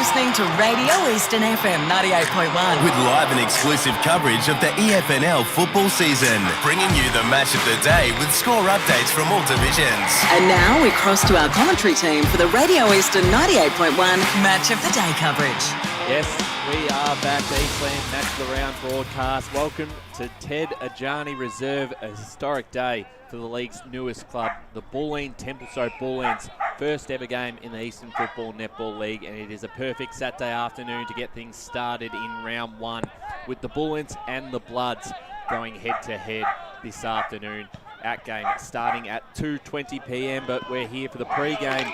listening to Radio Eastern FM 98.1. With live and exclusive coverage of the EFNL football season, bringing you the match of the day with score updates from all divisions. And now we cross to our commentary team for the Radio Eastern 98.1 Match of the Day coverage. Yes, we are back to Eastland Match of the Round broadcast. Welcome to Ted Ajani Reserve, a historic day for the league's newest club, the Bulleen Templestowe Bullants. First ever game in the Eastern Football Netball League, and it is a perfect Saturday afternoon to get things started in round one with the Bullants and the Bloods going head to head this afternoon. Out game starting at 2:20 p.m, but we're here for the pre-game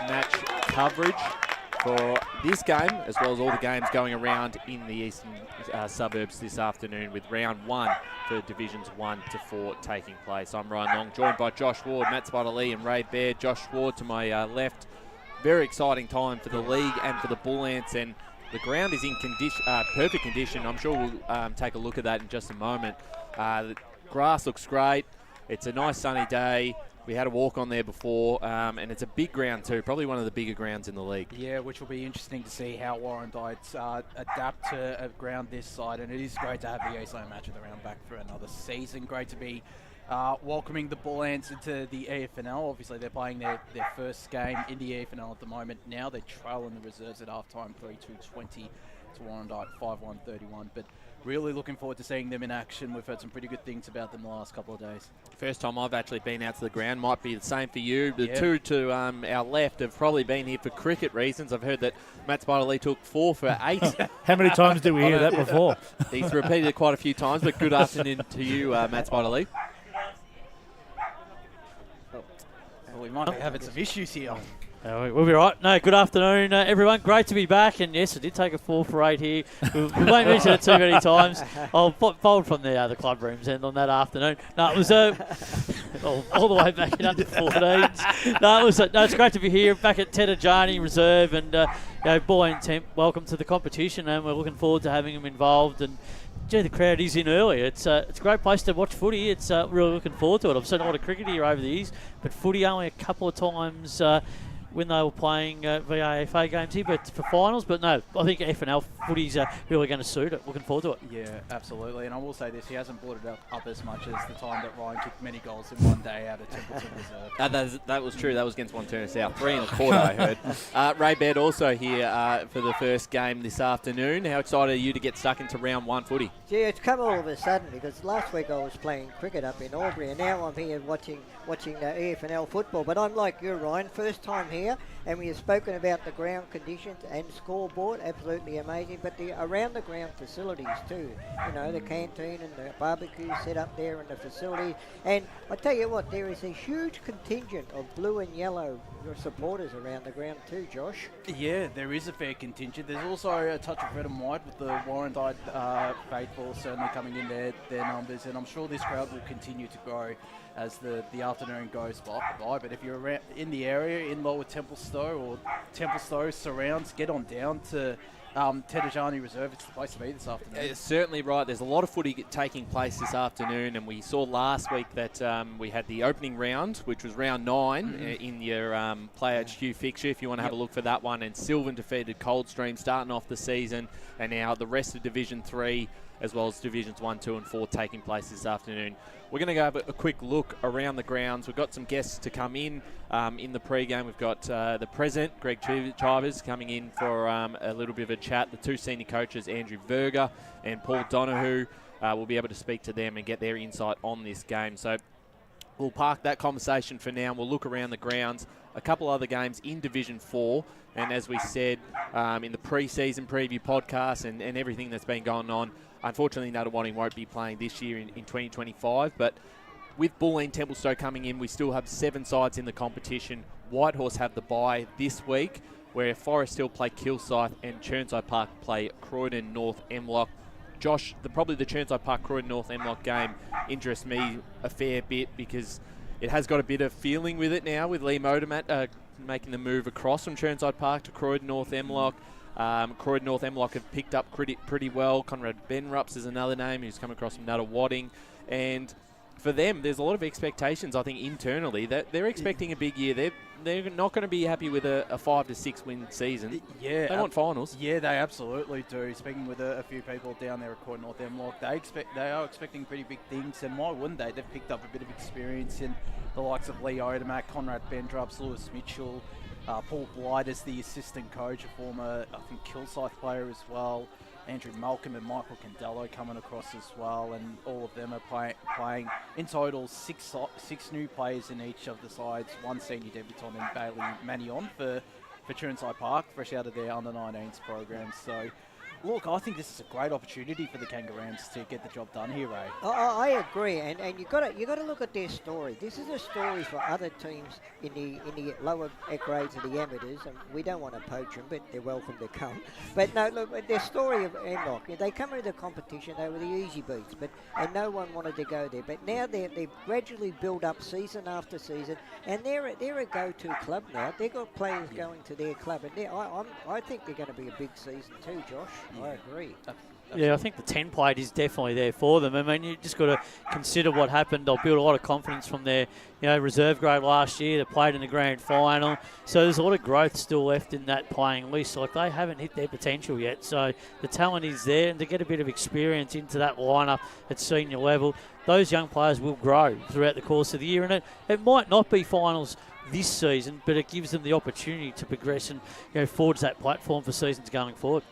match coverage for this game, as well as all the games going around in the eastern suburbs this afternoon, with round one for divisions 1 to 4 taking place. I'm Ryan Long, joined by Josh Ward, Matt Spider-Lee and Ray Baird. Josh Ward to my left. Very exciting time for the league and for the Bullants, and the ground is in perfect condition. I'm sure we'll take a look at that in just a moment. The grass looks great. It's a nice sunny day. We had a walk on there before, and it's a big ground too, probably one of the bigger grounds in the league. Yeah, which will be interesting to see how Warrandyte adapt to a ground this side, and it is great to have the Eastland Match of the Round back for another season. Great to be welcoming the Bullants into the EFNL. Obviously, they're playing their first game in the EFNL at the moment. Now they're trailing the reserves at half-time, 3-2-20 to Warrandyte, 5-1-31, but really looking forward to seeing them in action. We've heard some pretty good things about them the last couple of days. First time I've actually been out to the ground. Might be the same for you. The two to our left have probably been here for cricket reasons. I've heard that Matt Spider-Lee took 4 for 8. How many times did we hear that before? He's repeated it quite a few times, but good afternoon to you, Matt Spider-Lee. Well, we might be having some issues here. We'll be right. No, good afternoon, everyone. Great to be back. And yes, I did take a 4 for 8 here. We won't mention it too many times. I'll fold from the club rooms end on that afternoon. No, it was all the way back in under 14s. No, it's great to be here back at Ted Ajani Reserve, and Bulleen Temp, welcome to the competition, and we're looking forward to having them involved. And gee, the crowd is in early. It's a great place to watch footy. It's really looking forward to it. I've seen a lot of cricket here over the years, but footy only a couple of times when they were playing VAFA games here, but for finals. But no, I think FNL footy's really going to suit it. Looking forward to it. Yeah, absolutely. And I will say this, he hasn't brought it up as much as the time that Ryan kicked many goals in one day out of Templeton Reserve. That was true. That was against Montana South. 3 1/4, I heard. Ray Baird also here for the first game this afternoon. How excited are you to get stuck into round 1 footy? Yeah, it's come all of a sudden, because last week I was playing cricket up in Albury, and now I'm here watching EFNL football. But I'm like you, Ryan, first time here, and we have spoken about the ground conditions and scoreboard, absolutely amazing, but the around the ground facilities too. You know, the canteen and the barbecue set up there in the facility. And I tell you what, there is a huge contingent of blue and yellow supporters around the ground too, Josh. Yeah, there is a fair contingent. There's also a touch of red and white with the Warrandyte faithful certainly coming in their numbers, and I'm sure this crowd will continue to grow as the afternoon goes by. But if you're around in the area in Lower Templestowe or Templestowe surrounds, get on down to Ted Ajani Reserve. It's the place to be this afternoon. It's certainly right. There's a lot of footy taking place this afternoon, and we saw last week that we had the opening round, which was round 9 in your Play HQ fixture, if you want to have a look for that one. And Sylvan defeated Coldstream starting off the season, and now the rest of Division 3 as well as Divisions 1, 2 and 4 taking place this afternoon. We're going to go have a quick look around the grounds. We've got some guests to come in the pre-game. We've got the president, Greg Chivers, coming in for a little bit of a chat. The 2 senior coaches, Andrew Verga and Paul Donoghue, will be able to speak to them and get their insight on this game. So we'll park that conversation for now. We'll look around the grounds. A couple other games in Division 4. And as we said in the pre-season preview podcast and everything that's been going on, unfortunately, Nuttawading won't be playing this year in 2025, but with Bulleen Templestowe coming in, we still have 7 sides in the competition. Whitehorse have the bye this week, where Forest Hill play Kilsyth and Chirnside Park play Croydon North Emlock. Josh, probably the Chirnside Park Croydon North Emlock game interests me a fair bit, because it has got a bit of feeling with it now, with Lee Motormat making the move across from Chirnside Park to Croydon North Emlock. Croydon North Emlock have picked up pretty well. Conrad Benrups is another name who's come across from Nuttawading. And for them, there's a lot of expectations, I think, internally. That they're expecting a big year. They're not going to be happy with a 5 to 6 win season. Yeah, they want finals. Yeah, they absolutely do. Speaking with a few people down there at Court North Hemlock, they are expecting pretty big things, and why wouldn't they? They've picked up a bit of experience in the likes of Lee Odermack, Conrad Bendrups, Lewis Mitchell, Paul Blight as the assistant coach, a former, I think, Kilsyth player as well. Andrew Malcolm and Michael Candello coming across as well, and all of them are playing in total six new players in each of the sides, one senior debutant in Bailey Mannion for Chirnside Park, fresh out of their under-19s program. So, look, I think this is a great opportunity for the Kangaroos to get the job done here, Ray. I agree, and you got to look at their story. This is a story for other teams in the lower grades of the amateurs, and we don't want to poach them, but they're welcome to come. But no, look, their story of Hemlock, they come into the competition, they were the easy beats, and no one wanted to go there. But now they've gradually built up season after season, and they're a go-to club now. They've got players going to their club, and I think they're going to be a big season too, Josh. I agree. Yeah, I think the 10 plate is definitely there for them. I mean, you just got to consider what happened. They'll build a lot of confidence from their, reserve grade last year. They played in the grand final. So there's a lot of growth still left in that playing list. Like, they haven't hit their potential yet. So the talent is there, and to get a bit of experience into that lineup at senior level, those young players will grow throughout the course of the year. And it might not be finals this season, but it gives them the opportunity to progress and forge that platform for seasons going forward.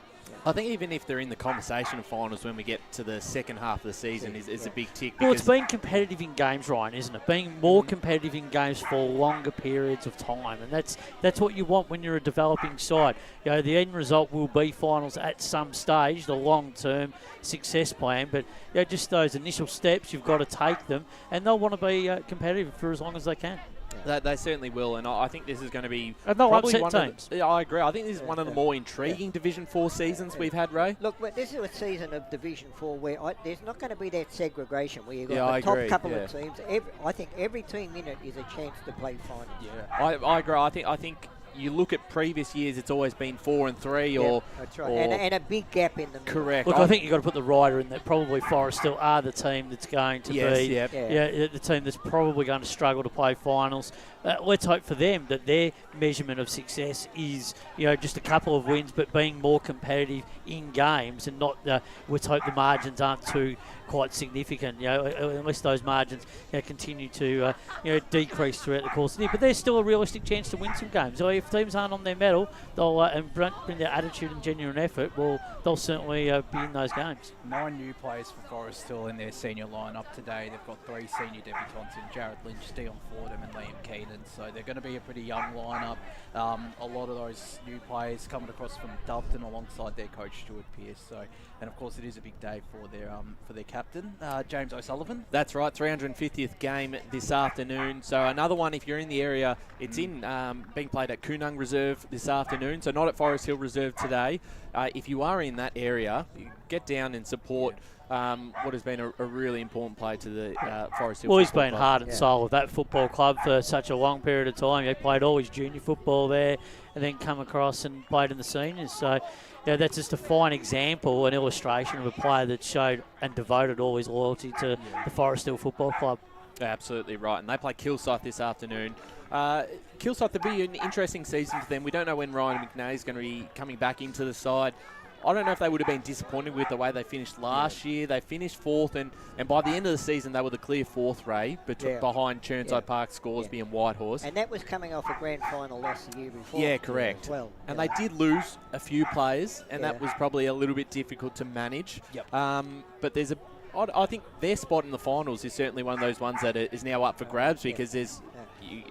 I think even if they're in the conversation of finals when we get to the second half of the season is a big tick. Well, it's being competitive in games, Ryan, isn't it? Being more competitive in games for longer periods of time, and that's what you want when you're a developing side. The end result will be finals at some stage, the long-term success plan, but just those initial steps, you've got to take them, and they'll want to be competitive for as long as they can. They certainly will, and I think this is going to be they'll probably upset one teams. I agree. I think this is one of the more intriguing Division 4 seasons we've had, Ray. Look, but this is a season of Division 4 where there's not going to be that segregation where you've got I the top agree, couple of teams. I think every team in it is a chance to play finals. Yeah, I agree. I think you look at previous years, it's always been 4 and 3, or that's right, and a big gap in the middle. Correct. Look, I think you've got to put the rider in that. Probably Forest still are the team that's going to be the team that's probably going to struggle to play finals. Let's hope for them that their measurement of success is just a couple of wins, but being more competitive in games, and not. Let's hope the margins aren't too quite significant. Unless those margins continue to decrease throughout the course of the year. But there's still a realistic chance to win some games. So if teams aren't on their medal, they'll and bring their attitude and genuine effort, well, they'll certainly be in those games. 9 new players for Forest still in their senior lineup today. They've got 3 senior debutants in Jared Lynch, Dion Fordham and Liam Keenan. So they're going to be a pretty young lineup. A lot of those new players coming across from Doveton alongside their coach Stuart Pearce. So, and of course it is a big day for their captain James O'Sullivan. That's right, 350th game this afternoon. So another one, if you're in the area, it's in being played at Coonung Reserve this afternoon. So not at Forest Hill Reserve today. If you are in that area, get down and support. What has been a really important play to the Forest Hill. Well, he's Football been Club. heart and soul of that football club for such a long period of time. He played all his junior football there, and then come across and played in the seniors. So, that's just a fine example, an illustration of a player that showed and devoted all his loyalty to the Forest Hill Football Club. Absolutely right, and they play Kilsyth this afternoon. Kilsyth will be an interesting season for them. We don't know when Ryan McNay is going to be coming back into the side. I don't know if they would have been disappointed with the way they finished last year. They finished 4th, and by the end of the season, they were the clear 4th, Ray, behind Chirnside Park, Scoresby and Whitehorse. And that was coming off a grand final loss the year before. Yeah, correct. Well, and they did lose a few players, and that was probably a little bit difficult to manage. Yep. But I think their spot in the finals is certainly one of those ones that is now up for grabs, because there's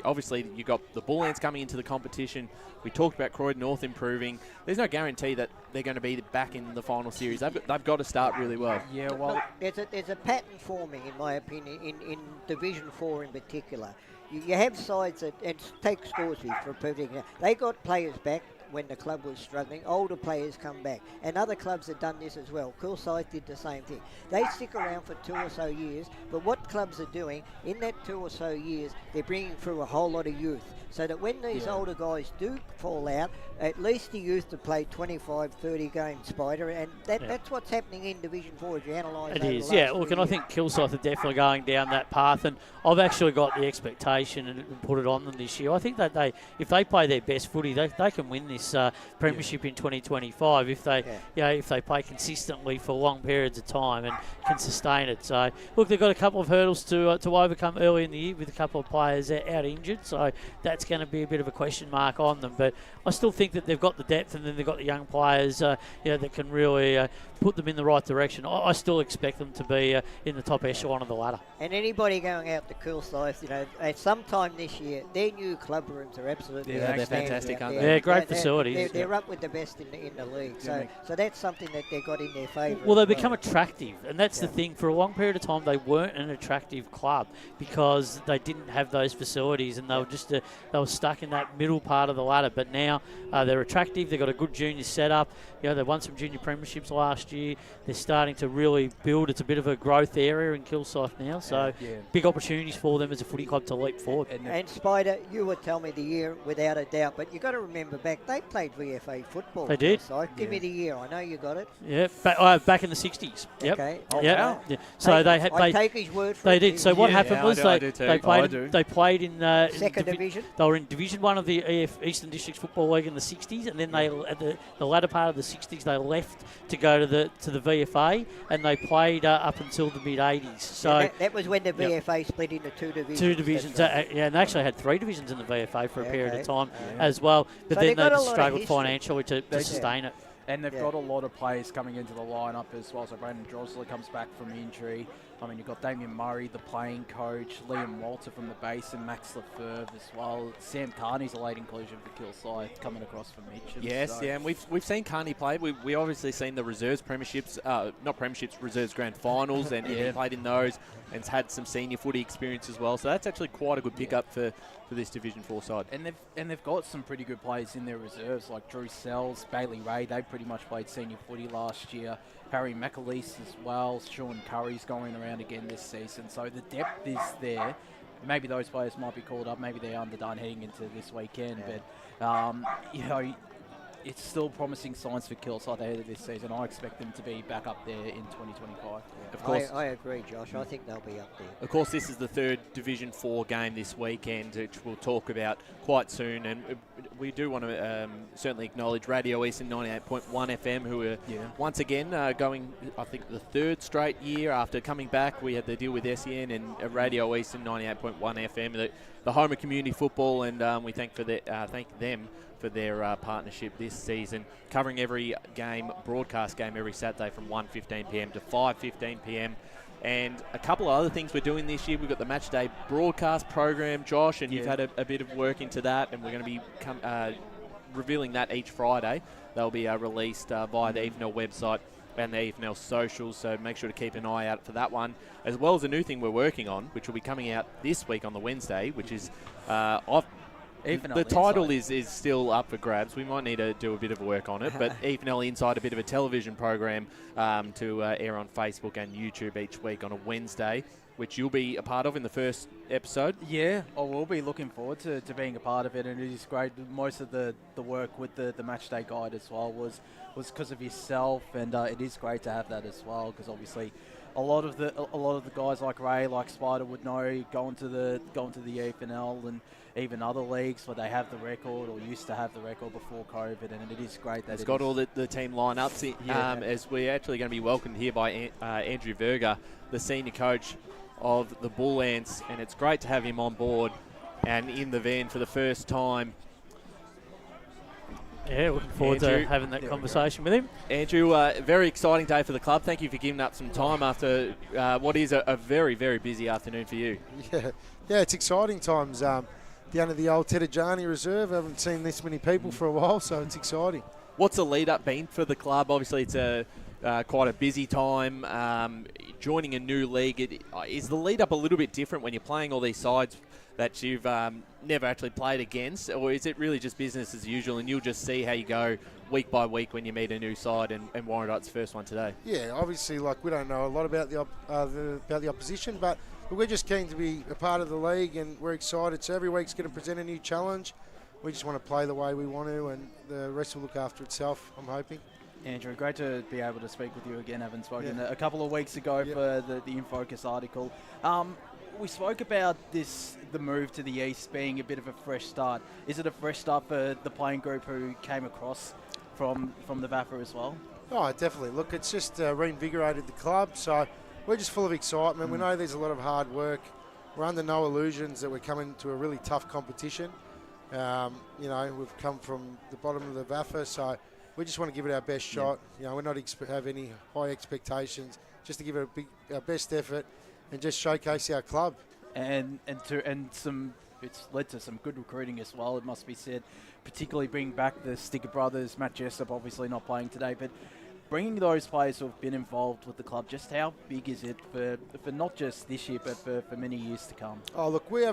obviously you've got the Bullants coming into the competition. We talked about Croydon North improving. There's no guarantee that they're going to be back in the final series. They've got to start really well. Yeah, well, there's a pattern forming, in my opinion, in Division 4 in particular. You have sides that, and take Scoresby for a perfect example. They got players back when the club was struggling. Older players come back, and other clubs have done this as well. Kilsyth did the same thing. They stick around for 2 or so years, but what clubs are doing in that 2 or so years, they're bringing through a whole lot of youth. so that when these older guys do fall out, at least the youth have played 25, 30 games, Spider, and that's what's happening in Division 4 if you analyse it. Is, yeah. Look, and I think Kilsyth are definitely going down that path, and I've actually got the expectation and put it on them this year. I think that if they play their best footy, they can win this premiership in 2025 if they if they play consistently for long periods of time and can sustain it. So look, they've got a couple of hurdles to overcome early in the year with a couple of players out injured, so that's going to be a bit of a question mark on them. But I still think that they've got the depth, and then they've got the young players that can really put them in the right direction. I still expect them to be in the top echelon of the ladder. And anybody going out to Kilsyth, at some time this year, their new club rooms are absolutely they're fantastic, aren't they? They're great facilities. They're up with the best in the league. So that's something that they've got in their favour. Well, they become attractive, and that's the thing. For a long period of time, they weren't an attractive club because they didn't have those facilities, and they were just they were stuck in that middle part of the ladder. But now they're attractive. They've got a good junior setup. They won some junior premierships last year. They're starting to really build. It's a bit of a growth area in Kilsyth now, so big opportunities for them as a footy club to leap forward. And Spider, you would tell me the year without a doubt, but you got to remember back, they played VFA football. They did. Give me the year. I know you got it. Yeah, back in the 60s. Yep. Okay. Yeah. So they take his word for they it. did. So what happened was they played in second division. They were in Division 1 of the Eastern Districts Football League in the 60s, and then they at the latter part of the 60s they left to go to the VFA, and they played up until the mid 80s. So that was when the VFA split into two divisions. Two divisions, and they actually had three divisions in the VFA for a period of time as well. But then they just struggled financially to sustain it. And they've got a lot of players coming into the lineup as well. So Brandon Drosler comes back from injury. I mean, you've got Damien Murray, the playing coach, Liam Walter from the base, and Max Lefebvre as well. Sam Carney's a late inclusion for Kilsyth coming across from Mitcham. Yes, and we've seen Carney play. We obviously seen the reserves premierships, not premierships, reserves grand finals, and he played in those and had some senior footy experience as well. So that's actually quite a good pickup for this Division 4 side. And they've got some pretty good players in their reserves, like Drew Sells, Bailey Ray. They pretty much played senior footy last year. Harry McAleese as well. Sean Curry's going around again this season. So the depth is there. Maybe those players might be called up. Maybe they're underdone heading into this weekend. But, it's still promising signs for Kilsyth ahead of this season. I expect them to be back up there in 2025. Of course, I agree, Josh. I think they'll be up there. Of course, this is the third Division 4 game this weekend, which we'll talk about quite soon. And we do want to certainly acknowledge Radio Eastern 98.1 FM, who are once again going, I think, the third straight year after coming back. We had the deal with SEN and Radio Eastern 98.1 FM, the home of community football, and we thank them for their partnership this season, covering every game, broadcast game every Saturday from 1:15 p.m. to 5:15 p.m. And a couple of other things we're doing this year. We've got the Match Day broadcast program, Josh, and you've had a bit of work into that, and we're going to be revealing that each Friday. They'll be released via the EFNL website and the EFNL socials, so make sure to keep an eye out for that one, as well as a new thing we're working on, which will be coming out this week on the Wednesday, which is the title is still up for grabs. We might need to do a bit of work on it, but EFNL Inside, a bit of a television program to air on Facebook and YouTube each week on a Wednesday, which you'll be a part of in the first episode. Yeah, I will be looking forward to being a part of it, and it is great. Most of the work with the match day guide as well was because of yourself, and it is great to have that as well, because obviously a lot of the guys like Ray, like Spider would know going to the EFNL and even other leagues where they have the record or used to have the record before COVID, and it is great that it's got all the team lineups as we're actually going to be welcomed here by Andrew Verga, the senior coach of the Bullants, and it's great to have him on board and in the van for the first time. Yeah, looking forward to having that conversation with him. Andrew, very exciting day for the club. Thank you for giving up some time after what is a very, very busy afternoon for you. Yeah, it's exciting times. Down at the old Ted Ajani Reserve, I haven't seen this many people for a while, so it's exciting. What's the lead-up been for the club? Obviously, it's quite a busy time. Joining a new league, is the lead-up a little bit different when you're playing all these sides that you've never actually played against, or is it really just business as usual and you'll just see how you go week by week when you meet a new side, and Warrandyte's first one today? Yeah, obviously, we don't know a lot about the opposition, but but we're just keen to be a part of the league, and we're excited. So every week's going to present a new challenge. We just want to play the way we want to, and the rest will look after itself, I'm hoping. Andrew, great to be able to speak with you again. Haven't spoken a couple of weeks ago for the In Focus article. We spoke about the move to the East being a bit of a fresh start. Is it a fresh start for the playing group who came across from the VAFA as well? Oh, definitely. Look, it's just reinvigorated the club, so we're just full of excitement. We know there's a lot of hard work. We're under no illusions that we're coming to a really tough competition. We've come from the bottom of the VAFA, so we just want to give it our best shot. We're not have any high expectations, just to give it our best effort and just showcase our club. And it's led to some good recruiting as well, it must be said, particularly bringing back the Sticker brothers, Matt Jessup obviously not playing today, but bringing those players who have been involved with the club, just how big is it for not just this year, but for many years to come? Oh, look, we've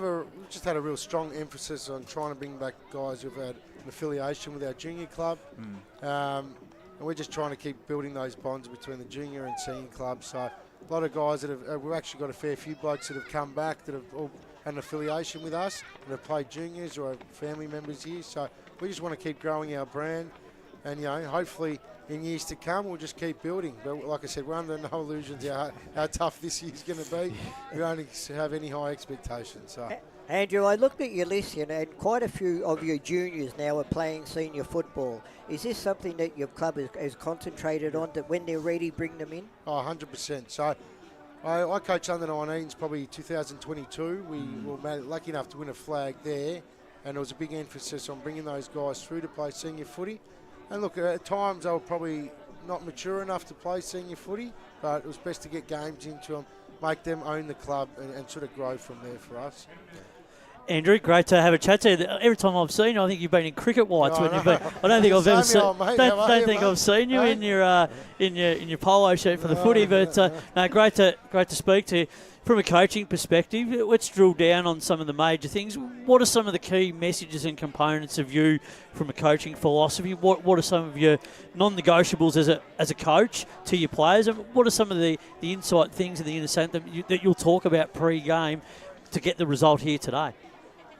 just had a real strong emphasis on trying to bring back guys who've had an affiliation with our junior club. And we're just trying to keep building those bonds between the junior and senior clubs. So a lot of guys that we've actually got a fair few blokes that have come back that have all had an affiliation with us and have played juniors or are family members here. So we just want to keep growing our brand, and hopefully in years to come we'll just keep building. But like I said, we're under no illusions how tough this year's going to be. We don't have any high expectations. So. Andrew, I looked at your list and quite a few of your juniors now are playing senior football. Is this something that your club has concentrated on, that when they're ready, bring them in? Oh, 100%. So I coached under 19s probably 2022. We were lucky enough to win a flag there, and there was a big emphasis on bringing those guys through to play senior footy. And look, at times they were probably not mature enough to play senior footy, but it was best to get games into them, make them own the club, and sort of grow from there for us. Andrew, great to have a chat to you. Every time I've seen you, I think you've been in cricket whites. I don't think I've ever seen. Don't think I've seen you in your polo shirt for the footy. But no, great to speak to you. From a coaching perspective, let's drill down on some of the major things. What are some of the key messages and components of you from a coaching philosophy? What are some of your non-negotiables as a coach to your players? And what are some of the insight things in the inner sanctum that you'll talk about pre-game to get the result here today?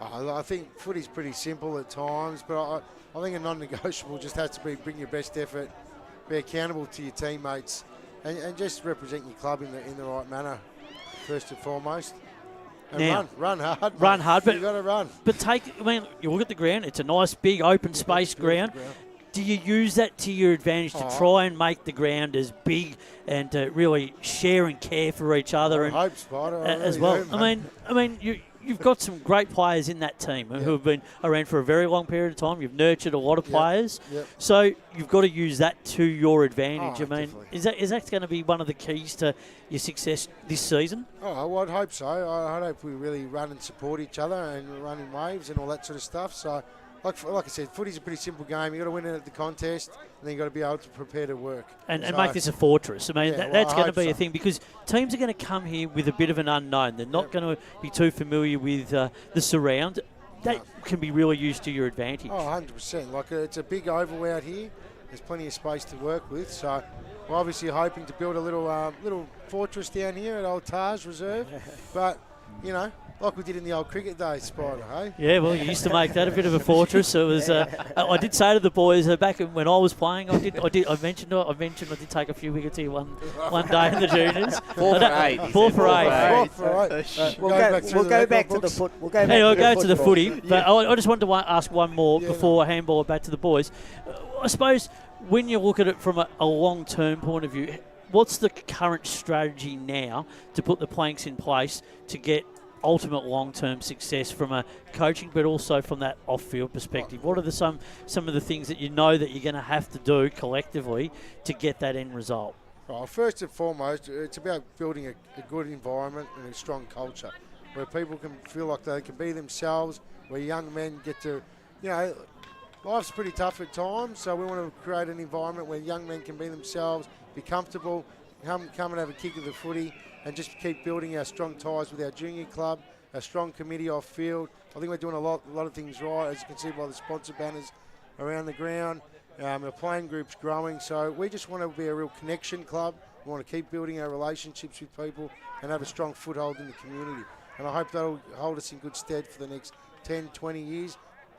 I think footy's pretty simple at times, but I think a non-negotiable just has to be bring your best effort, be accountable to your teammates, and just represent your club in the right manner, first and foremost. And now, run hard. Run hard, but you've got to run. But you look at the ground, it's a nice, big, open space ground. Do you use that to your advantage to try and make the ground as big and to really share and care for each other? I hope, Spider. As well. I mean, you've got some great players in that team who have been around for a very long period of time. You've nurtured a lot of players. So you've got to use that to your advantage. Definitely. Is that going to be one of the keys to your success this season? Oh, well, I'd hope so. I hope we really run and support each other and run in waves and all that sort of stuff. So, like I said, footy's a pretty simple game. You've got to win it at the contest, and then you've got to be able to prepare to work. And make this a fortress. I mean, that's going to be a thing, because teams are going to come here with a bit of an unknown. They're not going to be too familiar with the surround. That can be really used to your advantage. Oh, 100%. It's a big oval out here. There's plenty of space to work with. So we're obviously hoping to build a little fortress down here at Old Taj Reserve. But, like we did in the old cricket days, Spider, hey? Yeah, well, you used to make that a bit of a fortress. It was. I did say to the boys back when I was playing, I mentioned I did take a few wickets here one day in the juniors. 4 for 8. 4 for 8. 4 for 8. We'll go back to the foot. We'll go to the footy. But I just wanted to ask one more before I handball it back to the boys. I suppose when you look at it from a long-term point of view, what's the current strategy now to put the planks in place to get ultimate long-term success from a coaching, but also from that off-field perspective? What are some of the things that you know that you're going to have to do collectively to get that end result? Well, first and foremost, it's about building a good environment and a strong culture where people can feel like they can be themselves, where young men get to, life's pretty tough at times, so we want to create an environment where young men can be themselves, be comfortable, come and have a kick of the footy, and just keep building our strong ties with our junior club, our strong committee off field. I think we're doing a lot of things right, as you can see by the sponsor banners around the ground. Our playing group's growing, so we just want to be a real connection club We want to keep building our relationships with people and have a strong foothold in the community. And I hope that'll hold us in good stead for the next 10, 20 years,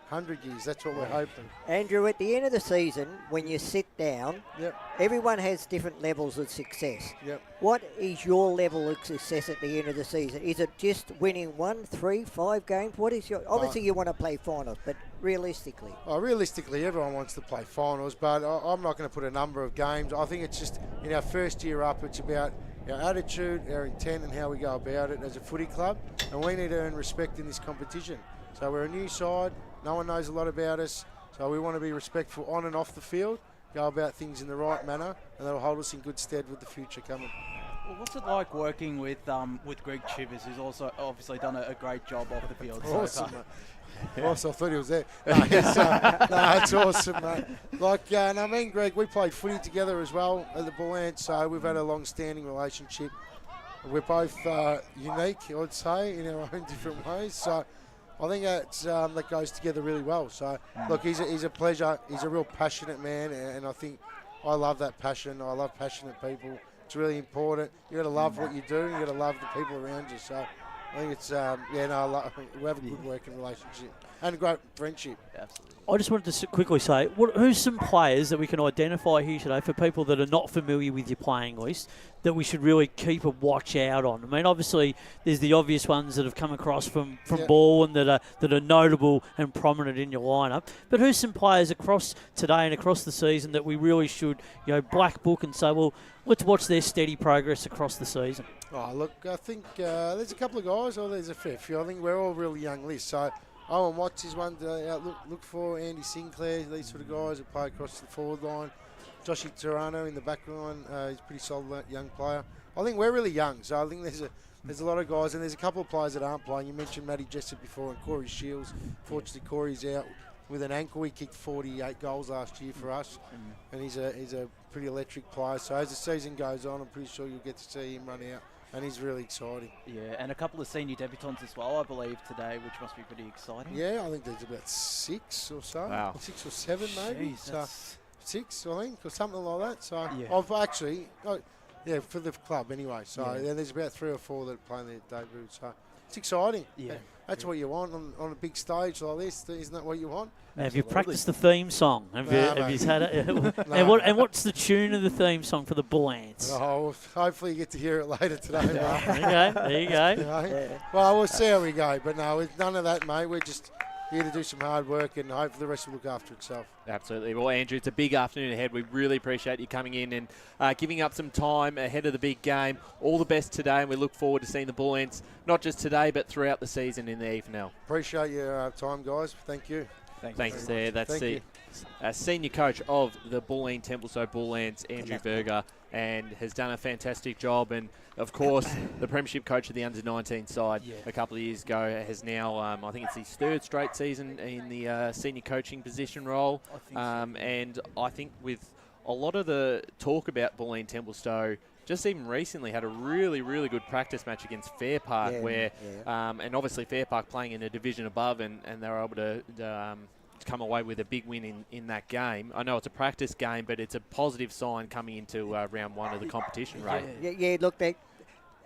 100 years. That's what we're hoping. Andrew, at the end of the season, when you sit down, Yep. everyone has different levels of success. Yep. What is your level of success at the end of the season? Is it just winning 1, 3, 5 games? What is your? Obviously, you want to play finals, but realistically. Realistically, everyone wants to play finals, but I'm not going to put a number of games. I think it's just in our first year up, it's about our attitude, our intent, and how we go about it as a footy club. And we need to earn respect in this competition. So we're a new side. No one knows a lot about us. So we want to be respectful on and off the field, go about things in the right manner, and that'll hold us in good stead with the future coming. Well, what's it like working with Greg Chivers, who's also obviously done a great job off the field so Awesome, far? mate. Awesome, I thought he was there. No, it's awesome, mate. Like, I mean, Greg, we played footy together as well at the Bullants, so we've had a long-standing relationship. We're both unique, I'd say, in our own different ways. So I think that goes together really well. So, look, he's a pleasure. He's a real passionate man, and I think I love that passion. I love passionate people. It's really important. You got to love what you do. You got to love the people around you. So I think it's we have a good working relationship and a great friendship. Absolutely. I just wanted to quickly say, who's some players that we can identify here today for people that are not familiar with your playing list that we should really keep a watch out on? I mean, obviously, there's the obvious ones that have come across from ball and that are notable and prominent in your lineup. But who's some players across today and across the season that we really should, black book and say, well, let's watch their steady progress across the season? Oh, look, I think there's a couple of guys, or there's a fair few. I think we're all really young lists. So Owen Watts is one to look for. Andy Sinclair, these sort of guys that play across the forward line. Joshy Turano in the back line, he's a pretty solid young player. I think we're really young, so I think there's a lot of guys, and there's a couple of players that aren't playing. You mentioned Matty Jessup before and Corey Shields. Fortunately, Corey's out with an ankle. He kicked 48 goals last year for us, and he's a pretty electric player. So as the season goes on, I'm pretty sure you'll get to see him run out. And he's really exciting. Yeah, and a couple of senior debutants as well, I believe, today, which must be pretty exciting. Yeah, I think there's about 6 or so. Wow. 6 or 7 maybe. Jeez, So 6, I think, or something like that. So Yeah. I've actually, for the club anyway. So there's about 3 or 4 that are playing their debut. So it's exciting. Yeah. That's what you want on a big stage like this. Isn't that what you want? Have you practiced the theme song? Have you had it? No. And what's the tune of the theme song for the Bullants? Oh, hopefully you get to hear it later today, mate. There you go. You know? Well, we'll see how we go. But no, with none of that, mate. We're just here to do some hard work, and hopefully the rest will look after itself. Absolutely. Well, Andrew, it's a big afternoon ahead. We really appreciate you coming in and giving up some time ahead of the big game. All the best today, and we look forward to seeing the Bullants, not just today, but throughout the season in the EFNL. Appreciate your time, guys. Thank you. Thanks there. That's Thank the senior coach of the Bulleen Templestowe Bullants, Andrew Berger, and has done a fantastic job. And, of course, the premiership coach of the under-19 side a couple of years ago has now, I think it's his 3rd straight season in the senior coaching position role. I think so. And I think with a lot of the talk about Bulleen Templestowe, just even recently had a really, really good practice match against Fair Park and obviously Fair Park playing in a division above and they were able to come away with a big win in that game. I know it's a practice game, but it's a positive sign coming into round 1 of the competition, right? Yeah, look,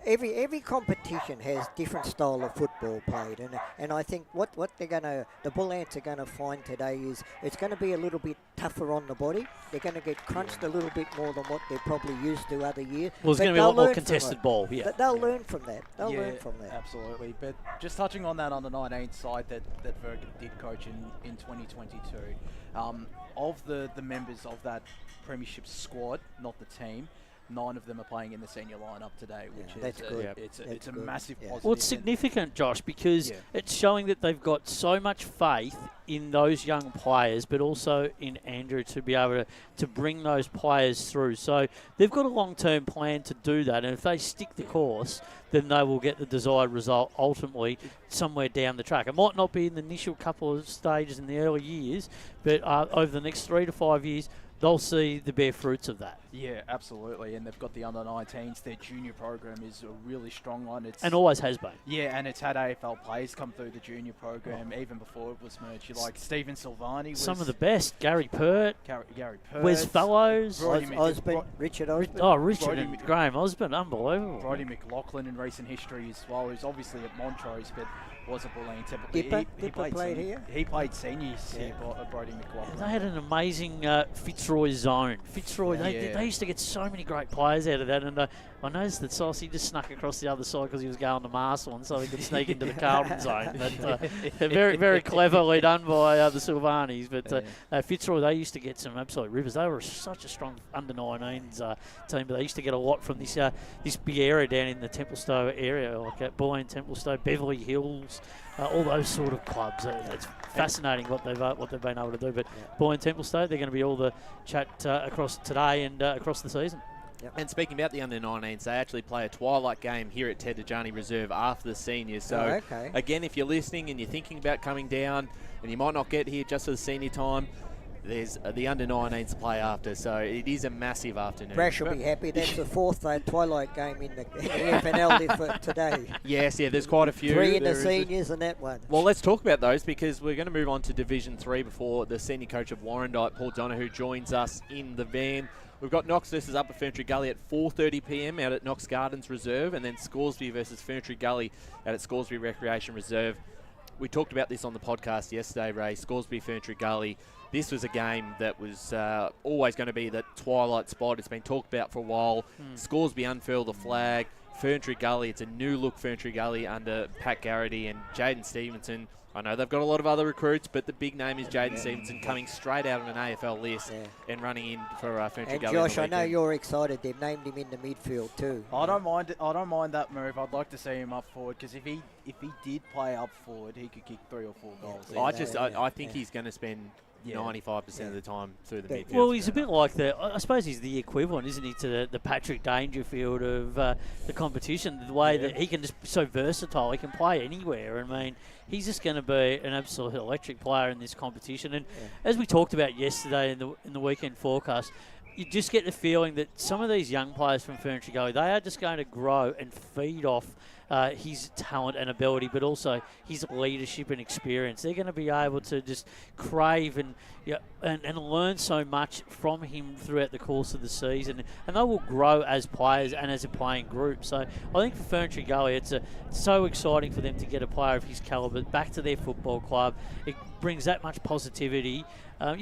every competition has different style of football played, and I think what the Bullants are gonna find today is it's gonna be a little bit tougher on the body. They're gonna get crunched a little bit more than what they're probably used to other years. Well, it's going to be a lot more contested ball, But they'll learn from that. They'll learn from that. Absolutely. But just touching on that under-19 side that Verga did coach in 2022, of the members of that premiership squad, not the team, 9 of them are playing in the senior lineup today, which is that's good. It's a massive positive. Well, it's significant, Josh, because it's showing that they've got so much faith in those young players, but also in Andrew to be able to bring those players through. So they've got a long-term plan to do that, and if they stick the course, then they will get the desired result ultimately somewhere down the track. It might not be in the initial couple of stages in the early years, but over the next 3 to 5 years, they'll see the bare fruits of that. Yeah, absolutely. And they've got the under-19s. Their junior program is a really strong one. And always has been. Yeah, and it's had AFL players come through the junior program even before it was merged. You like Stephen Silvani. Some of the best. Gary Pert. Gary Pert. Wes Fellows. Osborne. Richard Osborne. Oh, Richard and Graham Osborne. Unbelievable. Brodie McLaughlin in recent history as well, who's obviously at Montrose, but was a Bulleen Templestowe. He played here? He played seniors here, Brodie McLaughlin. They had an amazing Fitzroy zone. Fitzroy, they used to get so many great players out of that. And I noticed that Saucy just snuck across the other side because he was going to Marston so he could sneak into the Carlton zone. But very, very cleverly done by the Silvanis. But Fitzroy, they used to get some absolute rivers. They were such a strong under-19s team, but they used to get a lot from this big area down in the Templestowe area, like Bulleen Templestowe, Beverly Hills, all those sort of clubs. It's fascinating what they've been able to do. But Bulleen Templestowe, they're going to be all the chat across today and across the season. Yep. And speaking about the under-19s, they actually play a twilight game here at Ted Ajani Reserve after the seniors. So, again, if you're listening and you're thinking about coming down and you might not get here just for the senior time, there's the under-19s to play after. So it is a massive afternoon. Brash will be happy. That's the fourth twilight game in the EFNL for today. Yes, there's quite a few. 3 in the seniors and that one. Well, let's talk about those because we're going to move on to Division 3 before the senior coach of Warrandyte, Paul Donoghue, joins us in the van. We've got Knox versus Upper Ferntree Gully at 4:30 p.m. out at Knox Gardens Reserve, and then Scoresby versus Ferntree Gully out at Scoresby Recreation Reserve. We talked about this on the podcast yesterday, Ray. Scoresby Ferntree Gully. This was a game that was always going to be the twilight spot. It's been talked about for a while. Scoresby unfurled the flag. Ferntree Gully, it's a new look Ferntree Gully under Pat Garrity and Jaden Stevenson. I know they've got a lot of other recruits, but the big name is Jaden Stevenson coming straight out of an AFL list and running in for Ferntree Gully. And Josh, I know you're excited. They've named him in the midfield too. I don't mind it. I don't mind that move. I'd like to see him up forward because if he did play up forward, he could kick 3 or 4 goals. I think he's going to spend 95% of the time through the midfield. Well, he's a bit like I suppose he's the equivalent, isn't he, to the Patrick Dangerfield of the competition, the way that he can just be so versatile. He can play anywhere. I mean, he's just going to be an absolute electric player in this competition. And as we talked about yesterday in the weekend forecast, you just get the feeling that some of these young players from Ferntree Gully, they are just going to grow and feed off his talent and ability, but also his leadership and experience. They're going to be able to just crave and learn so much from him throughout the course of the season, and they will grow as players and as a playing group. So I think for Ferntree Gully, it's so exciting for them to get a player of his calibre back to their football club. It brings that much positivity.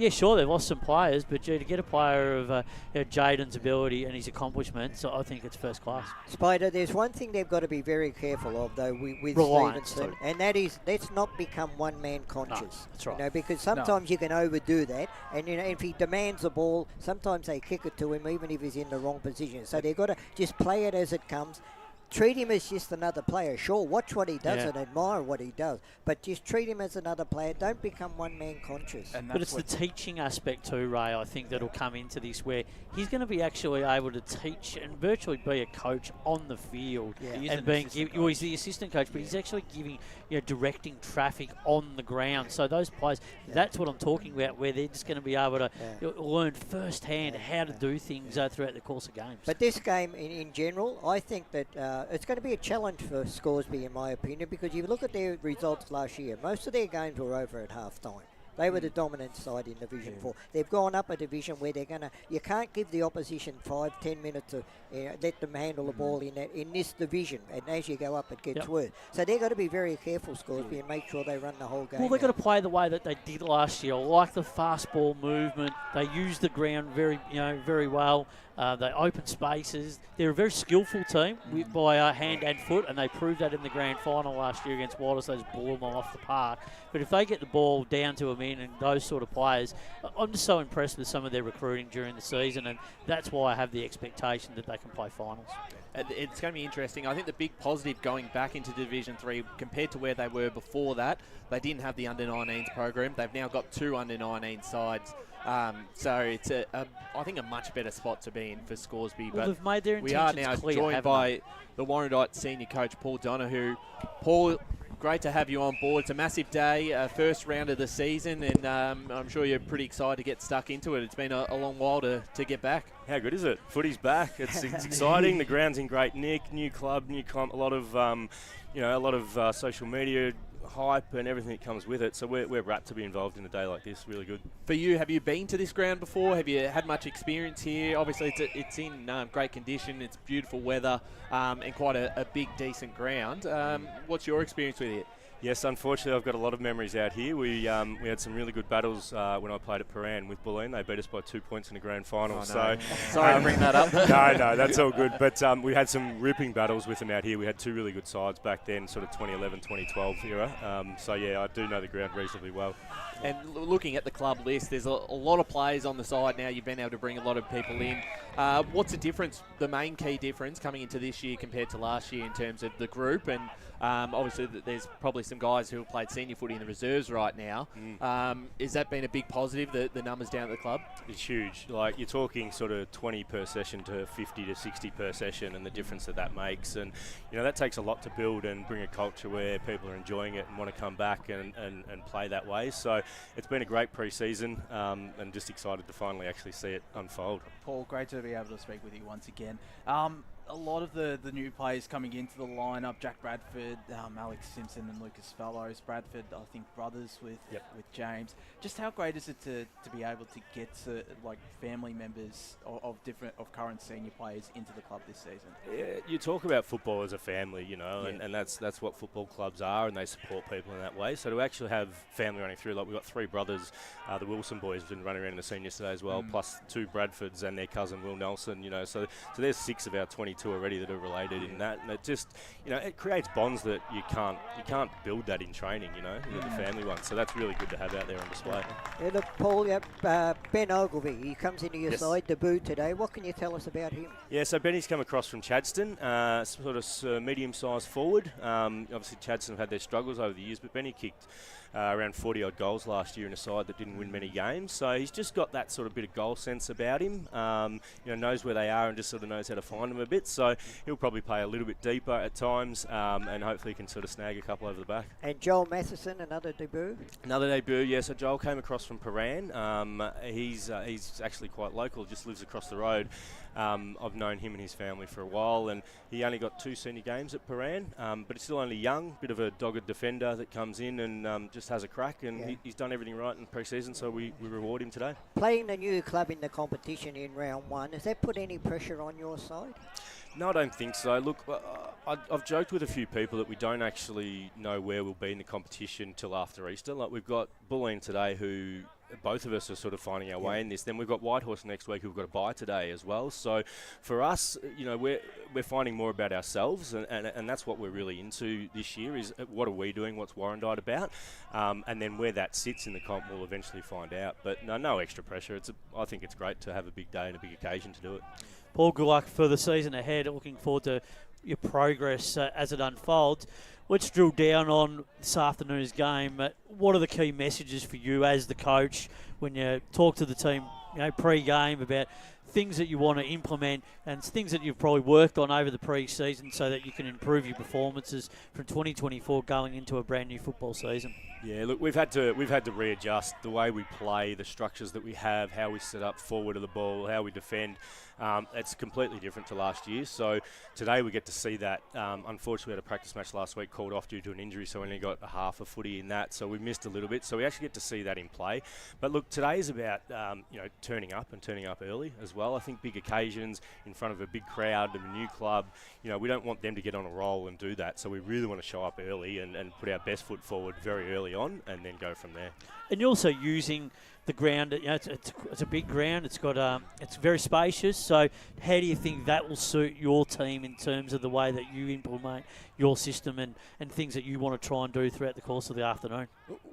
Sure, they've lost some players, but to get a player of Jaden's ability and his accomplishments, I think it's first class. Spider, there's one thing they've got to be very careful of, though, with Stevenson, and that is let's not become one-man conscious. No, that's right. Because sometimes you can overdo that, and if he demands the ball, sometimes they kick it to him, even if he's in the wrong position. So they've got to just play it as it comes. Treat him as just another player. Sure, watch what he does and admire what he does, but just treat him as another player. Don't become one-man conscious. But it's the teaching aspect too, Ray, I think, that'll come into this, where he's going to be actually able to teach and virtually be a coach on the field. And he's the assistant coach, but he's actually giving, directing traffic on the ground. So those players, that's what I'm talking about, where they're just going to be able to learn firsthand how to do things throughout the course of games. But this game, in general, I think that it's going to be a challenge for Scoresby, in my opinion, because you look at their results last year, most of their games were over at half-time. They were the dominant side in Division 4. They've gone up a division where you can't give the opposition 5-10 minutes to let them handle the ball in this division. And as you go up, it gets worse. So they've got to be very careful, Scoresby, and make sure they run the whole game. Well, they've got to play the way that they did last year, like the fast ball movement. They use the ground very well. They open spaces. They're a very skillful team by hand and foot, and they proved that in the grand final last year against Wallis. They just blew them off the park. But if they get the ball down to a man and those sort of players, I'm just so impressed with some of their recruiting during the season, and that's why I have the expectation that they can play finals. It's going to be interesting. I think the big positive going back into Division 3 compared to where they were before that, they didn't have the under-19s program. They've now got 2 under-19 sides. So it's I think a much better spot to be in for Scoresby. Well, but they've made their we are intentions now clear, joined by the Warrandyte senior coach, Paul Donoghue. Paul, great to have you on board. It's a massive day, first round of the season, and I'm sure you're pretty excited to get stuck into it. It's been a long while to get back. How good is it? Footy's back. It's exciting. The ground's in great nick. New club, a lot of social media hype and everything that comes with it. So we're rapt to be involved in a day like this. Really good. For you, have you been to this ground before? Have you had much experience here? Obviously, it's in great condition. It's beautiful weather and quite a big, decent ground. What's your experience with it? Yes, unfortunately, I've got a lot of memories out here. We had some really good battles when I played at Paran with Bulleen. They beat us by 2 points in the grand final. Oh, no. So sorry to bring that up. No, that's all good. But we had some ripping battles with them out here. We had two really good sides back then, sort of 2011, 2012 era. So yeah, I do know the ground reasonably well. And looking at the club list, there's a lot of players on the side now. You've been able to bring a lot of people in. What's the difference, the main key difference coming into this year compared to last year in terms of the group? And obviously there's probably some guys who have played senior footy in the reserves right now. Has that been a big positive, the numbers down at the club? It's huge. Like, you're talking sort of 20 per session to 50 to 60 per session, and the difference that makes. And, that takes a lot to build and bring a culture where people are enjoying it and want to come back and play that way. So it's been a great pre-season, and just excited to finally actually see it unfold. Paul, great to be able to speak with you once again. A lot of the new players coming into the lineup, Jack Bradford, Alex Simpson and Lucas Fellows. Bradford, I think, brothers with James. Just how great is it to be able to get to, family members of current senior players into the club this season? Yeah, you talk about football as a family, and that's what football clubs are, and they support people in that way. So to actually have family running through, we've got three brothers, the Wilson boys have been running around in the seniors today as well, plus two Bradfords and their cousin Will Nelson, so there's 6 of our 22 already that are related in that, and it just, it creates bonds that you can't build that in training, the family ones. So that's really good to have out there on display. Yeah, look, Paul, Ben Ogilvie, he comes into your side, debut today. What can you tell us about him? Yeah, so Benny's come across from Chadstone, sort of medium-sized forward. Obviously, Chadstone have had their struggles over the years, but Benny kicked around 40-odd goals last year in a side that didn't win many games. So he's just got that sort of bit of goal sense about him. Knows where they are and just sort of knows how to find them a bit. So he'll probably play a little bit deeper at times, and hopefully can sort of snag a couple over the back. And Joel Matheson, another debut? Another debut, yeah. So Joel came across from Paran. He's actually quite local, just lives across the road. I've known him and his family for a while, and he only got 2 senior games at Paran, but he's still only young, bit of a dogged defender that comes in and just has a crack, and he's done everything right in pre-season, so we reward him today. Playing the new club in the competition in round 1, has that put any pressure on your side? No, I don't think so. Look, I've joked with a few people that we don't actually know where we'll be in the competition till after Easter. We've got Bulleen today, who both of us are sort of finding our way in this. Then we've got Whitehorse next week, who've got a bye today as well. So for us, we're finding more about ourselves, and that's what we're really into this year, is what are we doing, what's Warrandyte about, and then where that sits in the comp we'll eventually find out. But no extra pressure. I think it's great to have a big day and a big occasion to do it. Paul, good luck for the season ahead. Looking forward to your progress as it unfolds. Let's drill down on this afternoon's game. What are the key messages for you as the coach when you talk to the team, pre-game, about things that you want to implement and things that you've probably worked on over the pre-season so that you can improve your performances from 2024 going into a brand new football season? Yeah, look, we've had to readjust the way we play, the structures that we have, how we set up forward of the ball, how we defend. It's completely different to last year. So today we get to see that. Unfortunately, we had a practice match last week called off due to an injury, so we only got a half a footy in that. So we missed a little bit. So we actually get to see that in play. But look, today is about turning up and turning up early as well. I think big occasions in front of a big crowd and a new club. We don't want them to get on a roll and do that. So we really want to show up early and put our best foot forward very early on, and then go from there. And you're also using the ground. It's a big ground. It's very spacious. So how do you think that will suit your team in terms of the way that you implement your system and things that you want to try and do throughout the course of the afternoon?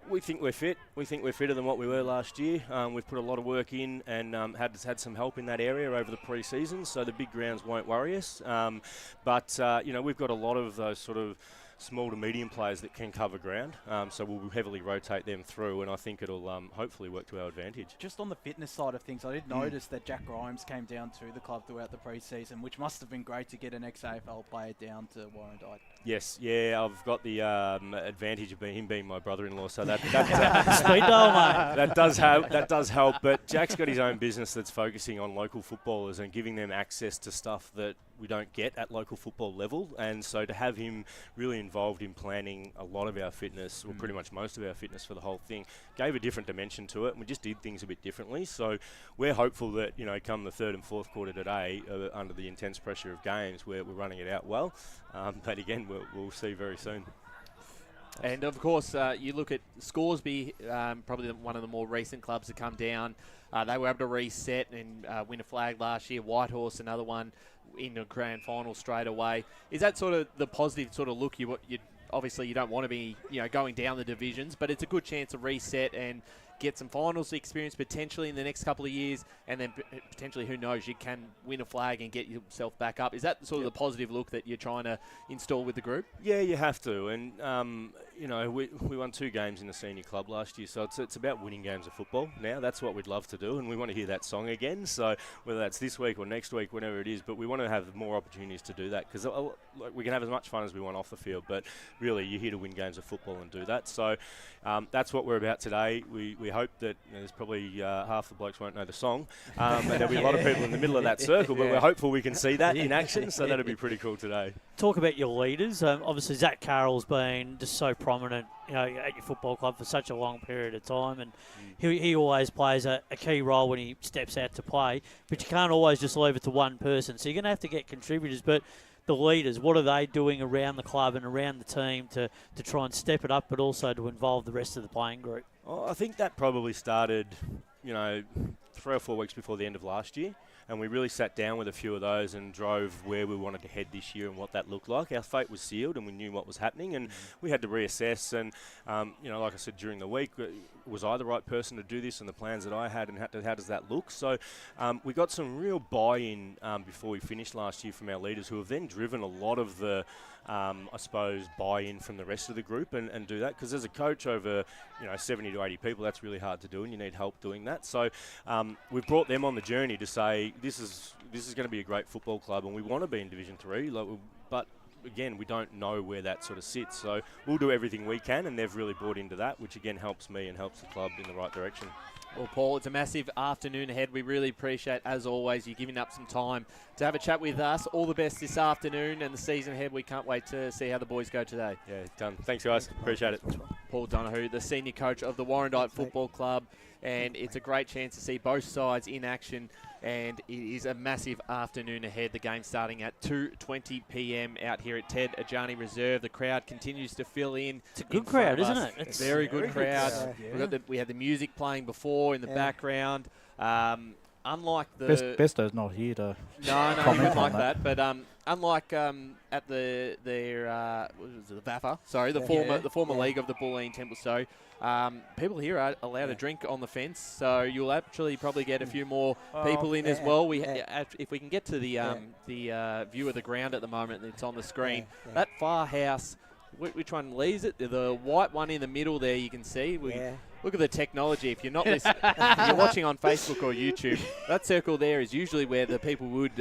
We think we're fit. We think we're fitter than what we were last year. We've put a lot of work in and had some help in that area over the pre-season, so the big grounds won't worry us. But we've got a lot of those sort of small to medium players that can cover ground. So we'll heavily rotate them through, and I think it'll hopefully work to our advantage. Just on the fitness side of things, I did notice that Jack Grimes came down to the club throughout the pre-season, which must have been great to get an ex-AFL player down to Warrandyte. Yes, yeah, I've got the advantage of him being my brother-in-law, so that Sweet doll, mate. that does help. But Jack's got his own business that's focusing on local footballers and giving them access to stuff that we don't get at local football level, and so to have him really involved in planning a lot of our fitness, or pretty much most of our fitness for the whole thing, gave a different dimension to it, and we just did things a bit differently. So we're hopeful that, come the third and fourth quarter today, under the intense pressure of games, we're running it out well. But again, we'll see very soon. And of course, you look at Scoresby, probably one of the more recent clubs to come down. They were able to reset and win a flag last year. Whitehorse, another one in the grand final straight away. Is that sort of the positive sort of look? You obviously you don't want to be going down the divisions, but it's a good chance to reset and get some finals experience potentially in the next couple of years, and then potentially, who knows, you can win a flag and get yourself back up. Is that sort of the positive look that you're trying to install with the group? Yeah, you have to. And, we won 2 games in the senior club last year, so it's about winning games of football now. That's what we'd love to do, and we want to hear that song again. So whether that's this week or next week, whenever it is, but we want to have more opportunities to do that, because we can have as much fun as we want off the field, but really you're here to win games of football and do that. So that's what we're about today. We hope that there's probably half the blokes won't know the song, and there'll be a lot of people in the middle of that circle, but we're hopeful we can see that in action, so that'll be pretty cool today. Talk about your leaders. Obviously, Zach Carroll's been just so prominent, at your football club for such a long period of time, and he always plays a key role when he steps out to play. But you can't always just leave it to one person, so you're going to have to get contributors. But the leaders, what are they doing around the club and around the team to try and step it up, but also to involve the rest of the playing group? Oh, I think that probably started, 3 or 4 weeks before the end of last year. And we really sat down with a few of those and drove where we wanted to head this year and what that looked like. Our fate was sealed and we knew what was happening, and we had to reassess. And, like I said, during the week, was I the right person to do this, and the plans that I had, and how does that look? So we got some real buy-in before we finished last year from our leaders, who have then driven a lot of the, buy-in from the rest of the group and do that. Because as a coach over, 70 to 80 people, that's really hard to do, and you need help doing that. So we've brought them on the journey to say, this is going to be a great football club, and we want to be in Division 3, but again, we don't know where that sort of sits. So we'll do everything we can, and they've really bought into that, which again helps me and helps the club in the right direction. Well, Paul, it's a massive afternoon ahead. We really appreciate, as always, you giving up some time to have a chat with us. All the best this afternoon and the season ahead. We can't wait to see how the boys go today. Yeah, done. Thanks, guys. Appreciate it. Paul Donoghue, the senior coach of the Warrandyte Football Club, and it's a great chance to see both sides in action, and it is a massive afternoon ahead. The game starting at 2:20 p.m. out here at Ted Ajani Reserve. The crowd continues to fill in. It's a good crowd, isn't it? It's a very good crowd. Yeah. We had the music playing before in the background. Unlike the Besto's not here to no, comment like that. But unlike at the VAFA, the former league of the Bulleen Templestowe, people here are allowed to drink on the fence, so you'll actually probably get a few more people in as well. If we can get to the view of the ground at the moment, it's on the screen. That far house. Which one leaves it? The white one in the middle there, you can see. Look at the technology. If you're not if you're watching on Facebook or YouTube, that circle there is usually where the people would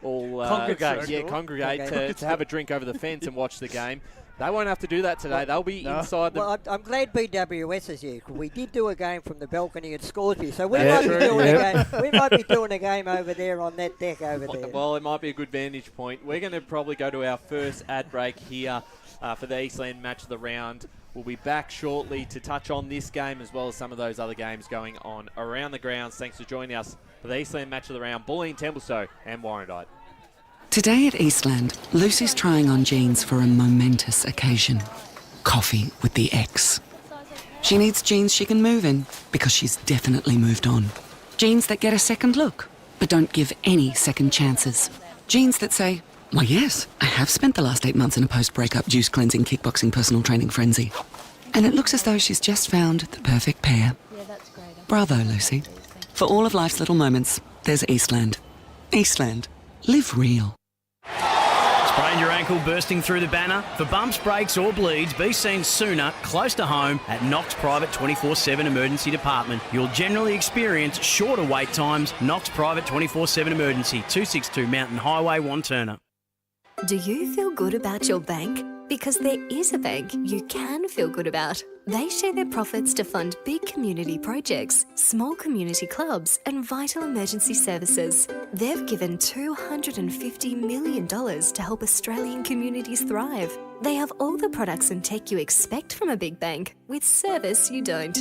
all congregate to have a drink over the fence and watch the game. They won't have to do that today. They'll be inside the... Well, I'm glad BWS is here. We did do a game from the balcony at Scoresby, so we might be doing a game. We might be doing a game over there on that deck over there. Well, it might be a good vantage point. We're going to probably go to our first ad break here for the Eastland match of the round. We'll be back shortly to touch on this game as well as some of those other games going on around the grounds. Thanks for joining us for the Eastland match of the round. Bulleen Templestowe and Warrandyte. Today at Eastland, Lucy's trying on jeans for a momentous occasion. Coffee with the ex. She needs jeans she can move in because she's definitely moved on. Jeans that get a second look, but don't give any second chances. Jeans that say, well, yes, I have spent the last 8 months in a post-breakup juice cleansing, kickboxing, personal training frenzy. And it looks as though she's just found the perfect pair. Yeah, that's great. Bravo, Lucy. For all of life's little moments, there's Eastland. Eastland. Live real. Sprained your ankle bursting through the banner? For bumps, breaks or bleeds, be seen sooner, close to home at Knox Private 24/7 Emergency Department. You'll generally experience shorter wait times. Knox Private 24/7 Emergency, 262 Mountain Highway, Wanturna. Do you feel good about your bank? Because there is a bank you can feel good about. They share their profits to fund big community projects, small community clubs and vital emergency services. They've given $250 million to help Australian communities thrive. They have all the products and tech you expect from a big bank, with service you don't.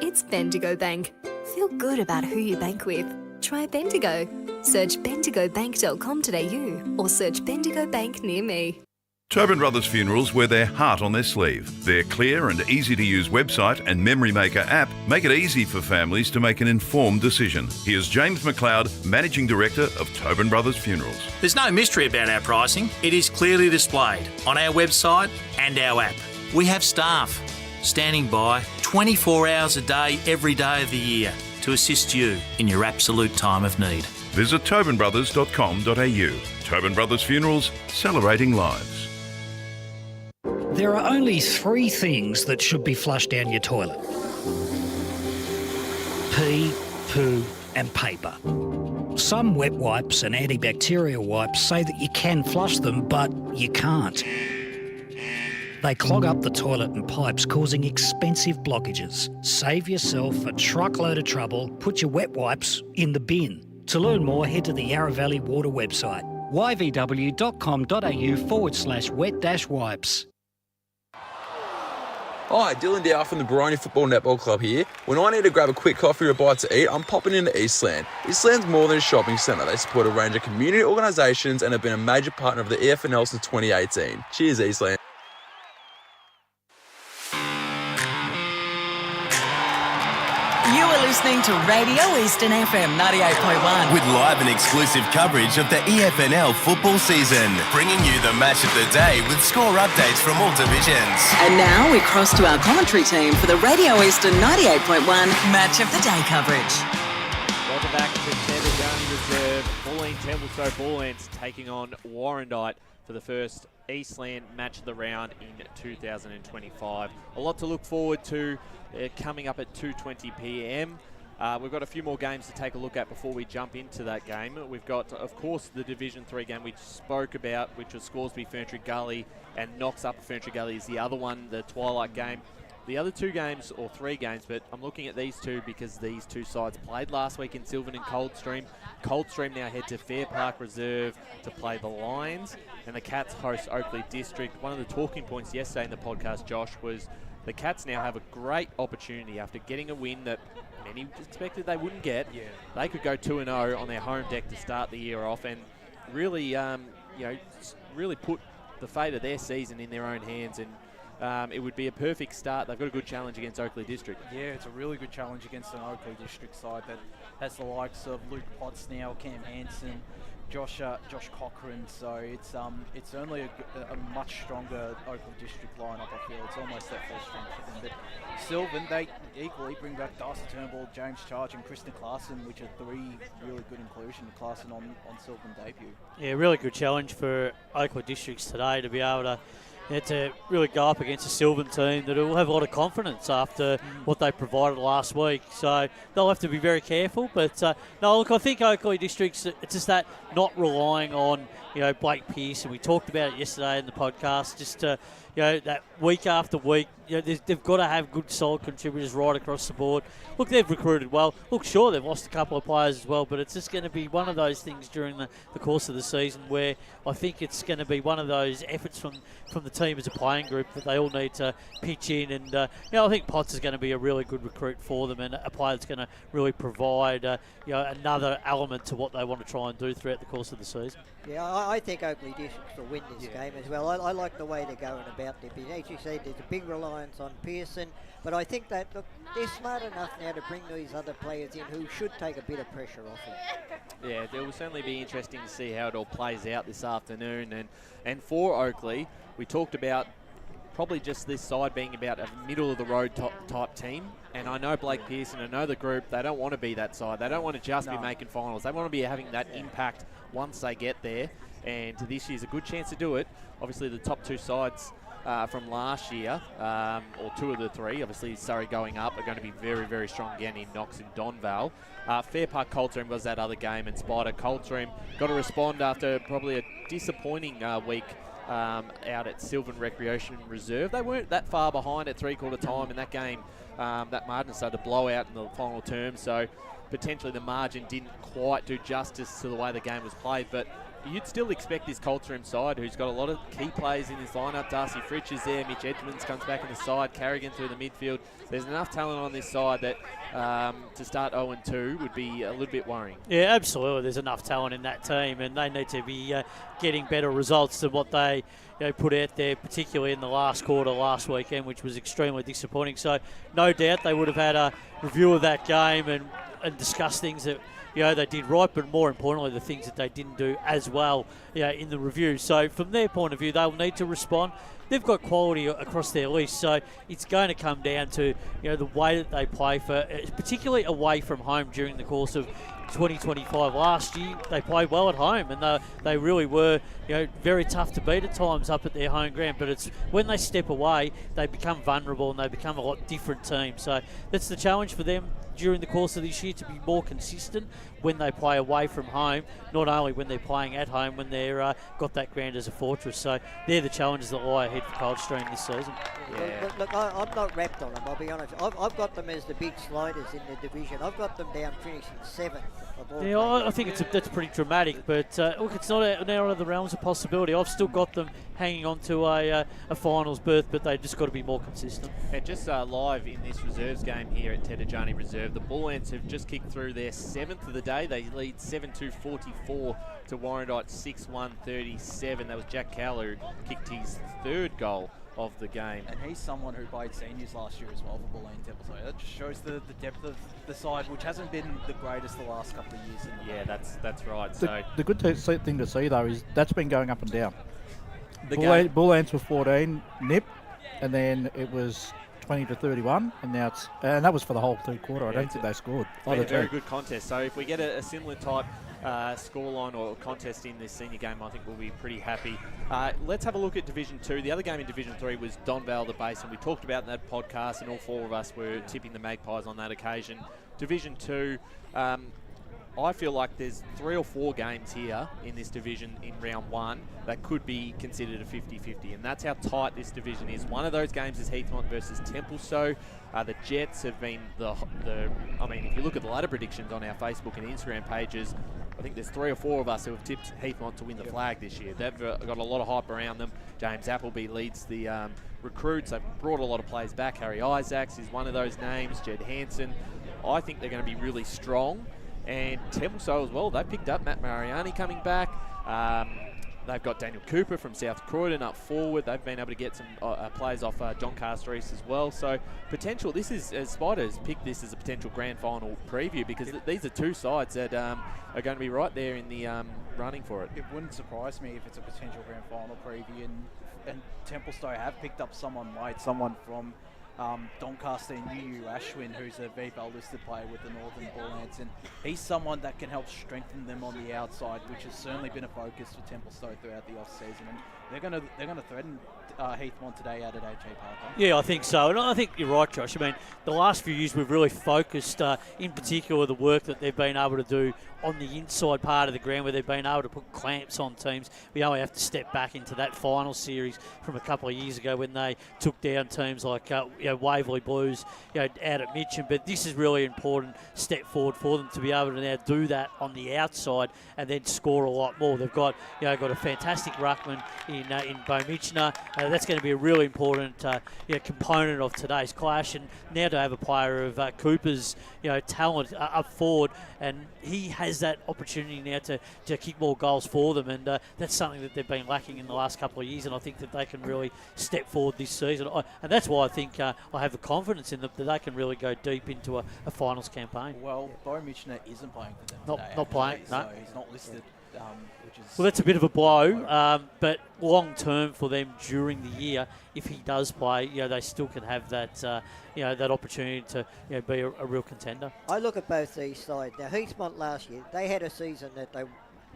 It's Bendigo Bank. Feel good about who you bank with. Try Bendigo. Search bendigobank.com.au or search Bendigo Bank near me. Tobin Brothers Funerals wear their heart on their sleeve. Their clear and easy-to-use website and Memory Maker app make it easy for families to make an informed decision. Here's James McLeod, Managing Director of Tobin Brothers Funerals. There's no mystery about our pricing. It is clearly displayed on our website and our app. We have staff standing by 24 hours a day, every day of the year to assist you in your absolute time of need. Visit tobinbrothers.com.au. Tobin Brothers Funerals, celebrating lives. There are only 3 things that should be flushed down your toilet: pee, poo and paper. Some wet wipes and antibacterial wipes say that you can flush them, but you can't. They clog up the toilet and pipes, causing expensive blockages. Save yourself a truckload of trouble. Put your wet wipes in the bin. To learn more, head to the Yarra Valley Water website, yvw.com.au/wet-wipes. Hi, Dylan Dow from the Bulleen Football Netball Club here. When I need to grab a quick coffee or a bite to eat, I'm popping into Eastland. Eastland's more than a shopping centre. They support a range of community organisations and have been a major partner of the EFNL since 2018. Cheers, Eastland. You are listening to Radio Eastern FM 98.1. With live and exclusive coverage of the EFNL football season, bringing you the match of the day with score updates from all divisions. And now we cross to our commentary team for the Radio Eastern 98.1 Match of the Day coverage. Welcome back to Ted Ajani Reserve. Bulleen Templestowe Bullants taking on Warrandyte for the first Eastland match of the round in 2025. A lot to look forward to coming up at 2:20 p.m. We've got a few more games to take a look at before we jump into that game. We've got, of course, the Division 3 game we spoke about, which was Scoresby Ferntree Gully, and Knox Upper Ferntree Gully is the other one, the Twilight game. The other 2 games, or 3 games, but I'm looking at these 2 because these 2 sides played last week in Sylvan and Coldstream. Coldstream now head to Fair Park Reserve to play the Lions, and the Cats host Oakley District. One of the talking points yesterday in the podcast, Josh, was the Cats now have a great opportunity after getting a win that many expected they wouldn't get. Yeah. They could go 2-0 on their home deck to start the year off and really, really put the fate of their season in their own hands. And it would be a perfect start. They've got a good challenge against Oakley District. Yeah, it's a really good challenge against an Oakley District side that has the likes of Luke Potts now, Cam Hansen, Josh Cochran. So it's only a much stronger Oakley District lineup. I feel it's almost that full strength for them. But Sylvan, they equally bring back Darcy Turnbull, James Charge, and Kristen Clarson, which are 3 really good inclusion. Clarson on Sylvan debut. Yeah, really good challenge for Oakley Districts today to be able to really go up against a Sylvan team that will have a lot of confidence after what they provided last week. So they'll have to be very careful. But no, look, I think Oakley Districts, it's just that not relying on Blake Pearce, and we talked about it yesterday in the podcast. Just that week after week, they've got to have good, solid contributors right across the board. Look, they've recruited well. Look, sure, they've lost a couple of players as well, but it's just going to be one of those things during the course of the season where I think it's going to be one of those efforts from the team as a playing group that they all need to pitch in. And I think Potts is going to be a really good recruit for them and a player that's going to really provide another element to what they want to try and do throughout the course of the season. Yeah, I think Oakley Districts will win this game as well. I like the way they're going about their business. As you said, there's a big reliance on Pearson, but I think that they're smart enough now to bring these other players in who should take a bit of pressure off them. Yeah, it will certainly be interesting to see how it all plays out this afternoon. And for Oakley, we talked about probably just this side being about a middle-of-the-road type team. And I know Blake Pearson, I know the group, they don't want to be that side. They don't want to just be making finals. They want to be having that impact once they get there. and this year's a good chance to do it. Obviously, the top two sides from last year, or two of the three, obviously Surrey going up, are going to be very, very strong again in Knox and Donvale. Fair Park Coldstream was that other game, and Spider Coldstream got to respond after probably a disappointing week out at Sylvan Recreation Reserve. They weren't that far behind at three-quarter time in that game. That margin started to blow out in the final term, so potentially the margin didn't quite do justice to the way the game was played, but you'd still expect this Coldstream side, who's got a lot of key players in his lineup. Darcy Fritsch is there, Mitch Edmonds comes back in the side, Carrigan through the midfield. There's enough talent on this side that to start 0-2 would be a little bit worrying. Yeah, absolutely. There's enough talent in that team, and they need to be getting better results than what they put out there, particularly in the last quarter last weekend, which was extremely disappointing. So no doubt they would have had a review of that game and discussed things that they did right, but more importantly, the things that they didn't do as well in the review. So from their point of view, they'll need to respond. They've got quality across their list, so it's going to come down to the way that they play, particularly away from home during the course of 2025. Last year, they played well at home, and they really were very tough to beat at times up at their home ground. But it's when they step away, they become vulnerable and they become a lot different team. So that's the challenge for them during the course of this year, to be more consistent when they play away from home, not only when they're playing at home, when they're got that ground as a fortress. So they're the challenges that lie ahead for Coldstream this season. Yeah. Look, I'm not wrapped on them, I'll be honest. I've got them as the big sliders in the division. I've got them down finishing 7th. Yeah, I think that's pretty dramatic, but look, it's not out of the realms of possibility. I've still got them hanging on to a finals berth, but they've just got to be more consistent. And just live in this reserves game here at Ted Ajani Reserve, the Bullants have just kicked through their 7th of the day. They lead 7-2-44 to Warrandyte 6-1-37. That was Jack Cowler who kicked his 3rd goal of the game. And he's someone who played seniors last year as well for Bulleen Templestowe. That just shows the depth of the side, which hasn't been the greatest the last couple of years. Yeah, that's right. The good thing to see, though, is that's been going up and down. Bullants were 14, nip, and then it was 20-31, and now and that was for the whole 3rd quarter. I don't think they scored. A very good contest. So if we get a similar type scoreline or contest in this senior game, I think we'll be pretty happy. Let's have a look at Division 2. The other game in Division 3 was Donvale the Basin. We talked about that podcast, and all 4 of us were tipping the Magpies on that occasion. Division 2, I feel like there's 3 or 4 games here in this division in round 1 that could be considered a 50-50, and that's how tight this division is. One of those games is Heathmont versus Templestowe. The Jets have been if you look at the ladder predictions on our Facebook and Instagram pages, I think there's 3 or 4 of us who have tipped Heathmont to win the flag this year. They've got a lot of hype around them. James Appleby leads the recruits. They've brought a lot of players back. Harry Isaacs is one of those names. Jed Hansen. I think they're going to be really strong. And Templestowe as well, they picked up Matt Mariani coming back. They've got Daniel Cooper from South Croydon up forward. They've been able to get some players off John Castor-East as well. So potential, this is, Spiders picked this as a potential grand final preview, because these are 2 sides that are going to be right there in the running for it. It wouldn't surprise me if it's a potential grand final preview, and Templestowe have picked up someone from Doncaster and UU Ashwin, who's a VFL listed player with the Northern Bullants, and he's someone that can help strengthen them on the outside, which has certainly been a focus for Templestowe throughout the off-season, and they're going to threaten Heathmont today out at AJ Parker. Yeah, I think so, and I think you're right, Josh. I mean, the last few years we've really focused, in particular, the work that they've been able to do on the inside part of the ground, where they've been able to put clamps on teams. We only have to step back into that final series from a couple of years ago when they took down teams like Waverley Blues out at Mitcham. But this is really important step forward for them to be able to now do that on the outside and then score a lot more. They've got got a fantastic ruckman in Bo Mitchner. That's going to be a really important component of today's clash. And now to have a player of Cooper's talent up forward, and he has that opportunity now to kick more goals for them, and that's something that they've been lacking in the last couple of years, and I think that they can really step forward this season, and that's why I think I have the confidence in them that they can really go deep into a finals campaign. Well, Bo Mitchner isn't playing for them today. Not playing, so no. He's not listed, which is... Well, that's a bit of a blow, but long term for them during the year, if he does play, they still can have that, that opportunity to be a real contender. I look at both these sides. Now, Heathmont last year, they had a season that they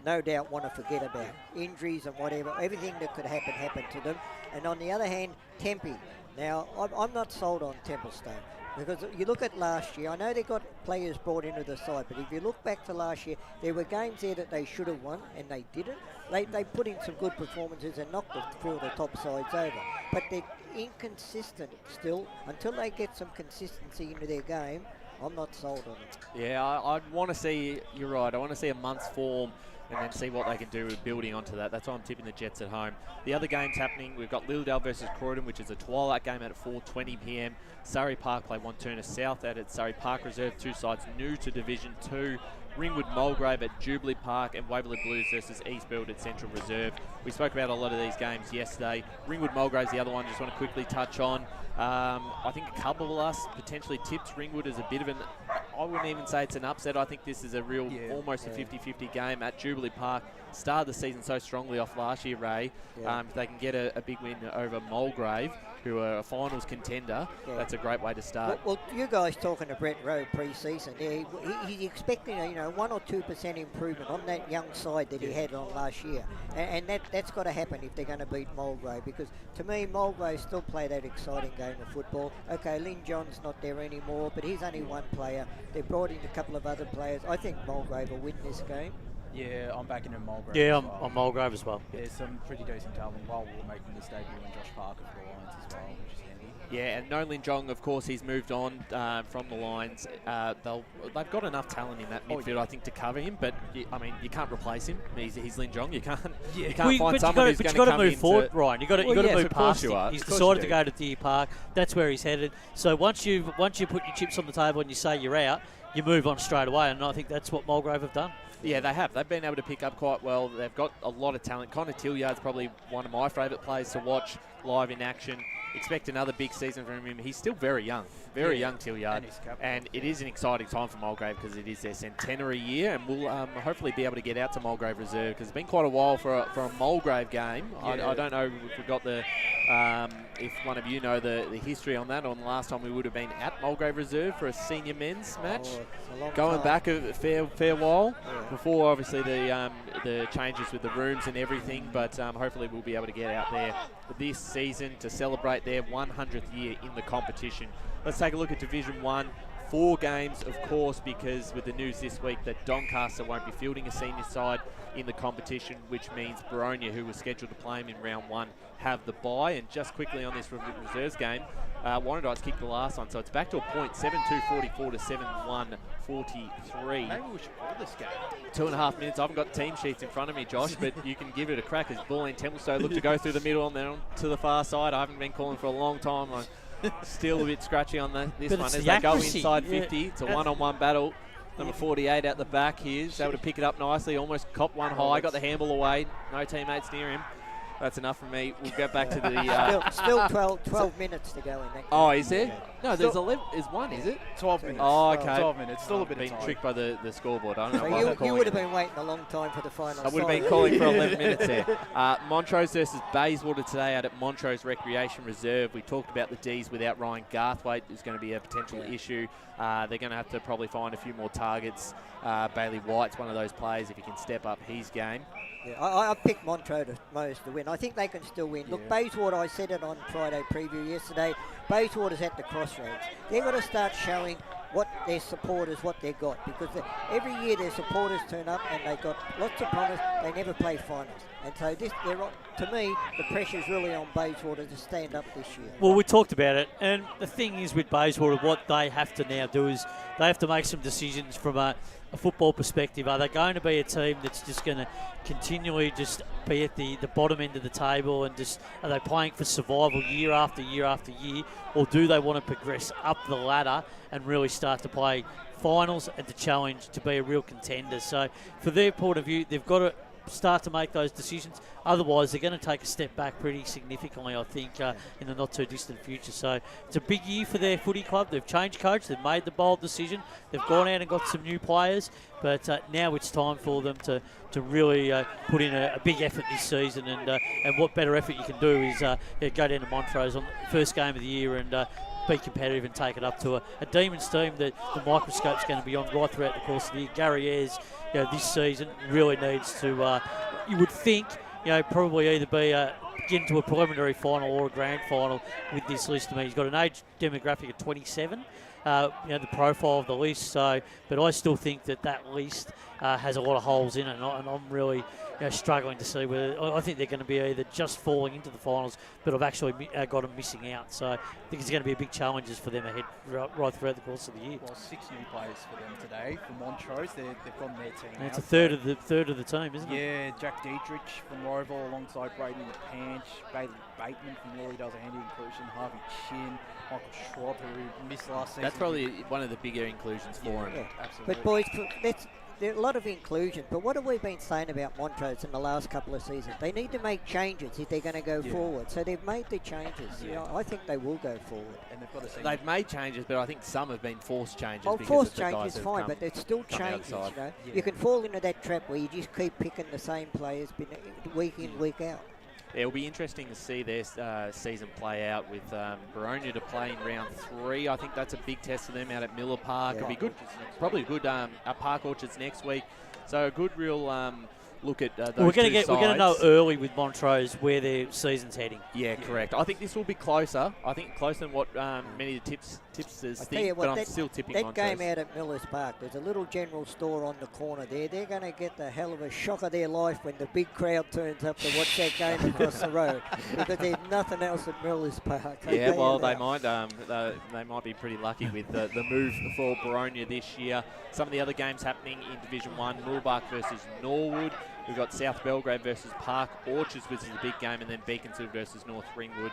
no doubt want to forget about. Injuries and whatever, everything that could happen happened to them. And on the other hand, Tempe. Now, I'm not sold on Templestowe. Because you look at last year, I know they got players brought into the side, but if you look back to last year, there were games there that they should have won, and they didn't. They put in some good performances and knocked a few of the top sides over. But they're inconsistent still. Until they get some consistency into their game, I'm not sold on it. Yeah, I want to see, you're right, I want to see a month's form and then see what they can do with building onto that. That's why I'm tipping the Jets at home. The other games happening, we've got Lilydale versus Croydon, which is a twilight game at 4:20 p.m. Surrey Park play Wanturna South at Surrey Park Reserve, two sides new to Division 2. Ringwood Mulgrave at Jubilee Park, and Waverley Blues versus Eastfield at Central Reserve. We spoke about a lot of these games yesterday. Ringwood Mulgrave's the other one, just want to quickly touch on. I think a couple of us potentially tipped Ringwood as a bit of an, I wouldn't even say it's an upset. I think this is a real, almost a 50-50 game at Jubilee Park. Started the season so strongly off last year, Ray. If they can get a big win over Mulgrave, who are a finals contender, that's a great way to start. Well, you guys talking to Brett Rowe pre-season, he's expecting a 1 or 2% improvement on that young side that he had on last year, and that's got to happen if they're going to beat Mulgrave, because to me Mulgrave still play that exciting game of football. Okay, Lynn John's not there anymore, but he's only one player. They've brought in a couple of other players. I think Mulgrave will win this game. Yeah, I'm backing in Mulgrave. Yeah, as well. I'm Mulgrave as well. There's some pretty decent talent while we're making this debut, and Josh Parker for the Lions as well, which is handy. Yeah, and Nolan Jong, of course, he's moved on from the Lions. They've got enough talent in that midfield, I think, to cover him. But you can't replace him. He's Lin Jong. You can't find someone who's going to come in. But you've got to move forward, Ryan. You've got to move past him. He's decided to go to Deer Park. That's where he's headed. So once you put your chips on the table and you say you're out, you move on straight away. And I think that's what Mulgrave have done. Yeah, they have. They've been able to pick up quite well. They've got a lot of talent. Connor Tilliard's probably one of my favourite players to watch live in action. Expect another big season from him. He's still very young young Tilliard. And it is an exciting time for Mulgrave because it is their centenary year, and we'll hopefully be able to get out to Mulgrave Reserve because it's been quite a while for a Mulgrave game. I don't know if we've got the if one of you know the history on that, on the last time we would have been at Mulgrave Reserve for a senior men's match. Going back a fair while before obviously the changes with the rooms and everything, but hopefully we'll be able to get out there this season to celebrate their 100th year in the competition. Let's take a look at Division 1. 4 games, of course, because with the news this week that Doncaster won't be fielding a senior side in the competition, which means Baronia, who was scheduled to play him in round 1, have the bye. And just quickly on this reserves game, Warrandyte kicked the last one, so it's back to a point, 7-2-44 to 7-1-43. Maybe we should call this game. 2.5 minutes. I haven't got team sheets in front of me, Josh, but you can give it a crack as Bulleen Templestowe look to go through the middle and then on to the far side. I haven't been calling for a long time. I'm still a bit scratchy on this but one. As they the go accuracy, inside 50, it's a one-on-one battle. Number 48 out the back here, is able to pick it up nicely, almost copped one high, got the handball away, no teammates near him. That's enough for me. We'll get back to the... still 12 minutes to go in that. Oh, is there? No, there's 11. Is one, is it? 12 minutes. Oh, okay. 12 minutes. Still a bit of time. Been tricked by the scoreboard. I don't know So why you would have been waiting a long time for the final. I would have been calling for 11 minutes there. Montrose versus Bayswater today out at Montrose Recreation Reserve. We talked about the D's without Ryan Garthwaite. Is going to be a potential issue. They're going to have to probably find a few more targets. Bailey White's one of those players if he can step up his game. Yeah, I picked Montrose to win. I think they can still win. Look, Bayswater, I said it on Friday preview yesterday, Bayswater's at the crossroads. They've got to start showing what their supporters, what they've got, because every year their supporters turn up and they've got lots of promise. They never play finals. And so to me, the pressure's really on Bayswater to stand up this year. Well, we talked about it, and the thing is with Bayswater, what they have to now do is they have to make some decisions from a football perspective. Are they going to be a team that's just going to continually just be at the bottom end of the table and just are they playing for survival year after year after year, or do they want to progress up the ladder and really start to play finals and to challenge to be a real contender? So for their point of view, they've got to start to make those decisions. Otherwise, they're going to take a step back pretty significantly, I think, in the not-too-distant future. So it's a big year for their footy club. They've changed coach. They've made the bold decision. They've gone out and got some new players. But now it's time for them to really put in a big effort this season. And what better effort you can do is go down to Montrose on the first game of the year and be competitive and take it up to a Demons team that the microscope's going to be on right throughout the course of the year. Gary Ayres, this season really needs to, you would think, probably either be get into a preliminary final or a grand final with this list. I mean, he's got an age demographic of 27. The profile of the list. So, but I still think that list has a lot of holes in it, and I'm really struggling to see whether I think they're going to be either just falling into the finals, but I've actually got them missing out. So I think it's going to be a big challenge for them ahead right throughout the course of the year. Well, 6 new players for them today from Montrose. They've gone their team. It's a third of the team, isn't it? Yeah, Jack Dietrich from Roval alongside Braden Panch, Bailey Bateman from Lily Does a Handy Inclusion, Harvey Chin, Michael Schwab, who missed last season. That's probably one of the bigger inclusions for him. Yeah, absolutely. But boys, there are a lot of inclusion. But what have we been saying about Montrose in the last couple of seasons? They need to make changes if they're going to go forward. So they've made the changes. I think they will go forward. And they've got to see. They've made changes, but I think some have been forced changes. Oh, because forced of the guys changes that have fine, come- but there's still come changes. outside. You can fall into that trap where you just keep picking the same players week in, week out. It'll be interesting to see their season play out with Baronia to play in round 3. I think that's a big test for them out at Miller Park. It'll be good, probably good at Park Orchards next week. So a good real look at those we're going to know early with Montrose where their season's heading. Yeah, correct. I think this will be closer. I think closer than what many of the tipsters think, but I'm still tipping Montrose. That game out at Millers Park, there's a little general store on the corner there. They're going to get the hell of a shock of their life when the big crowd turns up to watch that game across the road, because there's nothing else at Millers Park. Yeah, well, they might be pretty lucky with the move for Baronia this year. Some of the other games happening in Division 1, Moolbark versus Norwood. We've got South Belgrade versus Park Orchards, which is a big game, and then Beaconsfield versus North Ringwood.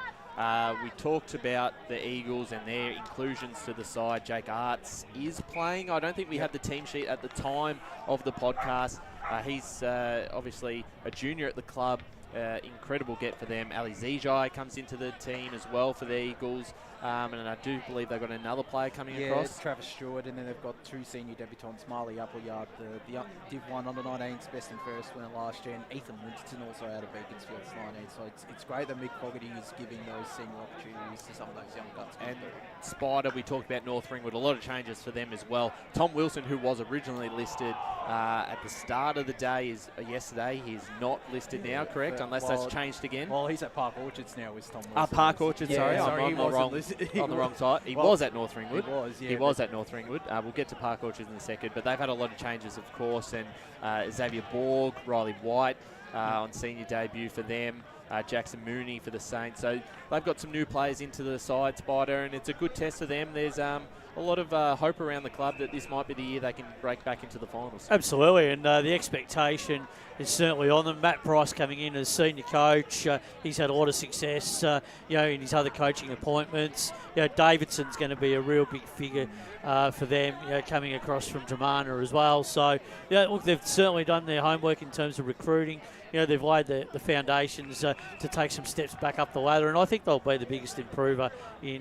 We talked about the Eagles and their inclusions to the side. Jake Arts is playing. I don't think we had the team sheet at the time of the podcast. He's obviously a junior at the club. Incredible get for them. Ali Zijai comes into the team as well for the Eagles. And I do believe they've got another player coming across. It's Travis Stewart, and then they've got 2 senior debutants, Marley Appleyard, the Div 1 under-19s best and first winner last year, and Ethan Winston also out of Beaconsfield's 19. So it's great that Mick Fogarty is giving those senior opportunities to some of those young guns. And Spider, we talked about North Ringwood, a lot of changes for them as well. Tom Wilson, who was originally listed at the start of the day yesterday, he's not listed now, correct? Unless that's changed again. Well, he's at Park Orchards now with Tom Wilson. Park Orchards, sorry. I'm wrong. On the wrong side. He was at North Ringwood. He was at North Ringwood. We'll get to Park Orchards in a second, but they've had a lot of changes, of course, and Xavier Borg, Riley White on senior debut for them, Jackson Mooney for the Saints. So they've got some new players into the side, Spider, and it's a good test for them. There's a lot of hope around the club that this might be the year they can break back into the finals. Absolutely, and the expectation is certainly on them. Matt Price coming in as senior coach. He's had a lot of success, in his other coaching appointments. Davidson's going to be a real big figure for them, coming across from Germana as well. So, look, they've certainly done their homework in terms of recruiting. They've laid the foundations to take some steps back up the ladder, and I think they'll be the biggest improver in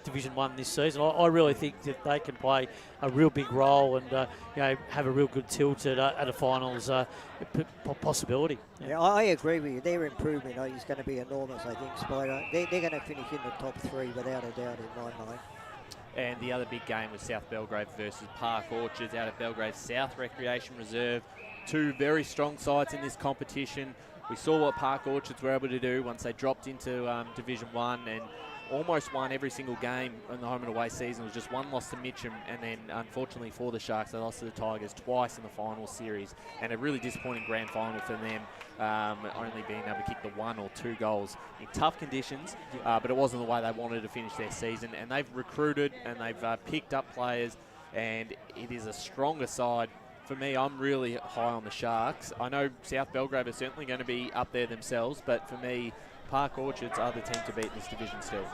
Division 1 this season. I really think that they can play a real big role and have a real good tilt at a finals possibility. Yeah, I agree with you. Their improvement is going to be enormous, I think, Spider. They're going to finish in the top 3 without a doubt in my mind. And the other big game was South Belgrade versus Park Orchards out at Belgrade South Recreation Reserve. 2 very strong sides in this competition. We saw what Park Orchards were able to do once they dropped into Division 1 and almost won every single game in the home and away season. It was just one loss to Mitcham, and then unfortunately for the Sharks, they lost to the Tigers twice in the final series, and a really disappointing grand final for them, only being able to kick the 1 or 2 goals in tough conditions, but it wasn't the way they wanted to finish their season. And they've recruited and they've picked up players, and it is a stronger side. For me, I'm really high on the Sharks. I know South Belgrade are certainly going to be up there themselves, but for me, Park Orchards are the team to beat in this division still.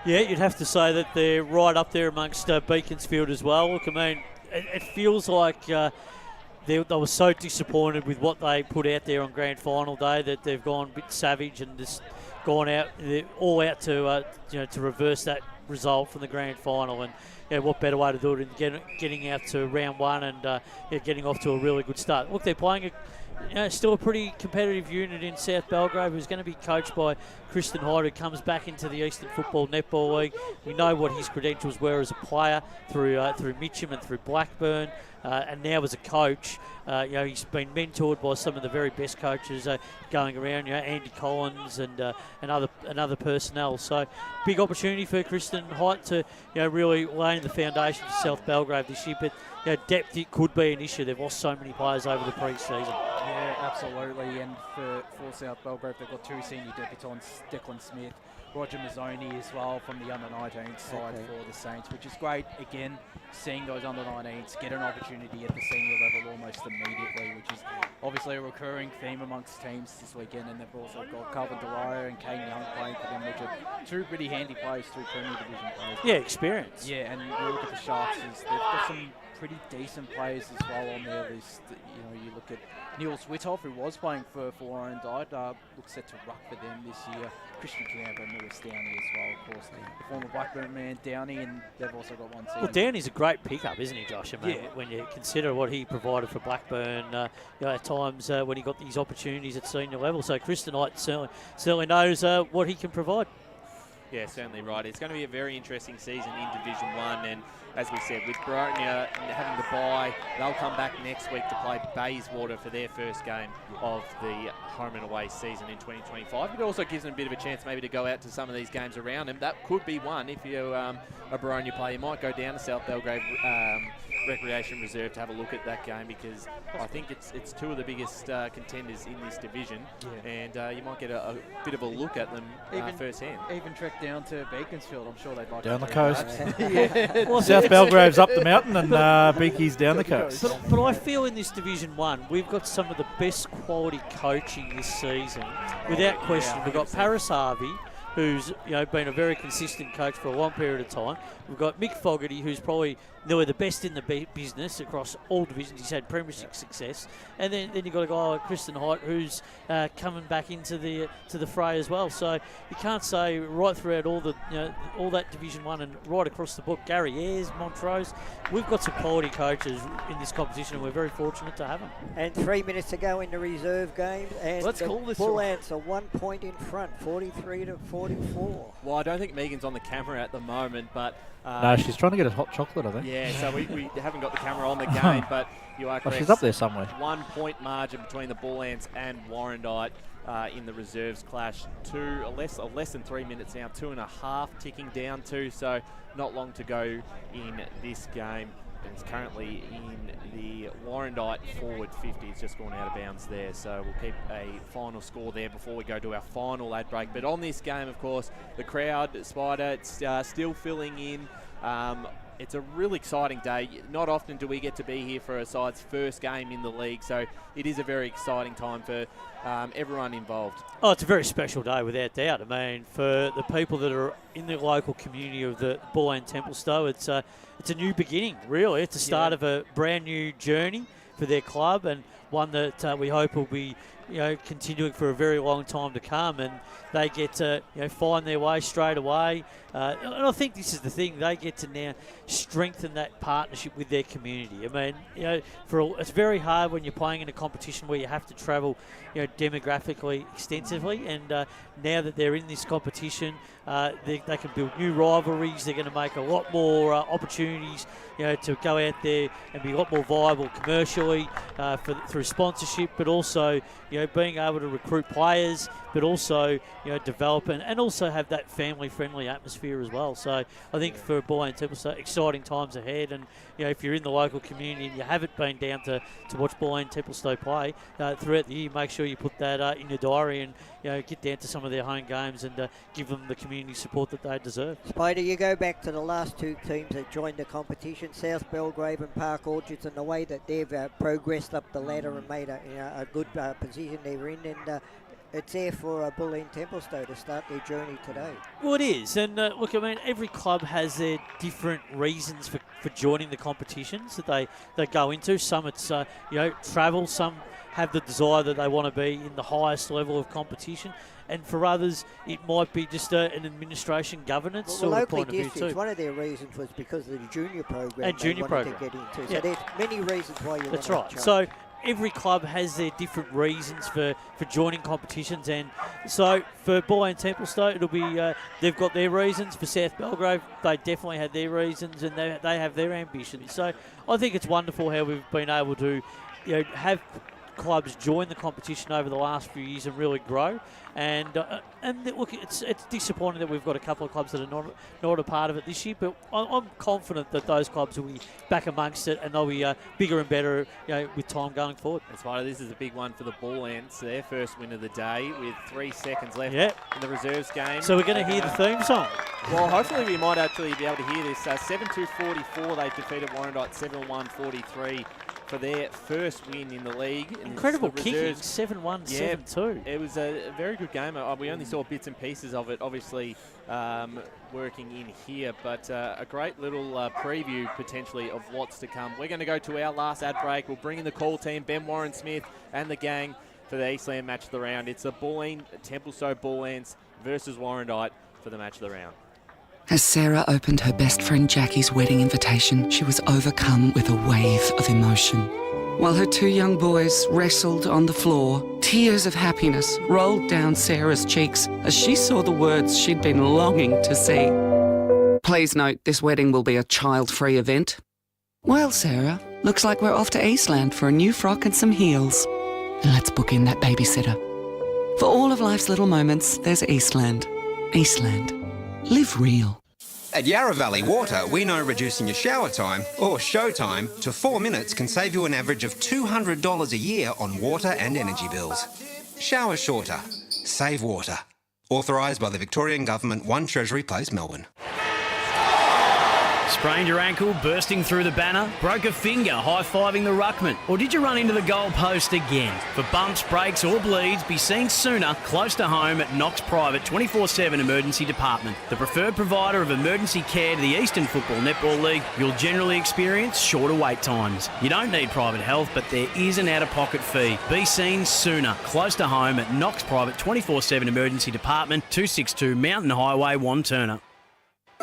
Yeah, you'd have to say that they're right up there amongst Beaconsfield as well. Look, I mean, it feels like they were so disappointed with what they put out there on grand final day that they've gone a bit savage and just gone out all out to to reverse that result from the grand final. And what better way to do it than getting out to round 1 and getting off to a really good start. Look, they're playing still a pretty competitive unit in South Belgrave, who's going to be coached by Kristen Hyde, who comes back into the Eastern Football Netball League. We know what his credentials were as a player through Mitcham and through Blackburn, and now as a coach. He's been mentored by some of the very best coaches going around. Andy Collins and other personnel. So big opportunity for Kristen Hyde to really lay the foundation for South Belgrave this year. But depth, it could be an issue. They've lost so many players over the pre-season. Yeah, absolutely. And for South Belgrave, they've got 2 senior debutants, Declan Smith, Roger Mazzoni as well from the under-19 side for the Saints, which is great. Again, seeing those under-19s get an opportunity at the senior level almost immediately, which is obviously a recurring theme amongst teams this weekend. And they've also got Calvin Delario and Kane Young playing for them, which are 2 pretty handy players, 2 Premier Division players. Yeah, experience. Yeah, and you look at the Sharks, they've got some pretty decent players as well on their list. You look at Niels Withoff, who was playing for Warrandyte, looks set to ruck for them this year. Christian Camp and Lewis Downey as well, of course, the former Blackburn man Downey, and they've also got one season. Well, Downey's a great pickup, isn't he, Josh? I mean, when you consider what he provided for Blackburn, at times when he got these opportunities at senior level. So Kristen Hyde certainly knows what he can provide. Yeah, certainly right. It's going to be a very interesting season in Division 1, and as we said, with Boronia having the bye, they'll come back next week to play Bayswater for their first game of the home and away season in 2025. It also gives them a bit of a chance maybe to go out to some of these games around them. That could be one. If you're a Boronia player, you might go down to South Belgrave Recreation Reserve to have a look at that game, because I think it's 2 of the biggest contenders in this division, and you might get a bit of a look at them firsthand. Even trek down to Beaconsfield, I'm sure they'd like down to the coast. Well, South Belgrave's up the mountain and Beaky's down the coast. But I feel in this Division 1, we've got some of the best quality coaching this season. Without question, we've got Paris Harvey, who's been a very consistent coach for a long period of time. We've got Mick Fogarty, who's probably nearly the best in the business across all divisions. He's had premiership success, and then you've got a guy like Kristen Hyde, who's coming back into the fray as well. So you can't say right throughout all that Division 1 and right across the book. Gary Ayres, Montrose, we've got some quality coaches in this competition, and we're very fortunate to have them. And 3 minutes to go in the reserve game, and let's the call this Bullants are 1 point in front, 43-44. Well, I don't think Megan's on the camera at the moment, but no, she's trying to get a hot chocolate, I think. Yeah, so we haven't got the camera on the game, but you are correct. She's up there somewhere. 1 point margin between the Bullants and Warrandyte in the reserves clash. Less than 3 minutes now, 2.5 ticking down to, so not long to go in this game. And it's currently in the Warrandyte forward 50. It's just gone out of bounds there. So we'll keep a final score there before we go to our final ad break. But on this game, of course, the crowd, Spider, it's still filling in. It's a really exciting day. Not often do we get to be here for a side's first game in the league, so it is a very exciting time for everyone involved. Oh, it's a very special day without doubt. I mean, for the people that are in the local community of the Bulleen Templestowe, it's a new beginning, really. It's the start of a brand new journey for their club, and one that we hope will be continuing for a very long time to come, and they get to find their way straight away. And I think this is the thing, they get to now strengthen that partnership with their community. I mean, it's very hard when you're playing in a competition where you have to travel demographically extensively, and now that they're in this competition, they can build new rivalries. They're going to make a lot more opportunities to go out there and be a lot more viable commercially through sponsorship, but also being able to recruit players, but also develop and also have that family-friendly atmosphere as well. So I think for Bulleen Templestowe, exciting times ahead. And if you're in the local community and you haven't been down to watch Bulleen Templestowe play throughout the year, make sure you put that in your diary and get down to some of their home games and give them the community support that they deserve. Spider, you go back to the last 2 teams that joined the competition, South Belgrave and Park Orchards, and the way that they've progressed up the ladder and made a good position they were in, and it's there for Bulleen Templestowe to start their journey today. Well, it is. And look, I mean, every club has their different reasons for joining the competitions that they go into. Some it's, travel. Some have the desire that they want to be in the highest level of competition. And for others, it might be just an administration governance sort of point of view too. One of their reasons was because of the junior program and junior program to get into. So there's many reasons why you want to right. So every club has their different reasons for joining competitions, and so for Bulleen Templestowe, it'll be they've got their reasons. For South Belgrave, they definitely had their reasons, and they have their ambitions. So I think it's wonderful how we've been able to have clubs join the competition over the last few years and really grow. And look, it's disappointing that we've got a couple of clubs that are not a part of it this year, but I'm confident that those clubs will be back amongst it, and they'll be bigger and better with time going forward. That's right. This is a big one for the Bullants. Their first win of the day with 3 seconds left in the reserves game. So we're going to hear the theme song. Well, hopefully we might actually be able to hear this. 7-2-44, they defeated Warrandyte 7-1-43. For their first win in the league. Incredible kicking, 7-1, 7-2. It was a very good game. We only saw bits and pieces of it, obviously working in here, but a great little preview potentially of what's to come. We're going to go to our last ad break. We'll bring in the call team, Ben Warren-Smith and the gang for the Eastland match of the round. It's the Bulleen Templestowe Bullants versus Warrandyte for the match of the round. As Sarah opened her best friend Jackie's wedding invitation, she was overcome with a wave of emotion. While her 2 young boys wrestled on the floor, tears of happiness rolled down Sarah's cheeks as she saw the words she'd been longing to see. Please note, this wedding will be a child-free event. Well, Sarah, looks like we're off to Eastland for a new frock and some heels. And let's book in that babysitter. For all of life's little moments, there's Eastland. Eastland. Live real. At Yarra Valley Water, we know reducing your shower time, or show time, to 4 minutes can save you an average of $200 a year on water and energy bills. Shower shorter. Save water. Authorised by the Victorian Government, 1 Treasury Place, Melbourne. Sprained your ankle, bursting through the banner, broke a finger high-fiving the ruckman, or did you run into the goal post again? For bumps, breaks or bleeds, be seen sooner, close to home at Knox Private 24/7 Emergency Department. The preferred provider of emergency care to the Eastern Football Netball League, you'll generally experience shorter wait times. You don't need private health, but there is an out-of-pocket fee. Be seen sooner, close to home at Knox Private 24/7 Emergency Department, 262 Mountain Highway, Wantirna.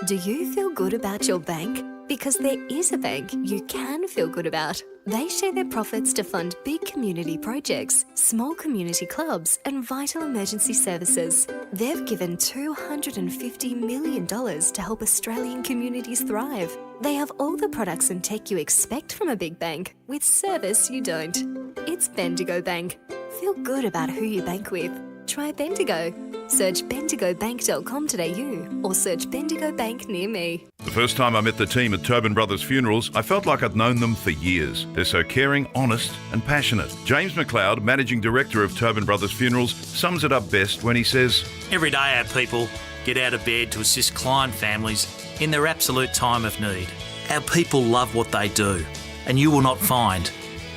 Do you feel good about your bank? Because there is a bank you can feel good about. They share their profits to fund big community projects, small community clubs, and vital emergency services. They've given $250 million to help Australian communities thrive. They have all the products and tech you expect from a big bank, with service you don't. It's Bendigo Bank. Feel good about who you bank with. Try Bendigo. Search bendigobank.com.au or search Bendigo Bank near me. The first time I met the team at Tobin Brothers Funerals, I felt like I'd known them for years. They're so caring, honest and passionate. James McLeod, Managing Director of Tobin Brothers Funerals, sums it up best when he says, Every day our people get out of bed to assist client families in their absolute time of need. Our people love what they do, and you will not find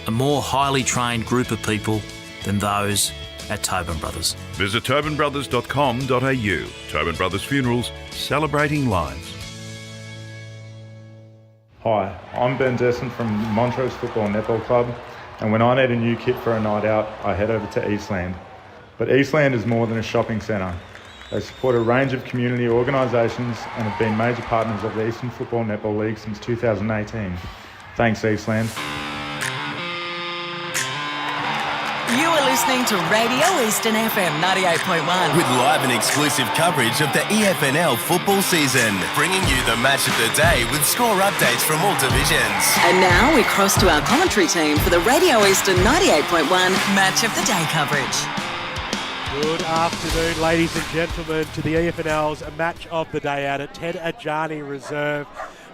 a more highly trained group of people than those at Tobin Brothers. Visit tobinbrothers.com.au. Tobin Brothers Funerals, celebrating lives. Hi, I'm Ben Desson from Montrose Football Netball Club, and when I need a new kit for a night out, I head over to Eastland. But Eastland is more than a shopping centre. They support a range of community organisations and have been major partners of the Eastern Football Netball League since 2018. Thanks, Eastland. You are listening to Radio Eastern FM 98.1. With live and exclusive coverage of the EFNL football season. Bringing you the match of the day with score updates from all divisions. And now we cross to our commentary team for the Radio Eastern 98.1 Match of the Day coverage. Good afternoon, ladies and gentlemen, to the EFNL's Match of the Day out at Ted Ajani Reserve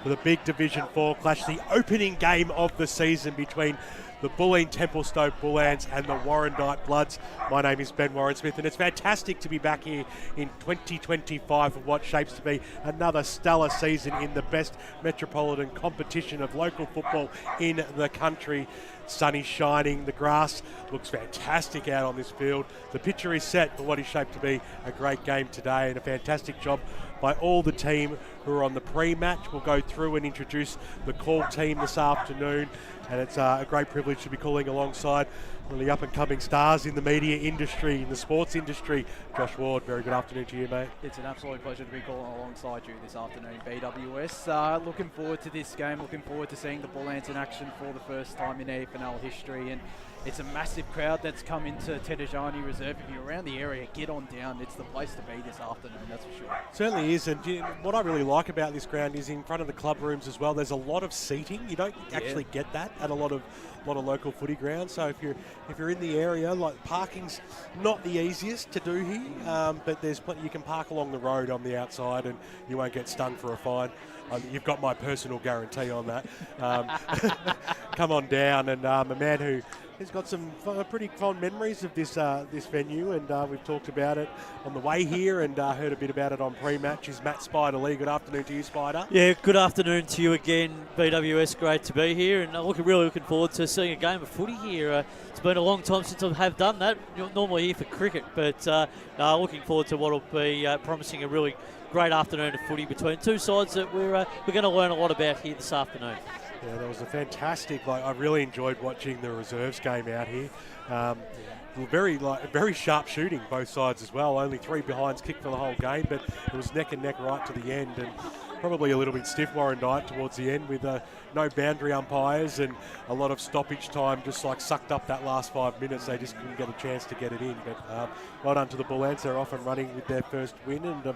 for the big Division 4 clash, the opening game of the season between the Bulleen Templestowe Bullants and the Warrandyte Bloods. My name is Ben Warren-Smith, and it's fantastic to be back here in 2025 for what shapes to be another stellar season in the best metropolitan competition of local football in the country. Sun is shining, the grass looks fantastic out on this field. The picture is set for what is shaped to be a great game today, and a fantastic job by all the team who are on the pre-match. We'll go through and introduce the call team this afternoon, and it's a great privilege privileged to be calling alongside one of the up-and-coming stars in the media industry, in the sports industry. Josh Ward, very good afternoon to you, mate. It's an absolute pleasure to be calling alongside you this afternoon, BWS. Looking forward to this game, looking forward to seeing the Bullants in action for the first time in EFNL history. And it's a massive crowd that's come into Ted Ajani Reserve. If you're around the area, get on down. It's the place to be this afternoon, that's for sure. Certainly is, and what I really like about this ground is in front of the club rooms as well. There's a lot of seating. You don't actually get that at a lot of local footy grounds. So if you're in the area, like, parking's not the easiest to do here, but there's plenty. You can park along the road on the outside, and you won't get stung for a fine. You've got my personal guarantee on that. Come on down, and a man who has got some pretty fond memories of this venue, and we've talked about it on the way here and heard a bit about it on pre-match, is Matt Spider Lee. Good afternoon to you, Spider. Yeah, good afternoon to you again, BWS. Great to be here, and really looking forward to seeing a game of footy here. It's been a long time since I have done that. Normally here for cricket, but looking forward to what will be promising a really great afternoon of footy between two sides that we're going to learn a lot about here this afternoon. Yeah, that was a fantastic. I really enjoyed watching the reserves game out here. Very sharp shooting both sides as well. Only 3 behinds kicked for the whole game, but it was neck and neck right to the end, and probably a little bit stiff Warrandyte towards the end with no boundary umpires and a lot of stoppage time. Just sucked up that last 5 minutes. They just couldn't get a chance to get it in. But well done to the Bullants. They're off and running with their first win, and of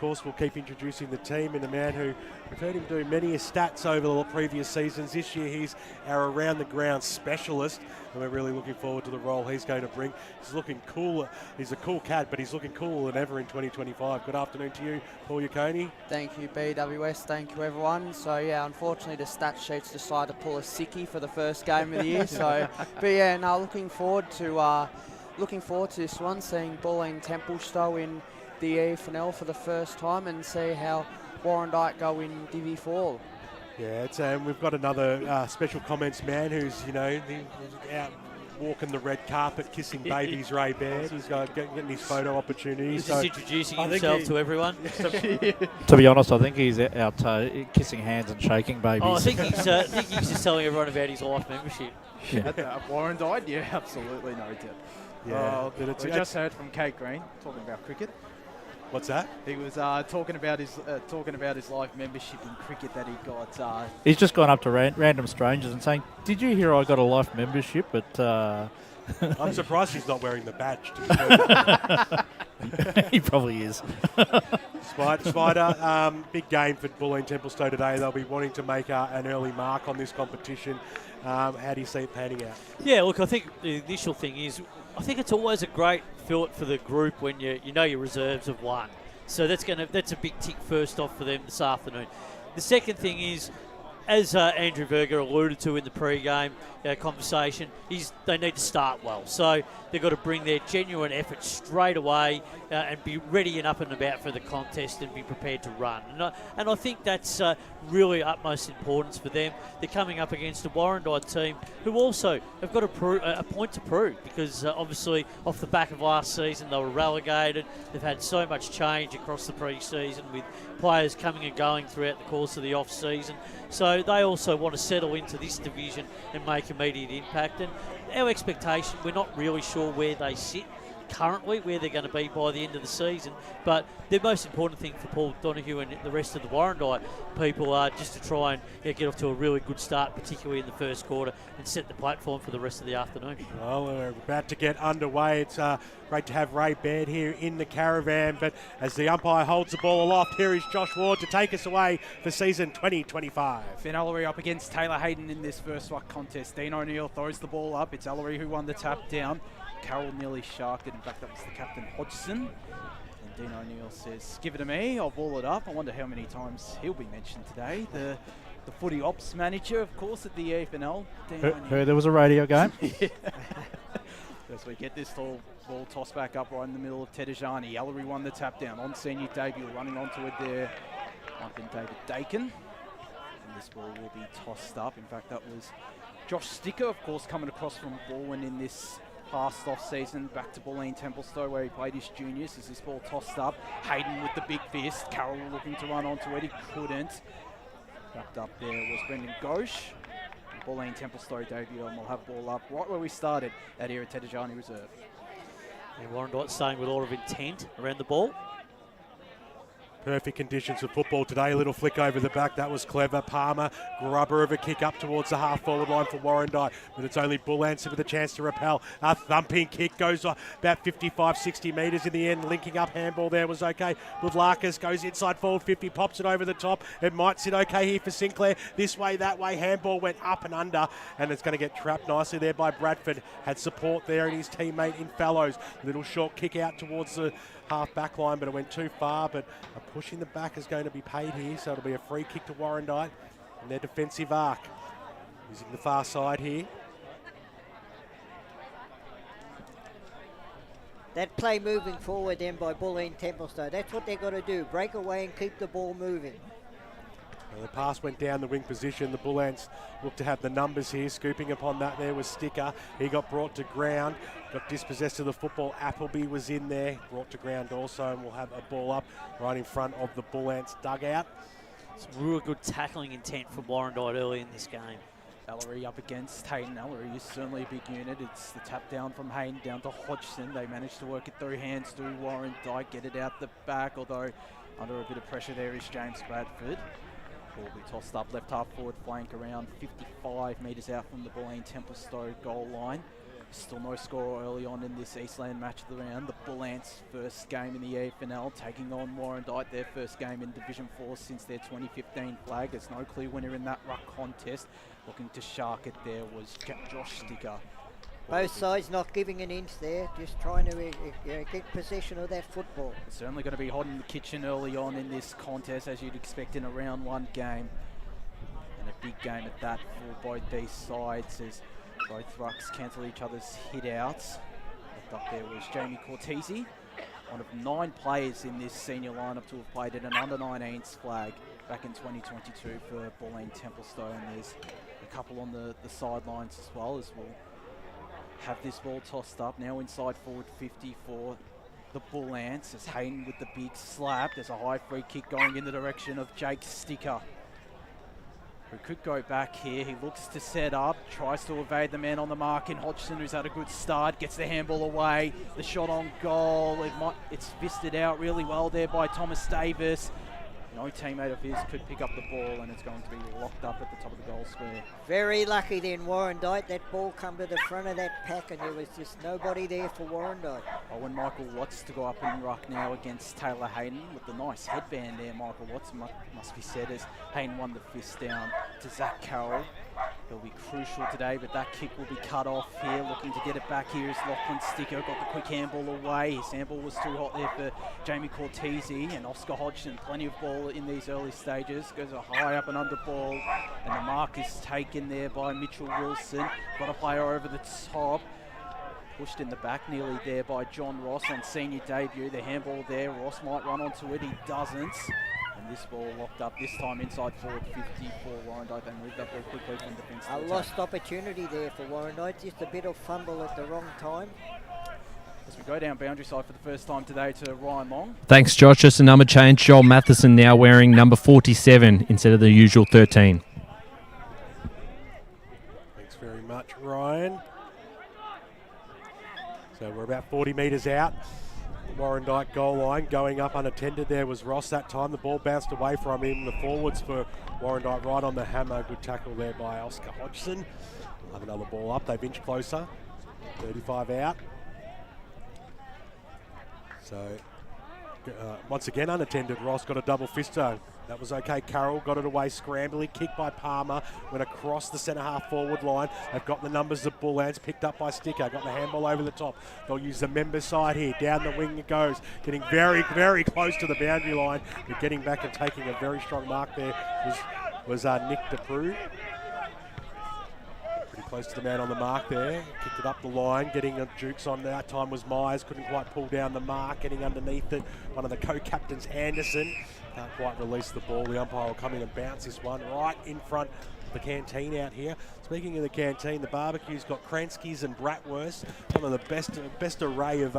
course, we'll keep introducing the team, and a man who we've heard him do many stats over the previous seasons. This year, he's our around-the-ground specialist, and we're really looking forward to the role he's going to bring. He's looking cool. He's a cool cat, but he's looking cooler than ever in 2025. Good afternoon to you, Paul Yaconi. Thank you, BWS. Thank you, everyone. So, yeah, unfortunately, the stat sheets decided to pull a sickie for the first game of the year. So, but yeah, no, looking forward to this one, seeing Bulleen Templestowe in the EFNL for the first time, and see how Warrandyte go in Divi 4. Yeah, we've got another special comments man who's out walking the red carpet, kissing babies. Ray Baird. He's getting his photo opportunities. He's just introducing himself to everyone. To be honest, I think he's out kissing hands and shaking babies. Oh, I think he's just telling everyone about his life membership. Warrandyte? Yeah, absolutely, no doubt. Yeah, we just heard from Kate Green talking about cricket. What's that? He was talking about his life membership in cricket that he got. He's just gone up to random strangers and saying, "Did you hear I got a life membership?" But I'm surprised he's not wearing the badge. To be he probably is. Spider, big game for Bulleen Templestowe today. They'll be wanting to make an early mark on this competition. How do you see it panning out? Yeah, look, I think the initial thing is, I think it's always a great fillet for the group when you know your reserves have won. So that's a big tick first off for them this afternoon. The second thing is, as Andrew Berger alluded to in the pre-game conversation, they need to start well. So they've got to bring their genuine effort straight away and be ready and up and about for the contest and be prepared to run. And I think that's really utmost importance for them. They're coming up against a Warrandyte team who also have got a point to prove, because obviously off the back of last season they were relegated. They've had so much change across the pre-season with players coming and going throughout the course of the off-season. So they also want to settle into this division and make immediate impact. And our expectation, we're not really sure where they sit currently, where they're going to be by the end of the season, but the most important thing for Paul Donoghue and the rest of the Warrandyte people are just to try and get off to a really good start, particularly in the first quarter, and set the platform for the rest of the afternoon. Well, we're about to get underway. It's great to have Ray Baird here in the caravan, but as the umpire holds the ball aloft, here is Josh Ward to take us away for season 2025. Finn Ellery up against Taylor Hayden in this first ruck contest. Dean O'Neill throws the ball up. It's Ellery who won the tap down. Carroll nearly sharked it. In fact, that was the captain, Hodgson. And Dean O'Neill says, "Give it to me, I'll ball it up." I wonder how many times he'll be mentioned today. The footy ops manager, of course, at the EFNL. Heard there was a radio game. As we get this ball tossed back up right in the middle of Ted Ajani. Ellery won the tap down on senior debut, running onto it there. Up in David Dakin. And this ball will be tossed up. In fact, that was Josh Sticker, of course, coming across from Baldwin in this past off season, back to Bulleen Templestowe where he played his juniors. As this ball tossed up, Hayden with the big fist. Carroll looking to run onto it, he couldn't. Wrapped up there was Brendan Ghosh. Bulleen Templestowe debut, and we'll have ball up right where we started at here at Ted Ajani Reserve. And Warrandyte staying with a lot of intent around the ball. Perfect conditions for football today. A little flick over the back. That was clever. Palmer, grubber of a kick up towards the half-forward line for Warrandyte. But it's only Bullants with a chance to repel. A thumping kick goes about 55, 60 metres in the end. Linking up handball there was okay. Budlarkis goes inside forward 50, pops it over the top. It might sit okay here for Sinclair. This way, that way. Handball went up and under. And it's going to get trapped nicely there by Bradford. Had support there and his teammate in Fallows. Little short kick out towards the half-back line, but it went too far. But a push in the back is going to be paid here, so it'll be a free kick to Warrandyte in their defensive arc. Using the far side here. That play moving forward then by Bulleen Templestowe. That's what they've got to do. Break away and keep the ball moving. And the pass went down the wing position. The Bullants look to have the numbers here. Scooping upon that there was Sticker. He got brought to ground. Got dispossessed of the football. Appleby was in there. Brought to ground also, and we'll have a ball up right in front of the Bullants dugout. Some real good tackling intent from Warrandyte early in this game. Ellery up against Hayden. Ellery is certainly a big unit. It's the tap down from Hayden down to Hodgson. They managed to work it through hands to Warrandyte, get it out the back, although under a bit of pressure there is James Bradford. Ball will be tossed up left half forward flank around 55 metres out from the Bulleen Templestowe goal line. Still no score early on in this Eastland match of the round. The Bullants' first game in the EFNL taking on Warrandyte, their first game in Division 4 since their 2015 flag. There's no clear winner in that ruck contest. Looking to shark it there was Josh Sticker. Both sides not giving an inch there, just trying to get possession of that football. It's certainly going to be hot in the kitchen early on in this contest, as you'd expect in a round one game. And a big game at that for both these sides as both rucks cancel each other's hit-outs. Up there was Jamie Cortese, one of 9 players in this senior lineup to have played at an under-19s flag back in 2022 for Bulleen Templestowe. And there's a couple on the sidelines as well, as we'll have this ball tossed up now inside forward 50 for the Bullants as Hayden with the big slap. There's a high free kick going in the direction of Jake Sticker, who could go back here. He looks to set up, tries to evade the man on the mark in Hodgson, who's had a good start, gets the handball away. The shot on goal, it's fisted out really well there by Thomas Davis. No teammate of his could pick up the ball, and it's going to be locked up at the top of the goal square. Very lucky then, Warrandyte. That ball come to the front of that pack, and there was just nobody there for Warrandyte. Owen Michael Watts to go up in ruck now against Taylor Hayden with the nice headband there. Michael Watts must be said, as Hayden won the fist down to Zach Carroll. He'll be crucial today, but that kick will be cut off here. Looking to get it back here is Lachlan Sticker. Got the quick handball away. His handball was too hot there for Jamie Cortese, and Oscar Hodgson. Plenty of ball in these early stages. Goes a high up and under ball, and the mark is taken there by Mitchell Wilson. Got a player over the top. Pushed in the back nearly there by John Ross on senior debut. The handball there. Ross might run onto it. He doesn't. And this ball locked up, this time inside forward 50 for Warrandyte. They moved that ball quickly from defence. A lost opportunity there for Warrandyte, just a bit of fumble at the wrong time. As we go down boundary side for the first time today to Ryan Long. Thanks, Josh. Just a number change. Joel Matheson now wearing number 47 instead of the usual 13. Thanks very much, Ryan. So we're about 40 metres out. Warrandyte goal line, going up unattended there was Ross that time. The ball bounced away from him. The forwards for Warrandyte right on the hammer. Good tackle there by Oscar Hodgson. We'll have another ball up. They've inched closer. 35 out. So once again unattended. Ross got a double fister. That was okay. Carroll got it away, scrambling. Kick by Palmer. Went across the centre half forward line. They've got the numbers of Bullants. Picked up by Sticker. Got the handball over the top. They'll use the member side here. Down the wing it goes. Getting very, very close to the boundary line. But getting back and taking a very strong mark there was Nick DePrew. Pretty close to the man on the mark there. Kicked it up the line. Getting a jukes on that time was Myers. Couldn't quite pull down the mark. Getting underneath it. One of the co-captains, Anderson. Can't quite release the ball. The umpire will come in and bounce this one right in front the canteen out here. Speaking of the canteen, the barbecue's got Kranskis and bratwurst, one of the best array of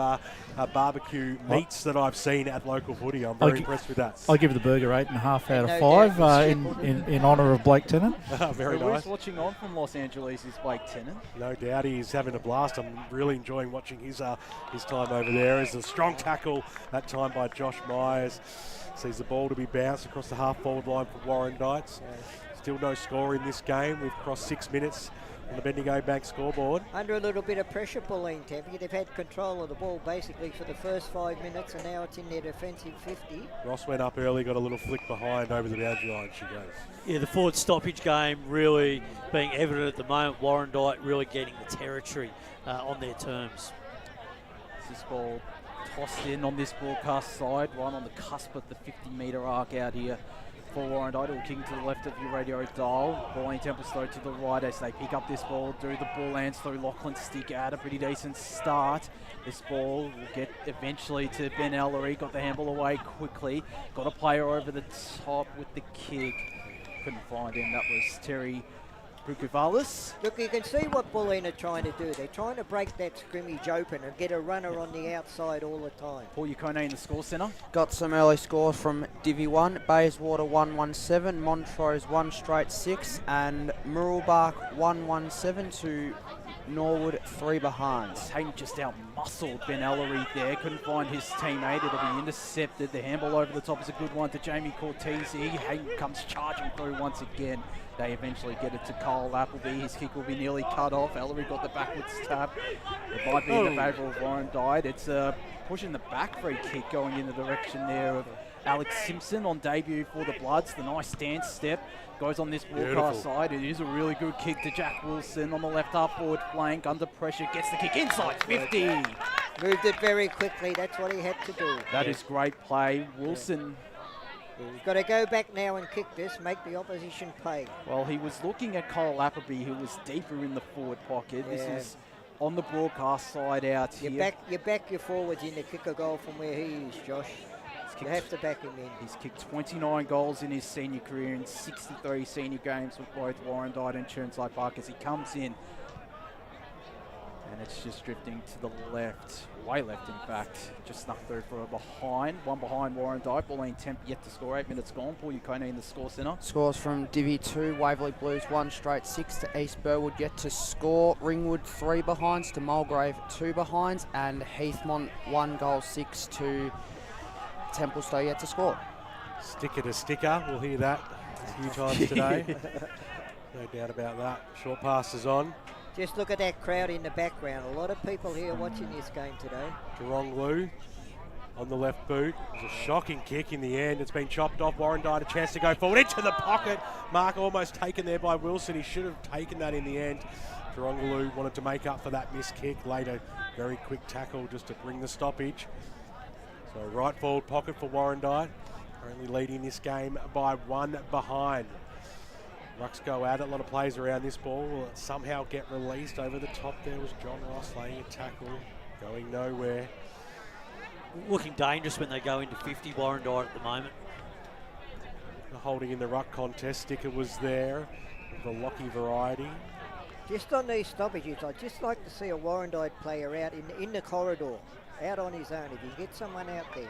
barbecue meats that I've seen at local footy. I'm very impressed with that. I give the burger 8.5 out of 5 in honour of Blake Tennant. Very nice. Who's watching on from Los Angeles is Blake Tennant. No doubt he's having a blast. I'm really enjoying watching his time over there. It's a strong tackle that time by Josh Myers. Sees the ball to be bounced across the half-forward line for Warrandyte. Still no score in this game. We've crossed 6 minutes on the Bendigo Bank scoreboard. Under a little bit of pressure, Bulleen Templestowe. They've had control of the ball basically for the first 5 minutes, and now it's in their defensive 50. Ross went up early, got a little flick behind over the boundary line. She goes. Yeah, the forward stoppage game really being evident at the moment. Warrandyte really getting the territory on their terms. This ball tossed in on this broadcast side, right on the cusp of the 50-metre arc out here for Warrandyte. Will kick to the left of your radio dial. Bulleen Templestowe to the right as they pick up this ball. Do the Bullants through Lachlan Stick at a pretty decent start. This ball will get eventually to Ben Ellery. Got the handball away quickly. Got a player over the top with the kick. Couldn't find him. That was Terry Bukovalis. Look, you can see what Bulleen are trying to do. They're trying to break that scrimmage open and get a runner on the outside all the time. Paul Yukone in the score centre. Got some early scores from Divi 1, Bayswater 117, Montrose 1 straight 6, and Murrelbach 117 to Norwood 3 behind. Hayden just out-muscled Ben Ellery there. Couldn't find his teammate. It'll be intercepted. The handball over the top is a good one to Jamie Cortese. Hayden comes charging through once again. They eventually get it to Cole Appleby. His kick will be nearly cut off. Ellery got the backwards tap. It might be in the favour of Warrandyte. It's pushing the back free kick going in the direction there of Alex Simpson on debut for the Bloods. The nice stance step goes on this broadcast side. It is a really good kick to Jack Wilson on the left half forward flank. Under pressure, gets the kick inside 50. Moved it very quickly. That's what he had to do. That is great play. Wilson. He's got to go back now and kick this, make the opposition pay. Well, he was looking at Cole Appleby, who was deeper in the forward pocket. Yeah. This is on the broadcast side out here. You back your forwards in to kick a goal from where he is, Josh. You have to back him in. He's kicked 29 goals in his senior career in 63 senior games with both Warrandyte and Churnside Park as he comes in. And it's just drifting to the left, way left in fact. Just snuck through for a behind. One behind Warrandyte. Bulleen Temp yet to score. 8 minutes gone. Paul Yukone in the score centre. Scores from Divi 2, Waverley Blues 1 straight 6 to East Burwood yet to score. Ringwood 3 behinds to Mulgrave 2 behinds. And Heathmont 1 goal 6 to Templestowe yet to score. Sticker to sticker. We'll hear that a few times today. No doubt about that. Short passes on. Just look at that crowd in the background. A lot of people here watching this game today. Geronglou on the left boot. It was a shocking kick in the end. It's been chopped off. Warrandyte a chance to go forward into the pocket. Mark almost taken there by Wilson. He should have taken that in the end. Geronglou wanted to make up for that missed kick. Later, very quick tackle just to bring the stoppage. So right forward pocket for Warrandyte. Currently leading this game by 1 behind. Rucks go at it. A lot of plays around this ball. Will it somehow get released? Over the top there was John Ross laying a tackle. Going nowhere. Looking dangerous when they go into 50, Warrandyte at the moment. Holding in the ruck contest. Sticker was there. The Lockie variety. Just on these stoppages, I'd just like to see a Warrandyte player out in the corridor, out on his own, if you get someone out there.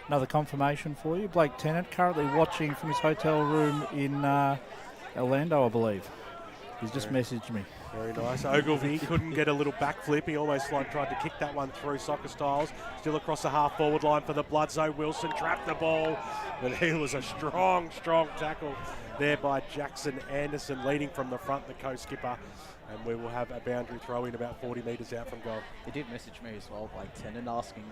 Another confirmation for you. Blake Tennant currently watching from his hotel room in Orlando, I believe. He's just messaged me. Very nice. Ogilvie couldn't get a little backflip. He almost tried to kick that one through soccer styles. Still across the half forward line for the Bloods. Wilson trapped the ball, but he was a strong tackle there by Jackson Anderson, leading from the front, the co-skipper. And we will have a boundary throw in about 40 metres out from goal. He did message me as well, Blake Tennant, asking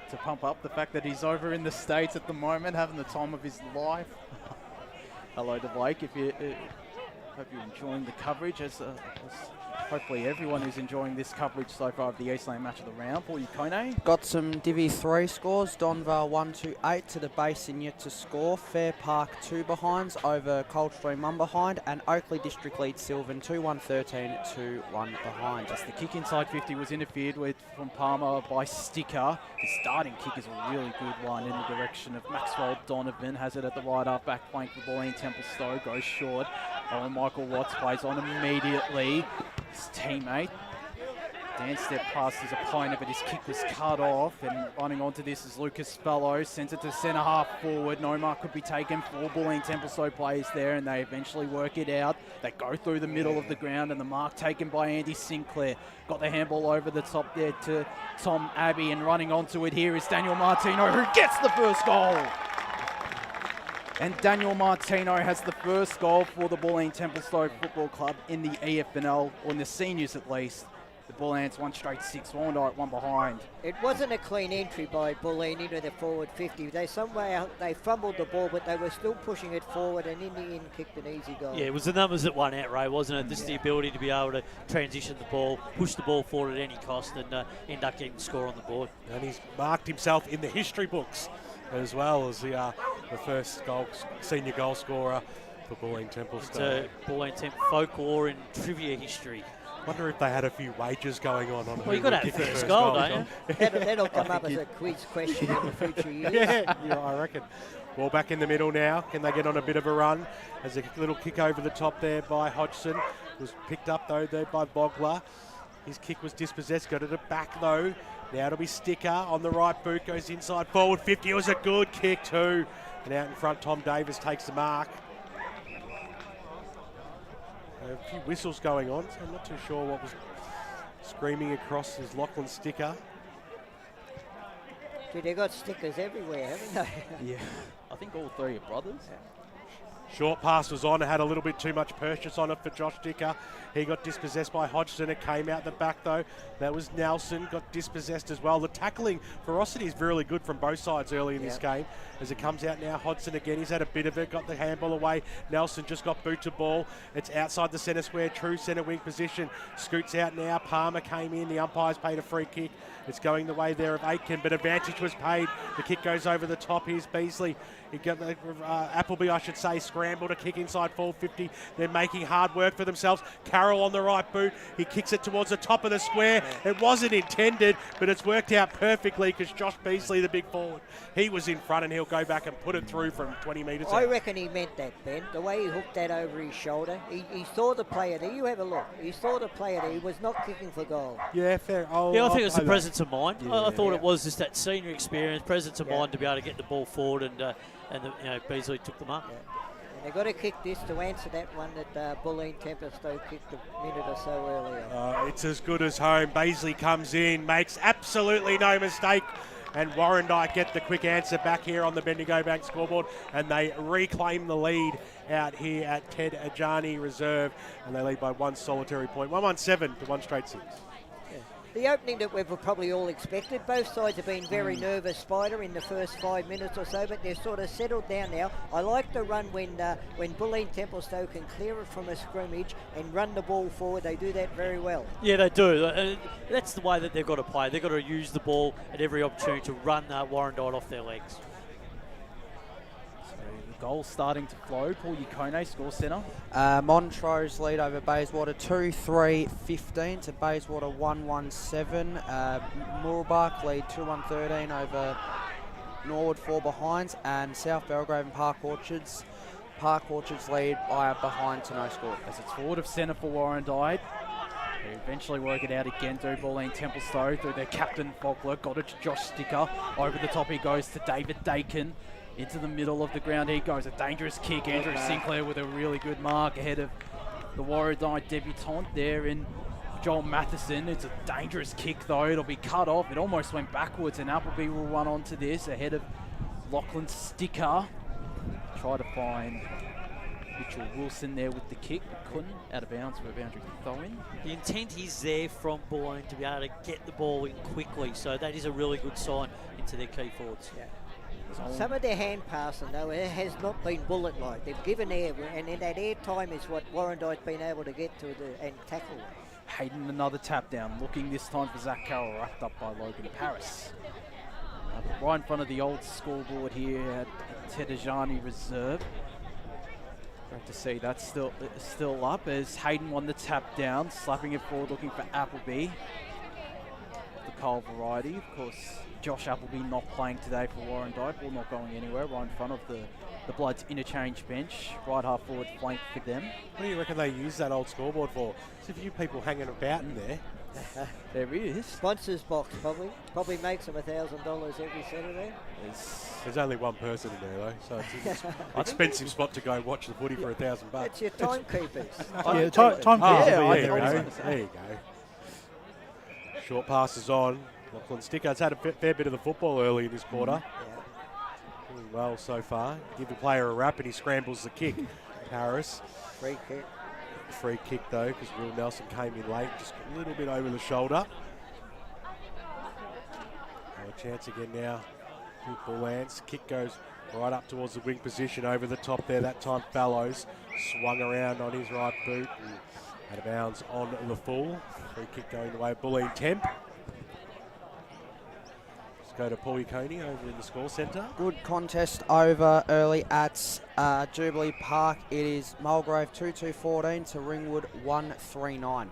to pump up the fact that he's over in the States at the moment, having the time of his life. Hello to Blake. If you hope you're enjoying the coverage, as hopefully everyone is enjoying this coverage so far of the Eastland match of the round. Paul Yukone. Got some Divi 3 scores. Donvale 1-8 to the Basin yet to score. Fair Park 2 behinds over Coldstream 1 behind. And Oakley District leads Sylvan 2-1-13 2-1 behind. Just the kick inside 50 was interfered with from Palmer by Sticker. His starting kick is a really good one in the direction of Maxwell Donovan. Has it at the right half back flank for Bulleen Templestowe. Goes short. Owen Michael Watts plays on immediately. His teammate Dan stepped past his opponent, but his kick was cut off. And running onto this is Lucas Fellow. Sends it to centre half forward. No mark could be taken. 4 Bulleen Templestowe players there, and they eventually work it out. They go through the middle of the ground, and the mark taken by Andy Sinclair. Got the handball over the top there to Tom Abbey, and running onto it here is Daniel Martino, who gets the first goal. And Daniel Martino has the first goal for the Bulleen Templestowe Football Club in the EFNL, or in the seniors at least. The Bullants 1 straight 6, Warrandyte 1 behind. It wasn't a clean entry by Bulleen into the forward 50. They fumbled the ball, but they were still pushing it forward, and in the end kicked an easy goal. Yeah, it was the numbers that won out, Ray, wasn't it? Just the ability to be able to transition the ball, push the ball forward at any cost, and end up getting the score on the board. And he's marked himself in the history books as well as the first senior goal scorer for Bulleen Templestowe. It's Bulleen Temp folklore and trivia history. Wonder if they had a few wagers going on. Well, you've got to have first goal, don't you? That'll come up as a quiz question in the future years. Yeah, I reckon. Ball back in the middle now. Can they get on a bit of a run? As a little kick over the top there by Hodgson. Was picked up, though, there by Bogler. His kick was dispossessed. Got it back, though. Now it'll be Sticker on the right boot. Goes inside forward 50. It was a good kick, too. And out in front, Tom Davis takes the mark. A few whistles going on, so I'm not too sure what was screaming across is Lachlan Sticker. Gee, they got stickers everywhere, haven't they? Yeah, I think all 3 are brothers. Short pass was on. It had a little bit too much purchase on it for Josh Dicker. He got dispossessed by Hodgson. It came out the back, though. That was Nelson. Got dispossessed as well. The tackling ferocity is really good from both sides early in this game. As it comes out now, Hodgson again. He's had a bit of it. Got the handball away. Nelson just got boot to ball. It's outside the centre square. True centre wing position. Scoots out now. Palmer came in. The umpires paid a free kick. It's going the way there of Aitken, but advantage was paid. The kick goes over the top. Here's Beasley. He got Appleby, I should say, scrambled a kick inside 450. They're making hard work for themselves. Carroll on the right boot. He kicks it towards the top of the square. It wasn't intended, but it's worked out perfectly because Josh Beasley, the big forward, he was in front and he'll go back and put it through from 20 metres out. I reckon he meant that, Ben. The way he hooked that over his shoulder. He saw the player there. You have a look. He saw the player there. He was not kicking for goal. Yeah, fair. I think it was the presence of mind. Yeah. I thought it was just that senior experience, presence of mind to be able to get the ball forward, and Beasley took them up. Yeah. And they've got to kick this to answer that one that Bulleen Templestowe kicked a minute or so earlier. It's as good as home. Beasley comes in, makes absolutely no mistake, and Warrandyte get the quick answer back here on the Bendigo Bank scoreboard, and they reclaim the lead out here at Ted Ajani Reserve, and they lead by 1 solitary point. 1-1-7 to 1 straight 6. The opening that we've probably all expected. Both sides have been very nervous, Spider, in the first 5 minutes or so, but they're sort of settled down now. I like the run when Bulleen Templestowe can clear it from a scrimmage and run the ball forward. They do that very well. Yeah, they do. That's the way that they've got to play. They've got to use the ball at every opportunity to run Warrandyte off their legs. Goal starting to flow. Paul Yukone, score centre. Montrose lead over Bayswater 2-3-15 to Bayswater 1-1-7. Moorabach lead 2-1-13 over Norwood 4 behinds, and South Belgrave and Park Orchards lead by a behind to no score. As it's forward of centre for Warrandyte. They eventually work it out again through Bulleen Templestowe through their captain Fogler. Got it to Josh Sticker. Over the top he goes to David Dakin. Into the middle of the ground he goes. A dangerous kick. Andrew Sinclair with a really good mark ahead of the Warrandyte debutant there in Joel Matheson. It's a dangerous kick though. It'll be cut off. It almost went backwards, and Appleby will run onto this ahead of Lachlan Sticker. Try to find Mitchell Wilson there with the kick, but couldn't. Out of bounds for a boundary throw-in. The intent is there from Bulleen to be able to get the ball in quickly, so that is a really good sign into their key forwards. Yeah. Some of their hand passing, though, it has not been bullet-like. They've given air, and in that air time is what Warrandyte's been able to get to and tackle. Hayden, another tap down, looking this time for Zach Carroll, wrapped up by Logan Paris. Right in front of the old scoreboard here at Ted Ajani Reserve. Great to see that's still up as Hayden won the tap down, slapping it forward, looking for Appleby. The Cole variety, of course. Josh Appleby not playing today for Warrandyte, ball not going anywhere, right in front of the the Bloods interchange bench, right half forward flank for them. What do you reckon they use that old scoreboard for? There's a few people hanging about in there. There is. Sponsors box, probably. Probably makes them $1,000 every Saturday. There's only one person in there, though, so it's an expensive spot to go watch the footy for $1,000. It's your timekeepers. Yeah, timekeepers. There you go. Short passes on. Lachlan Sticker's had a fair bit of the football early in this quarter. Doing well so far. Give the player a rap and he scrambles the kick. Harris. Free kick. Free kick though, because Will Nelson came in late, just a little bit over the shoulder. A chance again now with Bullants. Kick goes right up towards the wing position, over the top there. That time Fallows swung around on his right boot and out of bounds on the full. Free kick going the way of Bulleen Temp. Let's go to Paul Coney over in the score centre. Good contest over early at Jubilee Park. It is Mulgrave 2-2-14 to Ringwood 1-3-9.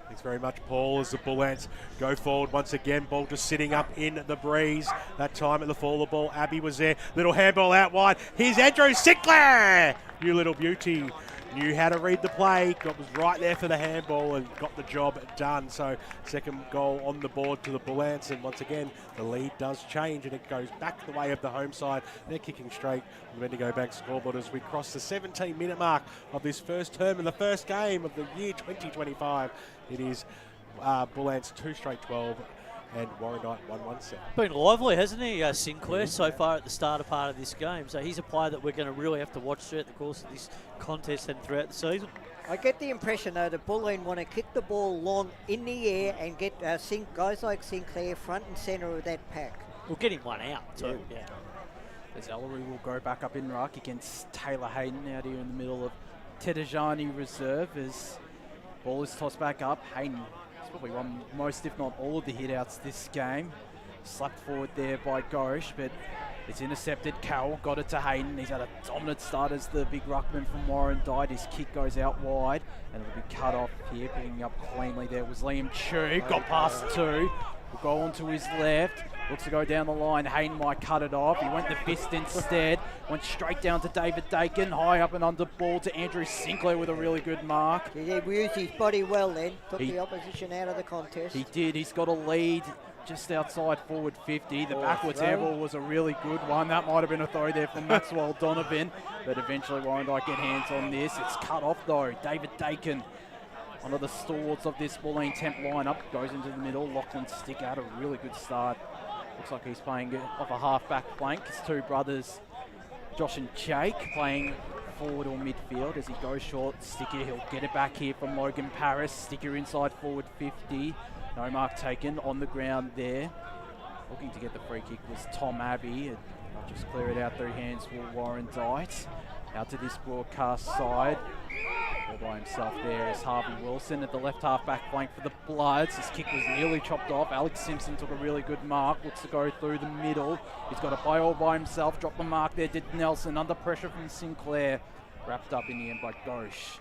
Thanks very much, Paul, as the Bullants go forward once again. Ball just sitting up in the breeze. That time at the fall of the ball, Abby was there. Little handball out wide. Here's Andrew Sinclair. You little beauty. Knew how to read the play, was right there for the handball and got the job done. So second goal on the board to the Bullants, and once again the lead does change and it goes back the way of the home side. They're kicking straight on the Bendigo Bank scoreboard as we cross the 17-minute mark of this first term in the first game of the year 2025. It is Bullants 2 straight 12 and Warrandyte 1-1-7. Been lively, hasn't he, Sinclair, so far at the starter part of this game. So he's a player that we're going to really have to watch throughout the course of this contest and throughout the season. I get the impression, though, that Bulleen want to kick the ball long in the air and get guys like Sinclair front and centre of that pack. We'll get him one out, too. Yeah. As Ellery will go back up in ruck against Taylor Hayden out here in the middle of Ted Ajani Reserve as ball is tossed back up. Hayden probably won most, if not all, of the hit-outs this game. Slapped forward there by Gorish, but it's intercepted. Carroll got it to Hayden. He's had a dominant start as the big ruckman from Warrandyte. His kick goes out wide, and it'll be cut off here. Picking up cleanly there was Liam Chu. Got past two. Will go on to his left. Looks to go down the line. Hayden might cut it off. He went the fist instead. Went straight down to David Dakin. High up and under ball to Andrew Sinclair with a really good mark. He used his body well then. Took the opposition out of the contest. He did. He's got a lead just outside forward 50. The backwards airball was a really good one. That might have been a throw there from Maxwell Donovan. But eventually Warrandyte get hands on this. It's cut off though. David Dakin, one of the stalwarts of this Bulleen Temp lineup, goes into the middle. Lachlan Stick out a really good start. Looks like he's playing off a half-back flank. His two brothers, Josh and Jake, playing forward or midfield. As he goes short, Sticker, he'll get it back here from Logan Paris. Sticker inside forward 50. No mark taken on the ground there. Looking to get the free kick was Tom Abbey. And I'll just clear it out through hands for Warrandyte. Out to this broadcast side. All by himself there is Harvey Wilson at the left half back flank for the Bloods. His kick was nearly chopped off. Alex Simpson took a really good mark. Looks to go through the middle. He's got to play all by himself. Drop the mark there. Did Nelson under pressure from Sinclair. Wrapped up in the end by Ghosh.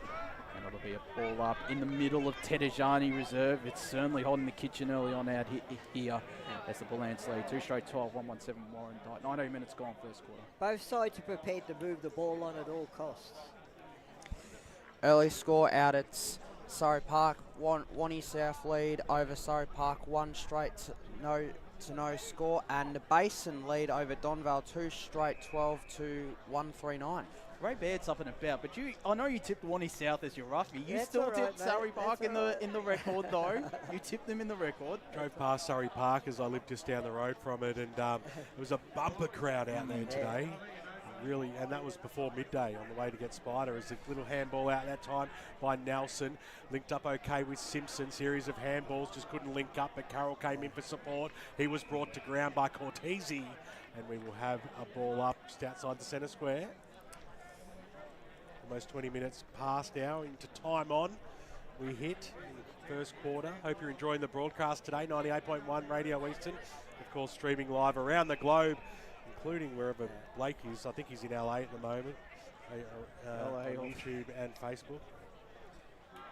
And it'll be a ball up in the middle of Ted Ajani Reserve. It's certainly hot in the kitchen early on out here. That's the Bullants lead. 2 straight 12, 1-1-7 Warrandyte. 19 minutes gone first quarter. Both sides are prepared to move the ball on at all costs. Early score out at Surrey Park. Wani South lead over Surrey Park. 1 straight to no score. And the Basin lead over Donvale 2 straight 12 to 139. Ray Baird's up and about, but I know you tipped Wani South as your roughie. You still tipped Surrey Park in the record though. You tipped them in the record. Drove past Surrey Park as I lived just down the road from it, and it was a bumper crowd out there today. Really, and that was before midday on the way to get Spider. As a little handball out that time by Nelson, linked up okay with Simpson. Series of handballs, just couldn't link up, but Carroll came in for support. He was brought to ground by Cortese, and we will have a ball up just outside the centre square. Almost 20 minutes past now into time on. We hit in the first quarter. Hope you're enjoying the broadcast today. 98.1 Radio Eastern, of course, streaming live around the globe, including wherever Blake is. I think he's in LA at the moment, on YouTube and Facebook.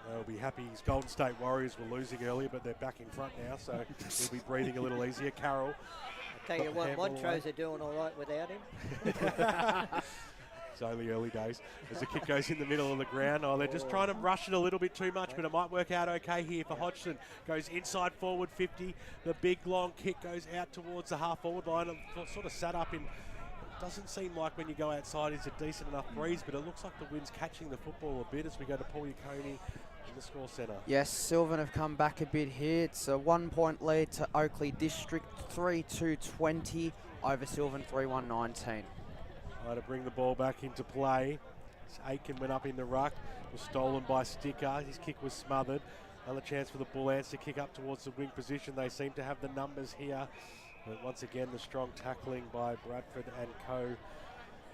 They'll be happy his Golden State Warriors were losing earlier, but they're back in front now, so he'll be breathing a little easier. Carroll. I'll tell you what, Montrose are doing all right without him. It's only early days. As the kick goes in the middle of the ground. Oh, they're just trying to rush it a little bit too much, but it might work out okay here for Hodgson. Goes inside forward 50. The big long kick goes out towards the half forward line. Sort of sat up in. Doesn't seem like when you go outside it's a decent enough breeze, but it looks like the wind's catching the football a bit as we go to Paul Yaconi in the score centre. Yes, Sylvan have come back a bit here. It's a 1-point lead to Oakley District, 3-2-20 over Sylvan, 3-1-19. To bring the ball back into play. Aiken went up in the ruck, was stolen by Sticker. His kick was smothered. Another chance for the Bullants to kick up towards the wing position. They seem to have the numbers here. But once again, the strong tackling by Bradford and co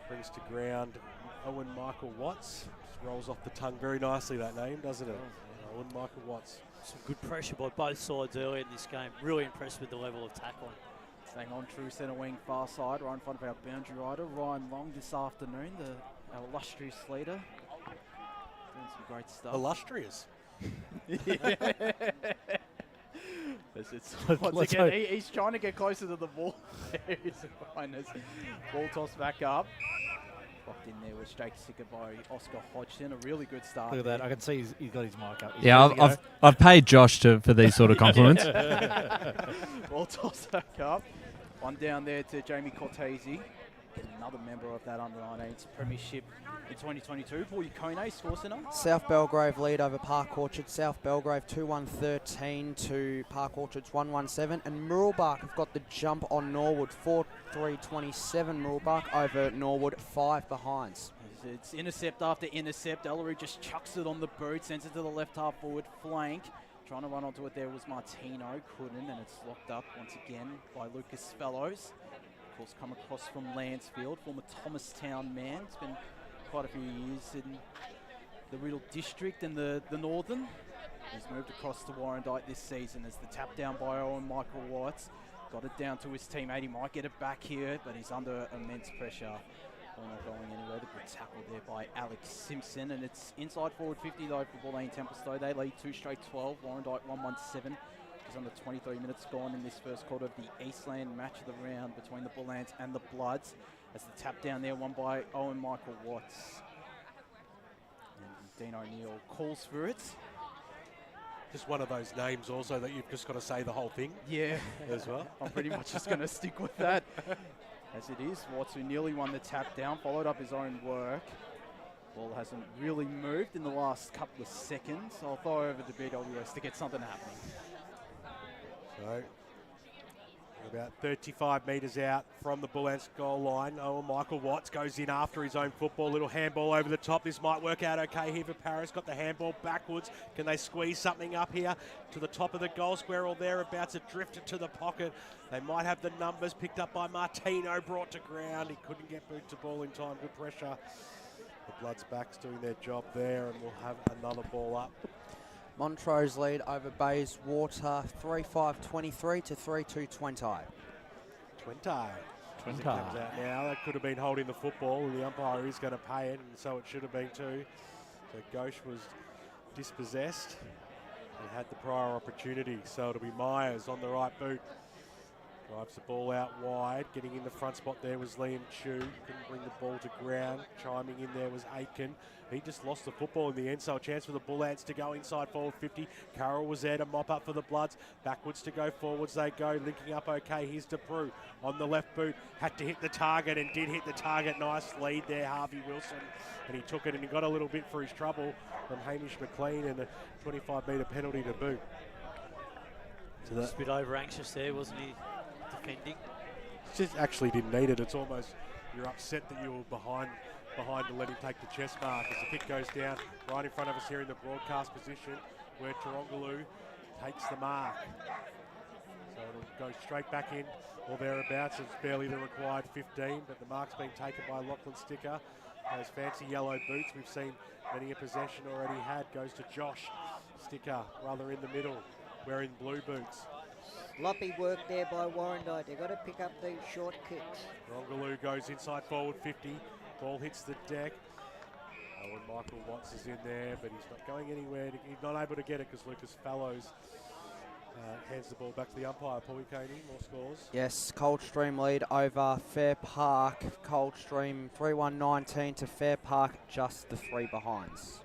brings to ground Owen Michael Watts. Just rolls off the tongue very nicely, that name, doesn't it? Owen Michael Watts. Some good pressure by both sides early in this game. Really impressed with the level of tackling. Staying on true centre wing, far side, right in front of our boundary rider, Ryan Long, this afternoon, our illustrious leader. Doing some great stuff. Illustrious. Once again, he's trying to get closer to the ball. Ball tossed back up. Locked in there with straight sticker by Oscar Hodgson. A really good start. Look at that. I can see he's got his mic up. Yeah, I've paid Josh for these sort of compliments. Ball tossed back up. One down there to Jamie Cortese. Another member of that under-19s premiership in 2022. Paul Yaconi, score centre. South Belgrave lead over Park Orchard. South Belgrave 2-1-13 to Park Orchard's 1-1-7. And Muralbark have got the jump on Norwood, 4-3-27. Muralbark over Norwood, 5 behinds. It's intercept after intercept. Ellery just chucks it on the boot, sends it to the left half forward flank. Trying to run onto it there was Martino, couldn't, and it's locked up once again by Lucas Fellows. Of course, come across from Lancefield, former Thomastown man. It's been quite a few years in the Riddle District and the Northern. He's moved across to Warrandyte this season as the tap down by Owen Michael Watts. Got it down to his teammate. He might get it back here, but he's under immense pressure. Well, not going anywhere. The good tackle there by Alex Simpson, and it's inside forward 50 though for Bulleen Templestowe. They lead 2 straight 12. Warrandyte 1-1-7. Just under 23 minutes gone in this first quarter of the Eastland match of the round between the Bullants and the Bloods. As the tap down there, won by Owen Michael Watts. And Dean O'Neill calls for it. Just one of those names also that you've just got to say the whole thing. Yeah. As well. I'm pretty much just going to stick with that. As it is, Watts, who nearly won the tap down, followed up his own work. Ball hasn't really moved in the last couple of seconds. I'll throw over to BWS to get something happening. So, about 35 metres out from the Bullants goal line. Owen Michael Watts goes in after his own football. Little handball over the top. This might work out okay here for Paris. Got the handball backwards. Can they squeeze something up here to the top of the goal square or thereabouts? It drifted to the pocket. They might have the numbers picked up by Martino, brought to ground. He couldn't get boot to ball in time. Good pressure. The Bloods backs doing their job there, and we'll have another ball up. Montrose lead over Bayswater, 3-5-23 to 3-2-20. 20 comes out now. That could have been holding the football, and the umpire is going to pay it, and so it should have been too. So Ghosh was dispossessed and had the prior opportunity. So it'll be Myers on the right boot. Drives the ball out wide. Getting in the front spot there was Liam Chu. Couldn't bring the ball to ground. Chiming in there was Aitken. He just lost the football in the end, so a chance for the Bullants to go inside forward 50. Carroll was there to mop up for the Bloods. Backwards to go, forwards they go. Linking up okay. Here's DePrew on the left boot. Had to hit the target and did hit the target. Nice lead there, Harvey Wilson. And he took it, and he got a little bit for his trouble from Hamish McLean, and a 25-metre penalty to boot. So that's a bit over anxious there, wasn't he? Defending. Just actually didn't need it. It's almost you're upset that you were behind to let him take the chest mark as the kick goes down right in front of us here in the broadcast position where Tarongaloo takes the mark. So it'll go straight back in or thereabouts. It's barely the required 15, but the mark's been taken by Lachlan Sticker. Those fancy yellow boots we've seen many a possession already had goes to Josh Sticker, rather in the middle, wearing blue boots. Sloppy work there by Warrandyte. They've got to pick up these short kicks. Rongaloo goes inside forward 50. Ball hits the deck. Owen Michael Watts is in there, but he's not going anywhere. He's not able to get it because Lucas Fellows Hands the ball back to the umpire, Paulie Coney. More scores. Yes, Coldstream lead over Fair Park. Coldstream 3-1-19 to Fair Park, just the 3 behinds.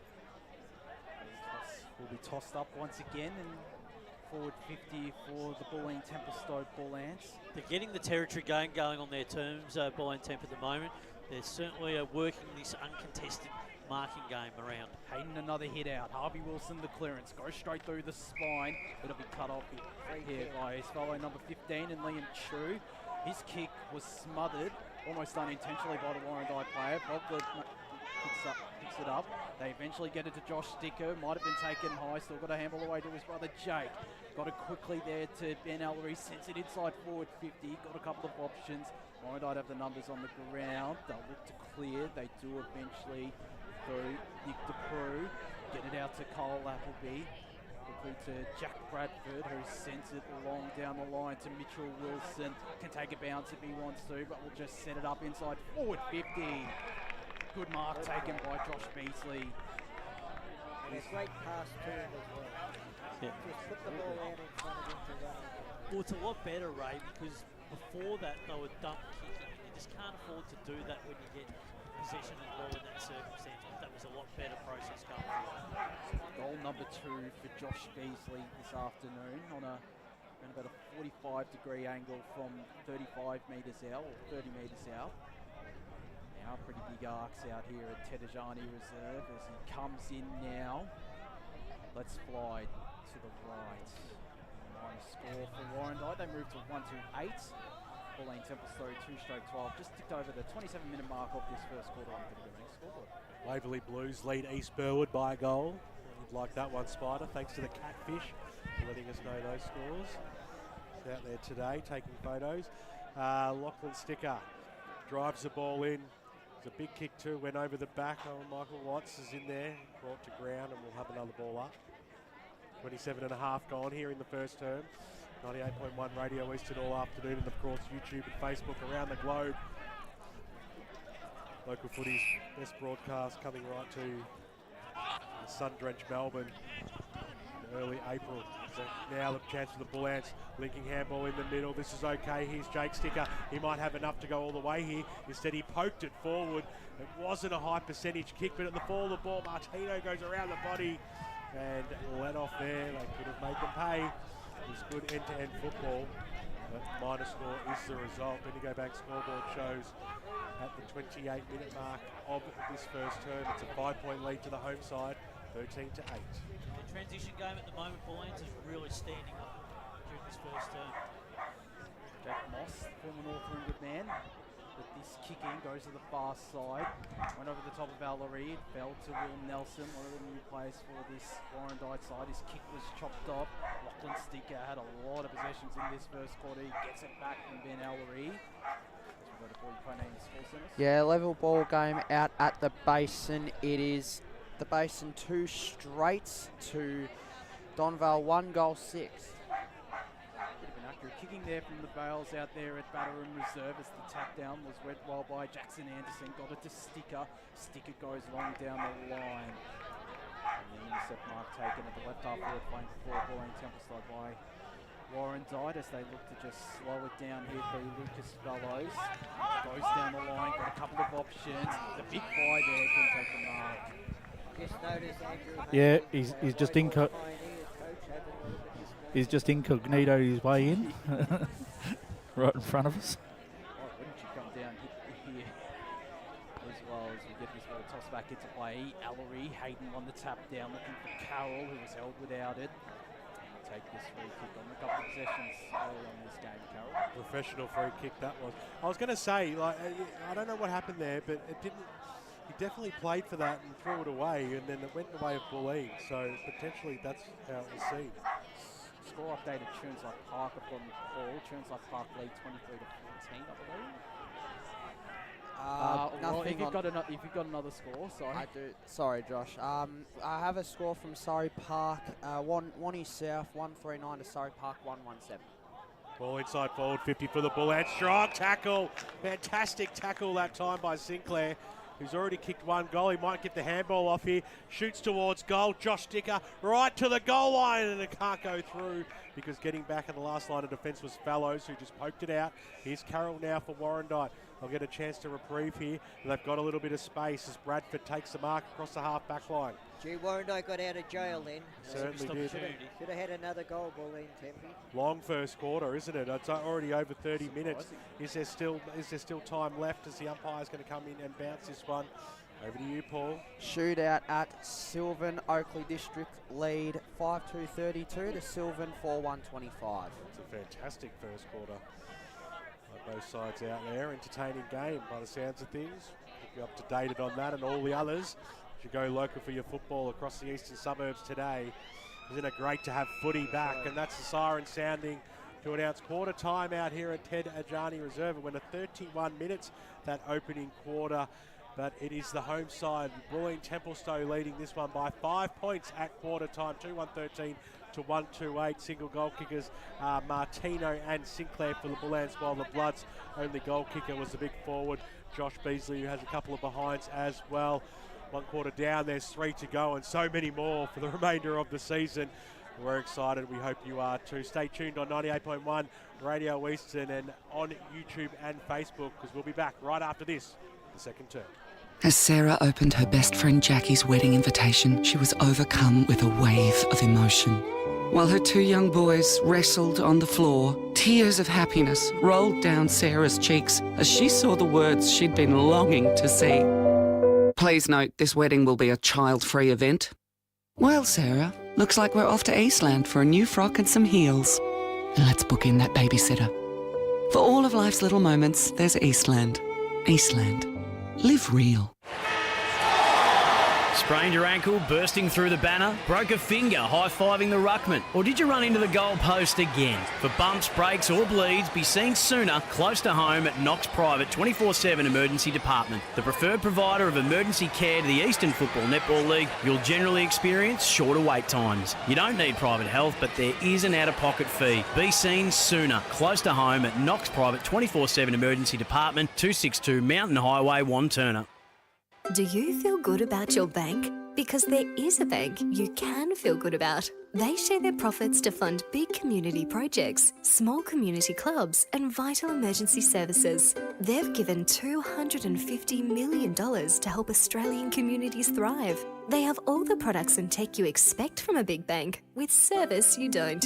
Will be tossed up once again, and forward 50 for the Bulleen Templestowe Bullants. They're getting the territory going on their terms, Bulleen Temp at the moment. They're certainly working this uncontested marking game around. Hayden, another hit out. Harvey Wilson, the clearance, goes straight through the spine. It'll be cut off here by his fellow number 15 and Liam Chu. His kick was smothered, almost unintentionally by the Warrandyte player. Bogler picks it up. They eventually get it to Josh Sticker. Might have been taken high. Still got a handball away to his brother Jake. Got it quickly there to Ben Ellery. Sends it inside forward 50. Got a couple of options. Warrandyte have the numbers on the ground. They'll look to clear. They do eventually through Nick DePrew. Get it out to Cole Appleby. Quickly to Jack Bradford, who sends it long down the line to Mitchell Wilson. Can take a bounce if he wants to, but will just set it up inside forward 50. Good mark taken by Josh Beasley. And a great pass to him as well. Yeah. Just put the ball out in front of him to run. Well, it's a lot better, Ray, because before that they were dump kicking. You just can't afford to do that when you get possession of the ball in that circumstance. But that was a lot better process going forward. Goal number 2 for Josh Beasley this afternoon on around about a 45-degree angle from 35 metres out, or 30 metres out. Now pretty big arcs out here at Ted Ajani Reserve as he comes in now. Let's fly to the right. Minus score for Warrandyte. They move to 1-2-8. Bulleen Templestowe 2-12. Just ticked over the 27-minute mark of this first quarter on the Gooding scoreboard. Waverley Blues lead East Burwood by a goal. You'd like that one, Spider. Thanks to the Catfish for letting us know those scores. He's out there today taking photos. Lachlan Sticker drives the ball in. It's a big kick too, went over the back. Oh, Michael Watts is in there, brought to ground, and we'll have another ball up. 27.5 gone here in the first term. 98.1 Radio Eastern all afternoon, and of course YouTube and Facebook around the globe. Local footy's best broadcast coming right to sun-drenched Melbourne in early April. So now the chance for the Bullants. Linking handball in the middle. This is okay. Here's Jake Sticker. He might have enough to go all the way here. Instead, he poked it forward. It wasn't a high percentage kick, but at the fall of the ball, Martino goes around the body and let off there. They could have made them pay. It was good end-to-end football. But minus score is the result. Then you go back, scoreboard shows at the 28-minute mark of this first term. It's a 5-point lead to the home side, 13-8. The transition game at the moment, Bullants is really standing up during this first term. Jack Moss, former Northwood man, with this kick in, goes to the far side. Went over the top of Valerie, it fell to Will Nelson, one of the new players for this Warrandyte side. His kick was chopped off. Lachlan Sticker had a lot of possessions in this first quarter. He gets it back from Ben Ellery. Yeah, level ball game out at the Basin. It is the Basin 2 straight to Donvale 1 goal 6. Bit of an accurate kicking there from the Bales out there at Batterum Reserve as the tap down was read well by Jackson Anderson. Got it to Sticker. Sticker goes long down the line. And the intercept mark taken at the left half forward flank for Bulleen Templestowe by Warrandyte as they look to just slow it down here for Lucas Fellows. Goes down the line, got a couple of options. The big boy there couldn't take the mark. Just notice Andrew. Yeah, he's just he's just incognito his way in, right in front of us. Why wouldn't you come down here as well as we get this ball tossed back into play? Ellery, Hayden on the tap down, looking for Carroll, who was held without it. Take this free kick on a couple of possessions early on this game, Carroll. Professional free kick that was. I was going to say, like, I don't know what happened there, but it didn't. He definitely played for that and threw it away, and then it went the way of Bulleen. So potentially that's how it was seen. Score updated Churnside Park upon the call. Churnside Park lead 23-14, I believe. Nothing. If you've got another score, sorry. I do. Sorry, Josh. I have a score from Surrey Park. Wanney South 139 to Surrey Park 117. Ball inside forward, 50 for the Bullants. Strong tackle. Fantastic tackle that time by Sinclair. who's already kicked one goal. He might get the handball off here. Shoots towards goal. Josh Dicker right to the goal line, and it can't go through because getting back in the last line of defence was Fallows, who just poked it out. Here's Carroll now for Warrandyte. They'll get a chance to reprieve here. They've got a little bit of space as Bradford takes the mark across the half-back line. Gee, Warrandyte got out of jail then. Certainly did. Should have had another goal, Bulleen Templestowe. Long first quarter, isn't it? It's already over 30 minutes. Is there still time left as the umpire's going to come in and bounce this one? Over to you, Paul. Shootout at Sylvan Oakley District lead 5-2-32 to Sylvan 4-1-25. It's a fantastic first quarter. Both sides out there, entertaining game by the sounds of things. Keep you up to date on that and all the others. As you go local for your football across the eastern suburbs today. Isn't it great to have footy back? And that's the siren sounding to announce quarter time out here at Ted Ajani Reserve. It went at 31 minutes, that opening quarter. But it is the home side, Bulleen Templestowe, leading this one by 5 points at quarter time, 2-1-13 to 1-2-8. Single goal kickers Martino and Sinclair for the Bullants, while the Bloods' only goal kicker was the big forward, Josh Beasley, who has a couple of behinds as well. 1 quarter down, there's 3 to go, and so many more for the remainder of the season. We're excited. We hope you are too. Stay tuned on 98.1 Radio Eastern and on YouTube and Facebook, because we'll be back right after this, the second term. As Sarah opened her best friend Jackie's wedding invitation, she was overcome with a wave of emotion. While her 2 young boys wrestled on the floor, tears of happiness rolled down Sarah's cheeks as she saw the words she'd been longing to see. Please note, this wedding will be a child-free event. Well, Sarah, looks like we're off to Eastland for a new frock and some heels. And let's book in that babysitter. For all of life's little moments, there's Eastland. Eastland. Live real. Sprained your ankle, bursting through the banner, broke a finger high-fiving the ruckman, or did you run into the goal post again? For bumps, breaks or bleeds, be seen sooner close to home at Knox Private 24/7 Emergency Department. The preferred provider of emergency care to the Eastern Football Netball League, you'll generally experience shorter wait times. You don't need private health, but there is an out-of-pocket fee. Be seen sooner close to home at Knox Private 24/7 Emergency Department, 262 Mountain Highway, Wantirna. Do you feel good about your bank? Because there is a bank you can feel good about. They share their profits to fund big community projects, small community clubs, and vital emergency services. They've given $250 million to help Australian communities thrive. They have all the products and tech you expect from a big bank, with service you don't.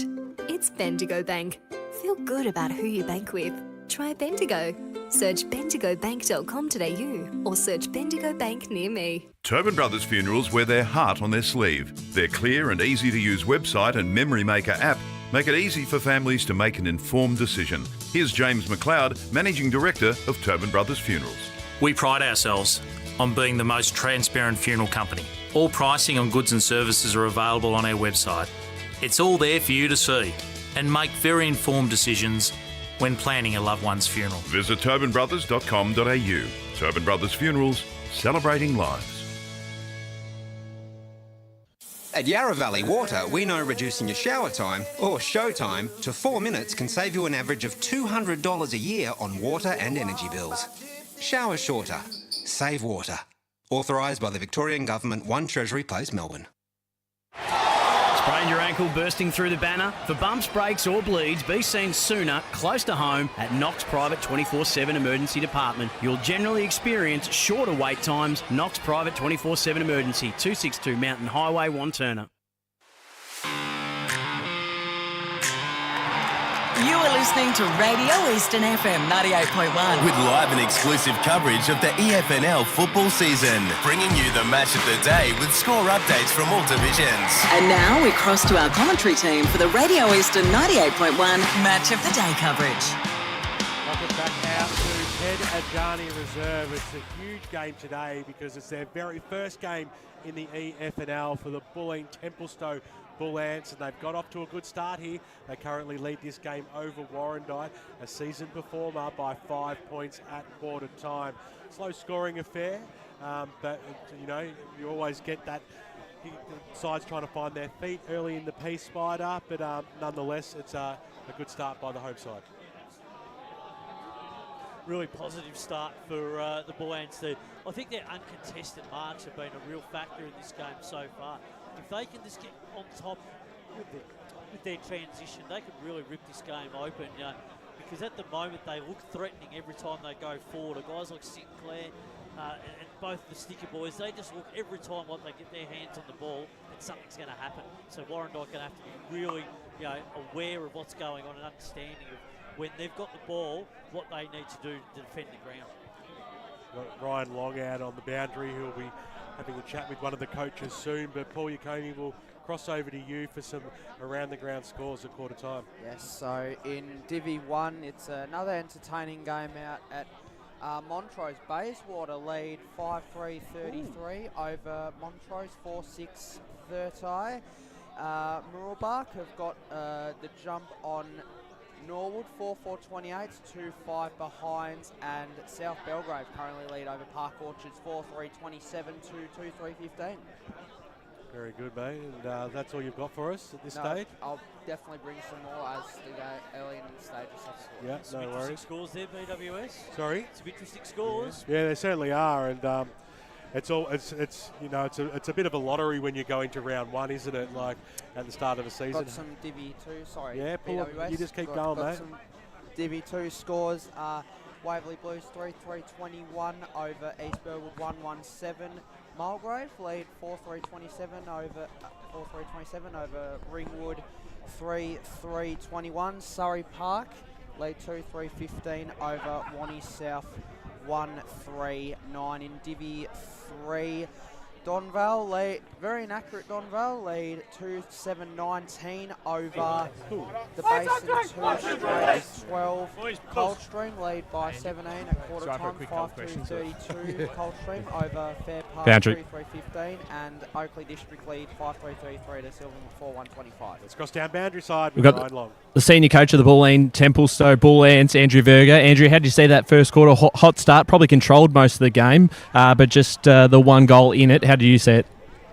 It's Bendigo Bank. Feel good about who you bank with. Try Bendigo. Search bendigobank.com.au or search Bendigo Bank near me. Tobin Brothers Funerals wear their heart on their sleeve. Their clear and easy-to-use website and Memory Maker app make it easy for families to make an informed decision. Here's James McLeod, Managing Director of Tobin Brothers Funerals. We pride ourselves on being the most transparent funeral company. All pricing on goods and services are available on our website. It's all there for you to see and make very informed decisions when planning a loved one's funeral. Visit tobinbrothers.com.au. Tobin Brothers Funerals, celebrating lives. At Yarra Valley Water, we know reducing your shower time, or show time, to 4 minutes can save you an average of $200 a year on water and energy bills. Shower shorter. Save water. Authorised by the Victorian Government, 1 Treasury Place, Melbourne. Sprained your ankle, bursting through the banner? For bumps, breaks or bleeds, be seen sooner close to home at Knox Private 24/7 Emergency Department. You'll generally experience shorter wait times. Knox Private 24/7 Emergency, 262 Mountain Highway, Wantirna. You are listening to Radio Eastern FM 98.1. With live and exclusive coverage of the EFNL football season. Bringing you the match of the day with score updates from all divisions. And now we cross to our commentary team for the Radio Eastern 98.1 Match of the Day coverage. Welcome back out to Ted Ajani Reserve. It's a huge game today because it's their very first game in the EFNL for the Bulleen Templestowe Bullants, and they've got off to a good start here. They currently lead this game over Warrandyte, a season performer, by 5 points at quarter time. Slow scoring affair, but you know, you always get that. Sides trying to find their feet early in the piece, Spider, but nonetheless, it's a good start by the home side. really positive start for the Bullants. I think their uncontested marks have been a real factor in this game so far. If they can just get on top with their transition, they could really rip this game open. Because at the moment they look threatening every time they go forward. Guys like Sinclair and both the Sticker boys, they just look every time like they get their hands on the ball that something's going to happen. So Warrandyte going to have to be really aware of what's going on and understanding of when they've got the ball, what they need to do to defend the ground. Got Ryan Long out on the boundary, who will be having a chat with one of the coaches soon. But Paul Yaconey will cross over to you for some around-the-ground scores at quarter time. Yes, so in Divi 1, it's another entertaining game out at Montrose. Bayswater lead 5-3-33 over Montrose 4-6 30. Muralbark have got the jump on Norwood 4-4-28, 2-5 behind, and South Belgrave currently lead over Park Orchards 4-3-27 to 2-3-15. Very good, mate. And that's all you've got for us at this stage? I'll definitely bring some more as we go early in the stages. Yeah, no worries. Interesting scores there, BWS. Sorry? Some interesting scores. Yeah, they certainly are. And it's a bit of a lottery when you go into round one, isn't it? Like at the start of a season. Got some Divi 2, sorry. Yeah, BWS. you just keep got going, mate. Some Divi 2 scores. Waverley Blues 3-3-21 over East Burwood 1-1-7. Mulgrave lead 4-3-27 over Ringwood 3-3-21. Surrey Park lead 2-3-15 over Wani South 1-3-9 in Divi 3. Donvale lead, very inaccurate Donvale lead 2-7-19 over the Basin 2 12. Coldstream lead by 17 at quarter time 5-2-32. Coldstream over Fair Park 3-3-15 and Oakley District lead 5-3-33 to Silverman 4-1-25. Let's cross down boundary side. We've got the senior coach of the Bulleen Templestowe Bullants, Andrew Verga. Andrew, how did you see that first quarter? Hot start, probably controlled most of the game, but just the one goal in it. How did you see it?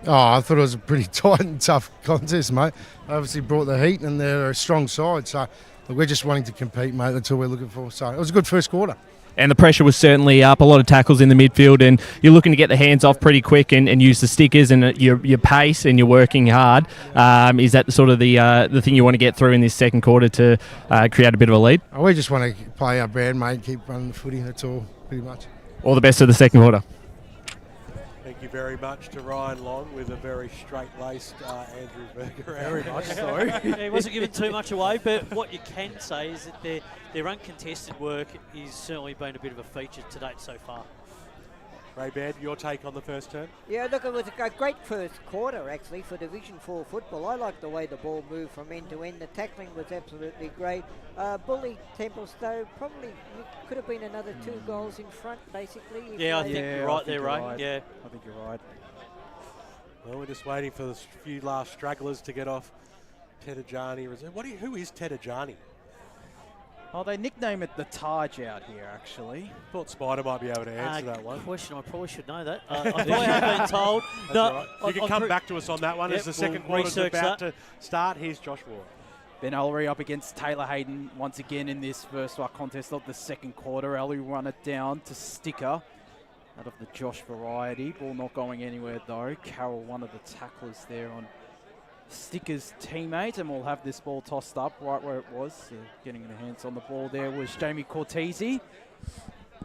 Oh, I thought it was a pretty tight and tough contest, mate. They obviously brought the heat and they're a strong side, so we're just wanting to compete, mate. That's all we're looking for. So it was a good first quarter. And the pressure was certainly up, a lot of tackles in the midfield, and you're looking to get the hands off pretty quick and use the stickers and your pace, and you're working hard. Is that sort of the thing you want to get through in this second quarter to create a bit of a lead? Oh, we just want to play our brand, mate, keep running the footy, that's all, pretty much. All the best for the second quarter. Thank you very much to Ryan Long with a very straight-laced Andrew Berger. Very much so. Yeah, he wasn't giving too much away, but what you can say is that their uncontested work is certainly been a bit of a feature to date so far. Ray Baird, your take on the first term? Yeah, look, it was a great first quarter, actually, for Division 4 football. I liked the way the ball moved from end to end. The tackling was absolutely great. Bulleen Templestowe probably could have been another 2 goals in front, basically. Yeah, I think you're right there, Ray. Yeah, I think you're right. Well, we're just waiting for the few last stragglers to get off. Ted Ajani Reserve. Who is Ted Ajani? Oh, they nickname it the Taj out here, actually. Thought Spider might be able to answer that one. Question, I probably should know that. I probably have been told. No, right. You can come back to us on that one as the second quarter's about to start. Here's Josh Ward. Ben Ellery up against Taylor Hayden once again in this first contest of the second quarter. Ellery run it down to Sticker out of the Josh variety. Ball not going anywhere though. Carroll, one of the tacklers there on Sticker's teammate, and we'll have this ball tossed up right where it was. Getting the hands on the ball there was Jamie Cortese.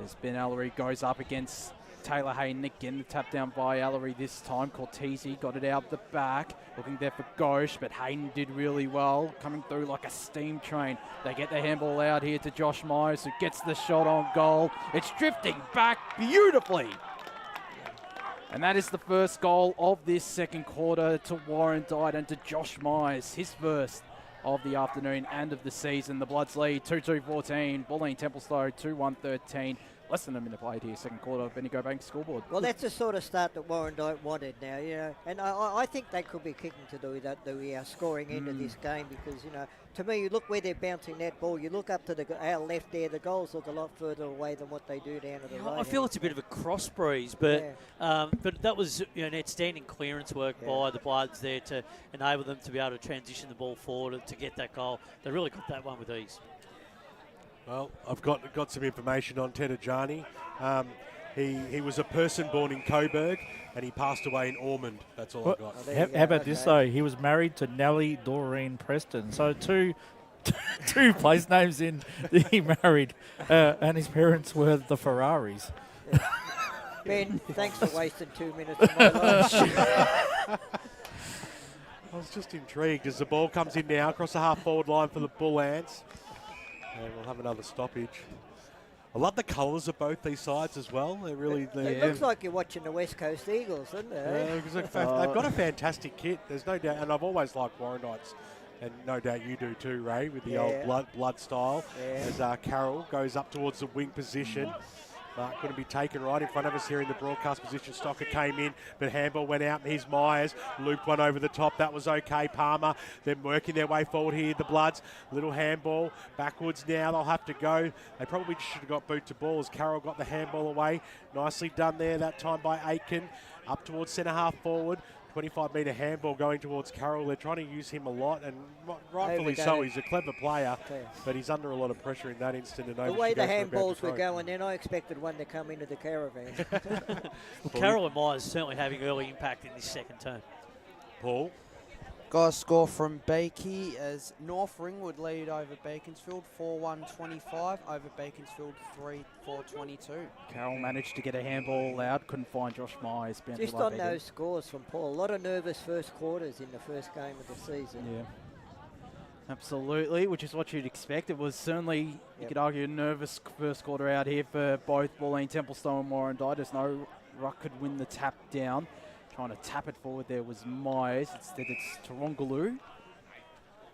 As Ben Ellery goes up against Taylor Hayden again. The tap down by Ellery this time. Cortese got it out the back. Looking there for Ghosh, but Hayden did really well. Coming through like a steam train. They get the handball out here to Josh Myers, who gets the shot on goal. It's drifting back beautifully. And that is the first goal of this second quarter to Warrandyte and to Josh Myers, his first of the afternoon and of the season. The Bloods lead 2-2-14. Bulleen Templestowe 2-1-13. Less than a minute played here, second quarter. Bendigo Bank scoreboard. Well, that's the sort of start that Warrandyte wanted now, and I think they could be kicking to the scoring end of this game because, to me, you look where they're bouncing that ball, you look up to our left there, the goals look a lot further away than what they do down to the right. I feel it's a bit of a cross breeze, but that was an outstanding clearance work by the Bloods there to enable them to be able to transition the ball forward to get that goal. They really got that one with ease. Well, I've got some information on Ted Ajani. He was a person born in Coburg and he passed away in Ormond. That's all I got. How about this though? He was married to Nellie Doreen Preston. So two place names in that he married, and his parents were the Ferraris. Ben, thanks for wasting 2 minutes of my lunch. I was just intrigued as the ball comes in now across the half-forward line for the Bullants. And we'll have another stoppage. I love the colours of both these sides as well. They're really... It looks like you're watching the West Coast Eagles, doesn't it? Yeah, because they've got a fantastic kit. There's no doubt. And I've always liked Warrandytes. And no doubt you do too, Ray, with the old blood style. Yeah. As Carroll goes up towards the wing position. But going to be taken right in front of us here in the broadcast position. Stocker came in, but handball went out. Here's Myers. Looped one over the top. That was okay. Palmer, they're working their way forward here. The Bloods, little handball. Backwards now. They'll have to go. They probably should have got boot to ball as Carroll got the handball away. Nicely done there that time by Aitken. Up towards centre half forward. 25-metre handball going towards Carroll. They're trying to use him a lot, and rightfully so. He's a clever player, but he's under a lot of pressure in that instant. And the way the handballs were going, then I expected one to come into the caravan. Well, Carroll and Myers certainly having early impact in this second term. Paul? Got a score from Beaky as North Ringwood lead over Beaconsfield 4-1-25, over Beaconsfield 3-4-22. Carroll managed to get a handball out, couldn't find Josh Myers. Just on those scores from Paul, a lot of nervous first quarters in the first game of the season. Yeah. Absolutely, which is what you'd expect. It was certainly, you could argue, a nervous first quarter out here for both Bulleen Templestowe and Warrandyte. There's no ruck could win the tap down. Trying to tap it forward there was Myers. Instead it's Tarongaloo.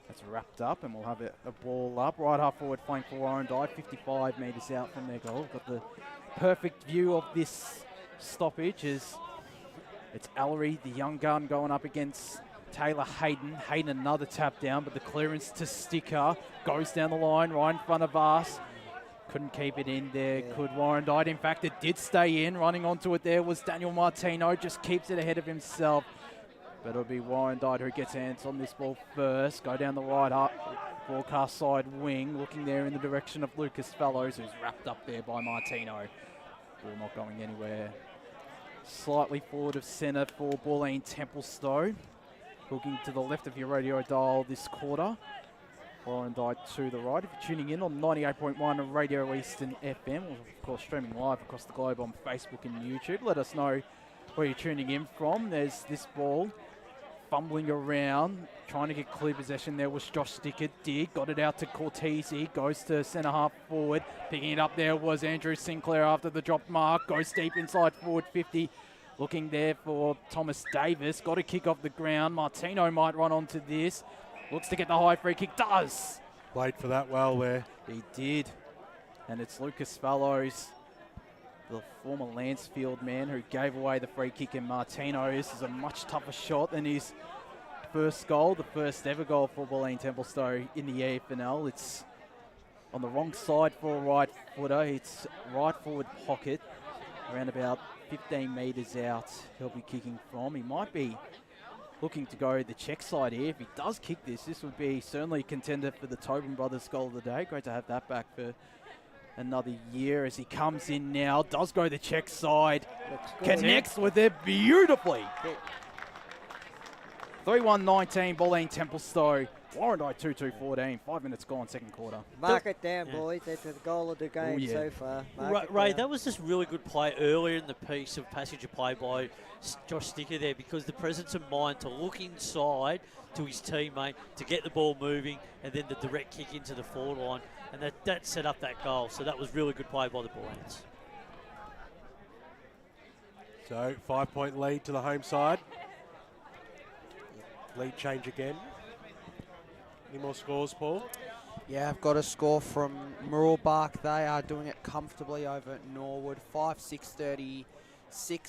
That's wrapped up and we'll have a ball up. Right half forward flank for Warrandyte. 55 metres out from their goal. Got the perfect view of this stoppage as it's Ellery, the young gun, going up against Taylor Hayden. Hayden another tap down, but the clearance to Sticker goes down the line right in front of us. Couldn't keep it in there, could Warrandyte. In fact, it did stay in. Running onto it there was Daniel Martino, just keeps it ahead of himself. But it'll be Warrandyte who gets hands on this ball first. Go down the right broadcast side wing, looking there in the direction of Lucas Fellows, who's wrapped up there by Martino. Ball not going anywhere. Slightly forward of centre for Bulleen Templestowe. Looking to the left of your radio dial this quarter. Warrandyte to the right. If you're tuning in on 98.1 Radio Eastern FM, or of course streaming live across the globe on Facebook and YouTube, let us know where you're tuning in from. There's this ball fumbling around, trying to get clear possession. There was Josh Sticker. Got it out to Cortese. Goes to centre half forward. Picking it up there was Andrew Sinclair after the drop mark. Goes deep inside forward 50. Looking there for Thomas Davis. Got to kick off the ground. Martino might run onto this. Looks to get the high free kick. Does. Played for that well there. He did. And it's Lucas Fellows, the former Lansfield man, who gave away the free kick. And Martino, this is a much tougher shot than his first goal, the first ever goal for Bulleen Templestowe in the EFNL. It's on the wrong side for a right footer. It's right forward pocket, around about 15 metres out he'll be kicking from. He might be looking to go the check side here. If he does kick this, this would be certainly a contender for the Tobin brothers goal of the day. Great to have that back for another year as he comes in now. Does go the check side. Connects with it beautifully. 3-1-19, Bulleen Templestowe. Warrandyte 2-2-14. 5 minutes gone, second quarter. Mark it down, boys. That's the goal of the game so far. Ray, that was just really good play earlier in the piece of passage of play by Josh Sticker there, because the presence of mind to look inside to his teammate, to get the ball moving, and then the direct kick into the forward line. And that set up that goal. So that was really good play by the Bullants. So 5-point lead to the home side. Lead change again. Any more scores, Paul? Yeah, I've got a score from Murrelbach. They are doing it comfortably over Norwood. 5-6-36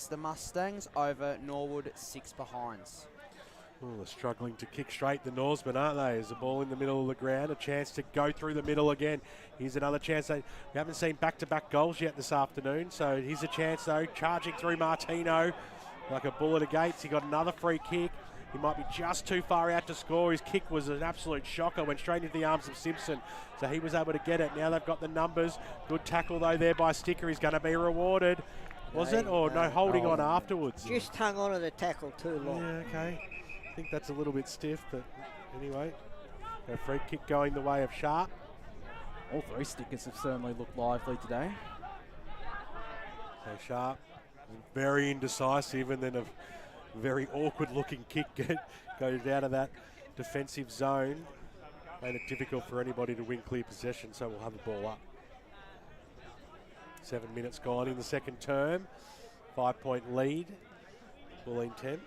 the Mustangs over Norwood 6 behinds. Oh, they're struggling to kick straight, the Norsemen, aren't they? There's a ball in the middle of the ground, a chance to go through the middle again. Here's another chance. We haven't seen back-to-back goals yet this afternoon, so here's a chance, though. Charging through Martino like a bullet against. He got another free kick. He might be just too far out to score. His kick was an absolute shocker, went straight into the arms of Simpson. So he was able to get it. Now they've got the numbers. Good tackle, though, there by Sticker. He's going to be rewarded. Was it? Or no holding on afterwards? Just hung on to the tackle too long. Yeah, okay. I think that's a little bit stiff, but anyway. A free kick going the way of Sharp. All three Stickers have certainly looked lively today. So Sharp, very indecisive, and then a very awkward-looking kick goes out of that defensive zone. Made it difficult for anybody to win clear possession, so we'll have the ball up. 7 minutes gone in the second term. 5-point lead, Bulleen Temp.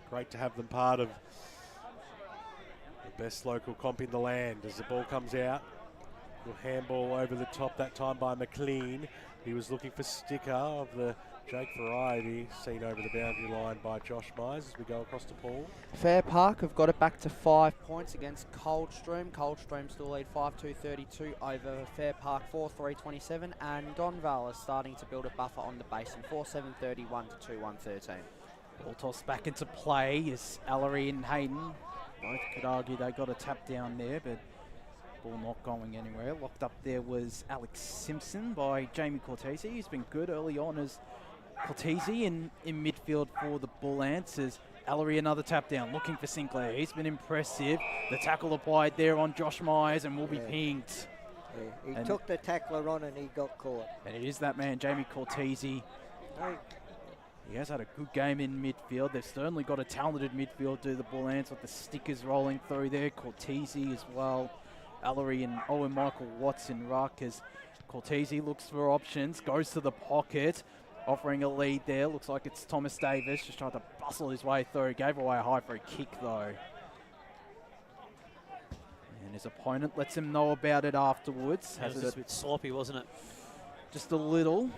Great to have them part of the best local comp in the land as the ball comes out. Little handball over the top, that time by McLean. He was looking for Sticker of the Jake variety, seen over the boundary line by Josh Myers as we go across to Paul. Fair Park have got it back to 5 points against Coldstream. Coldstream still lead 5-2-32 over Fair Park 4-3-27, and Donvale is starting to build a buffer on the basin 4-7-31 to 2-1-13. Ball toss back into play is Ellery and Hayden. Both could argue they got a tap down there, but ball not going anywhere. Locked up there was Alex Simpson by Jamie Cortese. He's been good early on as Cortese in midfield for the Bullants. As Ellery another tap down, looking for Sinclair. He's been impressive. The tackle applied there on Josh Myers and will be pinged. Yeah, he took the tackler on and he got caught. And it is that man, Jamie Cortese. He has had a good game in midfield. They've certainly got a talented midfield, do the Bullants, with the Stickers rolling through there. Cortese as well. Ellery and Owen Michael Watts in ruck as Cortese looks for options, goes to the pocket, offering a lead there. Looks like it's Thomas Davis, just trying to bustle his way through. Gave away a high free kick though. And his opponent lets him know about it afterwards. It was just a bit sloppy, wasn't it? Just a little.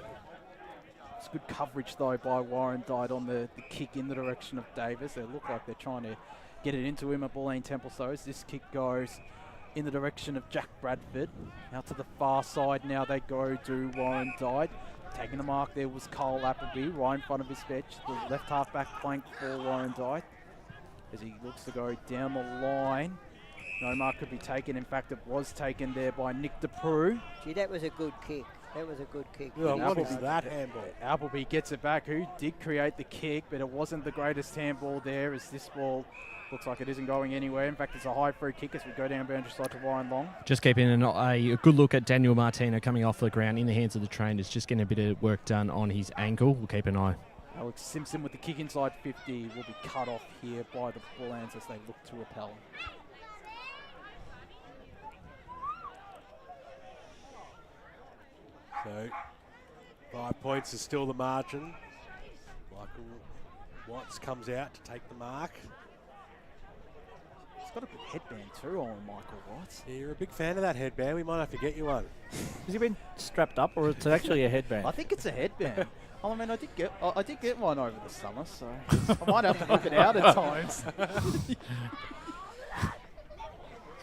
It's good coverage though by Warrandyte on the kick in the direction of Davis. They look like they're trying to get it into him at Bulleen Templestowe. This kick goes in the direction of Jack Bradford. Out to the far side now they go to Warrandyte. Taking the mark there was Cole Appleby right in front of his bench. The left half back flank for Warrandyte as he looks to go down the line. No mark could be taken. In fact, it was taken there by Nick DePrew. Gee, that was a good kick. That was a good kick. Yeah, what is that handball? Appleby gets it back, who did create the kick, but it wasn't the greatest handball there as this ball looks like it isn't going anywhere. In fact, it's a high free kick as we go down boundary side to Warren Long. Just keeping a good look at Daniel Martino coming off the ground in the hands of the trainers, just getting a bit of work done on his ankle. We'll keep an eye. Alex Simpson with the kick inside 50 will be cut off here by the Bullants as they look to repel. So 5 points is still the margin. Michael Watts comes out to take the mark. He's got a good headband too on Michael Watts. Yeah, you're a big fan of that headband. We might have to get you one. Has he been strapped up, or it's actually a headband? I think it's a headband. I mean, I did get one over the summer, so I might have to look it out at times.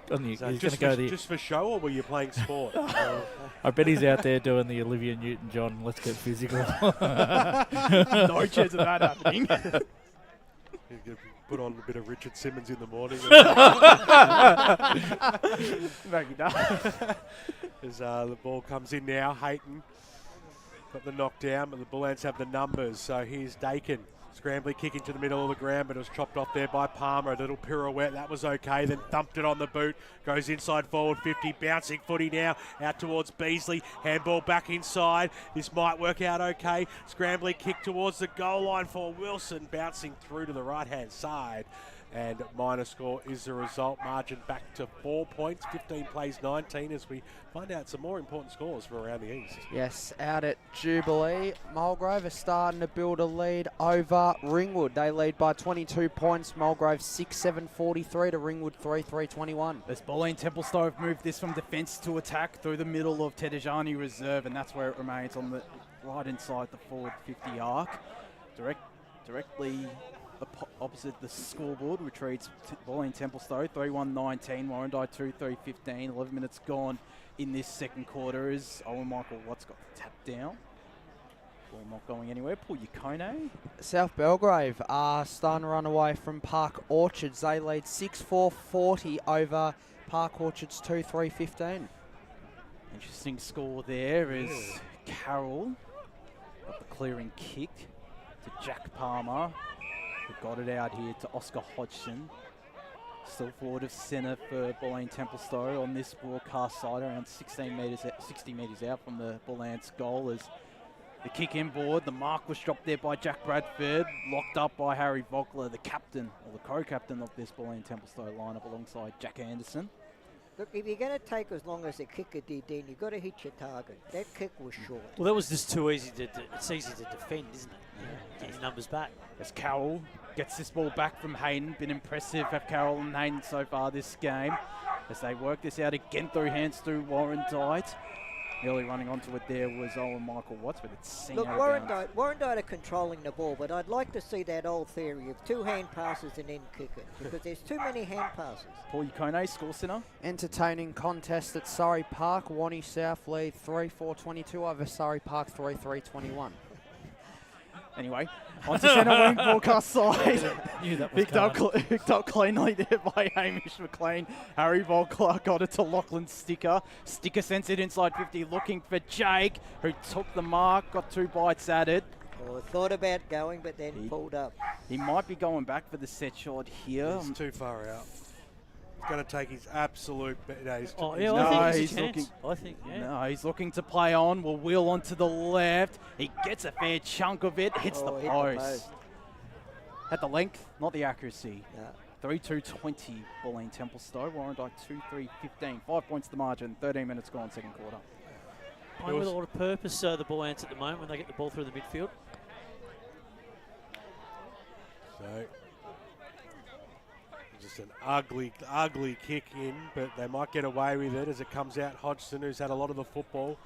He's going just, to go just for show, or were you playing sport? I bet he's out there doing the Olivia Newton-John, let's get physical. No chance of that happening. Put on a bit of Richard Simmons in the morning. Maybe not. As the ball comes in now, Hayton got the knockdown, but the Bullants have the numbers. So here's Dakin. Scrambly kick into the middle of the ground, but it was chopped off there by Palmer. A little pirouette, that was okay. Then thumped it on the boot. Goes inside forward 50. Bouncing footy now out towards Beasley. Handball back inside. This might work out okay. Scrambly kick towards the goal line for Wilson. Bouncing through to the right-hand side. And minor score is the result. Margin back to 4 points. 15 plays 19 as we find out some more important scores from around the east. Yes, out at Jubilee, Mulgrave are starting to build a lead over Ringwood. They lead by 22 points. Mulgrave 6-7-43 to Ringwood 3-3-21. As Bulleen Templestowe have moved this from defence to attack through the middle of Ted Ajani Reserve, and that's where it remains on the right inside the forward 50 arc. Directly opposite the scoreboard, which reads Bulleen Templestowe 3-1-19, Warrandyte 2-3-15, 11 minutes gone in this second quarter as Owen Michael Watts got the tap down. Ball not going anywhere. Bulleen. South Belgrave are starting to run away from Park Orchards. They lead 6-4-40 over Park Orchards 2-3-15. Interesting score there is Carroll got the clearing kick to Jack Palmer, who got it out here to Oscar Hodgson. Still forward of centre for Bulleen Templestowe on this broadcast side, around 60 metres out from the Bullants goal as the kick inboard. The mark was dropped there by Jack Bradford, locked up by Harry Vogler, the captain, or the co-captain of this Bulleen Templestowe lineup alongside Jack Anderson. Look, if you're going to take as long as the kicker did, then you've got to hit your target. That kick was short. Well, that was just too easy to it's easy to defend, isn't it? Get your numbers back. As Carroll gets this ball back from Hayden. Been impressive of Carroll and Hayden so far this game. As they work this out again through hands through Warrandyte. Nearly running onto it there was Owen Michael Watts, but it's seen Look, out of bounds. Warrandyte are controlling the ball, but I'd like to see that old theory of 2 hand passes and then kick it, because there's too many hand passes. Paul Yukone, score centre. Entertaining contest at Surrey Park. Wani South lead 3-4-22 over Surrey Park 3-3-21. Anyway, on to centre wing broadcast side. Knew that was Picked up cleanly there by Hamish McLean. Harry Vogler got it to Lachlan Sticker. Sticker sends it inside 50, looking for Jake, who took the mark, got 2 bites at it. Well, thought about going, but then pulled up. He might be going back for the set shot here. He's too far out. He's going to take his absolute best. He's looking to play on. Will wheel onto the left. He gets a fair chunk of it. Hits the post. At the length, not the accuracy. 3-2-20, Bulleen Templestowe. Warrandyte 2-3-15. 5 points the margin. 13 minutes gone, second quarter. Playing with a lot of purpose, the Bullants at the moment when they get the ball through the midfield. So, just an ugly kick in, but they might get away with it as it comes out. Hodgson, who's had a lot of the football,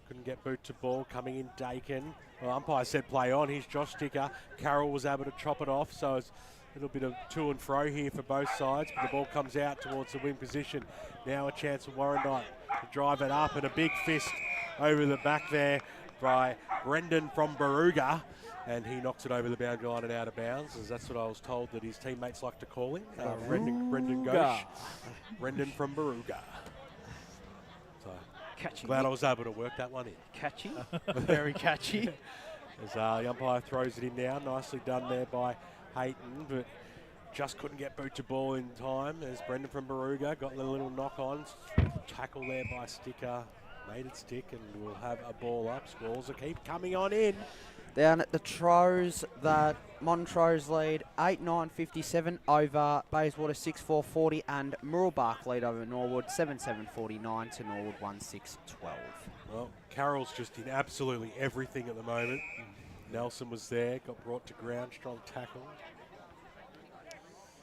couldn't get boot to ball. Coming in, Dakin. Well, umpire said play on. Here's Josh Sticker. Carroll was able to chop it off, so it's a little bit of to and fro here for both sides, but the ball comes out towards the wing position. Now a chance for Warrandyte to drive it up, and a big fist over the back there by Brendan from Baruga, and he knocks it over the boundary line and out of bounds, as that's what I was told that his teammates like to call him. Brendan Ghosh. Brendan from Baruga. So, catchy. Glad I was able to work that one in. Catchy. Very catchy. As the umpire throws it in now. Nicely done there by Hayton, but just couldn't get boot to ball in time. There's Brendan from Baruga, got the little knock on. Tackle there by Sticker. Made it stick, and we'll have a ball up. Squalls will keep coming on in. Down at the Trows, that Montrose lead 8-9-57 over Bayswater 6-4-40, and Murrelbach lead over Norwood 7-7-49 to Norwood 1-6-12. Well, Carroll's just in absolutely everything at the moment. Nelson was there, got brought to ground, strong tackle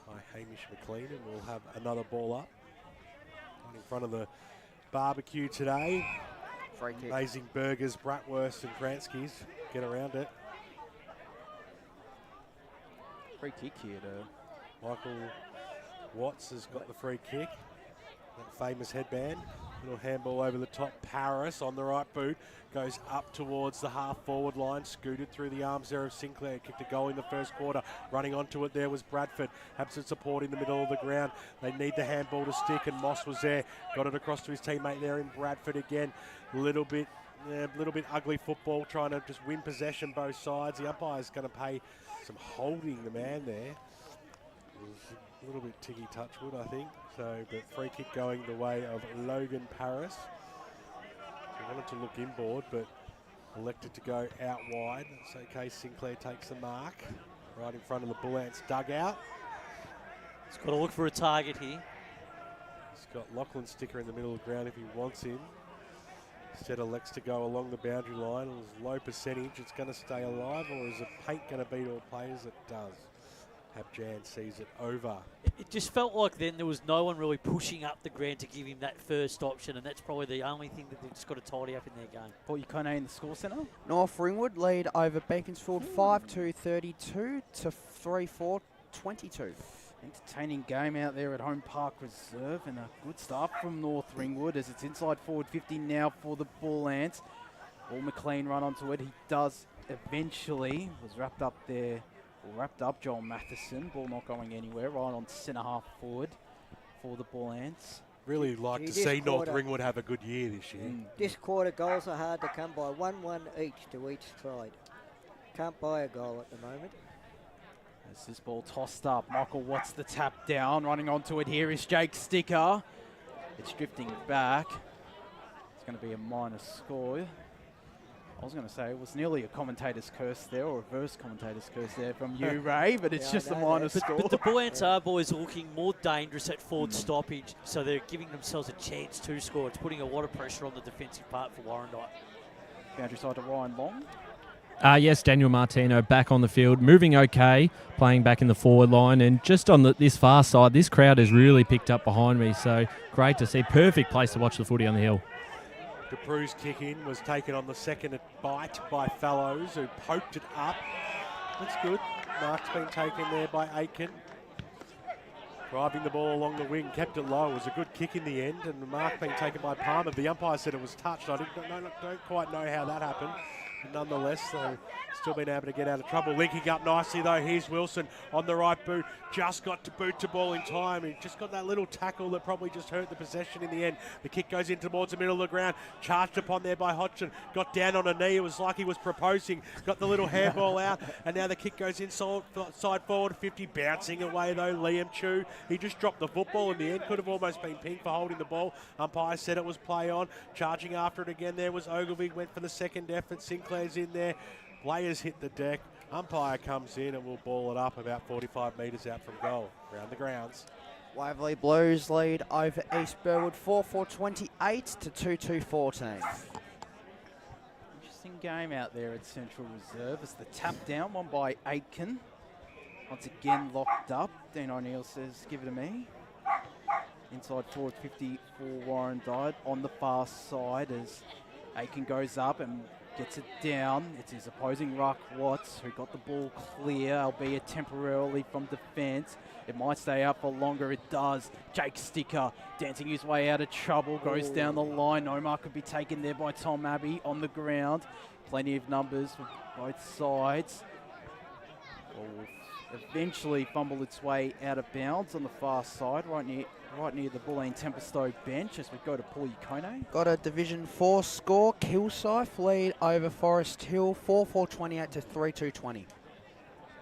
by Hamish McLean, and we'll have another ball up. Right in front of the barbecue today. Free kick. Amazing burgers, bratwursts and Kranskis. Get around it. Free kick here to Michael Watts has got the free kick. That famous headband. Little handball over the top. Paris on the right boot. Goes up towards the half-forward line. Scooted through the arms there of Sinclair. Kicked a goal in the first quarter. Running onto it there was Bradford. Absent support in the middle of the ground. They need the handball to stick, and Moss was there. Got it across to his teammate there in Bradford again. A little bit ugly football, trying to just win possession both sides. The umpire's going to pay some holding the man there. A little bit Tiggy Touchwood, I think. So, but free kick going the way of Logan Paris. He wanted to look inboard, but elected to go out wide. It's okay. Sinclair takes the mark right in front of the Bullants dugout. He's got to look for a target here. He's got Lachlan Sticker in the middle of the ground if he wants him. Instead elects to go along the boundary line. It was low percentage. It's going to stay alive, or is the paint going to beat all players? It does. Habjan sees it over. It just felt like then there was no one really pushing up the ground to give him that first option, and that's probably the only thing that they've just got to tidy up in their game. Paul Yukone in the score centre. North Ringwood lead over Beaconsfield 5-2-32 to 3-4-22. Entertaining game out there at Home Park Reserve, and a good start from North Ringwood as it's inside forward 50 now for the Bullants. Will McLean run onto it? He does eventually. Was wrapped up there. Wrapped up Joel Matheson. Ball not going anywhere. Right on centre half forward for the Bullants. Really like to see North Ringwood have a good year this year. This quarter, goals are hard to come by. 1-1 each to each side. Can't buy a goal at the moment. As this ball tossed up, Michael Watts the tap down. Running onto it here is Jake Sticker. It's drifting back. It's going to be a minus score. I was going to say it was nearly a commentator's curse there, or a reverse commentator's curse there from you, Ray, but it's just a minus score. But the Bullants are boys looking more dangerous at forward stoppage, so they're giving themselves a chance to score. It's putting a lot of pressure on the defensive part for Warrandyte. Boundary side to Ryan Long. Yes, Daniel Martino back on the field, moving okay, playing back in the forward line, and just on this far side, this crowd has really picked up behind me, so great to see. Perfect place to watch the footy on the hill. DePrew's kick in was taken on the second bite by Fallows, who poked it up. That's good. Mark's been taken there by Aiken. Driving the ball along the wing, kept it low. It was a good kick in the end, and the mark being taken by Palmer. The umpire said it was touched. I don't quite know how that happened. Nonetheless, they've still been able to get out of trouble. Linking up nicely, though. Here's Wilson on the right boot. Just got to boot to ball in time. He just got that little tackle that probably just hurt the possession in the end. The kick goes in towards the middle of the ground. Charged upon there by Hodgson. Got down on a knee. It was like he was proposing. Got the little handball out. And now the kick goes inside forward 50. Bouncing away, though, Liam Chu. He just dropped the football in the end. Could have almost been pinged for holding the ball. Umpire said it was play on. Charging after it again there was Ogilvie. Went for the second effort. Sinclair's in there. Players hit the deck. Umpire comes in and will ball it up about 45 metres out from goal. Around the grounds. Waverley Blues lead over East Burwood 4-4-28 to 2-2-14. Interesting game out there at Central Reserve. As the tap down, one by Aitken. Once again locked up. Dean O'Neill says, give it to me. Inside forward 50 for Warrandyte on the far side as Aitken goes up and gets it down. It's his opposing ruck, Watts, who got the ball clear, albeit temporarily from defence. It might stay out for longer. It does. Jake Sticker dancing his way out of trouble, goes down the line. No mark could be taken there by Tom Abbey on the ground. Plenty of numbers for both sides. Ball will eventually fumble its way out of bounds on the far side, right near the Bulleen Templestowe bench as we go to Paul Yukone. Got a Division 4 score. Kilsyth lead over Forest Hill 4-4-28 to 3-2-20.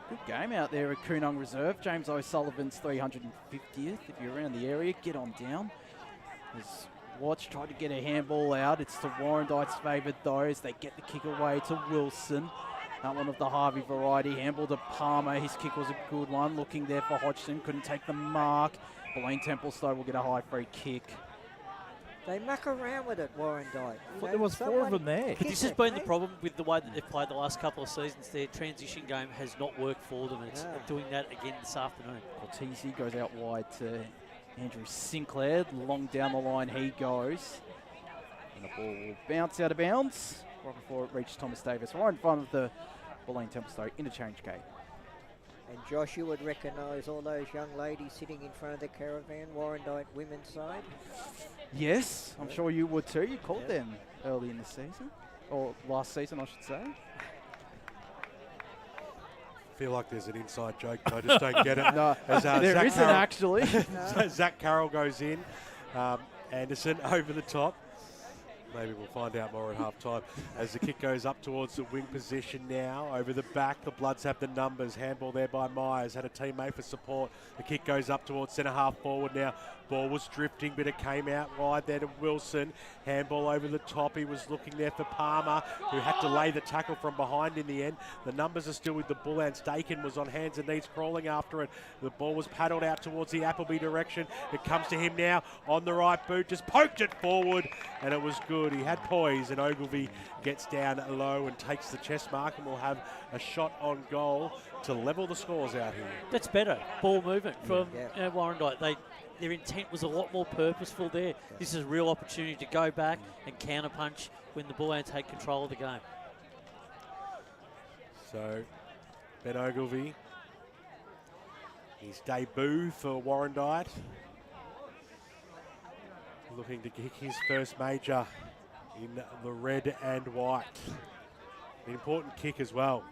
Good game out there at Coonung Reserve. James O'Sullivan's 350th. If you're around the area, get on down. As Watts tried to get a handball out. It's to Warrandyte's favoured though as they get the kick away to Wilson. That one of the Harvey variety. Handball to Palmer. His kick was a good one. Looking there for Hodgson. Couldn't take the mark. Bulleen Templestowe will get a high free kick. They muck around with it, Warrandyte. There was four of them there. But this has been the problem with the way that they've played the last couple of seasons. Their transition game has not worked for them. It's doing that again this afternoon. Cortese goes out wide to Andrew Sinclair. Long down the line he goes. And the ball will bounce out of bounds right before it reaches Thomas Davis. Right in front of the Bulleen Templestowe interchange gate. And Josh, you would recognise all those young ladies sitting in front of the caravan, Warrandyte women's side? Yes, I'm sure you would too. You called them early in the season, or last season I should say. I feel like there's an inside joke, but I just don't get it. No, as, there isn't actually. Zach Carroll goes in, Anderson over the top. Maybe we'll find out more at half-time. As the kick goes up towards the wing position now, over the back, the Bloods have the numbers. Handball there by Myers, had a teammate for support. The kick goes up towards centre half forward now. Ball was drifting, but it came out wide there to Wilson. Handball over the top. He was looking there for Palmer, who had to lay the tackle from behind in the end. The numbers are still with the Bullants. Dakin was on hands and knees crawling after it. The ball was paddled out towards the Appleby direction. It comes to him now on the right boot. Just poked it forward, and it was good. He had poise, and Ogilvie gets down low and takes the chest mark, and will have a shot on goal to level the scores out here. That's better. Ball movement from Warrandyte. Their intent was a lot more purposeful there. This is a real opportunity to go back and counterpunch when the Bullants take control of the game. So, Ben Ogilvie, his debut for Warrandyte, looking to kick his first major in the red and white. An important kick as well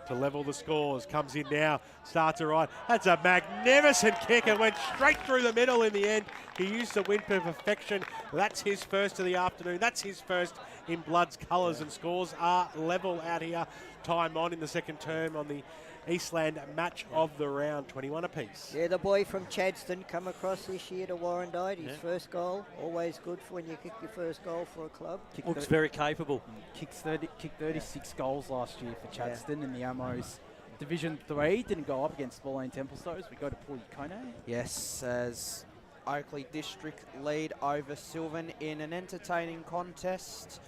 to level the scores. Comes in now, starts to right. That's a magnificent kick and went straight through the middle in the end. He used the wind for perfection. That's his first of the afternoon. That's his first in Blood's colours, and scores are level out here. Time on in the second term on the Eastland match of the round, 21 apiece. Yeah, the boy from Chadstone come across this year to Warrandyte. His first goal, always good for when you kick your first goal for a club. Looks very capable. Kicked 36 goals last year for Chadstone in the Amos Division 3. Didn't go up against Bulleen Templestowe as we go to Paul Yukone. Yes, as Oakley District lead over Sylvan in an entertaining contest.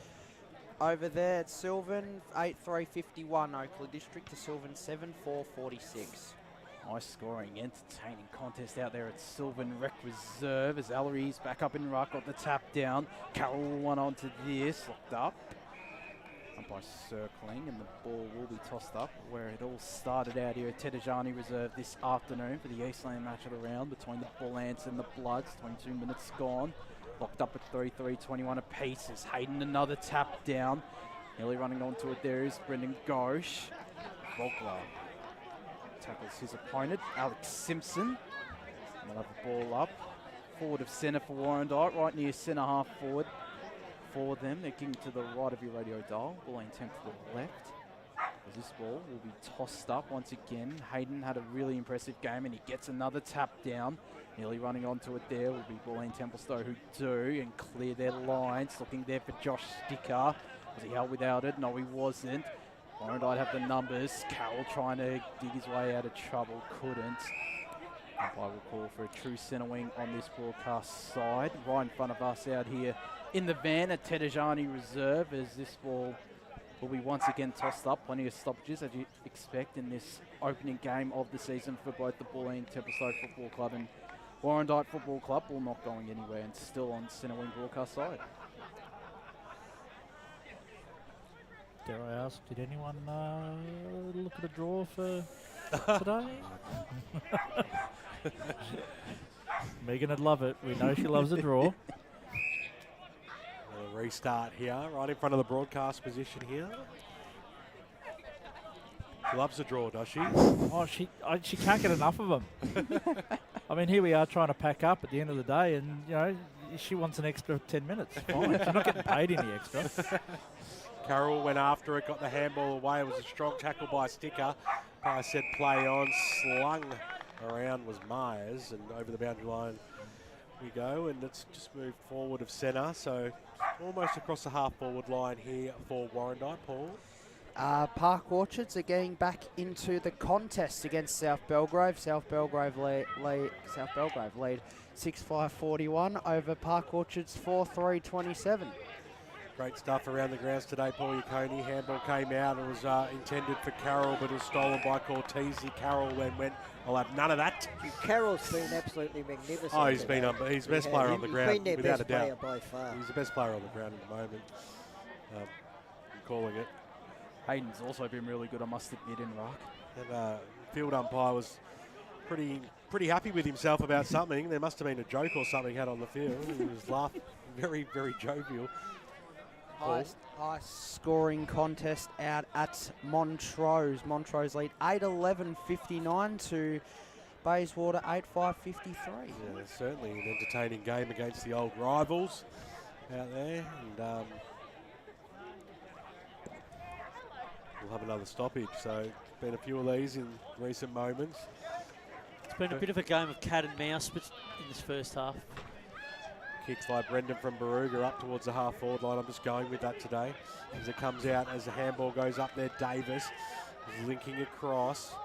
Over there at Sylvan, 8-3-51, Oakley District to Sylvan 7-4-46. Nice scoring, entertaining contest out there at Sylvan Rec Reserve as Ellery's back up in ruck, got the tap down. Carroll went on to this, locked up. By circling, and the ball will be tossed up where it all started out here at Ted Ajani Reserve this afternoon for the Eastland match of the round between the Bullants and the Bloods. 22 minutes gone. Locked up at 3-3, 21 apiece as Hayden another tap down. Nearly running onto it there is Brendan Ghosh. Vogler tackles his opponent, Alex Simpson. And they'll have the ball up. Forward of centre for Warrandyte, right near centre half forward for them. They're kicking to the right of your radio dial. Bulleen Templestowe to the left. As this ball will be tossed up once again. Hayden had a really impressive game and he gets another tap down. Nearly running onto it there will be Bulleen Templestowe who do and clear their lines. Looking there for Josh Sticker. Was he held without it? No, he wasn't. Warrandyte have the numbers. Carroll trying to dig his way out of trouble. Couldn't. I will call for a true centre wing on this broadcast side. Right in front of us out here in the van at Ted Ajani Reserve as this ball will be once again tossed up. Plenty of stoppages as you expect in this opening game of the season for both the Bulleen Templestowe Football Club and Warrandyte Football Club. Ball not going anywhere and still on centre wing broadcast side. Dare I ask, did anyone look at a draw for today? Megan would love it. We know she loves a draw. A restart here, right in front of the broadcast position here. She loves a draw, does she? Oh, she can't get enough of them. I mean, here we are trying to pack up at the end of the day, and you know she wants an extra 10 minutes. Fine, she's not getting paid any extra. Carroll went after it, got the handball away. It was a strong tackle by Sticker. I said play on, slung around was Myers, and over the boundary line we go, and it's just moved forward of centre, so almost across the half-forward line here for Warrandyte. Paul? Park Orchards are getting back into the contest against South Belgrave. South Belgrave lead 6-5-41 over Park Orchards 4-3-27. Great stuff around the grounds today, Paul Yukone. Handball came out. It was intended for Carroll, but it was stolen by Cortese. Carroll then went, I'll have none of that. Carroll's been absolutely magnificent. Oh, he's been he's the best player on the ground, been their without best a doubt. Player by far. He's the best player on the ground at the moment. I'm calling it. Hayden's also been really good, I must admit, in ruck. And field umpire was pretty happy with himself about something. There must have been a joke or something had on the field. He was laughing, very, very jovial. High scoring contest out at Montrose. Montrose lead 8-11-59 to Bayswater 8-5-53. Yeah, certainly an entertaining game against the old rivals out there. And we'll have another stoppage. So been a few of these in recent moments. It's been a bit of a game of cat and mouse in this first half. Kicks by Brendan from Baruga up towards the half-forward line. I'm just going with that today. As it comes out, as the handball goes up there, Davis is linking across.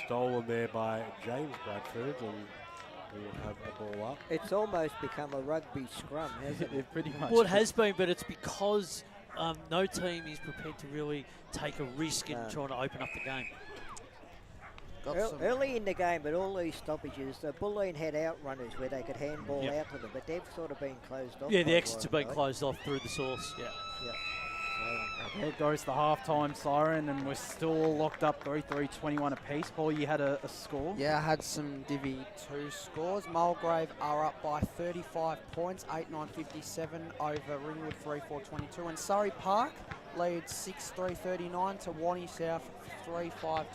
Stolen there by James Bradford, and we'll have a ball up. It's almost become a rugby scrum, hasn't it? Pretty much. Well, it has been, but it's because no team is prepared to really take a risk in trying to open up the game. Early in the game, but all these stoppages, Bulleen had outrunners where they could handball out to them, but they've sort of been closed off. Yeah, the exits have been closed off through the source. Yeah. There goes the halftime siren, and we're still locked up 3-3, 21 apiece. Paul, you had a score? Yeah, I had some Divi 2 scores. Mulgrave are up by 35 points, 8-9-57 over Ringwood 3-4-22. And Surrey Park leads 6-3-39 to Wanny South 3-5-23.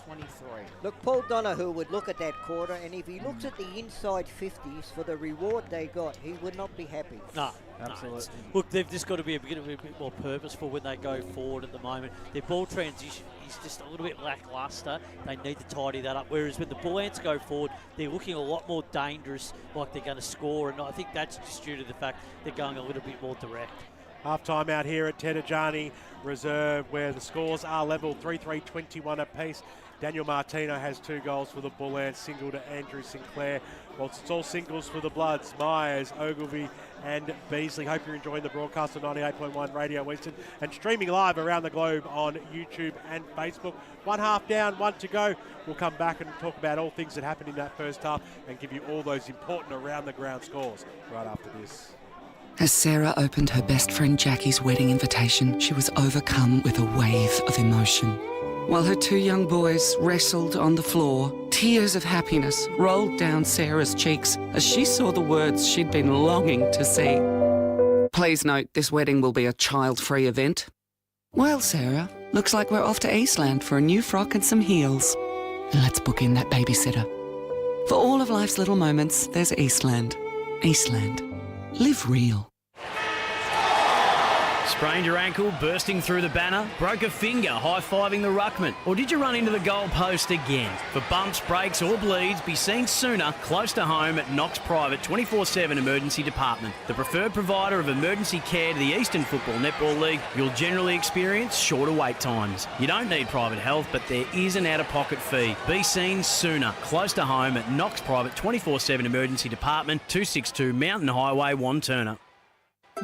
Look, Paul Donahue would look at that quarter, and if he looks at the inside 50s for the reward they got, he would not be happy. No, absolutely. Look, they've just got to be a bit more purposeful when they go forward at the moment. Their ball transition is just a little bit lackluster. They need to tidy that up. Whereas when the Bullants go forward, they're looking a lot more dangerous, like they're going to score. And I think that's just due to the fact they're going a little bit more direct. Half-time out here at Ted Ajani Reserve, where the scores are level 3-3, 21 apiece. Daniel Martino has 2 goals for the Bullants, single to Andrew Sinclair. Whilst it's all singles for the Bloods, Myers, Ogilvie and Beasley. Hope you're enjoying the broadcast on 98.1 Radio Eastern and streaming live around the globe on YouTube and Facebook. 1 half down, 1 to go. We'll come back and talk about all things that happened in that first half and give you all those important around-the-ground scores right after this. As Sarah opened her best friend Jackie's wedding invitation, she was overcome with a wave of emotion. While her 2 young boys wrestled on the floor, tears of happiness rolled down Sarah's cheeks as she saw the words she'd been longing to see. Please note, this wedding will be a child-free event. Well, Sarah, looks like we're off to Eastland for a new frock and some heels. Let's book in that babysitter. For all of life's little moments, there's Eastland. Eastland. Live real. Sprained your ankle, bursting through the banner, broke a finger high-fiving the ruckman, or did you run into the goal post again? For bumps, breaks or bleeds, be seen sooner close to home at Knox Private 24/7 Emergency Department. The preferred provider of emergency care to the Eastern Football Netball League, you'll generally experience shorter wait times. You don't need private health, but there is an out-of-pocket fee. Be seen sooner close to home at Knox Private 24/7 Emergency Department, 262 Mountain Highway, Wantirna.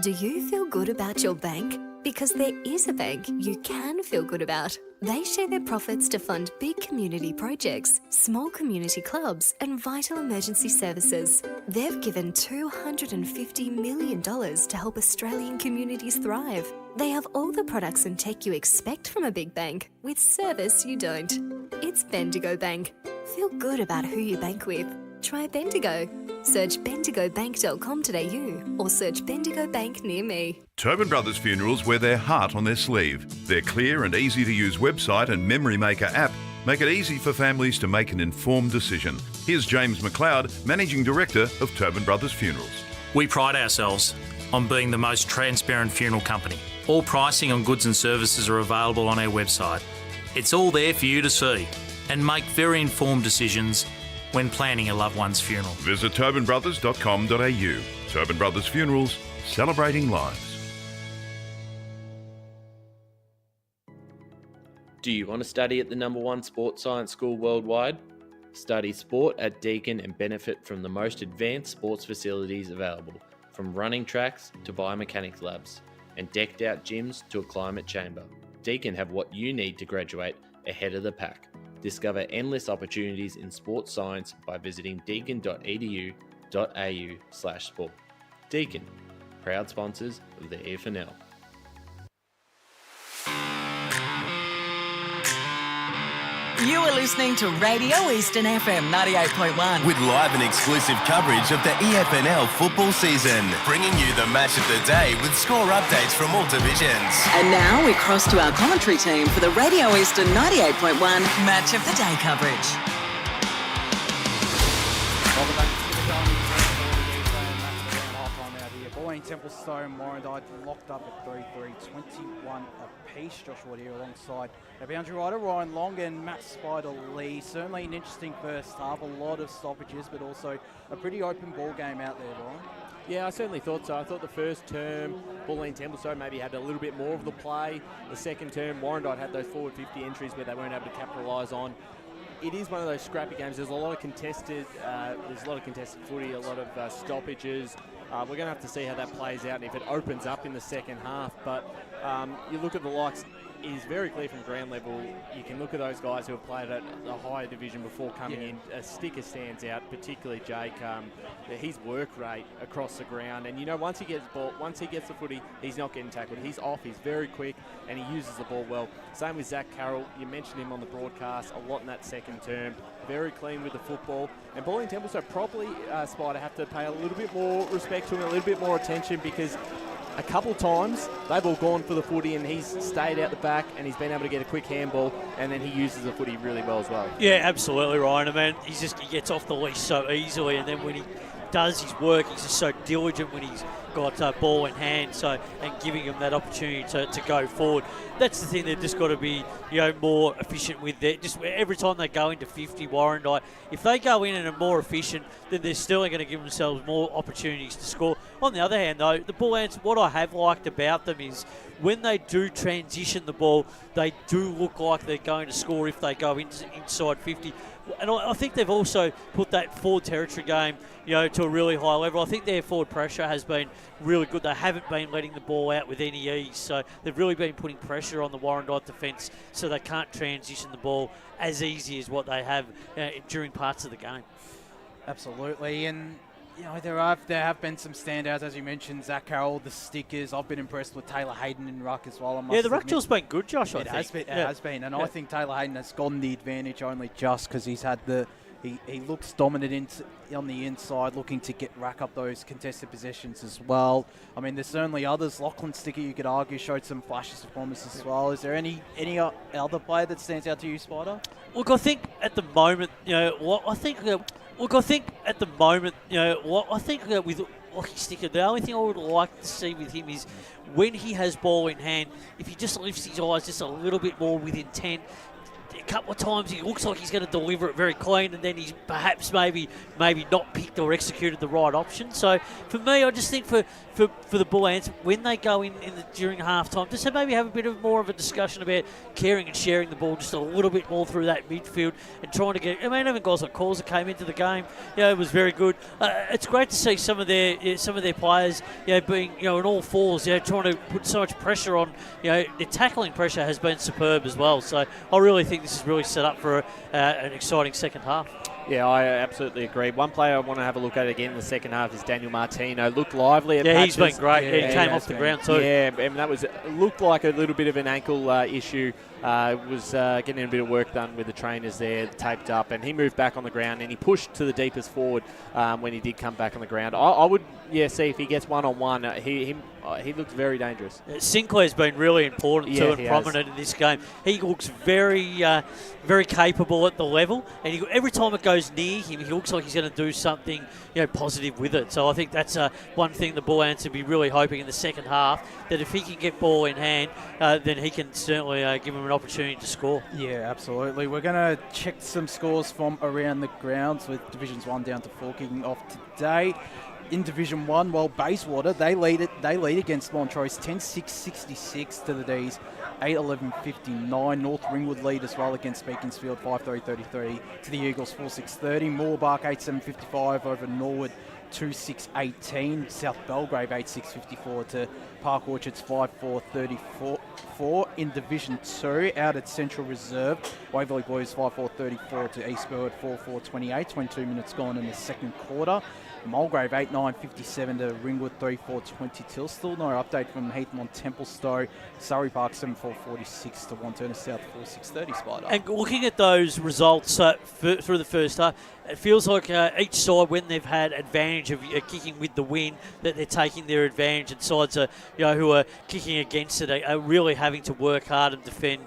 Do you feel good about your bank? Because there is a bank you can feel good about. They share their profits to fund big community projects, small community clubs, and vital emergency services. They've given $250 million to help Australian communities thrive. They have all the products and tech you expect from a big bank, with service you don't. It's Bendigo Bank. Feel good about who you bank with. Try Bendigo. Search bendigobank.com.au or search Bendigo Bank near me. Tobin Brothers Funerals wear their heart on their sleeve. Their clear and easy-to-use website and Memory Maker app make it easy for families to make an informed decision. Here's James McLeod, Managing Director of Tobin Brothers Funerals. We pride ourselves on being the most transparent funeral company. All pricing on goods and services are available on our website. It's all there for you to see and make very informed decisions when planning a loved one's funeral. Visit tobinbrothers.com.au. Tobin Brothers Funerals, celebrating lives. Do you want to study at the #1 sports science school worldwide? Study sport at Deakin and benefit from the most advanced sports facilities available, from running tracks to biomechanics labs, and decked out gyms to a climate chamber. Deakin have what you need to graduate ahead of the pack. Discover endless opportunities in sports science by visiting deakin.edu.au/sport. Deakin, proud sponsors of the EFNL. You are listening to Radio Eastern FM 98.1. With live and exclusive coverage of the EFNL football season, bringing you the match of the day with score updates from all divisions. And now we cross to our commentary team for the Radio Eastern 98.1 Match of the Day coverage. Welcome back to the half-time out here. Bulleen Templestowe and Warrandyte locked up at 3-3, 21 apiece. Joshua here alongside our boundary rider, Ryan Long and Matt Spider-Lee. Certainly an interesting first half, a lot of stoppages, but also a pretty open ball game out there, Ryan. Yeah, I certainly thought so. I thought the first term, Bulleen Templestowe maybe had a little bit more of the play. The second term, Warrandyte had those forward 50 entries where they weren't able to capitalise on. It is one of those scrappy games. There's a lot of contested footy, a lot of stoppages. We're going to have to see how that plays out and if it opens up in the second half. But you look at the likes it is very clear from ground level. You can look at those guys who have played at a higher division before coming in. A sticker stands out, particularly Jake. His work rate across the ground, and once he gets the footy, he's not getting tackled. He's off. He's very quick, and he uses the ball well. Same with Zach Carroll. You mentioned him on the broadcast a lot in that second term. Very clean with the football. And Bulleen Templestowe probably, Spider, have to pay a little bit more respect to him, a little bit more attention, because a couple of times they've all gone for the footy and he's stayed out the back and he's been able to get a quick handball, and then he uses the footy really well as well. Yeah, absolutely, Ryan. I mean, he gets off the leash so easily, and then when he does his work, he's just so diligent when he's got ball in hand, and giving him that opportunity to go forward. That's the thing they've just got to be more efficient with. Just every time they go into 50, Warrandyte, if they go in and are more efficient, then they're still going to give themselves more opportunities to score. On the other hand, though, the Bullants, what I have liked about them is when they do transition the ball, they do look like they're going to score if they go inside 50. And I think they've also put that forward territory game, to a really high level. I think their forward pressure has been really good. They haven't been letting the ball out with any ease, so they've really been putting pressure on the Warrandyte defence, so they can't transition the ball as easy as what they have during parts of the game. Absolutely, and there have been some standouts, as you mentioned, Zach Carroll, the stickers. I've been impressed with Taylor Hayden in ruck as well. The ruck drill's been good, Josh. It has been, and I think Taylor Hayden has gotten the advantage only just because he's had he looks dominant on the inside, looking to rack up those contested possessions as well. I mean, there's certainly others. Lachlan Sticker, you could argue, showed some flashes of promise as well. Is there any other player that stands out to you, Spider? Look, I think at the moment, with Lachie Sticker, the only thing I would like to see with him is when he has ball in hand, if he just lifts his eyes just a little bit more with intent. A couple of times he looks like he's going to deliver it very clean, and then he's perhaps maybe not picked or executed the right option. So for me, I just think for the Bullants, when they go during half-time, just maybe have a bit more of a discussion about caring and sharing the ball just a little bit more through that midfield and trying to get. I mean, even guys like Causa came into the game. It was very good. It's great to see some of their players, being in all fours, trying to put so much pressure on. Their tackling pressure has been superb as well. So I really think this is really set up for an exciting second half. Yeah, I absolutely agree. One player I want to have a look at again in the second half is Daniel Martino. Looked lively at patches. He's been great. He came off the ground too. Yeah, and that looked like a little bit of an ankle issue. Was getting a bit of work done with the trainers there, taped up, and he moved back on the ground and he pushed to the deepest forward when he did come back on the ground. I would see if he gets one-on-one. He looks very dangerous. Sinclair's been really important too and prominent in this game. He looks very very capable at the level, and every time it goes near him, he looks like he's going to do something positive with it. So I think that's one thing the Bullants will be really hoping in the second half, that if he can get ball in hand, then he can certainly give him an opportunity to score. Yeah, absolutely. We're going to check some scores from around the grounds with Divisions 1 down to 4 kicking off today. In Division 1, Bayswater, they lead against Montrose 10-6-66 to the D's, 8-11-59. North Ringwood lead as well against Beaconsfield, 5-3-33 to the Eagles, 4-6-30. Moorbark 8-7-55 over Norwood, 2-6-18. South Belgrave 8-6-54 to Park Orchards, 5-4-34. In Division 2, out at Central Reserve, Waverley Blues 5-4-34 to East Burwood, 4-4-28. 22 minutes gone in the second quarter. Mulgrave 8-9-57 to Ringwood, 3-4-20 till. Still no update from Heathmont Templestowe. Surrey Park 7-4-46 to Wanturna South 4-6-30. Spider. And looking at those results through the first half, it feels like each side, when they've had advantage of kicking with the win, that they're taking their advantage, and sides who are kicking against it are really having to work hard and defend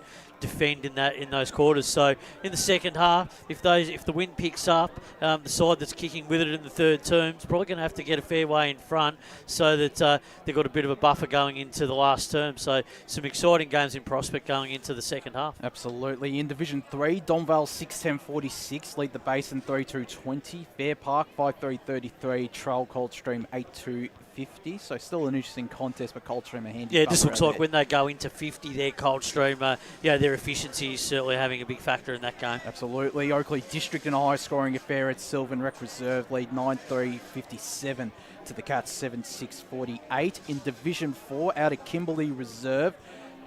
in those quarters. So in the second half, if the wind picks up, the side that's kicking with it in the third term is probably going to have to get a fair way in front, so that they've got a bit of a buffer going into the last term. So some exciting games in prospect going into the second half. Absolutely. In Division 3, Donvale 6-10-46 lead the Basin 3-2-20. Fair Park 5-3-33. Trail Coldstream 8-2-50. So still an interesting contest, but Coldstream are handy. Yeah, it just looks like when they go into 50 there, Coldstream, their efficiency is certainly having a big factor in that game. Absolutely. Oakley District in a high-scoring affair at Sylvan Rec Reserve lead 9-3-57 to the Cats 7-6-48. In Division 4, out of Kimberley Reserve,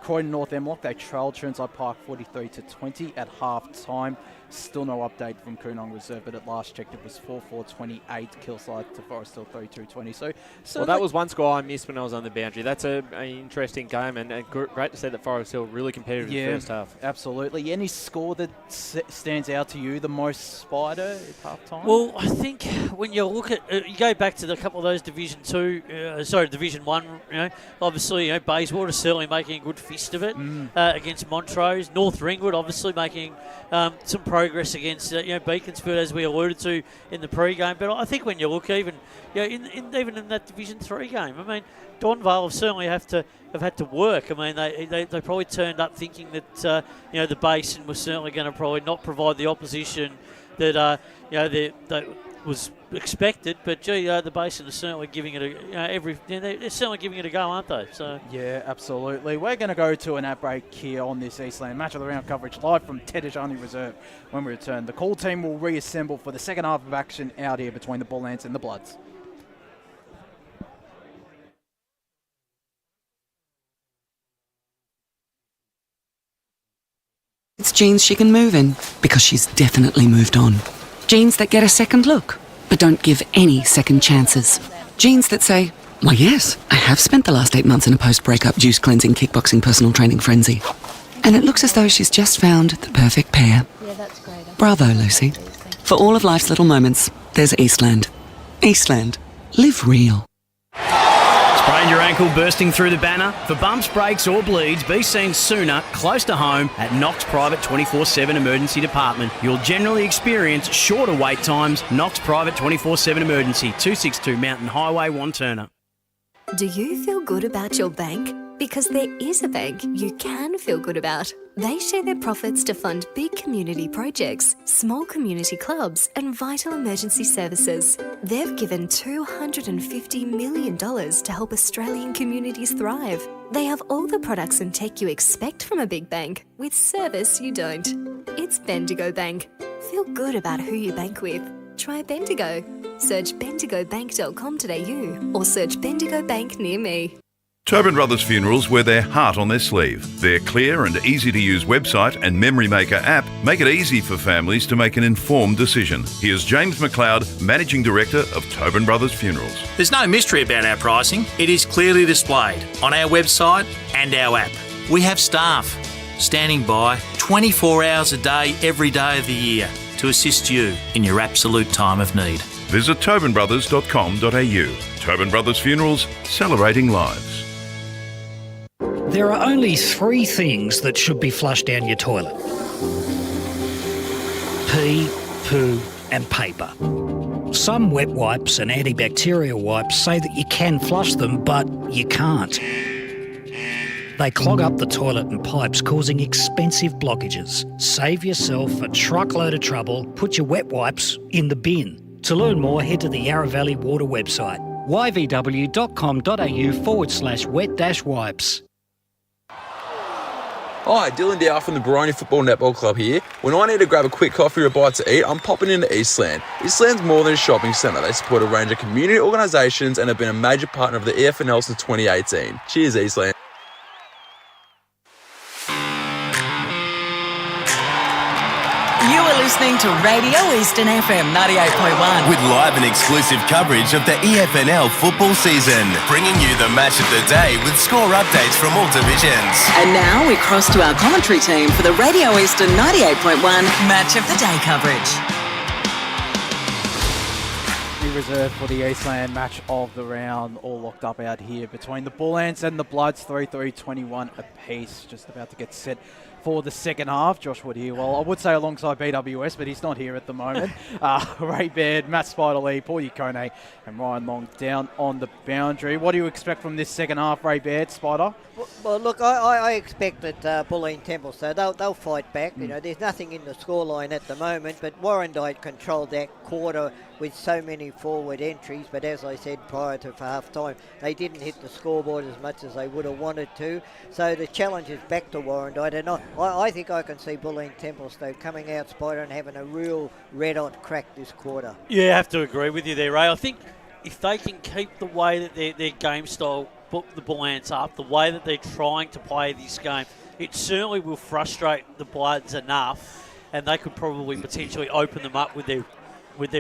Croydon North Emlock, they trailed Chirnside Park 43-20 at half-time. Still no update from Coonong Reserve, but at last checked it was 4-4-28, Kilsyth to Forest Hill 3-2-20. So that was one score I missed when I was on the boundary. That's an interesting game, and great to see that Forest Hill really competitive in the first half. Absolutely. Any score that stands out to you the most, Spider, at half-time? Well, I think when you look at, you go back to a couple of those Division 1, obviously, Bayswater certainly making a good fist of it against Montrose. North Ringwood obviously making some progress against Beaconsfield, as we alluded to in the pre-game. But I think when you look even in that Division 3 game, I mean, Donvale certainly have had to work. I mean, they probably turned up thinking that the Basin was certainly going to probably not provide the opposition that that was expected, but the Basin is certainly giving it they're certainly giving it a go, aren't they? So yeah, absolutely. We're going to go to an ad break here on this Eastland Match of the Round coverage live from Ted Ajani Reserve. When we return, the call team will reassemble for the second half of action out here between the Bullants and the Bloods. It's jeans she can move in because she's definitely moved on. Jeans that get a second look, but don't give any second chances. Jeans that say, why yes, I have spent the last 8 months in a post-breakup juice cleansing kickboxing personal training frenzy. And it looks as though she's just found the perfect pair. Yeah, that's great. Bravo, Lucy. For all of life's little moments, there's Eastland. Eastland. Live real. Sprained your ankle bursting through the banner? For bumps, breaks or bleeds, be seen sooner, close to home, at Knox Private 24/7 Emergency Department. You'll generally experience shorter wait times. Knox Private 24/7 Emergency, 262 Mountain Highway, Wanturna. Do you feel good about your bank? Because there is a bank you can feel good about. They share their profits to fund big community projects, small community clubs, and vital emergency services. They've given $250 million to help Australian communities thrive. They have all the products and tech you expect from a big bank, with service you don't. It's Bendigo Bank. Feel good about who you bank with. Try Bendigo. Search bendigobank.com.au or search Bendigo Bank near me. Tobin Brothers Funerals wear their heart on their sleeve. Their clear and easy-to-use website and Memory Maker app make it easy for families to make an informed decision. Here's James McLeod, Managing Director of Tobin Brothers Funerals. There's no mystery about our pricing. It is clearly displayed on our website and our app. We have staff standing by 24 hours a day, every day of the year to assist you in your absolute time of need. Visit tobinbrothers.com.au. Tobin Brothers Funerals, celebrating lives. There are only 3 things that should be flushed down your toilet: pee, poo and paper. Some wet wipes and antibacterial wipes say that you can flush them, but you can't. They clog up the toilet and pipes, causing expensive blockages. Save yourself a truckload of trouble. Put your wet wipes in the bin. To learn more, head to the Yarra Valley Water website, yvw.com.au/wet-wipes. Hi, Dylan Dow from the Bulleen Football Netball Club here. When I need to grab a quick coffee or a bite to eat, I'm popping into Eastland. Eastland's more than a shopping centre. They support a range of community organisations and have been a major partner of the EFNL since 2018. Cheers, Eastland. You are listening to Radio Eastern FM 98.1. With live and exclusive coverage of the EFNL football season, bringing you the match of the day with score updates from all divisions. And now we cross to our commentary team for the Radio Eastern 98.1 Match of the Day coverage. Reserved for the Eastland Match of the Round, all locked up out here between the Bullants and the Bloods, 3-3-21 apiece. Just about to get set for the second half. Josh Wood here, well, I would say alongside BWS, but he's not here at the moment. Ray Baird, Matt Spider-Lee, Paul Yukone and Ryan Long down on the boundary. What do you expect from this second half, Ray Baird, Spider? Well, look, I expect that Bulleen Templestowe, they'll fight back. You know, there's nothing in the scoreline at the moment, but Warrandyte controlled that quarter with so many forward entries. But as I said prior to half-time, they didn't hit the scoreboard as much as they would have wanted to. So the challenge is back to Warrandyte. And I think I can see Bulleen Templestowe coming out, Spider, and having a real red-hot crack this quarter. Yeah, I have to agree with you there, Ray. I think if they can keep the way that their game style the Bullants up, the way that they're trying to play this game, it certainly will frustrate the Bloods enough, and they could probably potentially open them up with their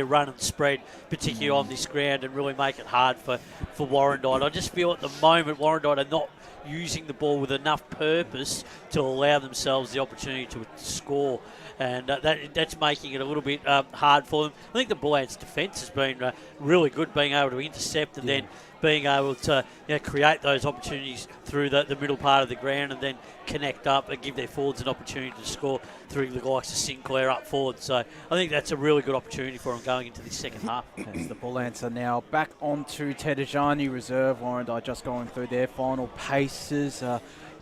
run and spread, particularly on this ground, and really make it hard for Warrandyte. I just feel at the moment Warrandyte are not using the ball with enough purpose to allow themselves the opportunity to score, and that's making it a little bit hard for them. I think the Bullants' defence has been really good, being able to intercept and then being able to create those opportunities through the middle part of the ground and then connect up and give their forwards an opportunity to score through the likes of Sinclair up forward. So I think that's a really good opportunity for them going into this second half. As the Bullants are now back onto Ted Ajani Reserve. Warrandyte just going through their final paces.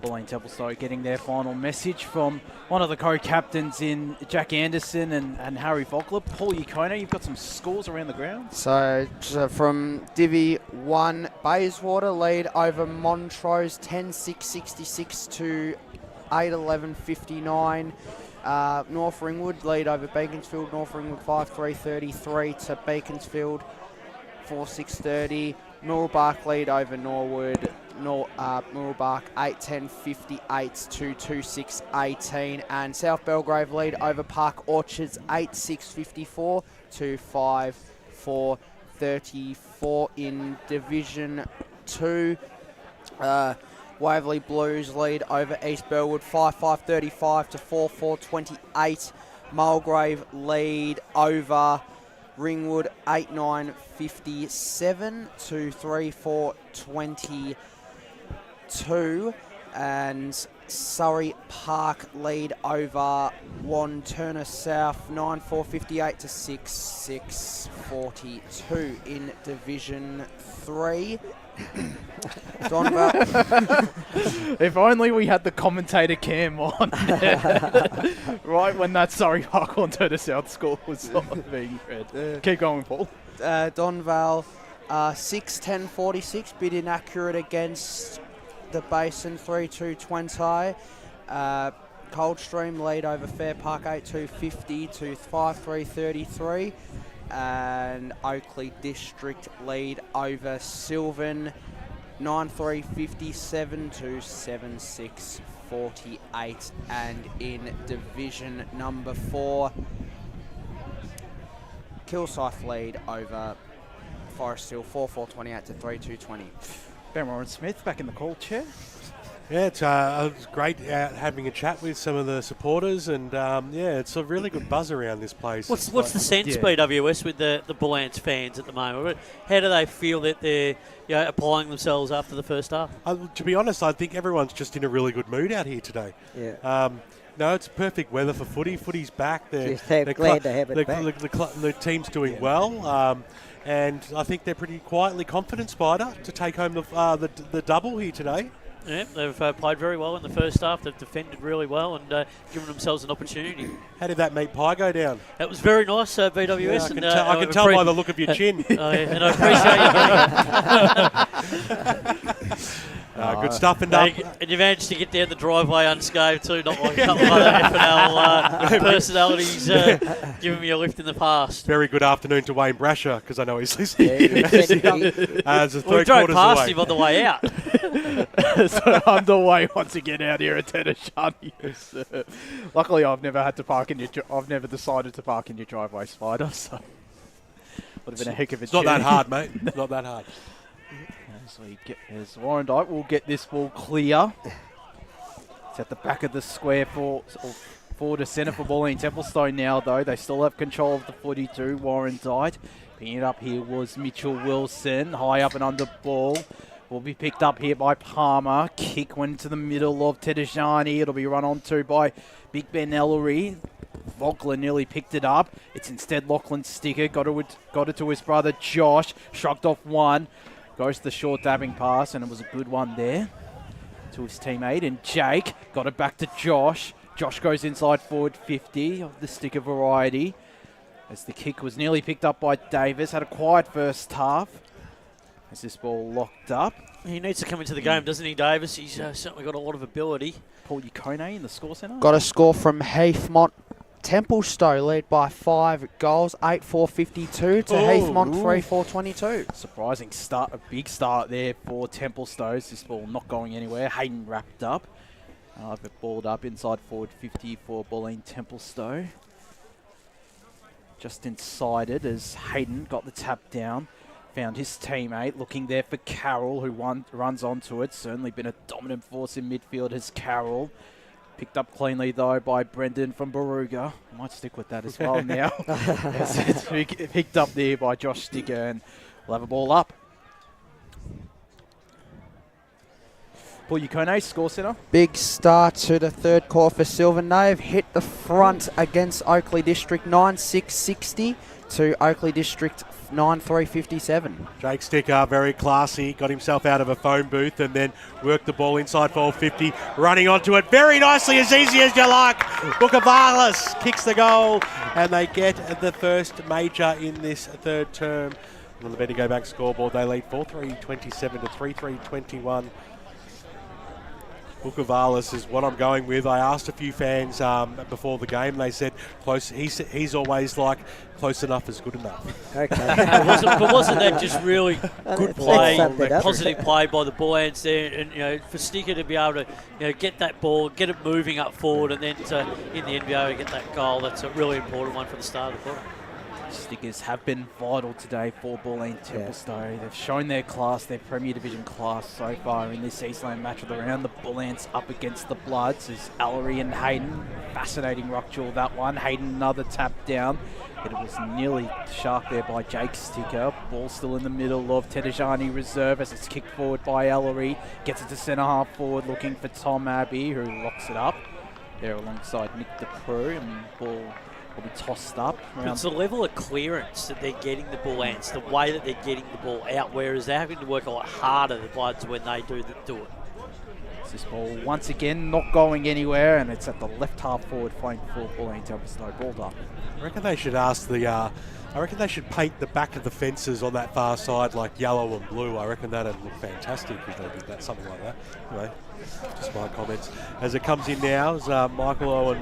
Bulleen Templestowe getting their final message from one of the co-captains in Jack Anderson and Harry Vogler. Paul Yukona, you've got some scores around the ground. So from Divi 1, Bayswater lead over Montrose 10-6-66 to 8-11-59. North Ringwood lead over Beaconsfield. North Ringwood 5-3-33 to Beaconsfield 4-6-30. Mooroolbark lead over Norwood. Mooroolbark 8-10-58 to 2-6-18. And South Belgrave lead over Park Orchards 8-6-54 to 5-4-34 in Division 2. Waverley Blues lead over East Burwood 5-5-35 to 4-4-28. Mulgrave lead over Ringwood 8-9-57 to 3-4-22. And Surrey Park lead over Wanturna South 9-4-58 to 6-6-42 in Division 3. If only we had the commentator cam on right when that Surrey Park Wanturna South score was being read. Keep going, Paul. Donvale 6-10-46, bit inaccurate against the Basin 3-2-20. Coldstream lead over Fair Park 8-2-50 to 5-3-33. And Oakley District lead over Sylvan 9-3-57 to 7-6-48. And in Division number 4, Kilsyth lead over Forest Hill 4-4-28 to 3-2-20. Ben Warren Smith back in the call chair. Yeah, it was great having a chat with some of the supporters, and it's a really good buzz around this place. What's the sense, BWS, with the Bullants fans at the moment? How do they feel that they're applying themselves after the first half? To be honest, I think everyone's just in a really good mood out here today. Yeah. No, it's perfect weather for footy. Footy's back. Glad to have it back. The team's doing well. And I think they're pretty quietly confident, Spider, to take home the double here today. Yeah, they've played very well in the first half. They've defended really well and given themselves an opportunity. How did that meat pie go down? That was very nice, BWS. Yeah, I can tell by the look of your chin. And I appreciate you. Good stuff. And you managed to get down the driveway unscathed too, not like a couple of other FNL personalities giving me a lift in the past. Very good afternoon to Wayne Brasher, because I know he's listening. We drove past him on the way out. So I'm the way once again out here at Ted Ajani Reserve. Luckily, I've never decided to park in your driveway, Spider. So would have been a heck of a. It's not that hard, mate. It's not that hard. As Warrandyte will get this ball clear. It's at the back of the square forward to centre for Bulleen Templestowe now, though. They still have control of the footy too, Warrandyte. Picking it up here was Mitchell Wilson. High up and under ball. Will be picked up here by Palmer. Kick went to the middle of Ted Ajani. It'll be run onto by Big Ben Ellery. Vogler nearly picked it up. It's instead Lachlan Sticker. Got it to his brother Josh. Shrugged off one. Goes to the short dabbing pass, and it was a good one there to his teammate. And Jake got it back to Josh. Josh goes inside forward 50 of the Sticker variety. As the kick was nearly picked up by Davis. Had a quiet first half. As this ball locked up. He needs to come into the game, doesn't he, Davis? He's certainly got a lot of ability. Paul Yukona in the score centre. Got a score from Heathmont Templestowe lead by 5 goals, 8-4-52 to Heathmont 3-4-22. Surprising start, a big start there for Templestowe. This ball not going anywhere. Hayden wrapped up. But balled up inside forward 50 for Bulleen Templestowe. Just inside it as Hayden got the tap down. Found his teammate looking there for Carroll, who runs onto it. Certainly been a dominant force in midfield as Carroll. Picked up cleanly, though, by Brendan from Baruga. Might stick with that as well now. It's picked up there by Josh Sticker, and we'll have a ball up. Paul Ukone, score centre. Big start to the third quarter for Silver. They've hit the front against Oakley District 9-6-60 to Oakley District 9-3-57. Jake Sticker, very classy, got himself out of a phone booth and then worked the ball inside forward 50, running onto it very nicely, as easy as you like. Bukavalis kicks the goal, and they get the first major in this third term. On the Bendigo Bank scoreboard, they lead 4-3-27 to 3-3-21. Bukavalis is what I'm going with. I asked a few fans before the game. They said close. He's always like close enough is good enough. Okay. but wasn't that just really good play, Let's positive play by the Bullants there, and for Sticker to be able to get that ball, get it moving up forward, and then in the end be able to get that goal. That's a really important one for the start of the quarter. Stickers have been vital today for Bulleen Templestowe. They've shown their class, their Premier Division class so far in this Eastland match of the round. The Bullants up against the Bloods is Allery and Hayden. Fascinating rock duel, that one. Hayden another tap down. It was nearly sharp there by Jake Sticker. Ball still in the middle of Ted Ajani Reserve as it's kicked forward by Allery. Gets it to centre half forward looking for Tom Abbey, who locks it up. There alongside Nick DePrew, and ball will be tossed up. It's the level of clearance that they're getting the Bullants, the way that they're getting the ball out, whereas they're having to work a lot harder, the Bloods, when they do it. This ball once again not going anywhere, and it's at the left half forward flank for Bulleen Templestowe. Balled up. I reckon they should I reckon they should paint the back of the fences on that far side like yellow and blue. I reckon that'd look fantastic if they did that, something like that. Anyway, just my comments. As it comes in now, is Owen Michael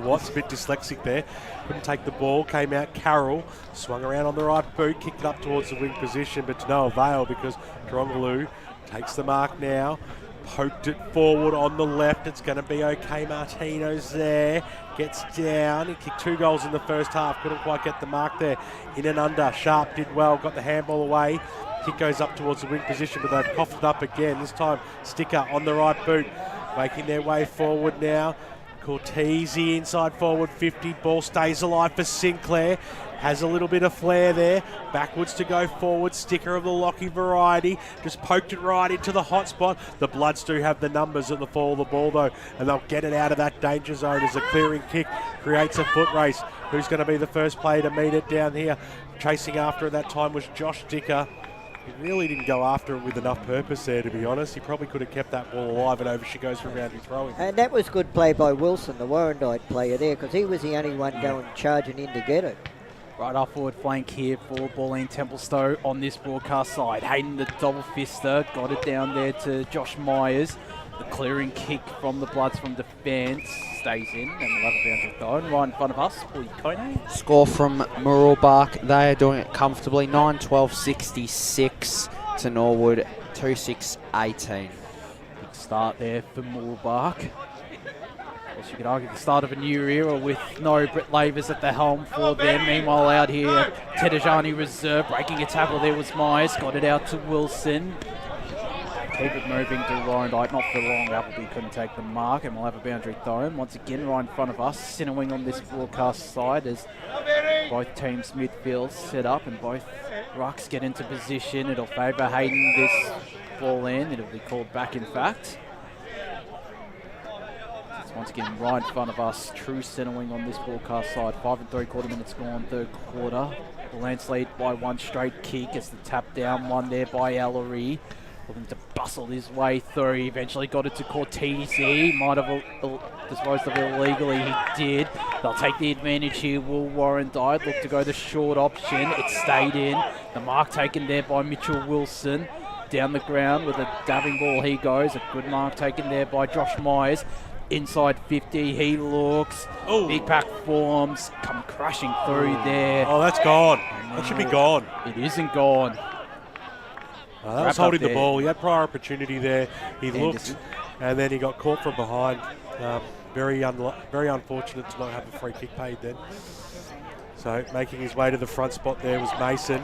Watts, a bit dyslexic there. Couldn't take the ball, came out. Carroll swung around on the right boot, kicked it up towards the wing position, but to no avail because Drongaloo takes the mark now. Poked it forward on the left. It's going to be okay. Martino's there. Gets down. He kicked 2 goals in the first half. Couldn't quite get the mark there. In and under. Sharp did well. Got the handball away. Kick goes up towards the wing position, but they've coughed it up again. This time, Sticker on the right boot. Making their way forward now. Cortese inside forward 50. Ball stays alive for Sinclair. Has a little bit of flair there. Backwards to go forward. Sticker of the Lockie variety. Just poked it right into the hot spot. The Bloods do have the numbers at the fall of the ball though, and they'll get it out of that danger zone as a clearing kick creates a foot race. Who's going to be the first player to meet it down here? Chasing after it that time was Josh Sticker. He really didn't go after it with enough purpose there, to be honest. He probably could have kept that ball alive, and over she goes for rounding throwing. And that was good play by Wilson, the Warrandyte player there, because he was the only one going charging in to get it. Right off forward flank here for Bulleen Templestowe on this broadcast side. Hayden, the double fister, got it down there to Josh Myers. The clearing kick from the Bloods from defence stays in, and we'll have a boundary throw. Right in front of us, Paul Ukone. Score from Muralbark. They are doing it comfortably. 9-12-66 to Norwood. 2-6-18. Big start there for Muralbark. You could argue the start of a new era with no Brett Lavers at the helm for them. Meanwhile, out here, Ted Ajani Reserve breaking a tackle. There was Myers, got it out to Wilson. Keep it moving to Warrandyte, not for long. Appleby couldn't take the mark, and we'll have a boundary thrown. Once again, right in front of us, centre wing on this broadcast side as both teams' midfield set up and both rucks get into position. It'll favour Hayden this ball in. It'll be called back, in fact. Once again, right in front of us, true centre wing on this broadcast side. 5 3/4 minutes gone, third quarter. Bullants lead by one straight kick as the tap down one there by Allery. Looking to bustle his way through. He eventually got it to Cortese. Might have disposed of it illegally. He did. They'll take the advantage here. Will Warrandyte look to go the short option. It stayed in. The mark taken there by Mitchell Wilson. Down the ground with a dabbing ball he goes. A good mark taken there by Josh Myers. inside 50. He looks. Big pack forms. Come crashing through there. Oh, that's gone. That should be gone. It isn't gone. That was holding the ball. He had prior opportunity there. He looked, and then he got caught from behind. Very unfortunate to not have a free kick paid then. So making his way to the front spot there was Mason.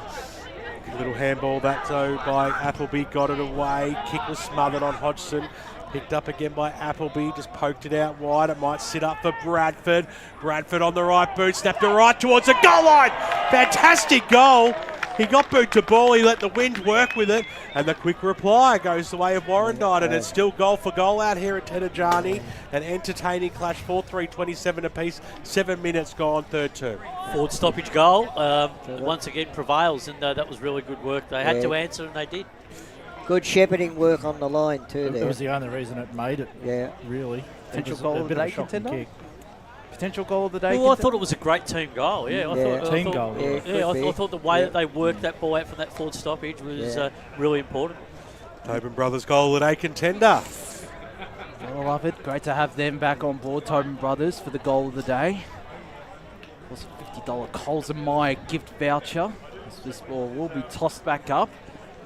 A little handball that though by Appleby, got it away. Kick was smothered on Hodgson. Picked up again by Appleby, just poked it out wide. It might sit up for Bradford. Bradford on the right boot, snapped it right towards the goal line. Fantastic goal. He got boot to ball, he let the wind work with it, and the quick reply goes the way of Warrandyte, and it's still goal for goal out here at Ted Ajani. An entertaining clash, 4-3, 27 apiece, 7 minutes gone, third term. Forward stoppage goal, once again prevails, and that was really good work. They had to answer, and they did. Good shepherding work on the line too there. It was the only reason it made it, really. Potential goal of the day contender? Potential goal of the day. Well, I thought it was a great team goal. Yeah, I thought the way that they worked that ball out from that forward stoppage was really important. Tobin Brothers goal of the day contender. I love it. Great to have them back on board, Tobin Brothers, for the goal of the day. It was a $50 Coles and Meyer gift voucher. This ball will be tossed back up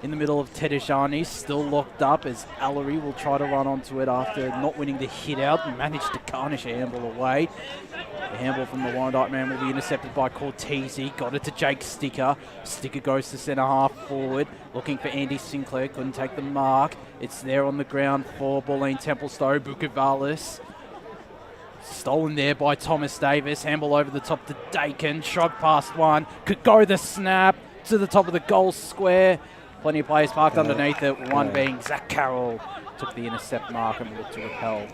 in the middle of Ted Ajani, still locked up as Allery will try to run onto it after not winning the hit out and managed to garnish a handball away. The handball from the Warrandyte man will be intercepted by Cortese. Got it to Jake Sticker. Sticker goes to centre half forward, looking for Andy Sinclair. Couldn't take the mark. It's there on the ground for Bulleen Templestowe. Bukavalis. Stolen there by Thomas Davis. Handball over the top to Dakin. Shrug past one. Could go the snap to the top of the goal square. Plenty of players parked underneath it, one being Zach Carroll. Took the intercept mark and looked to repel.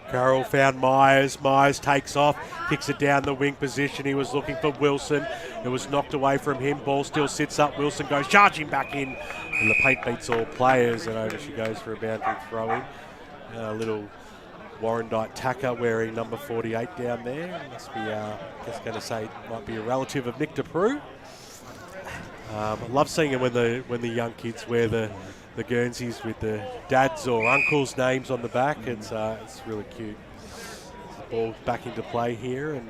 Carroll found Myers. Myers takes off, kicks it down the wing position. He was looking for Wilson. It was knocked away from him. Ball still sits up. Wilson goes charging back in. And the paint beats all players. And over she goes for a boundary throw-in. A little Warrandyte tacker wearing number 48 down there. Must be, just going to say, might be a relative of Nick DePrew. I love seeing it when the young kids wear the Guernseys with the dads or uncles' names on the back. It's really cute. The ball back into play here, and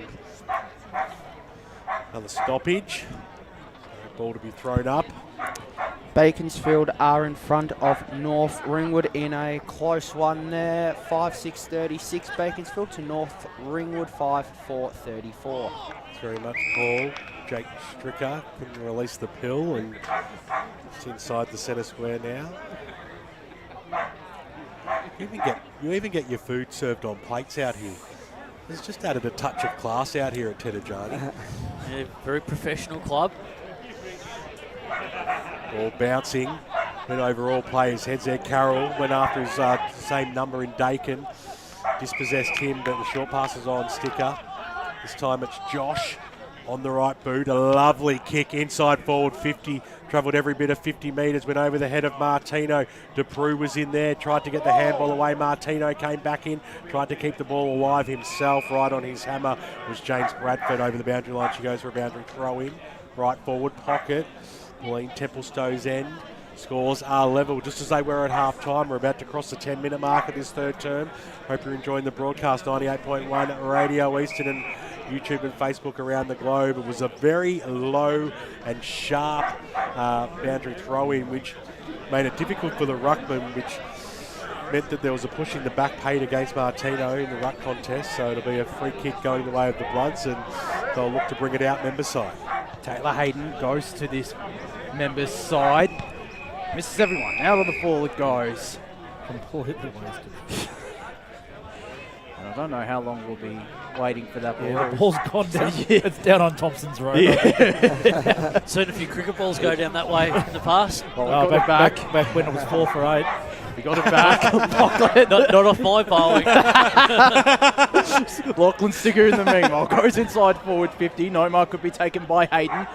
another stoppage. Ball to be thrown up. Beaconsfield are in front of North Ringwood in a close one there. 5-6-36 Beaconsfield to North Ringwood 5-4-34. It's very much Paul. Jake Stricker couldn't release the pill, and it's inside the centre square now. You even get your food served on plates out here. It's just added a touch of class out here at Ted Ajani. Yeah, very professional club. Ball bouncing, went over all players' heads there. Carroll went after his same number in Dakin, dispossessed him, but the short pass is on Sticker. This time it's Josh on the right boot. A lovely kick inside forward 50. Travelled every bit of 50 metres. Went over the head of Martino. DePrew was in there. Tried to get the handball away. Martino came back in. Tried to keep the ball alive himself. Right on his hammer was James Bradford over the boundary line. She goes for a boundary throw in. Right forward pocket. Bulleen Templestowe's end. Scores are level just as they were at half time. We're about to cross the 10-minute mark of this third term. Hope you're enjoying the broadcast. 98.1 Radio Eastern and YouTube and Facebook around the globe. It was a very low and sharp boundary throw-in, which made it difficult for the ruckman, which meant that there was a push in the back paid against Martino in the ruck contest. So it'll be a free kick going the way of the Bullants, and they'll look to bring it out members' side. Taylor Hayden goes to this members' side. Misses everyone. Out of the ball it goes. Completely wasted. And I don't know how long we'll be waiting for that ball. Yeah, the ball's gone down. It's down on Thompson's Road. Yeah. Seen a few cricket balls go down that way in the past. Well, back when it was 4 for 8. We got it back. not off my bowling. Lachlan Sticker in the meanwhile goes inside forward 50. No mark could be taken by Hayden.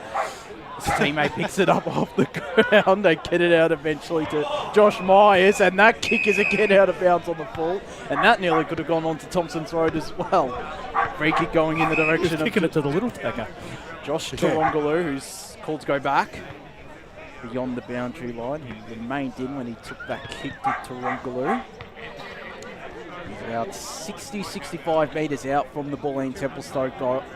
His teammate picks it up off the ground. They get it out eventually to Josh Myers, and that kick is again out of bounds on the full, and that nearly could have gone on to Thompson's Road as well. Free kick going in the direction of kicking it to the little tacker. Josh Tarongaloo, who's called to go back beyond the boundary line. He remained in when he took that kick to Tarongaloo. He's about 60, 65 metres out from the Bulleen Templestowe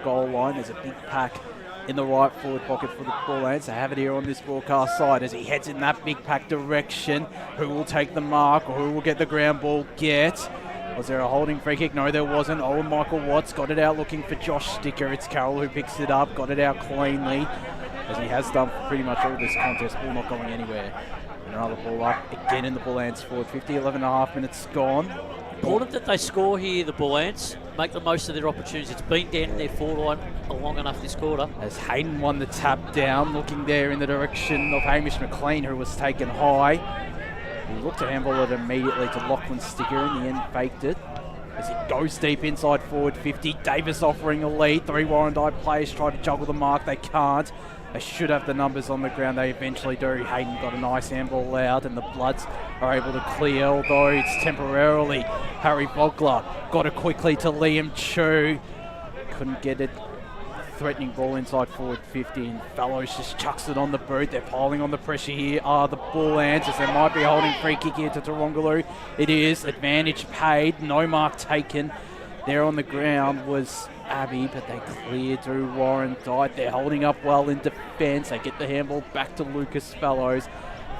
goal line. There's a big pack in the right forward pocket for the Bullants. They have it here on this broadcast side as he heads in that big pack direction. Who will take the mark or who will get the ground ball get? Was there a holding free kick? No, there wasn't. Oh, Michael Watts got it out looking for Josh Sticker. It's Carroll who picks it up, got it out cleanly, as he has done for pretty much all this contest. Ball not going anywhere. Another ball up again in the Bullants forward 50, 11.5 minutes gone. Important that they score here, the Bullants. Make the most of their opportunities. It's been down in their forward line long enough this quarter. As Hayden won the tap down, looking there in the direction of Hamish McLean, who was taken high. He looked to handball it immediately to Lachlan Sticker, in the end faked it. As he goes deep inside forward 50, Davis offering a lead. 3 Warrandyte players try to juggle the mark, they can't. They should have the numbers on the ground, they eventually do. Hayden got a nice handball out and the Bloods are able to clear, although it's temporarily. Harry Vogler got it quickly to Liam Chu. Couldn't get it. Threatening ball inside forward 50 and Fellows just chucks it on the boot. They're piling on the pressure here are the Bullants, as there might be a holding free kick here to Tarongaloo. It is. Advantage paid. No mark taken. There on the ground was Abbey, but they cleared through Warrandyte. They're holding up well in defence. They get the handball back to Lucas Fellows.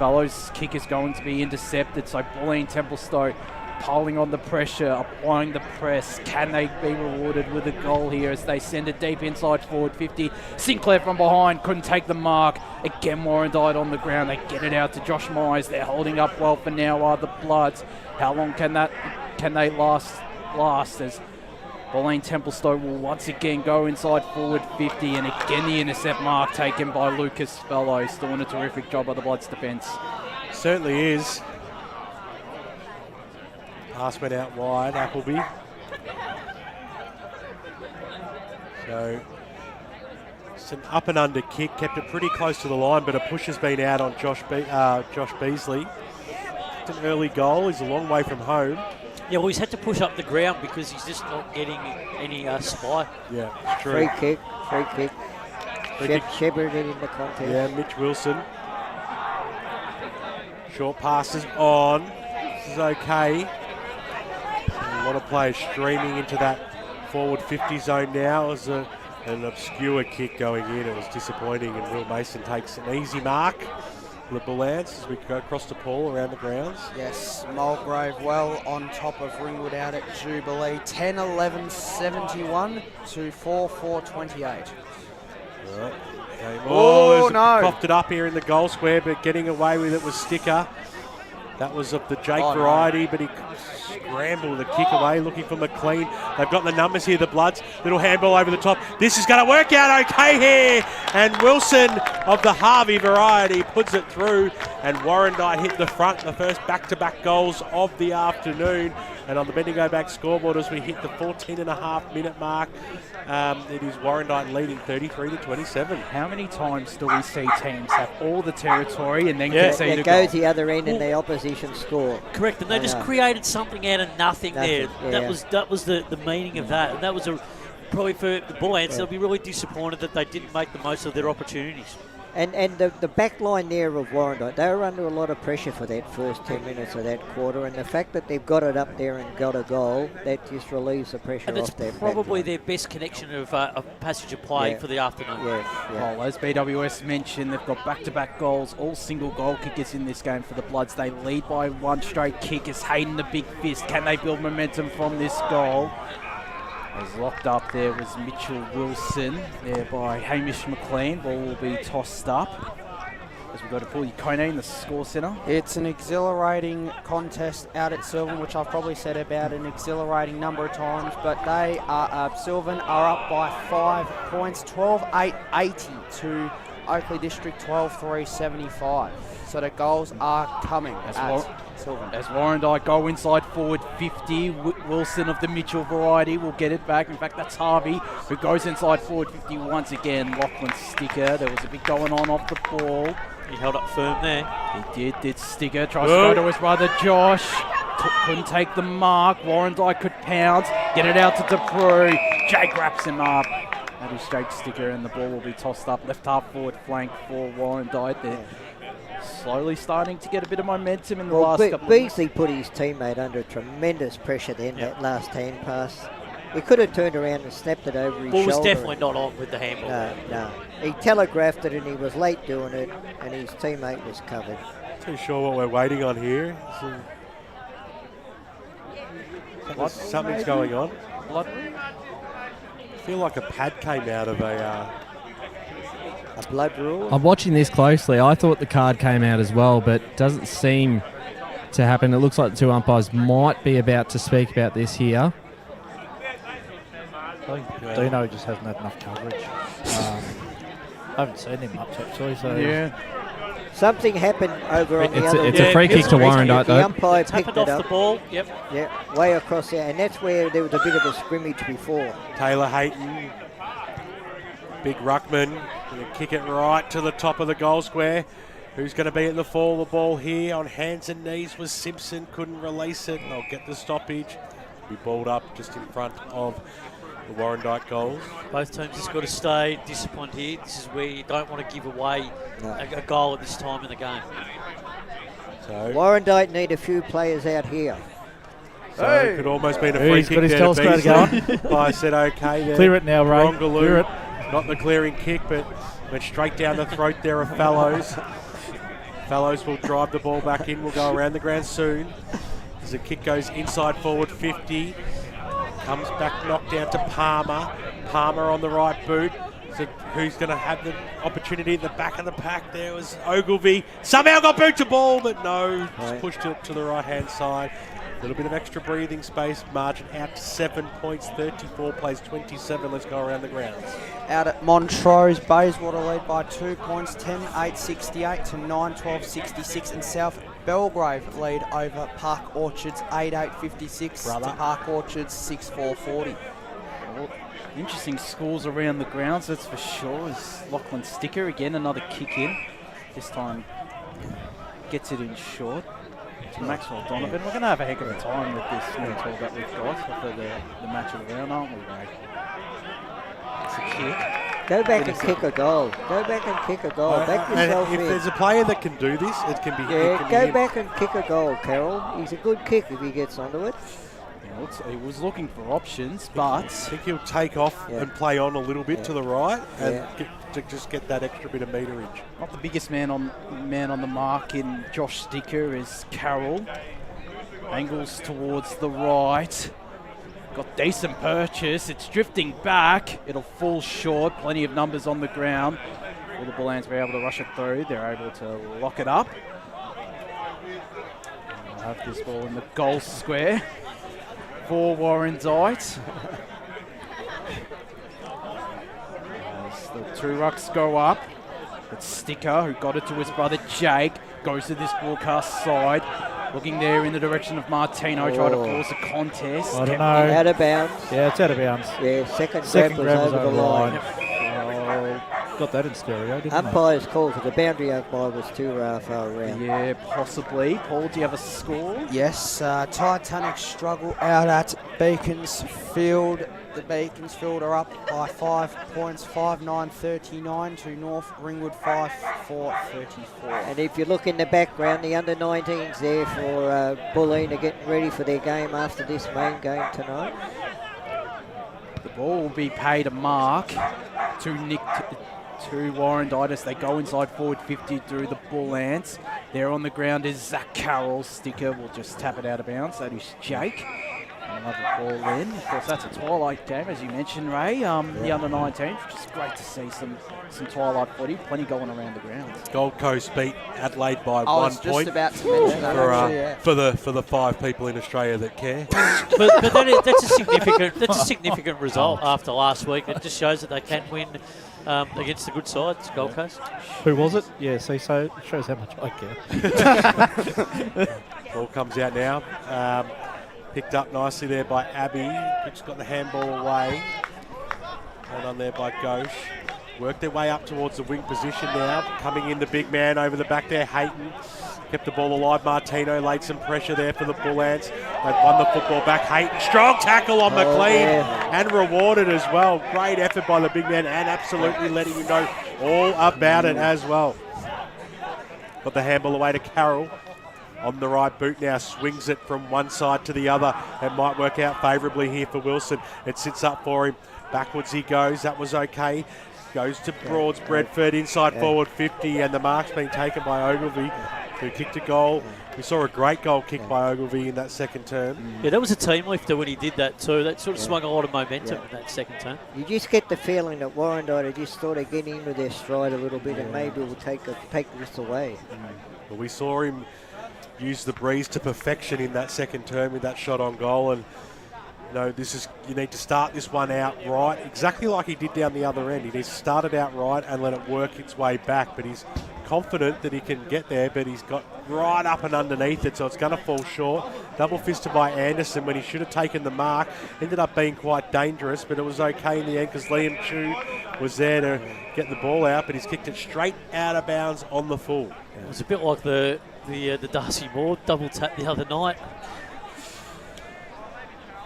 Fellows' kick is going to be intercepted, so Bulleen Templestowe piling on the pressure, applying the press. Can they be rewarded with a goal here as they send it deep inside forward 50? Sinclair from behind couldn't take the mark. Again, Warrandyte on the ground. They get it out to Josh Myers. They're holding up well for now are the Bloods. How long can they last as Bulleen Templestowe will once again go inside forward 50, and again the intercept mark taken by Lucas Fellows. Doing a terrific job by the Bloods defence. Certainly is. Pass went out wide, Appleby. So it's an up and under kick, kept it pretty close to the line, but a push has been out on Josh Beasley. It's an early goal. He's a long way from home. Yeah, well, he's had to push up the ground because he's just not getting any supply. Yeah, it's true. Free kick. Shepherded in the contest. Yeah, Mitch Wilson. Short passes on. This is okay. A lot of players streaming into that forward 50 zone now. As an obscure kick going in. It was disappointing, and Will Mason takes an easy mark for the Bullants as we go across the pool around the grounds. Yes, Mulgrave well on top of Ringwood out at Jubilee. 10-11-71 to 4-4-28. Right. Oh, no. Coughed it up here in the goal square, but getting away with it was Sticker. That was of the Jake variety, but he scrambled the kick away, looking for McLean. They've got the numbers here, the Bloods. Little handball over the top. This is going to work out okay here. And Wilson of the Harvey variety puts it through. And Warrandyte hit the front, the first back-to-back goals of the afternoon. And on the Bendigo Back scoreboard, as we hit the 14.5-minute mark, it is Warrandyte leading 33-27. How many times do we see teams have all the territory and then concede a goal? It goes the other end and the opposition score. Correct, and they just created something out of nothing there. Yeah. That was the meaning of that, and that was probably for the Bullants. They'll be really disappointed that they didn't make the most of their opportunities. And the back line there of Warrandyte, they were under a lot of pressure for that first 10 minutes of that quarter, and the fact that they've got it up there and got a goal, that just relieves the pressure and off their it's probably their best connection of passage of play for the afternoon. Well, as BWS mentioned, they've got back-to-back goals, all single goal kickers in this game for the Bloods. They lead by one straight kick as Hayden the big fist. Can they build momentum from this goal? As locked up there was Mitchell Wilson there by Hamish McLean. Ball will be tossed up as we go to Paulie Kone in the score centre. It's an exhilarating contest out at Sylvan, which I've probably said about an exhilarating number of times, but they are Sylvan are up by 5 points, 12-8-80 to Oakley District 12-3-75. So the goals are coming Sylvan. As Warrandyte go inside forward 50, Wilson of the Mitchell variety will get it back. In fact, that's Harvey who goes inside forward 50 once again. Lachlan Sticker. There was a bit going on off the ball. He held up firm there. He did Sticker. Tries to go to his brother Josh. Couldn't take the mark. Warrandyte could pounce. Get it out to DePrew. Jake wraps him up. That is Jake Sticker, and the ball will be tossed up. Left half forward flank for Warrandyte there. slowly starting to get a bit of momentum in the Well, last couple of Beasley put his teammate under tremendous pressure then, that last hand pass. He could have turned around and snapped it over his Ball shoulder. was definitely not on with the handball. No. He telegraphed it and he was late doing it, and his teammate was covered. Too sure what we're waiting on here. Something's going on. I feel like a pad came out of a blood rule. I'm watching this closely. I thought the card came out as well, but doesn't seem to happen. It looks like the two umpires might be about to speak about this here. I think Dino just hasn't had enough coverage. I haven't seen him much actually. So yeah. Something happened over on the other. It's a free kick to Warrandyte though. The umpire It's picked happened it off up. the ball. Yep. Yeah, way across there, and that's where there was a bit of a scrimmage before. Taylor Hayton, big ruckman, going to kick it right to the top of the goal square. Who's going to be at the fall of the ball here? On hands and knees was Simpson, couldn't release it. They'll get the stoppage. Be balled up just in front of the Warrandyte goals. Both teams just got to stay disciplined here. This is where you don't want to give away a goal at this time in the game. So Warrandyte need a few players out here. So it could almost been a free He's kick got his there to telescope Beasley. going. I said okay there. Clear it now, Ray. Rongaloo. Clear it. Not the clearing kick, but went straight down the throat there of Fallows. Fallows will drive the ball back in. We'll go around the ground soon. As the kick goes inside forward 50. Comes back, knocked down to Palmer. Palmer on the right boot. So who's going to have the opportunity at the back of the pack? There was Ogilvy. Somehow got boot to ball, but no. Just pushed it to the right-hand side. A little bit of extra breathing space. Margin out to 7 points. 34 plays 27. Let's go around the grounds. Out at Montrose, Bayswater lead by 2 points, 10-8-68 to 9-12-66, and South Belgrave lead over Park Orchards, 8-8-56 to Park Orchards, 6-4-40. Well, interesting scores around the grounds, that's for sure. Is Lachlan Sticker again, another kick in. This time gets it in short to Maxwell Donovan. We're going to have a heck of a time with this mentor that we've got for the match of the round, aren't we, Ray? It's a kick. Go back and kick a goal. Go back and kick a goal. Back yourself If in. there's a player that can do this, it can be, Yeah, it can go be back and kick a goal, Carroll. He's a good kick if he gets onto it. He was looking for options, but I think he'll take off and play on a little bit to the right and just get that extra bit of meterage. Not the biggest man on the mark in Josh Sticker is Carroll. Angles towards the right. Got decent purchase. It's drifting back. It'll fall short. Plenty of numbers on the ground. Will the Bullants be able to rush it through? They're able to lock it up. We'll have this ball in the goal square for Warrandyte. As the two rucks go up, it's Sticker who got it to his brother Jake. Goes to this broadcast side. Looking there in the direction of Martino, trying to pause the contest. I don't know. Out of bounds. Yeah, it's out of bounds. Yeah, second grab was over the line. Got that in stereo, didn't Umpire's call for the boundary umpire was too far around. Yeah, possibly. Paul, do you have a score? Yes, Titanic struggle out at Beaconsfield. The Beaconsfield are up by 5 points, 5-9-39 to North Ringwood 5-4-34. And if you look in the background, the under-19s there for Bulleen are getting ready for their game after this main game tonight. The ball will be paid a mark to Nick to Warrandyte as they go inside forward 50 through the Bullants. There on the ground is Zach Carroll. Sticker will just tap it out of bounds. That is Jake. Another ball in. Of course, that's a twilight game, as you mentioned, Ray. The under-19, which is great to see some twilight footy. Plenty going around the ground. Gold Coast beat Adelaide by 1 point. I was just about to mention that, actually, for the 5 people in Australia that care. but that's a significant result after last week. It just shows that they can win against the good sides, Gold Coast. Who was it? Yeah, see, so it shows how much I care. Ball comes out now. Picked up nicely there by Abby. Just got the handball away. Hold on there by Ghosh. Worked their way up towards the wing position now. Coming in the big man over the back there, Hayton. Kept the ball alive. Martino laid some pressure there for the Bullants. They've won the football back. Hayton, strong tackle on McLean and rewarded as well. Great effort by the big man and absolutely letting you know all about it as well. Got the handball away to Carroll. On the right boot now, swings it from one side to the other. It might work out favourably here for Wilson. It sits up for him. Backwards he goes. That was okay. Goes to Broads, Bradford, inside forward 50, and the mark's been taken by Ogilvie, who kicked a goal. We saw a great goal kicked by Ogilvie in that second term. Yeah, that was a team lifter when he did that too. That sort of swung a lot of momentum in that second term. You just get the feeling that Warrandyte are just sort of getting into their stride a little bit, and maybe will take this away. Well, we saw him use the breeze to perfection in that second term with that shot on goal, and you need to start this one out right, exactly like he did down the other end. He needs to start it out right and let it work its way back, but he's confident that he can get there, but he's got right up and underneath it, so it's going to fall short. Double fisted by Anderson when he should have taken the mark. Ended up being quite dangerous, but it was okay in the end because Liam Chu was there to get the ball out, but he's kicked it straight out of bounds on the full. It was a bit like the Darcy Moore double tap the other night.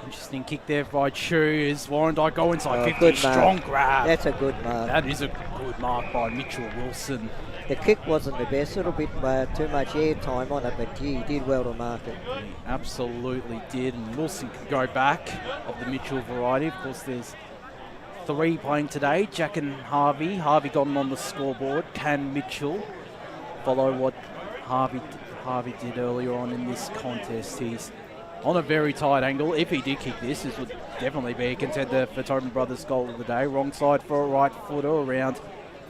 Interesting kick there by Chu as Warrandyte go inside 50. Good Strong mark. grab. That's a good mark. That is a good mark by Mitchell Wilson. The kick wasn't the best, a little bit too much air time on it, but he did well to mark it. He absolutely did, and Wilson could go back of the Mitchell variety. Of course, there's 3 playing today, Jack and Harvey. Harvey got him on the scoreboard. Can Mitchell follow what Harvey did earlier on in this contest? He's on a very tight angle. If he did kick this would definitely be a contender for Tobin Brothers' goal of the day. Wrong side for a right footer, around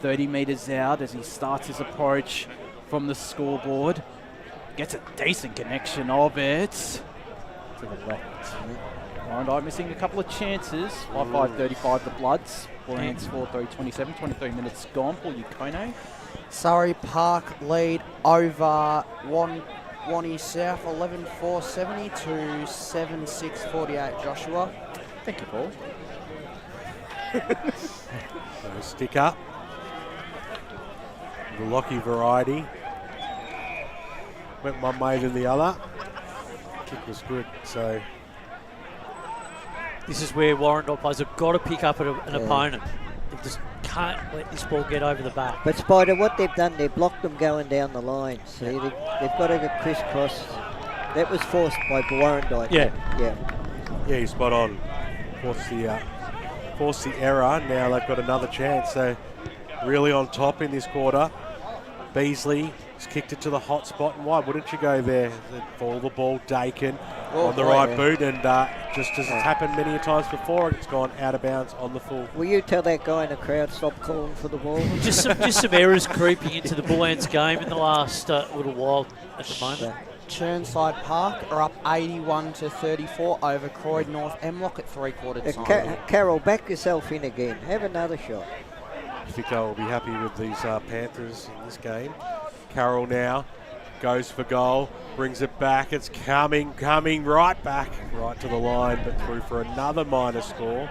30 metres out as he starts his approach from the scoreboard. Gets a decent connection of it to the left. Warrandyte missing a couple of chances. 5-5-35 the Bloods. Bullants 4-3-27, 23 minutes gone. Paul Ukone. Surrey Park lead over Wani South 11-4-70 to 7-6-48 Joshua. Thank you, Paul. So stick up. The Lockie variety. Went one way than the other. Kick was good, so. This is where Warrandyte players have got to pick up an opponent. They just can't let this ball get over the back. But Spider, what they've done, they've blocked them going down the line. So they've got to get crisscross. That was forced by Warrandyte. Yeah, he's spot on. Forced the error. Now they've got another chance. So really on top in this quarter. Beasley has kicked it to the hot spot, and why wouldn't you go there? Follow the ball, Dakin on the right boot, and just as it's happened many times before, it's gone out of bounds on the full. Will you tell that guy in the crowd stop calling for the ball? just some errors creeping into the Bullants game in the last little while at the moment. Churnside Park are up 81-34 over Croyd North Emlock at 3/4 time. Carroll, back yourself in again. Have another shot. I think I will be happy with these Panthers in this game. Carroll now goes for goal, brings it back. It's coming right back, right to the line, but through for another minor score.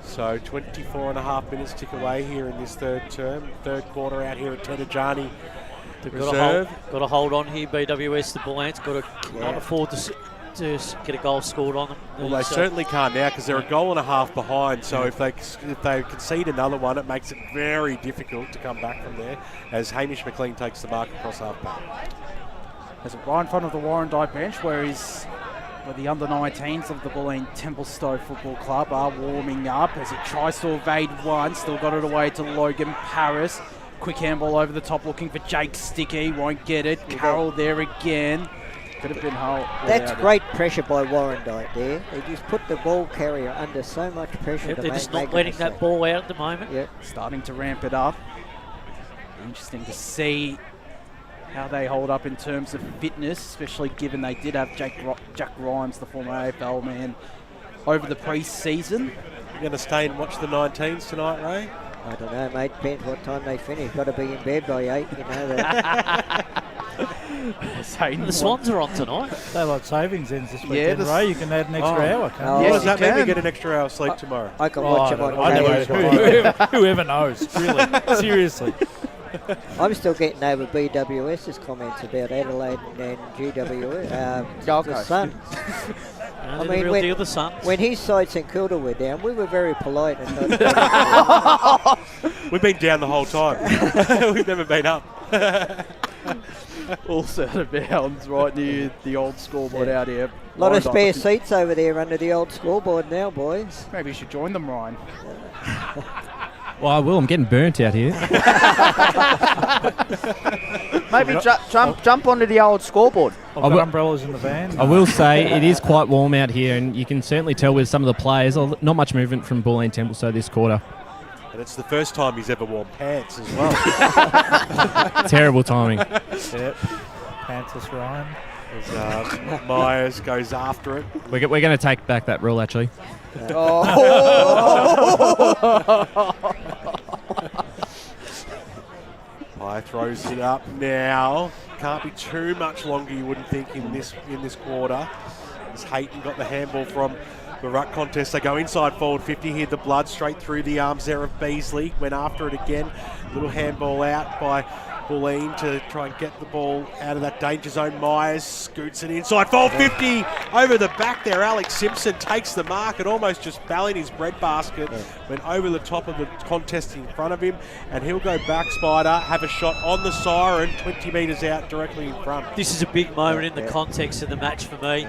So 24.5 minutes tick away here in this third quarter out here at Ted Ajani Reserve. Got to hold on here, BWS. The Bullants got to not afford to get a goal scored on them. Well, they certainly can't now because they're a goal and a half behind. So if they concede another one, it makes it very difficult to come back from there as Hamish McLean takes the mark across half back. There's a right in front of the Warrandyte bench where the under-19s of the Bulleen Templestowe Football Club are warming up as he tries to evade one. Still got it away to Logan Paris. Quick handball over the top looking for Jake Sticky. Won't get it. Carroll there again. Could have been That's great pressure by Warrandyte there. They just put the ball carrier under so much pressure. They're just not letting that ball out at the moment. Yep. Starting to ramp it up. Interesting to see how they hold up in terms of fitness, especially given they did have Jack Rhymes, the former AFL man, over the pre-season. You're going to stay and watch the 19s tonight, Ray? I don't know, mate. Depends what time they finish. Got to be in bed by 8, you know that. The Swans are on tonight. Daylight savings ends this weekend, Ray. You can add an extra hour. What does that mean? We get an extra hour of sleep tomorrow. I can watch them on whoever knows, really. Seriously. I'm still getting over BWS's comments about Adelaide and GWS. The Suns. I mean, the Suns. When his side St Kilda were down, we were very polite. And We've been down the whole time. We've never been up. Also out of bounds right near the old scoreboard out here. A lot of Warrandyte. spare seats over there under the old scoreboard now, boys. Maybe you should join them, Ryan. Well, I will. I'm getting burnt out here. Maybe jump onto the old scoreboard. I've got umbrellas in the van. I will say it is quite warm out here, and you can certainly tell with some of the players. Not much movement from Bulleen Templestowe this quarter. And it's the first time he's ever worn pants as well. Terrible timing. Yep. Pantsless Ryan. As Myers goes after it. We're going to take back that rule, actually. Pye throws it up now. Can't be too much longer, you wouldn't think, in this quarter. As Hayton got the handball from the ruck contest. They go inside forward 50 here. The blood straight through the arms there of Beasley. Went after it again. Little handball out by Bulleen to try and get the ball out of that danger zone. Myers scoots it inside. Forward 50 over the back there. Alex Simpson takes the mark and almost just fell in his breadbasket. Went over the top of the contest in front of him, and he'll go back, Spider, have a shot on the siren, 20 metres out directly in front. This is a big moment in the context of the match for me.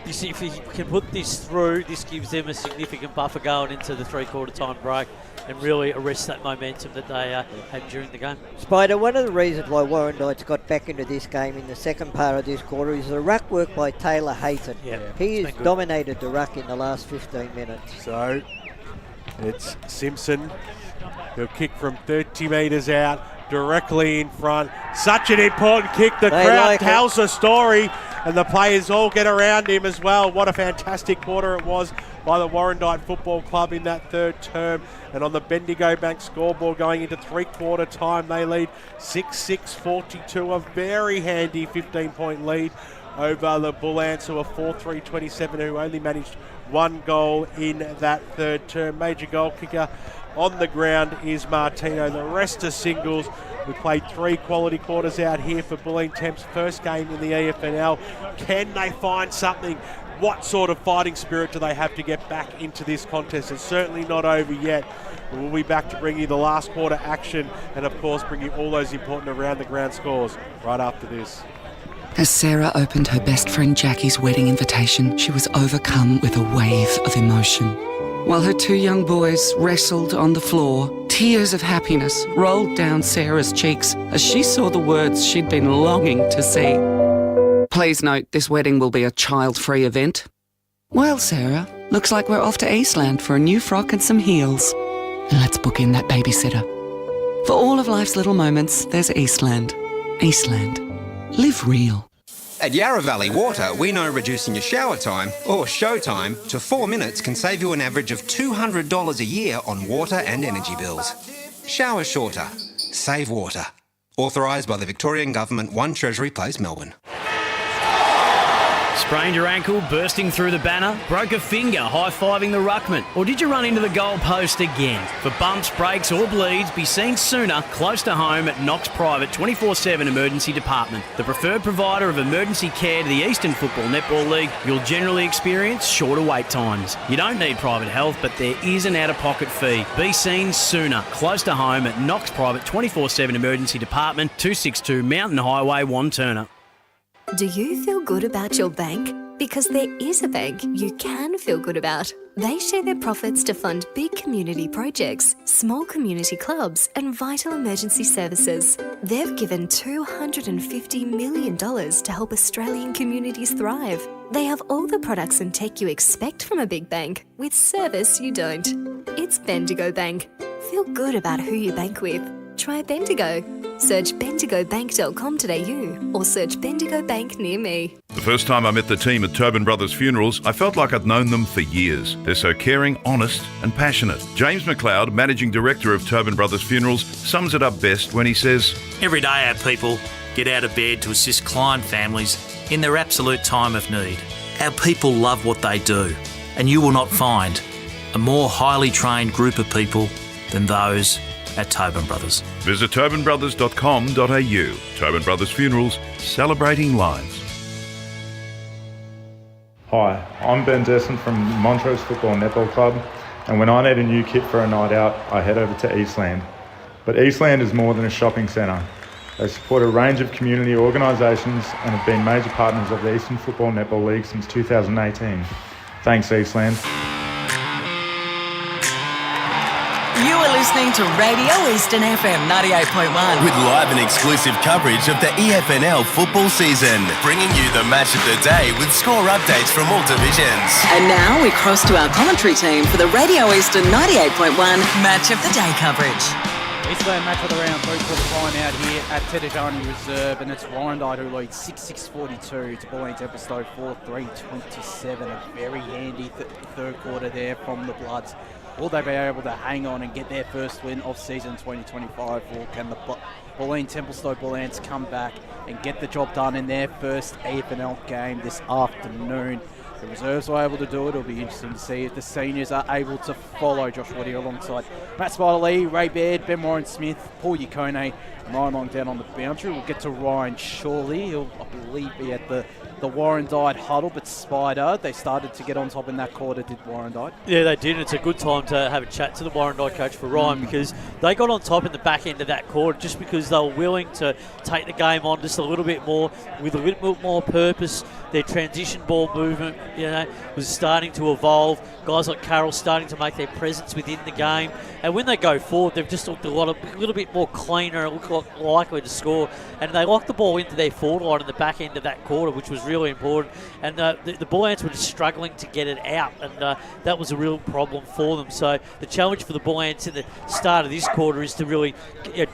You see, if he can put this through, this gives them a significant buffer going into the three-quarter time break and really arrest that momentum that they had during the game. Spider, one of the reasons why Warrandyte's got back into this game in the second part of this quarter is the ruck work by Taylor Hayton. He has dominated the ruck in the last 15 minutes. So it's Simpson. He'll kick from 30 metres out, directly in front. Such an important kick. The crowd tells the story, and the players all get around him as well. What a fantastic quarter it was by the Warrandyte Football Club in that third term. And on the Bendigo Bank scoreboard going into three-quarter time, they lead 6-6-42, a very handy 15-point lead over the Bullants, who are 4-3-27, who only managed one goal in that third term. Major goal kicker on the ground is Martino. The rest are singles. We played three quality quarters out here for Bulleen Temp's first game in the EFNL. Can they find something? What sort of fighting spirit do they have to get back into this contest? It's certainly not over yet. We'll be back to bring you the last quarter action and, of course, bring you all those important around-the-ground scores right after this. As Sarah opened her best friend Jackie's wedding invitation, she was overcome with a wave of emotion. While her two young boys wrestled on the floor, tears of happiness rolled down Sarah's cheeks as she saw the words she'd been longing to see. Please note, this wedding will be a child-free event. Well, Sarah, looks like we're off to Eastland for a new frock and some heels. And let's book in that babysitter. For all of life's little moments, there's Eastland. Eastland. Live real. At Yarra Valley Water, we know reducing your shower time, or show time, to 4 minutes can save you an average of $200 a year on water and energy bills. Shower shorter. Save water. Authorised by the Victorian Government, 1 Treasury Place, Melbourne. Sprained your ankle, bursting through the banner, broke a finger high-fiving the ruckman, or did you run into the goal post again? For bumps, breaks or bleeds, be seen sooner close to home at Knox Private 24/7 Emergency Department. The preferred provider of emergency care to the Eastern Football Netball League, you'll generally experience shorter wait times. You don't need private health, but there is an out-of-pocket fee. Be seen sooner close to home at Knox Private 24/7 Emergency Department, 262 Mountain Highway, Wantirna. Do you feel good about your bank? Because there is a bank you can feel good about. They share their profits to fund big community projects, small community clubs, and vital emergency services. They've given $250 million to help Australian communities thrive. They have all the products and tech you expect from a big bank, with service you don't. It's Bendigo Bank. Feel good about who you bank with. Try Bendigo. Search bendigobank.com.au or search Bendigo Bank near me. The first time I met the team at Tobin Brothers Funerals, I felt like I'd known them for years. They're so caring, honest and passionate. James McLeod, Managing Director of Tobin Brothers Funerals, sums it up best when he says, Every day our people get out of bed to assist client families in their absolute time of need. Our people love what they do, and you will not find a more highly trained group of people than those at Tobin Brothers. Visit tobinbrothers.com.au. Tobin Brothers Funerals, celebrating lives. Hi, I'm Ben Desson from Montrose Football Netball Club, and when I need a new kit for a night out, I head over to Eastland. But Eastland is more than a shopping centre. They support a range of community organisations and have been major partners of the Eastern Football Netball League since 2018. Thanks, Eastland. You are listening to Radio Eastern FM 98.1. With live and exclusive coverage of the EFNL football season, bringing you the match of the day with score updates from all divisions. And now we cross to our commentary team for the Radio Eastern 98.1 Match of the Day coverage. Eastland match of the round, 3/4 final out here at Ted Ajani Reserve, and it's Warrandyte who leads 6-6-42 to Bulleen Templestowe 4-3-27. A very handy third quarter there from the Bloods. Will they be able to hang on and get their first win of season 2025, or can the Bulleen Templestowe Bullants come back and get the job done in their first EFNL game this afternoon? The reserves were able to do it. It'll be interesting to see if the seniors are able to follow Josh Woody alongside Matt Spider-Lee, Ray Baird, Ben Warren-Smith, Paul Yacone, and Ryan Long down on the boundary. We'll get to Ryan shortly. He'll, I believe, be at the Warrandyte huddle, but Spider, they started to get on top in that quarter, did Warrandyte? Yeah, they did. It's a good time to have a chat to the Warrandyte coach for Ryan because they got on top in the back end of that quarter just because they were willing to take the game on just a little bit more with a little bit more purpose. Their transition ball movement, was starting to evolve. Guys like Carroll starting to make their presence within the game. And when they go forward, they've just looked a little bit more cleaner, look likely to score. And they locked the ball into their forward line in the back end of that quarter, which was really important. And the Bullants were just struggling to get it out, and that was a real problem for them. So the challenge for the Bullants in the start of this quarter is to really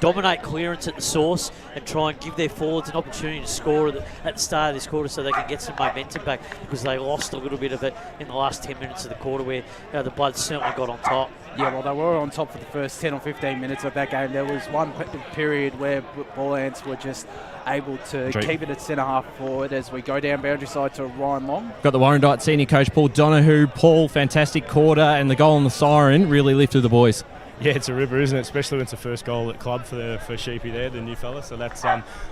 dominate clearance at the source and try and give their forwards an opportunity to score at the start of this quarter so they can get some momentum back, because they lost a little bit of it in the last 10 minutes of the quarter where the Bloods certainly got on top. Yeah, well, they were on top for the first 10 or 15 minutes of that game. There was one period where Bullants were just able to keep it at centre half forward as we go down boundary side to Ryan Long. Got the Warrandyte senior coach Paul Donoghue. Paul, fantastic quarter, and the goal on the siren really lifted the boys. Yeah, it's a ripper, isn't it? Especially when it's the first goal at club for Sheepy there, the new fella. So that's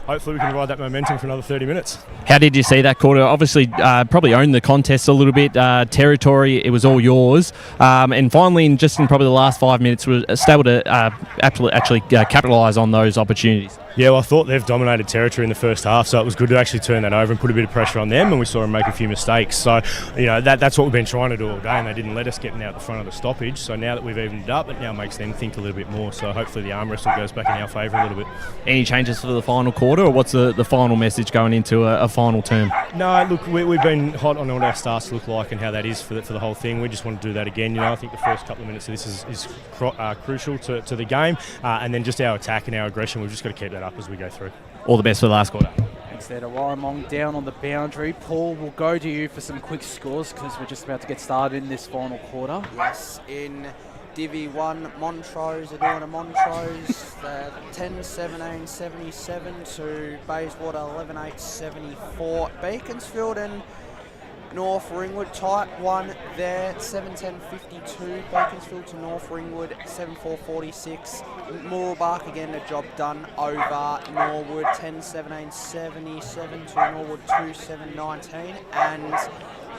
hopefully we can ride that momentum for another 30 minutes. How did you see that quarter? Obviously, probably owned the contest a little bit. Territory, it was all yours. And finally, in probably the last 5 minutes, was able to actually capitalise on those opportunities. Yeah, well, I thought they've dominated territory in the first half, so it was good to actually turn that over and put a bit of pressure on them, and we saw them make a few mistakes. So, that's what we've been trying to do all day, and they didn't let us getting out the front of the stoppage. So now that we've evened it up, it now makes them think a little bit more. So hopefully the arm wrestle goes back in our favour a little bit. Any changes for the final quarter, or what's the final message going into a final term? No, look, we've been hot on what our starts look like and how that is for the whole thing. We just want to do that again. I think the first couple of minutes of this is crucial to the game, and then just our attack and our aggression, we've just got to keep that up as we go through. All the best for the last quarter. Thanks there to Ryan Long down on the boundary. Paul, we'll go to you for some quick scores because we're just about to get started in this final quarter. Yes, in Divi 1, Montrose are doing a Montrose 10-17-77 to Bayswater 11-8-74. Beaconsfield and North Ringwood, tight one there, 7-10-52. Beaconsfield to North Ringwood, 7-4-46. Moorabah again, a job done over Norwood, 10-17-77 to Norwood, 2-7-19. And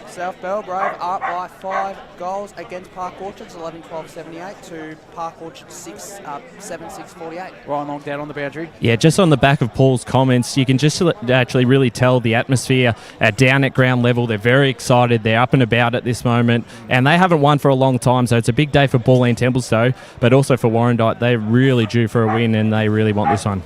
South Belgrave up by 5 goals against Park Orchards, 11-12-78 to Park Orchards 7-6-48. Ryan Long down on the boundary. Yeah, just on the back of Paul's comments, you can just actually really tell the atmosphere down at ground level. They're very excited. They're up and about at this moment, and they haven't won for a long time, so it's a big day for Bulleen Templestowe, but also for Warrandyte. They're really due for a win, and they really want this one.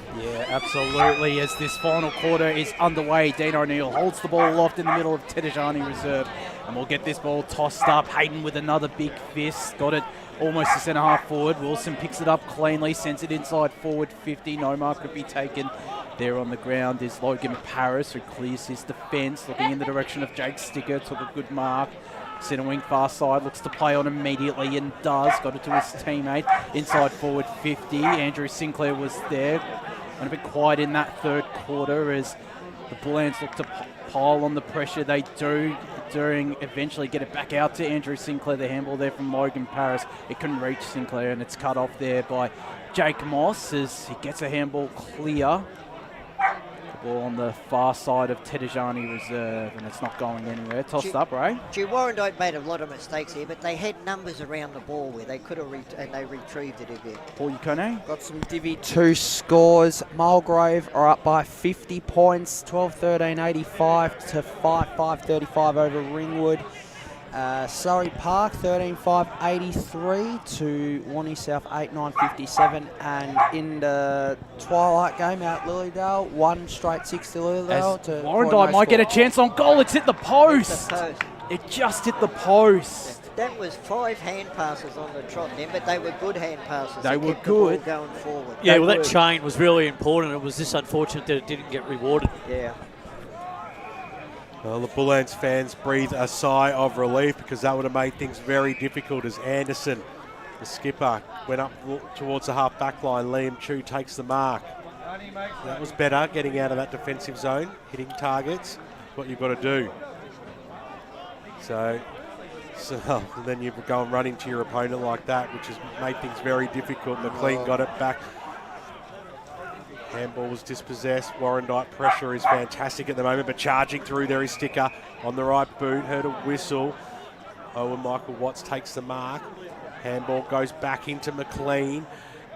Absolutely, as this final quarter is underway, Dean O'Neill holds the ball aloft in the middle of Ted Ajani Reserve, and we'll get this ball tossed up. Hayden with another big fist, got it almost to centre half forward. Wilson picks it up cleanly, sends it inside forward 50. No mark could be taken. There on the ground is Logan Paris, who clears his defence, looking in the direction of Jake Sticker, took a good mark. Centre wing far side, looks to play on immediately and does. Got it to his teammate, inside forward 50. Andrew Sinclair was there. A bit quiet in that third quarter as the Bullants look to pile on the pressure they do during eventually get it back out to Andrew Sinclair. The handball there from Logan Paris. It couldn't reach Sinclair, and it's cut off there by Jake Moss as he gets a handball clear. Ball on the far side of Ted Ajani Reserve, and it's not going anywhere. Tossed up, Ray. Warrandyte made a lot of mistakes here, but they had numbers around the ball where they could have and they retrieved it again. Paul Yukone. Got some Divi 2 scores. Mulgrave are up by 50 points, 12-13-85 to 5-5-35 over Ringwood. Surrey Park 13-5-83 to Warney South 8-9-57, and in the twilight game out Lilydale, 1 straight 6 to Lilydale. To Warrandyte might get a chance on goal. It's hit the post. It just hit the post. That was 5 hand passes on the trot then, but they were good hand passes. They were kept good. The ball going forward. Yeah, well, that chain was really important. It was just unfortunate that it didn't get rewarded. Yeah. Well, the Bullants fans breathe a sigh of relief because that would have made things very difficult as Anderson, the skipper, went up towards the half-back line. Liam Chu takes the mark. That was better, getting out of that defensive zone, hitting targets, what you've got to do. So and then you go and run into your opponent like that, which has made things very difficult. McLean got it back. Handball was dispossessed. Warrandyte pressure is fantastic at the moment, but charging through there is Sticker on the right boot. Heard a whistle. Owen Michael Watts takes the mark. Handball goes back into McLean.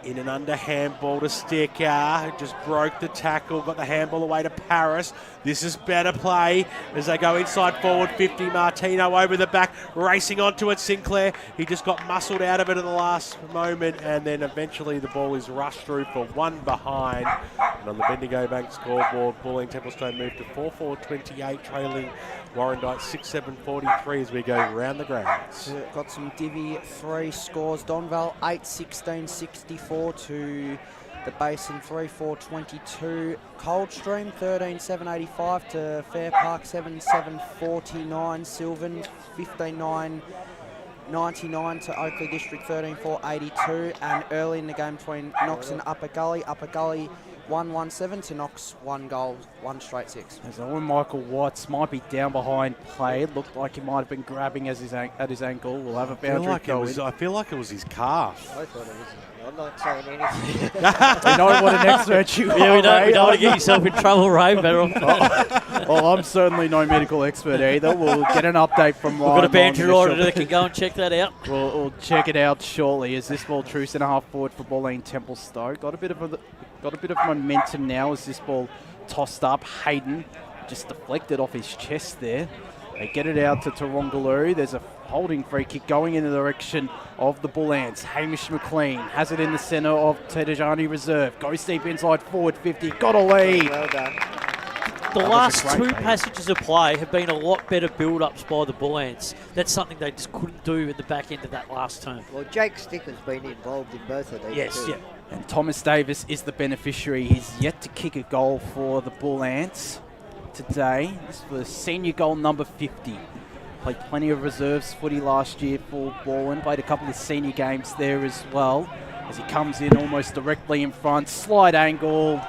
In and under handball to Sticker, who just broke the tackle, got the handball away to Paris. This is better play as they go inside forward 50. Martino over the back, racing onto it. Sinclair, he just got muscled out of it at the last moment, and then eventually the ball is rushed through for 1 behind. And on the Bendigo Bank scoreboard, Bulleen Templestowe moved to 4-4-28, trailing Warrandyte 6-7-43 as we go round the grounds. Got some Divi 3 scores. Donvale 8-16-64 to the Basin 3-4-22. Coldstream 13-7-85 to Fair Park 7-7-49. Sylvan 15-9-99 to Oakley District 13-4-82. And early in the game between Knox and Upper Gully 1-1-7 to Knox, 1 goal, 1 straight 6. As Owen Michael Watts might be down behind play. It looked like he might have been grabbing at his ankle. We'll have a boundary I feel like it was his calf. I thought it was. I'm not saying anything. We know what an expert you are. Yeah, we don't Ray. want to get yourself in trouble, Ray. Better. Well, I'm certainly no medical expert either. We'll get an update from Ryan. We've got a Long banter order that can go and check that out. We'll check it out shortly. As this ball true centre half forward for Bulleen Templestowe. Got a bit of momentum now as this ball tossed up. Hayden just deflected off his chest there. They get it out to Tarongaloo. There's a holding free kick going in the direction of the Bullants. Hamish McLean has it in the centre of Ted Ajani Reserve. Goes deep inside forward 50. Got a lead. Well done. The last 2 passages of play have been a lot better build-ups by the Bullants. That's something they just couldn't do at the back end of that last term. Well, Jake Sticker's been involved in both of these. Yes, too. yeah. And Thomas Davis is the beneficiary. He's yet to kick a goal for the Bullants today. This was senior goal number 50. Played plenty of reserves footy last year for Borland. Played a couple of senior games there as well. As he comes in almost directly in front. Slide angle.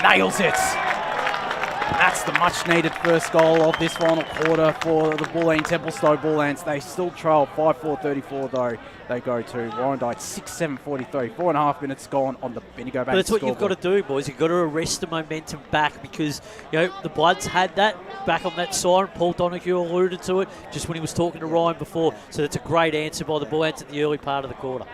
Nails it. That's the much-needed first goal of this final quarter for the Bulleen Templestowe Bullants. They still trail 5-4-34 though. They go to Warrandyte 6-7-43. 4.5 minutes gone on the Bendigo Bank. But that's what you've got to do, boys. You've got to arrest the momentum back because, the Bloods had that back on that siren. Paul Donoghue alluded to it just when he was talking to Ryan before. So that's a great answer by the Bullants at the early part of the quarter.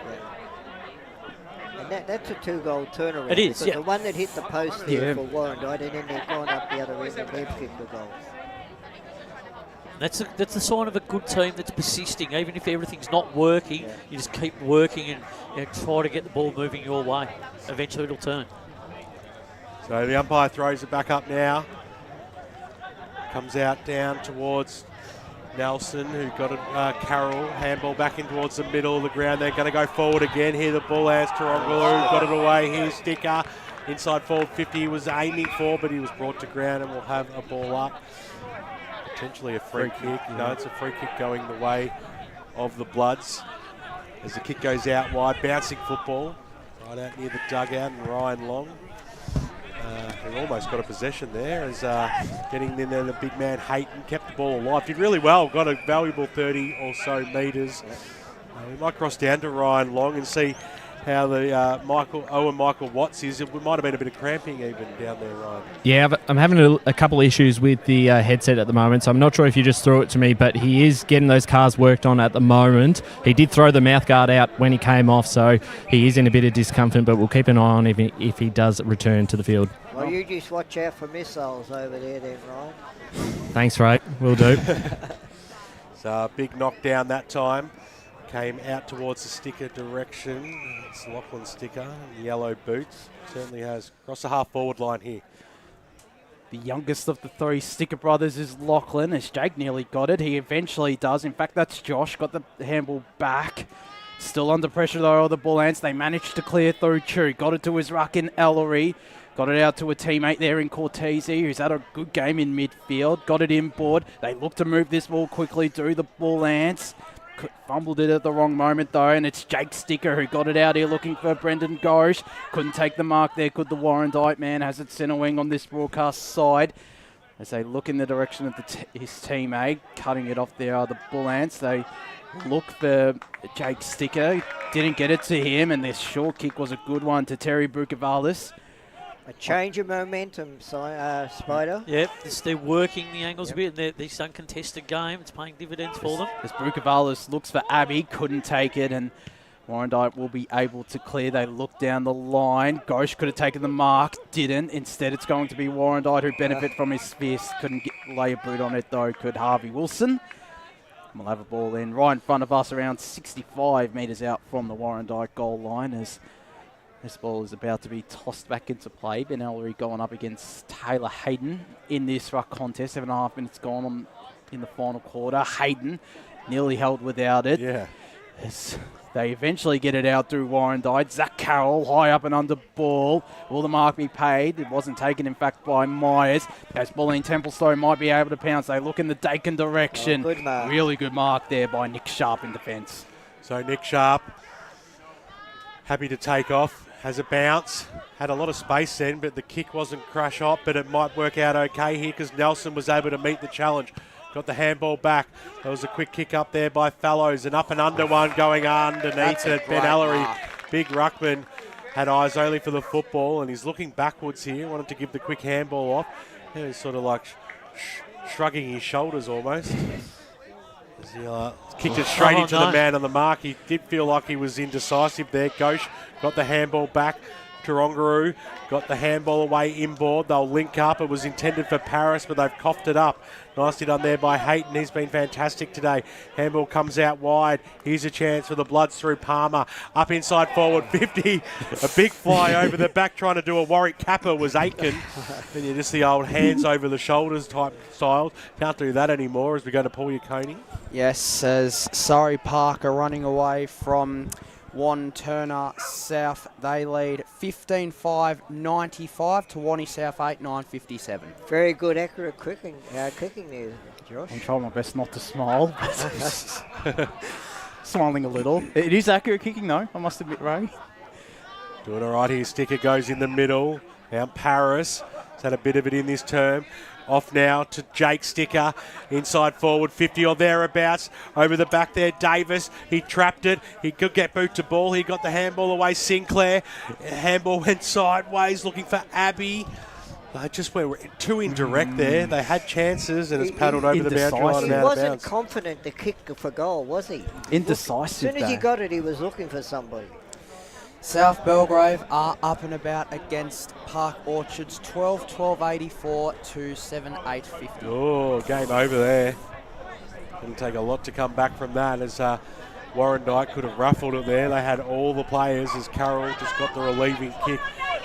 That's a 2-goal turnaround. It is, yeah. The one that hit the post there for Warrandyte, and then they've gone up the other end and they've kicked the goal. That's the sign of a good team that's persisting. Even if everything's not working, you just keep working and try to get the ball moving your way. Eventually it'll turn. So the umpire throws it back up now. Comes out down towards Nelson, who got a Carroll. Handball back in towards the middle of the ground. They're going to go forward again. Here the Bullants. Tarongaloo got it away. Here's Sticker. Inside forward 50 he was aiming for, but he was brought to ground and will have a ball up. Potentially a free kick. No, it's a free kick going the way of the Bloods. As the kick goes out wide, bouncing football. Right out near the dugout, and Ryan Long. He almost got a possession there as getting in there, the big man Hayton kept the ball alive. Did really well, got a valuable 30 or so metres. We might cross down to Ryan Long and see how the Michael Watts is. It might have been a bit of cramping even down there, Ryan. Yeah, I'm having a couple of issues with the headset at the moment, so I'm not sure if you just threw it to me, but he is getting those cars worked on at the moment. He did throw the mouthguard out when he came off, so he is in a bit of discomfort, but we'll keep an eye on if he does return to the field. Well, you just watch out for missiles over there then, Ryan. Thanks, Ray. Will do. So a big knockdown that time. Came out towards the sticker direction. It's Lachlan's sticker, yellow boots. Certainly has crossed the half-forward line here. The youngest of the three sticker brothers is Lachlan, as Jake nearly got it. He eventually does. In fact, that's Josh. Got the handball back. Still under pressure, though, the Bullants. They managed to clear through Chu. Got it to his ruck in Ellery. Got it out to a teammate there in Cortese, who's had a good game in midfield. Got it inboard. They look to move this ball quickly through the Bullants. Fumbled it at the wrong moment, though, and it's Jake Sticker who got it out here looking for Brendan Ghosh. Couldn't take the mark there, could the Warrandyte man. Has it centre wing on this broadcast side. As they look in the direction of his teammate, cutting it off there are the Bullants. They look for Jake Sticker. Didn't get it to him, and this short kick was a good one to Terry Bukavalis. A change of momentum, Spider. Yep, they're working the angles a bit. This uncontested game, it's paying dividends for them. As Bukavalis looks for Abbey, couldn't take it, and Warrandyte will be able to clear. They look down the line. Ghosh could have taken the mark, didn't. Instead, it's going to be Warrandyte who benefit from his fist. Couldn't lay a boot on it, though, could Harvey Wilson. We'll have a ball in right in front of us, around 65 metres out from the Warrandyte goal line, as this ball is about to be tossed back into play. Ben Ellery going up against Taylor Hayden in this ruck contest. 7.5 minutes gone on in the final quarter. Hayden nearly held without it. Yeah. As they eventually get it out through Warrandyte. Zach Carroll high up and under ball. Will the mark be paid? It wasn't taken, in fact, by Myers. As Bulleen Templestowe might be able to pounce. They look in the Dakin direction. Good mark. Really good mark there by Nick Sharp in defence. So Nick Sharp happy to take off. Has a bounce, had a lot of space then, but the kick wasn't crash hot, but it might work out okay here because Nelson was able to meet the challenge. Got the handball back. There was a quick kick up there by Fallows, an up and under one going underneath it. Ben Ellery, big ruckman, had eyes only for the football, and he's looking backwards here, wanted to give the quick handball off. Yeah, he's sort of like shrugging his shoulders almost. As he kicked it straight into the man on the mark. He did feel like he was indecisive there. Ghosh got the handball back. Tarongaroo got the handball away inboard. They'll link up. It was intended for Paris, but they've coughed it up. Nicely done there by Hayton. He's been fantastic today. Handball comes out wide. Here's a chance for the Bloods through Palmer. Up inside forward 50. A big fly over the back trying to do a Warwick Kappa was Aitken. Then you just the old hands over the shoulders type style. Can't do that anymore as we go to Paul Yaconi. Yes, as Surrey Park are running away from Wan Turner South. They lead 15-5-95 to Wani South 8-9-57. Very good, accurate kicking there, Josh. I'm trying my best not to smile. Smiling a little. It is accurate kicking, though, I must admit, Ray. Doing all right here. Sticker goes in the middle. Now Paris has had a bit of it in this term. Off now to Jake Sticker, inside forward, 50 or thereabouts. Over the back there, Davis. He trapped it. He could get boot to ball. He got the handball away, Sinclair. Handball went sideways, looking for Abbey. They just went too indirect there. They had chances, and it's paddled over the boundary line and out of bounds. He wasn't confident to kick for goal, was he? Indecisive. As soon as he got it, he was looking for somebody. South Belgrave are up and about against Park Orchards, 12-12-84 to 7-8-50. Oh, game over there. Didn't take a lot to come back from that as Warrandyte could have ruffled it there. They had all the players as Carroll just got the relieving kick.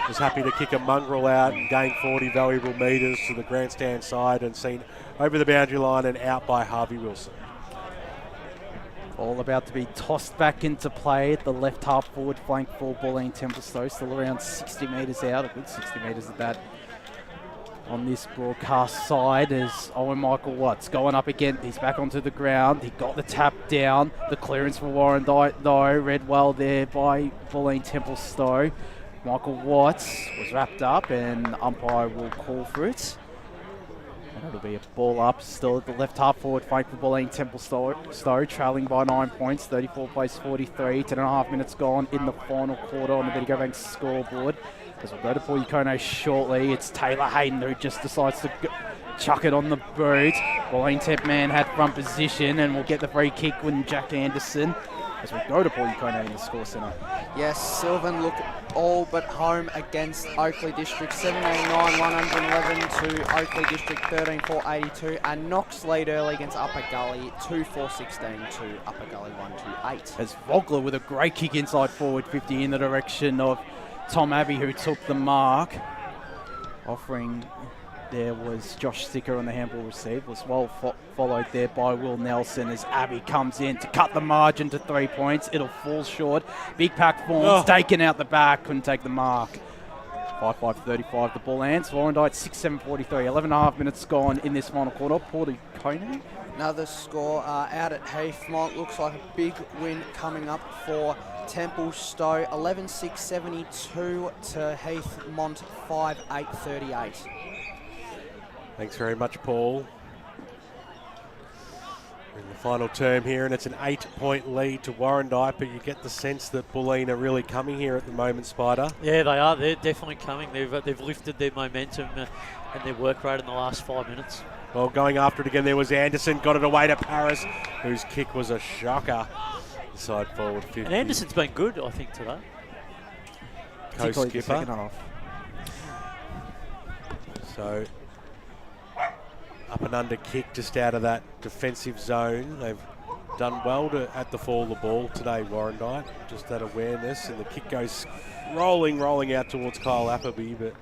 Was happy to kick a mongrel out and gain 40 valuable metres to the grandstand side and seen over the boundary line and out by Harvey Wilson. All about to be tossed back into play at the left half forward flank for Bulleen Templestowe. Still around 60 metres out, a good 60 metres at that on this broadcast side as Owen Michael Watts going up again. He's back onto the ground. He got the tap down. The clearance for Warrandyte though. Read well there by Bulleen Templestowe. Michael Watts was wrapped up and umpire will call for it. It'll be a ball up, still at the left half forward flank for Bulleen Templestowe, trailing by 9 points, 34 plays 43, 10.5 minutes gone in the final quarter on the Bendigo Bank scoreboard. As we'll go to Paul Yukone shortly, it's Taylor Hayden who just decides to chuck it on the boot. Bulleen Temp man had front position and will get the free kick when Jack Anderson, as we go to Paul Yukone in the score centre. Yes, Sylvan look all but home against Oakley District, 789-111 to Oakley District 13-482, and Knox lead early against Upper Gully 2-4-16 to Upper Gully 1-8. As Vogler with a great kick inside forward 50 in the direction of Tom Abbey, who took the mark, offering. There was Josh Sticker on the handball received, was well followed there by Will Nelson as Abbey comes in to cut the margin to 3 points. It'll fall short. Big pack forms, taken out the back, couldn't take the mark. 5-5-35 the Bullants. Warrandyte 6-7-43, 11.5 minutes gone in this final quarter. Porty Coney. Another score out at Heathmont. Looks like a big win coming up for Templestowe. 11-6-72 to Heathmont 5-8-38. Thanks very much, Paul. We're in the final term here, and it's an 8-point lead to Warrandyte, but you get the sense that Bulleen are really coming here at the moment, Spider. Yeah, they are. They're definitely coming. They've lifted their momentum and their work rate in the last 5 minutes. Well, going after it again, there was Anderson. Got it away to Paris, whose kick was a shocker. Side forward 50. And Anderson's been good, I think, today. Co-skipper. So, up and under kick just out of that defensive zone. They've done well at the fall of the ball today, Warrandyte. Just that awareness, and the kick goes rolling out towards Kyle Appleby, but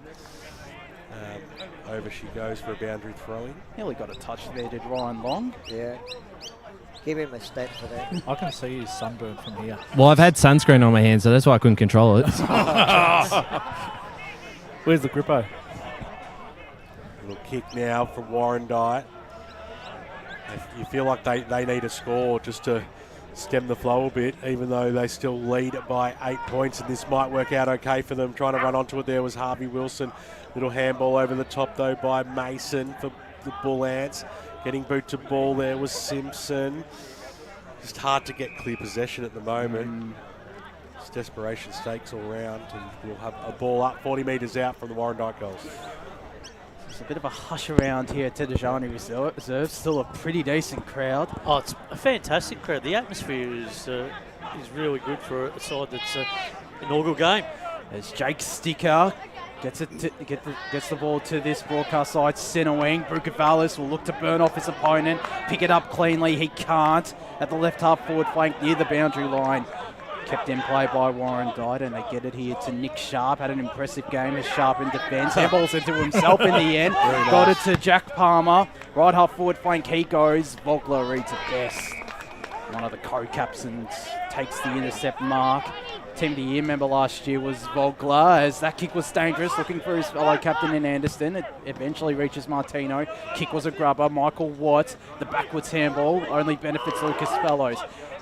over she goes for a boundary throw-in. Nearly got a touch there, did Ryan Long. Yeah. Give him a stat for that. I can see his sunburn from here. Well, I've had sunscreen on my hands, so that's why I couldn't control it. Where's the grippo? Little kick now from Warrandyte. You feel like they need a score just to stem the flow a bit, even though they still lead by 8 points, and this might work out okay for them. Trying to run onto it there was Harvey Wilson. Little handball over the top, though, by Mason for the Bullants. Getting boot to ball there was Simpson. Just hard to get clear possession at the moment. It's desperation stakes all round, and we'll have a ball up 40 metres out from the Warrandyte goals. There's a bit of a hush around here at Ted Ajani Reserve. Still a pretty decent crowd. Oh, it's a fantastic crowd. The atmosphere is really good for a side that's an inaugural game. As Jake Sticker gets the ball to this broadcast side centre wing. Brucavalis will look to burn off his opponent, pick it up cleanly. He can't. At the left half forward flank near the boundary line. Kept in play by Warrandyte, and they get it here to Nick Sharp. Had an impressive game as Sharp in defence. Handballs into himself in the end. Got it to Jack Palmer. Right half forward flank he goes. Vogler reads it best. One of the co-captains takes the intercept mark. Team of the Year member last year was Vogler, as that kick was dangerous, looking for his fellow captain in Anderson. It eventually reaches Martino. Kick was a grubber. Michael Watt, the backwards handball, only benefits Lucas Fellows.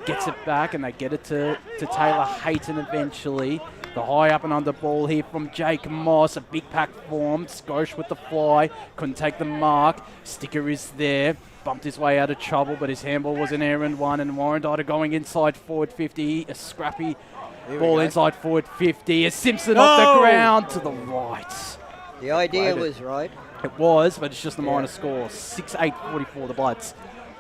Gets it back, and they get it to Taylor Hayton eventually. The high up and under ball here from Jake Moss. A big pack formed. Skosh with the fly. Couldn't take the mark. Sticker is there. Bumped his way out of trouble, but his handball was an errand one, and Warrandyte are going inside forward 50. A scrappy ball inside forward 50. As Simpson off the ground to the right. The idea was right. It was, but it's just a minor score. 6-8-44 the Bloods.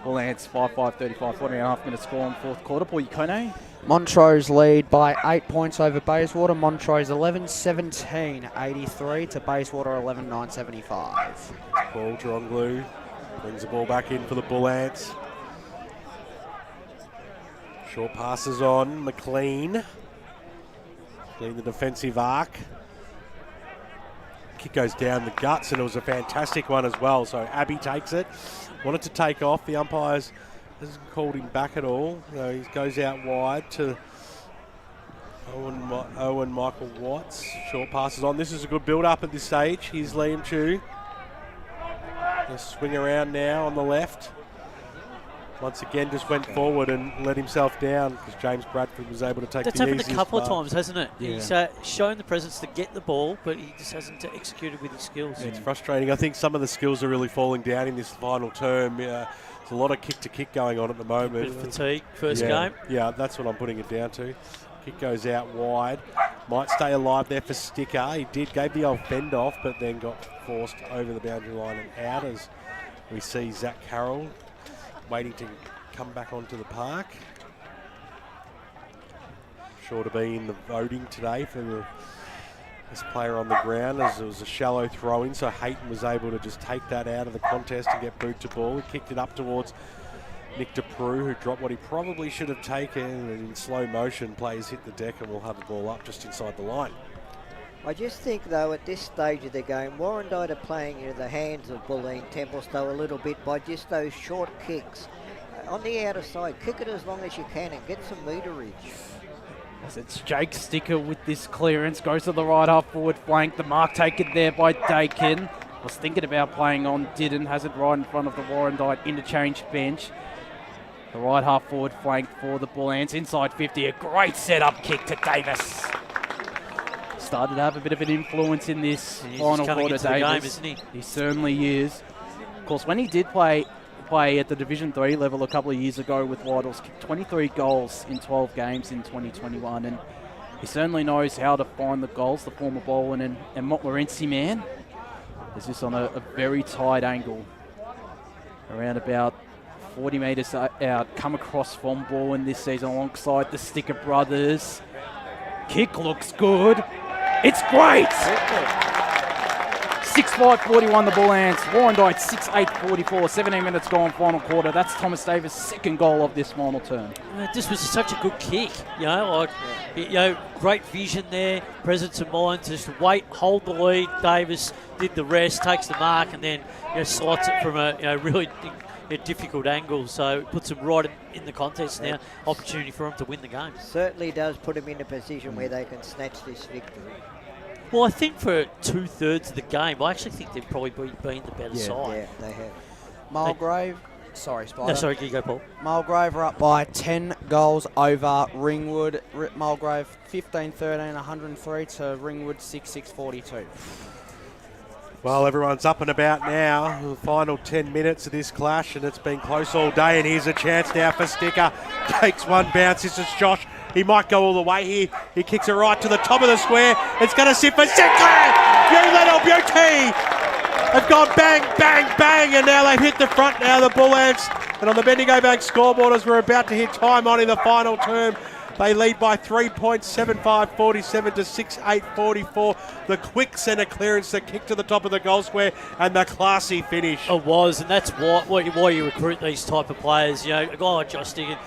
Bullants 5-5-35, 14.5 minutes score in fourth quarter. Paul Yukone. Montrose lead by 8 points over Bayswater. Montrose 11-17-83 to Bayswater 11-9-75. Ball drawn glue. Brings the ball back in for the Bullants. Short passes on. McLean. Clean the defensive arc. Kick goes down the guts, and it was a fantastic one as well. So Abbey takes it. Wanted to take off. The umpires hasn't called him back at all. So he goes out wide to Owen Michael Watts. Short passes on. This is a good build-up at this stage. Here's Liam Chu. Swing around now on the left. once again just went forward and let himself down because James Bradford was able to take That's the happened easiest a couple path. of times, hasn't it? Yeah. He's shown the presence to get the ball, but he just hasn't executed with his skills. It's frustrating. I think some of the skills are really falling down in this final term. There's a lot of kick-to-kick going on at the moment. Bit of fatigue, first game. Yeah, that's what I'm putting it down to. Kick goes out wide. Might stay alive there for Sticker. He gave the old fend off, but then got forced over the boundary line and out as we see Zach Carroll waiting to come back onto the park. Sure to be in the voting today for the best player on the ground, as it was a shallow throw-in, so Hayton was able to just take that out of the contest and get boot to ball. He kicked it up towards Nick DePrew, who dropped what he probably should have taken, and in slow motion, players hit the deck and will have the ball up just inside the line. I just think, though, at this stage of the game, Warrandyte are playing into the hands of Bulleen Templestowe a little bit by just those short kicks. On the outer side, kick it as long as you can and get some meterage. As it's Jake Sticker with this clearance, goes to the right half forward flank. The mark taken there by Dakin. Was thinking about playing on, didn't. Has it right in front of the Warrandyte interchange bench. The right half forward flank for the Bullants. Inside 50, a great setup kick to Davis. Started to have a bit of an influence in this final quarter, Davis. Game, isn't he? He certainly is. Of course, when he did play at the Division 3 level a couple of years ago with Whitehall's, kicked 23 goals in 12 games in 2021, and he certainly knows how to find the goals, the former Bowen and Montmorency man. Is this on a very tight angle, around about 40 metres out, come across from Bowen this season alongside the Sticker brothers. Kick looks good. It's great! 6-5-41 the Bullants. Warrandyte 6-8-44. 17 minutes gone, final quarter. That's Thomas Davis' second goal of this final term. This was such a good kick, great vision there, presence of mind, just wait, hold the lead. Davis did the rest, takes the mark, and then slots it from a really difficult angle. So it puts him right in the contest now. Opportunity for him to win the game. Certainly does put him in a position where they can snatch this victory. Well, I think for 2/3 of the game, I actually think they've probably been the better side. Yeah, they have. Mulgrave, sorry, Spider. No, sorry, you go, Paul. Mulgrave are up by 10 goals over Ringwood. Mulgrave 15-13, 103 to Ringwood 6-6-42. Well, everyone's up and about now. The final 10 minutes of this clash, and it's been close all day. And here's a chance now for Sticker. Takes one bounce. This is Josh. He might go all the way here. He kicks it right to the top of the square. It's going to sit for Sinclair. You little beauty. They've gone bang, bang, bang, and now they've hit the front now, the Bullants. And on the Bendigo Bank scoreboard, as we're about to hit time on in the final term, they lead by 3 points, 7-5-47 to 6-8-44. The quick centre clearance, the kick to the top of the goal square, and the classy finish. It was, and that's why you recruit these type of players. A guy like Josh Stiggin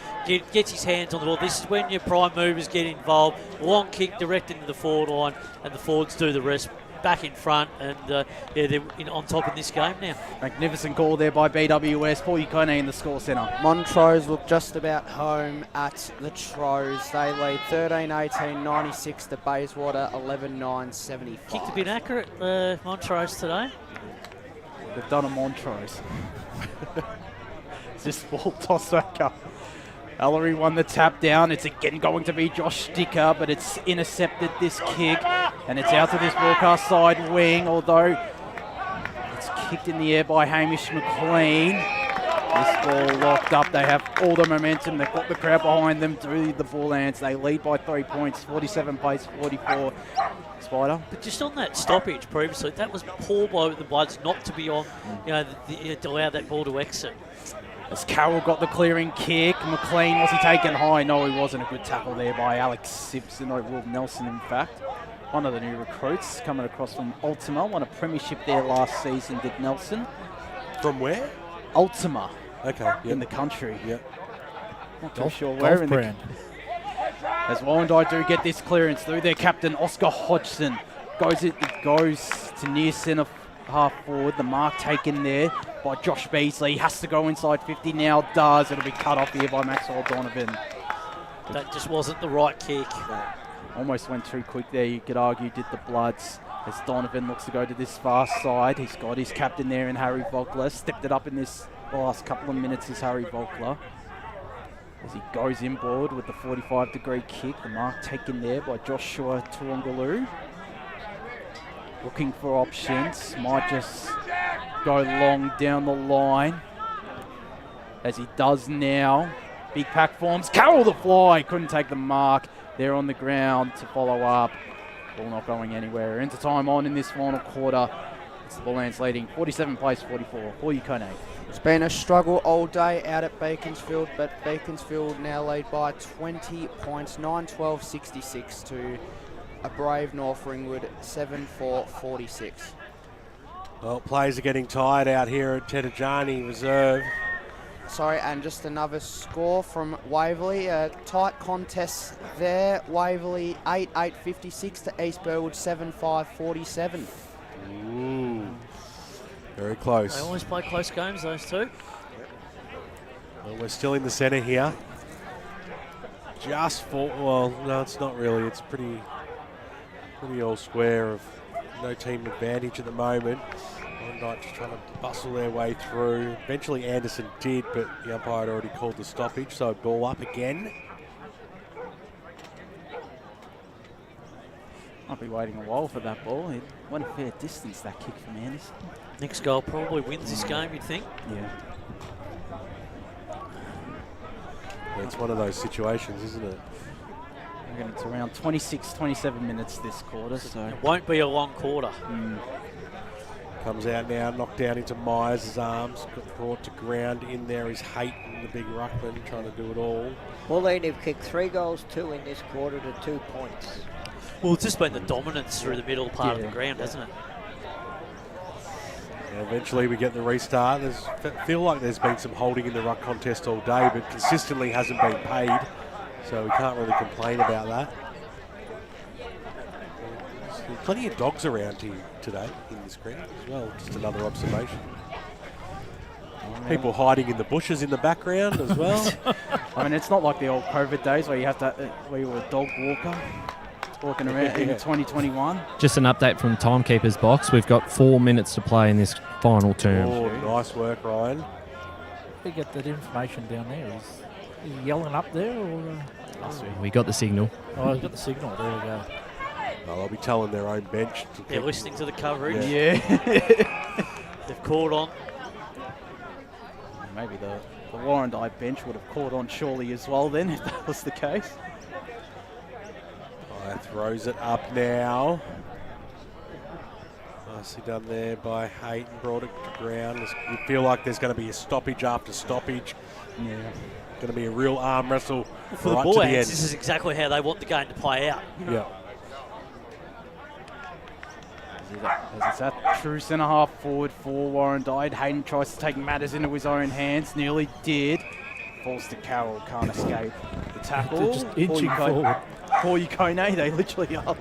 gets his hands on the ball. This is when your prime movers get involved. Long kick direct into the forward line, and the forwards do the rest. Back in front, and they're on top in this game now. Magnificent goal there by BWS. Paul Yukone in the score centre. Montrose look just about home at the Troes. They lead 13-18, 96 to Bayswater, 11-9, 75. Kicked a bit accurate, Montrose today. They've done a Montrose. This ball tossed back up. Ellery won the tap down. It's again going to be Josh Sticker, but it's intercepted this kick, and it's out to this broadcast side wing, although it's kicked in the air by Hamish McLean. This ball locked up. They have all the momentum. They've got the crowd behind them through the Bullants. They lead by 3 points, 47 pace, 44. Spider. But just on that stoppage previously, that was poor by the Bloods not to be on, to allow that ball to exit. As Carroll got the clearing kick, McLean, was he taken high? No, he wasn't. A good tackle there by Alex Simpson, or Will Nelson, in fact. One of the new recruits coming across from Ultima. Won a premiership there last season, did Nelson. From where? Ultima. Okay. In the country. Yep. Not too sure where in the... As Warrandyte do get this clearance through their captain, Oscar Hodgson. It goes to near centre half forward. The mark taken there by Josh Beasley. He has to go inside 50 now. Does. It'll be cut off here by Maxwell Donovan. That just wasn't the right kick. Almost went too quick there, you could argue, did the Bloods. As Donovan looks to go to this far side. He's got his captain there in Harry Vogler. Stepped it up in this the last couple of minutes is Harry Volkler. As he goes inboard with the 45-degree kick. The mark taken there by Joshua Tuongaloo. Looking for options. Might just go long down the line. As he does now. Big pack forms. Carroll the fly. Couldn't take the mark. They're on the ground to follow up. Ball not going anywhere. Into time on in this final quarter. It's the Bullants leading 47 plays 44 for Ukone. It's been a struggle all day out at Beaconsfield, but Beaconsfield now lead by 20 points, 9-12-66 to a brave North Ringwood, 7-4-46. Well, players are getting tired out here at Ted Ajani Reserve. Sorry, and just another score from Waverley. A tight contest there. Waverley 8-8-56 to East Burwood 7-5-47. Ooh, very close. They always play close games, those two. Well, we're still in the centre here. Just for, well, no, it's not really. It's pretty all square of no team advantage at the moment. Warrandyte just trying to bustle their way through. Eventually Anderson did, but the umpire had already called the stoppage, so ball up again. I'll be waiting a while for that ball. It went a fair distance, that kick from Anderson. Next goal probably wins this game, you'd think. Yeah. It's one of those situations, isn't it? I reckon it's around 26, 27 minutes this quarter, so... It won't be a long quarter. Comes out now, knocked down into Myers' arms, got brought to ground. In there is Hayton, the big ruckman, trying to do it all. Bulleen have kicked 3 goals, 2 in this quarter to 2 points. Well, it's just been the dominance through the middle part of the ground, hasn't it? Yeah, eventually we get the restart. Feel like there's been some holding in the ruck contest all day, but consistently hasn't been paid, so we can't really complain about that. There's plenty of dogs around here today in this ground as well, just another observation. People hiding in the bushes in the background as well. I mean, it's not like the old COVID days where you have to, where you were a dog walker walking around in 2021. Just an update from Timekeeper's box. We've got 4 minutes to play in this final term. Oh, nice work, Ryan. We get that information down there. Is he yelling up there? Or, We got the signal. Oh, we've got the signal. There we go. Well, they'll be telling their own bench. They're listening to the coverage. Yeah. They've caught on. Maybe the Warrandyte bench would have caught on surely as well then, if that was the case. Throws it up now. Nicely done there by Hayton, brought it to ground. You feel like there's going to be a stoppage after stoppage. Yeah. Going to be a real arm wrestle For the right to the end. Bullants, this is exactly how they want the game to play out. Yeah. As it's that true centre-half forward for Warrandyte. Hayden tries to take matters into his own hands. Nearly did. Falls to Carroll. Can't escape the tackle. They're just inching forward. For Ukone, they literally are.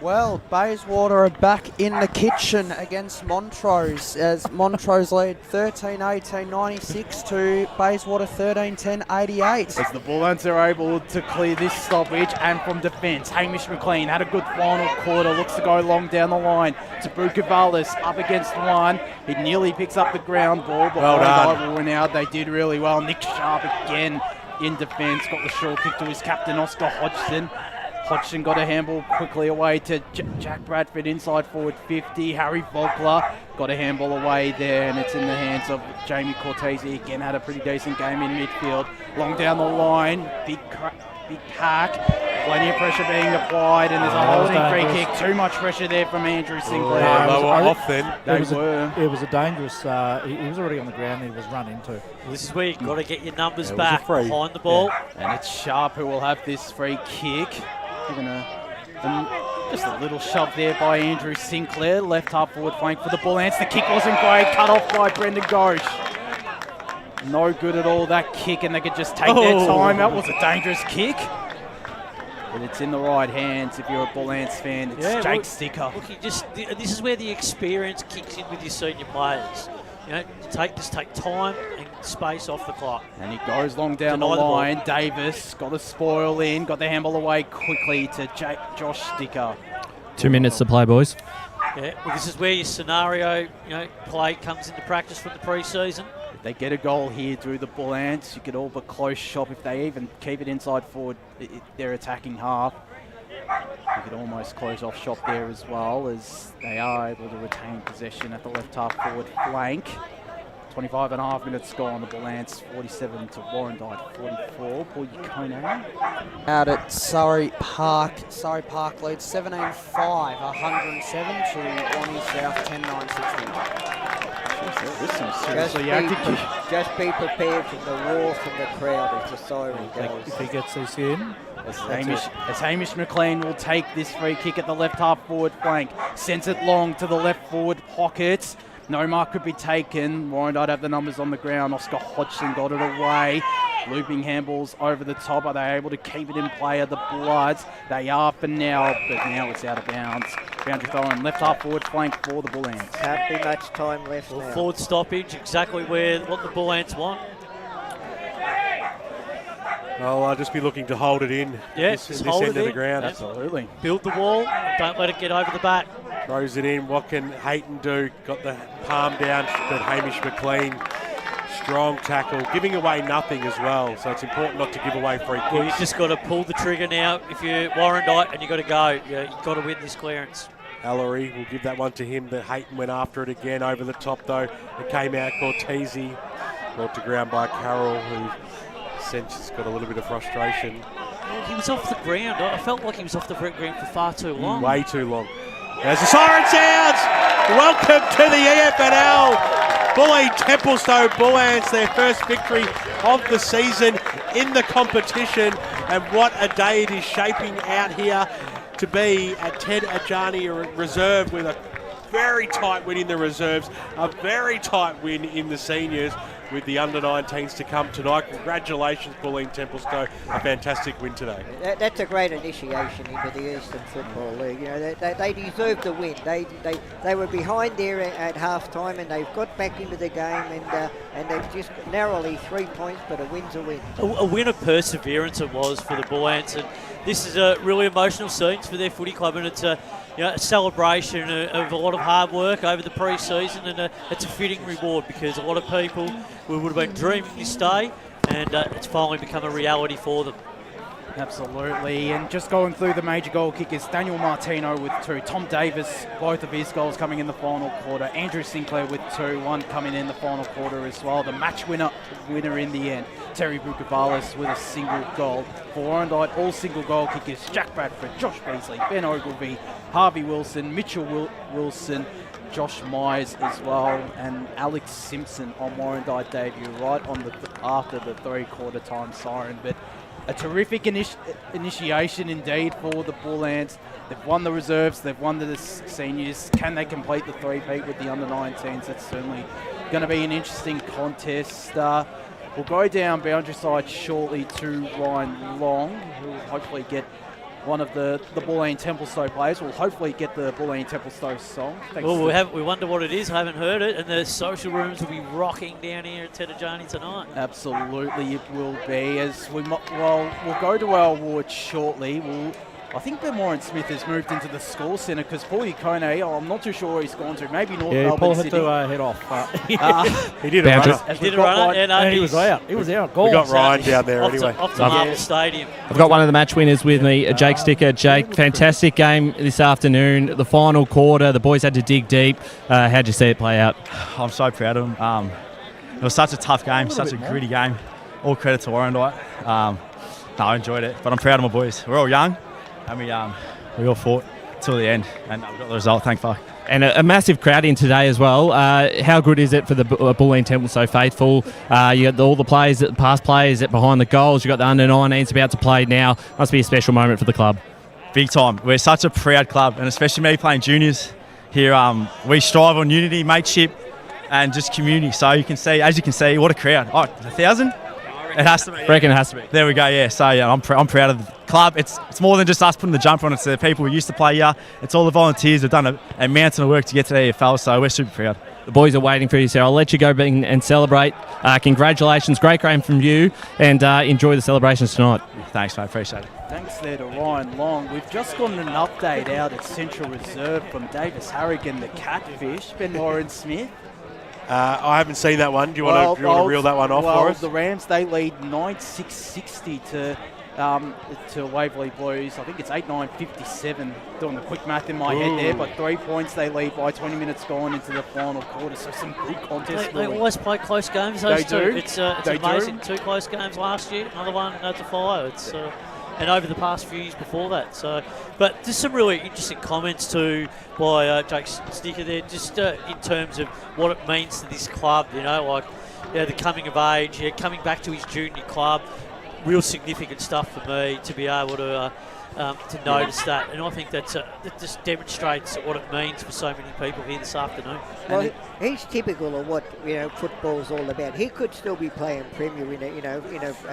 Well, Bayswater are back in the kitchen against Montrose as Montrose lead 13-18-96 to Bayswater 13-10-88. As the Bullants are able to clear this stoppage, and from defence, Hamish McLean had a good final quarter, looks to go long down the line to Bukavalis up against one. He nearly picks up the ground ball, but Warrandyte will win out. They did really well. Nick Sharp again in defence, got the short kick to his captain, Oscar Hodgson. Hodgson got a handball quickly away to Jack Bradford inside forward 50. Harry Volkler got a handball away there, and it's in the hands of Jamie Cortese. Again, had a pretty decent game in midfield. Long down the line, big pack, plenty of pressure being applied, and there's a holding free kick. Too much pressure there from Andrew Sinclair. They were off then. It was a dangerous, he was already on the ground, he was run into. Well, this is where you've got to get your numbers back behind the ball. Yeah. And it's Sharp who will have this free kick. Given just a little shove there by Andrew Sinclair. Left half forward flank for the Bullants. The kick wasn't great. Cut off by Brendan Ghosh. No good at all, that kick, and they could just take their time. That was a dangerous kick. But it's in the right hands if you're a Bullants fan. It's Jake Sticker. Look, this is where the experience kicks in with your senior players. You know, just take time and space off the clock. And he goes long down the line. Davis got a spoil in, got the handball away quickly to Josh Sticker. 2 minutes to play, boys. Yeah, well, this is where your scenario, play comes into practice from the pre-season. If they get a goal here through the Bullants, you could all but close shop. If they even keep it inside forward, their attacking half, you could almost close off shop there as well, as they are able to retain possession at the left half forward flank. 25.5 minutes gone on the Bullants, 47 to Warrandyte 44. Bulleen Out at Surrey Park. Surrey Park leads 17-5, 107 to Warnie South 10-9-16. Just be prepared from the roar from the crowd as the siren goes. If he gets this in. As Hamish McLean will take this free kick at the left half forward flank. Sends it long to the left forward pocket. No mark could be taken. Warrandyte have the numbers on the ground. Oscar Hodgson got it away. Looping handballs over the top. Are they able to keep it in play? Are the Bloods? They are for now, but now it's out of bounds. Boundary throw on left half forward flank for the Bullants. Can't be much time left now. Forward stoppage, exactly what the Bullants want. I'll just be looking to hold it in this end of the ground. Absolutely. Build the wall. Don't let it get over the back. Throws it in. What can Hayton do? Got the palm down, but Hamish McLean, strong tackle, giving away nothing as well. So it's important not to give away free kicks. Well, you've just got to pull the trigger now. If you're Warrandyte, and you've got to go. You've got to win this clearance. Ellery will give that one to him. But Hayton went after it again over the top though. It came out Cortese, brought to ground by Carroll, who has got a little bit of frustration. Well, he was off the ground. I felt like he was off the ground for far too long. Way too long. As the siren sounds, welcome to the EFNL. Bulleen Templestowe Bullants, their first victory of the season in the competition. And what a day it is shaping out here to be at Ted Ajani Reserve, with a very tight win in the reserves, a very tight win in the seniors, with the under-19s to come tonight. Congratulations, Bulleen Templestowe. A fantastic win today. That's a great initiation into the Eastern Football League. You know, they deserve the win. They were behind there at half-time, and they've got back into the game, and they've just narrowly 3 points, but a win's a win. A win of perseverance it was for the Bullants, and this is a really emotional scene for their footy club, and it's a celebration of a lot of hard work over the pre-season, and it's a fitting reward because a lot of people would have been dreaming this day, and it's finally become a reality for them. Absolutely, and just going through the major goal kickers, Daniel Martino with 2, Tom Davis, both of his goals coming in the final quarter, Andrew Sinclair with 2, 1 coming in the final quarter as well. The match winner in the end, Terry Bukavalis with a single goal. For Warrandyte, all single goal kickers, Jack Bradford, Josh Beasley, Ben Ogilvie, Harvey Wilson, Mitchell Wilson, Josh Myers as well, and Alex Simpson on Warrandyte debut right on after the 3/4 time siren. But a terrific initiation indeed for the Bullants. They've won the reserves, they've won the seniors. Can they complete the three-peat with the under-19s? That's certainly going to be an interesting contest. We'll go down boundary side shortly to Ryan Long, who will hopefully get one of the Bulleen Templestowe players. Will hopefully get the Bulleen Templestowe song. We wonder what it is. I haven't heard it, and the social rooms will be rocking down here at Ted Ajani tonight. Absolutely, it will be. As we'll go to our awards shortly. I think Ben Warren Smith has moved into the score centre because Paul Yukone, I'm not too sure where he's gone to. Maybe North Melbourne Paul City. had to head off. He did a runner. He was out. He was out. We got Ryan down there anyway. Off to Marvel Stadium. I've got one of the match winners with me, Jake Sticker. Jake, fantastic game this afternoon. The final quarter, the boys had to dig deep. How'd you see it play out? I'm so proud of them. It was such a tough game, such a gritty game. All credit to Warrandyte. I enjoyed it, but I'm proud of my boys. We're all young, and we all fought till the end, and we got the result, thank fuck. And a massive crowd in today as well. How good is it for the Bulleen Templestowe faithful? You got all the players, past players behind the goals. You got the under-19s about to play now. Must be a special moment for the club. Big time. We're such a proud club, and especially me playing juniors here. We strive on unity, mateship, and just community. So as you can see, what a crowd! 1,000. It has to be. I reckon it has to be. There we go, yeah. So, I'm proud of the club. It's more than just us putting the jumper on. It's the people who used to play here. It's all the volunteers who've done a mountain of work to get to the EFL, so we're super proud. The boys are waiting for you, so I'll let you go and celebrate. Congratulations. Great game from you, and enjoy the celebrations tonight. Thanks, mate. Appreciate it. Thanks there to Ryan Long. We've just gotten an update out at Central Reserve from Davis Harrigan, the Catfish, Ben Warren Smith. I haven't seen that one. Do you want to reel that one off for us? The Rams, they lead 9-6-60 to Waverley Blues. I think it's 8-9-57, doing the quick math in my head there, but 3 points they lead by 20 minutes gone into the final quarter, so some good contest. They always play close games, those two. It's amazing. Do. 2 close games last year, another one to follow. And over the past few years before that. But just some really interesting comments too by Jake Sticker there, just in terms of what it means to this club, the coming of age, coming back to his junior club. Real significant stuff for me to be able to notice that, and I think that just demonstrates what it means for so many people here this afternoon. Well, he's typical of what football's all about. He could still be playing Premier in a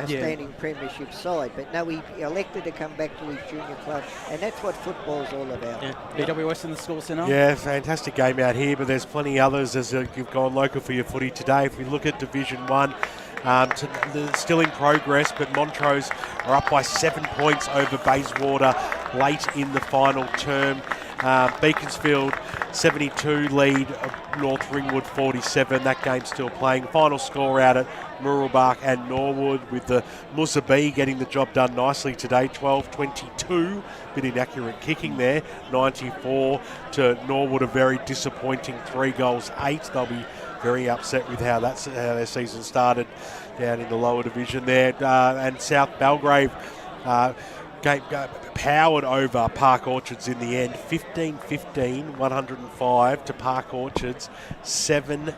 standing Premiership side, but no, he elected to come back to his junior club, and that's what football's all about. BWS in the School Centre. Yeah, fantastic game out here, but there's plenty others as you've gone local for your footy today. If we look at Division 1. Still in progress, but Montrose are up by 7 points over Bayswater late in the final term. Beaconsfield 72 lead North Ringwood 47. That game's still playing. Final score out at Murrelbach and Norwood, with the Musa B getting the job done nicely today, 12-22. Bit inaccurate kicking there, 94 to Norwood, a very disappointing 3-8. They'll be very upset with how their season started down in the lower division there. And South Belgrave powered over Park Orchards in the end, 15-15, 105 to Park Orchards, 7-10-52.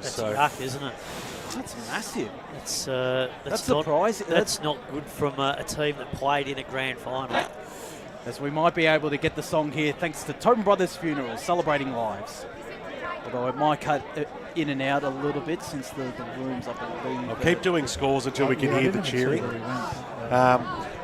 That's yuck, isn't it? That's massive. That's surprising. That's not good from a team that played in a grand final. As we might be able to get the song here thanks to Tobin Brothers Funerals, celebrating lives. Although it might cut in and out a little bit since the room's up at the... I'll keep doing scores until we can hear the cheering.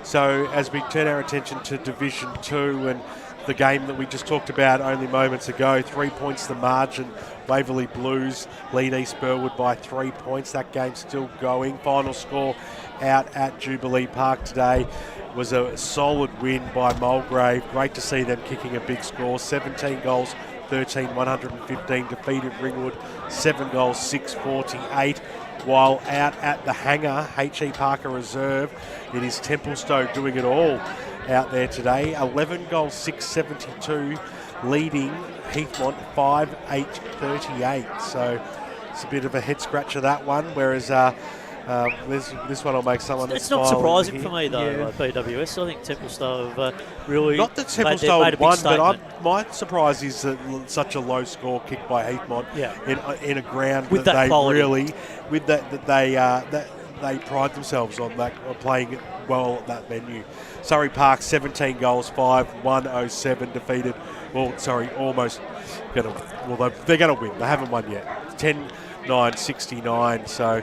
So as we turn our attention to Division 2 and the game that we just talked about only moments ago, 3 points the margin. Waverley Blues lead East Burwood by 3 points. That game's still going. Final score out at Jubilee Park today was a solid win by Mulgrave. Great to see them kicking a big score, 17 goals. 115 defeated Ringwood, 7 goals, 648. While out at the hangar, H.E. Parker Reserve, it is Templestowe doing it all out there today. 11 goals, 672, leading Heathmont 5-8-38. So it's a bit of a head scratcher, that one, whereas this one will make someone It's not surprising for me, though, BWS. I think Templestowe have really... Not that Templestowe made a won, big statement. but my surprise is that such a low score kicked by Heathmont in a ground with that they quality. really... With that they pride themselves on that, on playing well at that venue. Surrey Park, 17 goals, 107 defeated. Almost going to... Well, they're going to win. They haven't won yet. 10-9-69, so...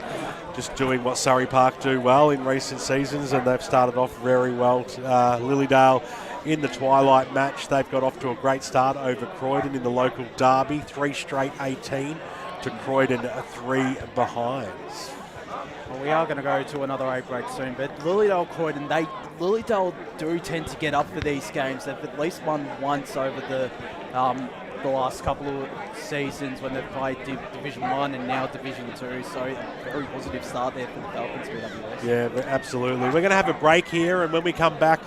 Just doing what Surrey Park do well in recent seasons, and they've started off very well. Lilydale in the twilight match, they've got off to a great start over Croydon in the local derby, 3 straight 18 to Croydon 3 behinds. Well, we are going to go to another 8 break soon, but Lilydale-Croydon, Lilydale do tend to get up for these games. They've at least won once over the last couple of seasons when they've played Division 1 and now Division 2, so a very positive start there for the Falcons BWS. Yeah, absolutely. We're going to have a break here, and when we come back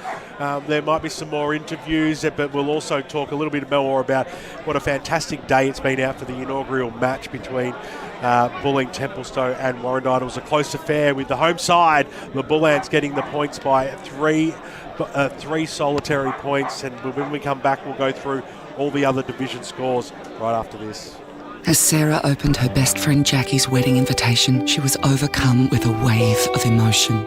there might be some more interviews, but we'll also talk a little bit more about what a fantastic day it's been out for the inaugural match between Bulleen Templestowe and Warrandyte. It was a close affair with the home side, the Bullants getting the points by three solitary points, and when we come back we'll go through all the other division scores right after this. As Sarah opened her best friend Jackie's wedding invitation, she was overcome with a wave of emotion.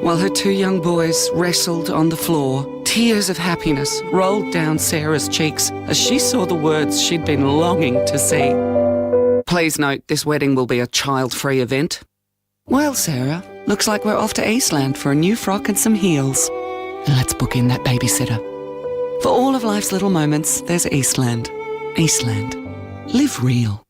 While her 2 young boys wrestled on the floor, tears of happiness rolled down Sarah's cheeks as she saw the words she'd been longing to see. Please note, this wedding will be a child-free event. Well, Sarah, looks like we're off to Eastland for a new frock and some heels. Let's book in that babysitter. For all of life's little moments, there's Eastland. Eastland. Live real.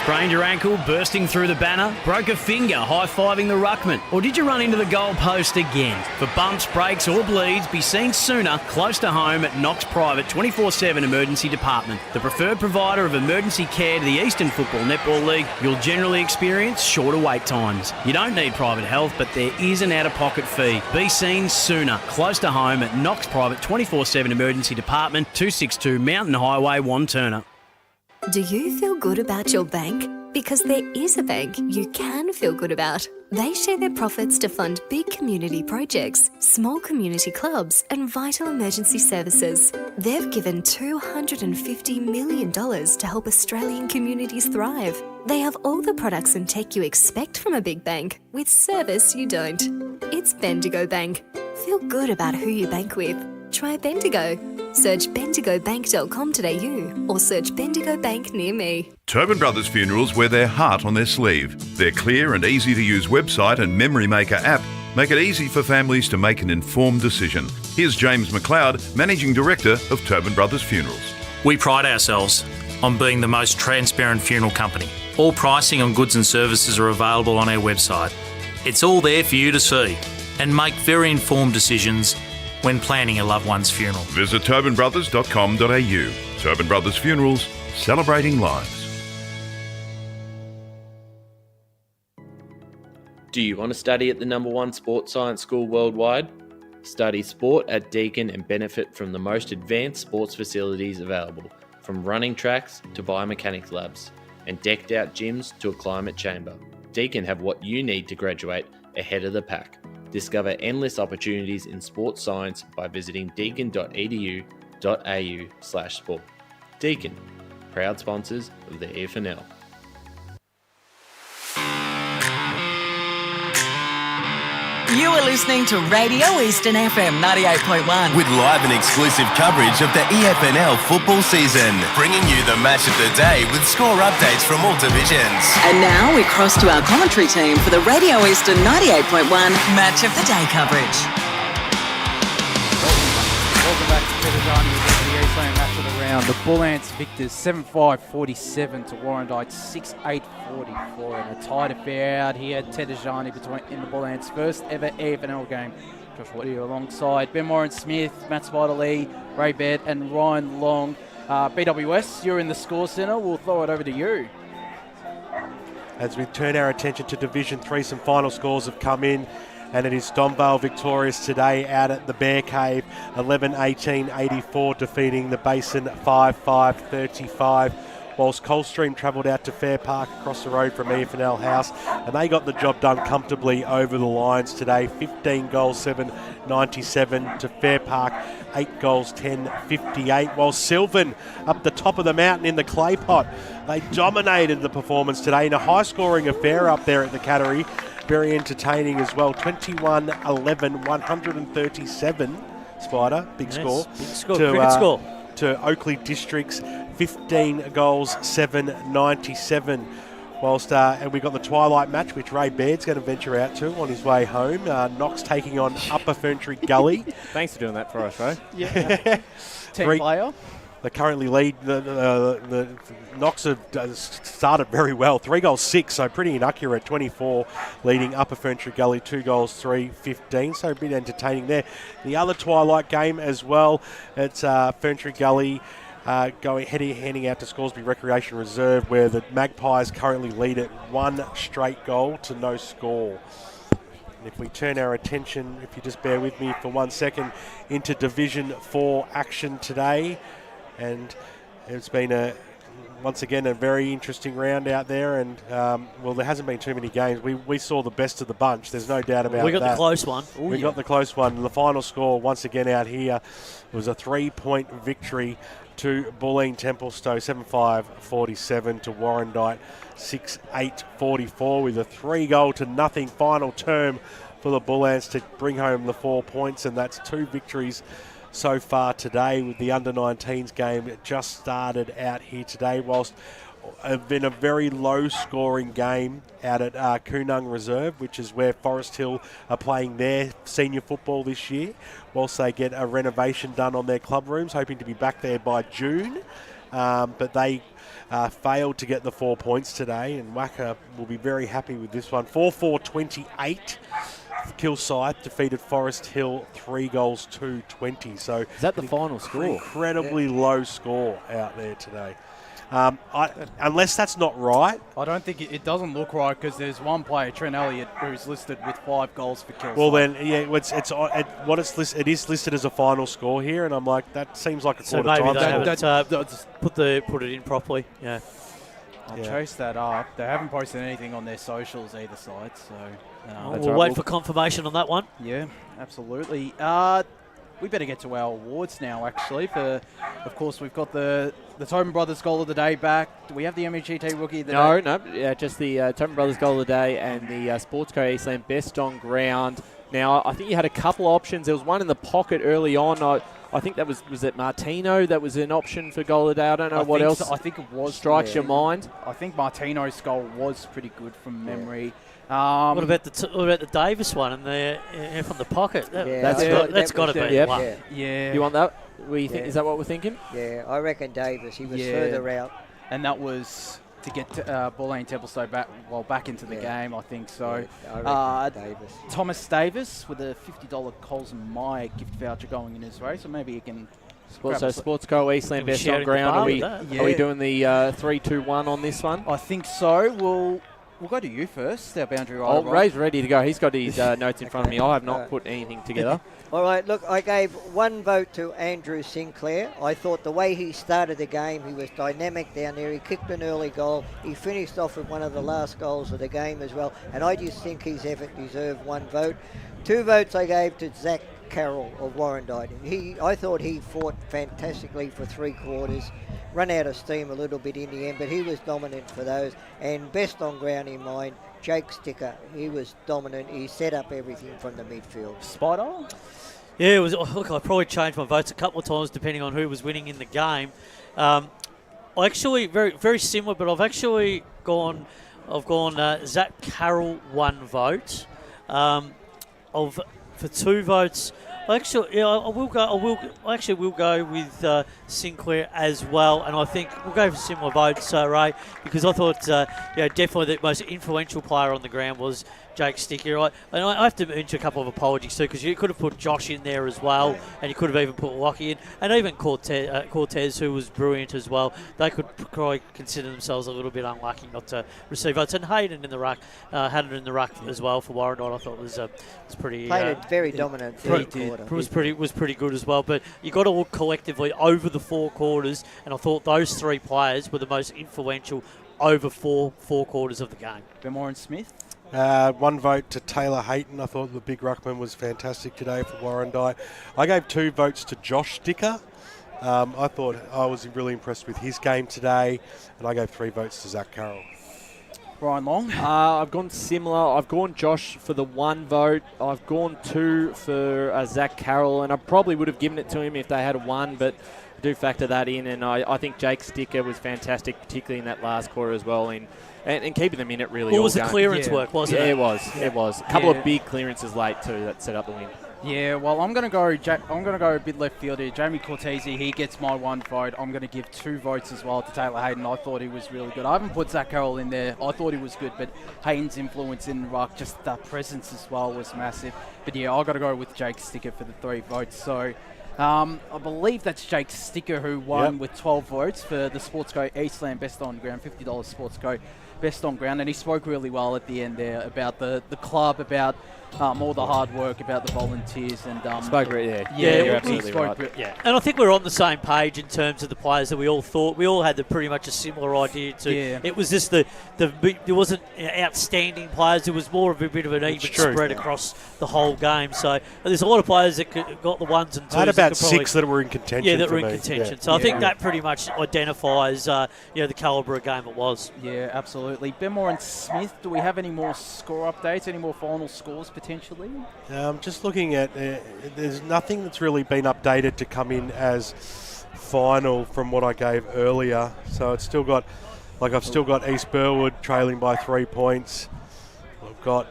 Sprained your ankle bursting through the banner? Broke a finger high-fiving the ruckman? Or did you run into the goal post again? For bumps, breaks or bleeds, be seen sooner close to home at Knox Private 24/7 Emergency Department. The preferred provider of emergency care to the Eastern Football Netball League, you'll generally experience shorter wait times. You don't need private health, but there is an out-of-pocket fee. Be seen sooner close to home at Knox Private 24/7 Emergency Department, 262 Mountain Highway, Wantirna. Do you feel good about your bank? Because there is a bank you can feel good about. They share their profits to fund big community projects, small community clubs and vital emergency services. They've given $250 million to help Australian communities thrive. They have all the products and tech you expect from a big bank, with service you don't. It's Bendigo Bank. Feel good about who you bank with. Try Bendigo. Search bendigobank.com.au or search Bendigo Bank near me. Tobin Brothers Funerals wear their heart on their sleeve. Their clear and easy-to-use website and Memory Maker app make it easy for families to make an informed decision. Here's James McLeod, Managing Director of Tobin Brothers Funerals. We pride ourselves on being the most transparent funeral company. All pricing on goods and services are available on our website. It's all there for you to see and make very informed decisions when planning a loved one's funeral. Visit tobinbrothers.com.au. Tobin Brothers Funerals, celebrating lives. Do you want to study at the #1 sports science school worldwide? Study sport at Deakin and benefit from the most advanced sports facilities available, from running tracks to biomechanics labs, and decked out gyms to a climate chamber. Deakin have what you need to graduate ahead of the pack. Discover endless opportunities in sports science by visiting deakin.edu.au/sport. Deakin, proud sponsors of the EFNL. You are listening to Radio Eastern FM 98.1. With live and exclusive coverage of the EFNL football season, bringing you the match of the day with score updates from all divisions. And now we cross to our commentary team for the Radio Eastern 98.1 Match of the Day coverage. Welcome back to Ted Ajani Reserve, the Eastland match of the round. The Bullants victors 7-5-47 to Warrandyte 6-8-44 in a tight affair out here. Ted Ajani in the Bullants' first ever EFNL game. Josh Woody alongside Ben Warren-Smith, Matt Spider-Lee, Ray Baird and Ryan Long. BWS, you're in the score centre. We'll throw it over to you. As we turn our attention to Division 3, some final scores have come in. And it is Domvale victorious today out at the Bear Cave, 11-18-84, defeating the Basin 5-5-35. Whilst Coldstream travelled out to Fair Park across the road from EFNL House, and they got the job done comfortably over the lines today. 15 goals, 7-97 to Fair Park, 8 goals, 10-58. While Sylvan up the top of the mountain in the clay pot, they dominated the performance today in a high-scoring affair up there at the Cattery. Very entertaining as well. 21-11, 137. Spider, big score. Big score, cricket score. To Oakley Districts, 15 goals, 7-97. Whilst, and we got the twilight match, which Ray Baird's going to venture out to on his way home. Knox taking on Upper Ferntree Gully. Thanks for doing that for us, Ray. Yeah. Team player. They currently lead. The Knox have started very well. 3 goals, 6, so pretty inaccurate. 24 leading Upper Ferntree Gully, 2 goals, 3, 15. So a bit entertaining there. The other twilight game as well. It's Ferntree Gully heading out to Scoresby Recreation Reserve, where the Magpies currently lead at 1 straight goal to no score. And if we turn our attention, if you just bear with me for 1 second, into Division 4 action today. And it's been once again a very interesting round out there, and well, there hasn't been too many games. We saw the best of the bunch. There's no doubt about that. We got the close one. We got the close one. And the final score once again out here was a 3-point victory to Bulleen Templestowe, 7-5-47 to Warrandyte, 6-8-44 with a 3-0-0 final term for the Bullants to bring home the 4 points, and that's 2 victories so far today, with the under-19s game that just started out here today, whilst it's been a very low-scoring game out at Coonung Reserve, which is where Forest Hill are playing their senior football this year, whilst they get a renovation done on their club rooms, hoping to be back there by June. but they failed to get the 4 points today, and Wacker will be very happy with this one. 4-4-28. Kilsyth defeated Forest Hill 3-2-20. So is that the final score? Incredibly low score out there today. Unless that's not right. I don't think it doesn't look right because there's one player, Trent Elliott, who's listed with 5 goals for Kilsyth. Well, then, yeah, it is listed as a final score here, and I'm like, that seems like a quarter time. They put it in properly. Yeah. I'll chase that up. They haven't posted anything on their socials either side, so we'll wait for confirmation on that one. Yeah, absolutely. We better get to our awards now, actually. Of course, we've got the Tobin Brothers Goal of the Day back. Do we have the MEGT Rookie of the Day? No, just the Tobin Brothers Goal of the Day and the Sportsco Eastland Best on Ground. Now, I think you had a couple options. There was one in the pocket early on. I think that was it Martino? That was an option for Goal of the Day. I don't know what else. I think it was. Strikes your mind? I think Martino's goal was pretty good from memory. What about the Davis one and from the pocket? That's got to be. Yep. Yeah. You want that? Is that what we're thinking? Yeah, I reckon Davis. He was further out. And that was to get Bulleen Templestowe back into the game, I think so. Yeah, Davis. Thomas Davis with a $50 Coles and Meyer gift voucher going in his way, so maybe he can. Sportsco Eastland Best on Ground. Are we doing the 3-2-1 on this one? I think so. We'll go to you first, our boundary rider. Ray's ready to go. He's got his notes in front of me. I have not put anything together. All right, look, I gave 1 vote to Andrew Sinclair. I thought the way he started the game, he was dynamic down there. He kicked an early goal. He finished off with one of the last goals of the game as well. And I just think he's deserved 1 vote. 2 votes I gave to Zach Carroll of Warrandyte. I thought he fought fantastically for 3 quarters. Run out of steam a little bit in the end, but he was dominant for those. And best on ground in mine, Jake Sticker. He was dominant. He set up everything from the midfield. Spider? Yeah, it was. Look, I probably changed my votes a couple of times depending on who was winning in the game. I actually very very similar, but I've actually gone. Zach Carroll 1 vote. For 2 votes. I will go with Sinclair as well, and I think we'll go for similar votes, Ray, because I thought definitely the most influential player on the ground was Jake Sticker. And I have to mention a couple of apologies too, because you could have put Josh in there as well, and you could have even put Lockie in, and even Cortez, who was brilliant as well. They could probably consider themselves a little bit unlucky not to receive votes. And Hayden in the ruck, had it in the ruck as well for Warrandyte. I thought was pretty. Played a very dominant third quarter. Was pretty good as well. But you got to look collectively over the 4 quarters, and I thought those 3 players were the most influential over four quarters of the game. Benmore and Smith. 1 vote to Taylor Hayton. I thought the big ruckman was fantastic today for Warrandyte. I gave 2 votes to Josh Sticker. I thought I was really impressed with his game today, and I gave 3 votes to Zach Carroll. Brian Long? I've gone similar. I've gone Josh for the 1 vote. I've gone 2 for Zach Carroll, and I probably would have given it to him if they had a 1, but I do factor that in, and I think Jake Sticker was fantastic, particularly in that last quarter as well, and keeping them in it really. It was the clearance work, wasn't it? Yeah, it was. A couple of big clearances late too that set up the win. Yeah, well, I'm going to go a bit left field here. Jamie Cortese, he gets my 1 vote. I'm going to give 2 votes as well to Taylor Hayden. I thought he was really good. I haven't put Zach Carroll in there. I thought he was good, but Hayden's influence in the ruck, just the presence as well, was massive. But yeah, I've got to go with Jake Sticker for the 3 votes. So I believe that's Jake Sticker who won with 12 votes for the Sportsco Eastland Best on Ground, $50 Sportsco Best on Ground, and he spoke really well at the end there about the club, about all the hard work, about the volunteers, and spoke you're absolutely right. And I think we're on the same page in terms of the players that we all thought. We all had pretty much a similar idea to. Yeah. It was just there wasn't outstanding players. It was more of a bit of an even spread across the whole game. So there's a lot of players that got the 1s and 2s. I had about 6 that were in contention. Yeah, that were in contention. Yeah. So I think that pretty much identifies the calibre of game it was. Yeah, absolutely. Benmore and Smith, do we have any more score updates, any more final scores potentially? Just looking at, there's nothing that's really been updated to come in as final from what I gave earlier. So it's still got, I've still got East Burwood trailing by 3 points. I've got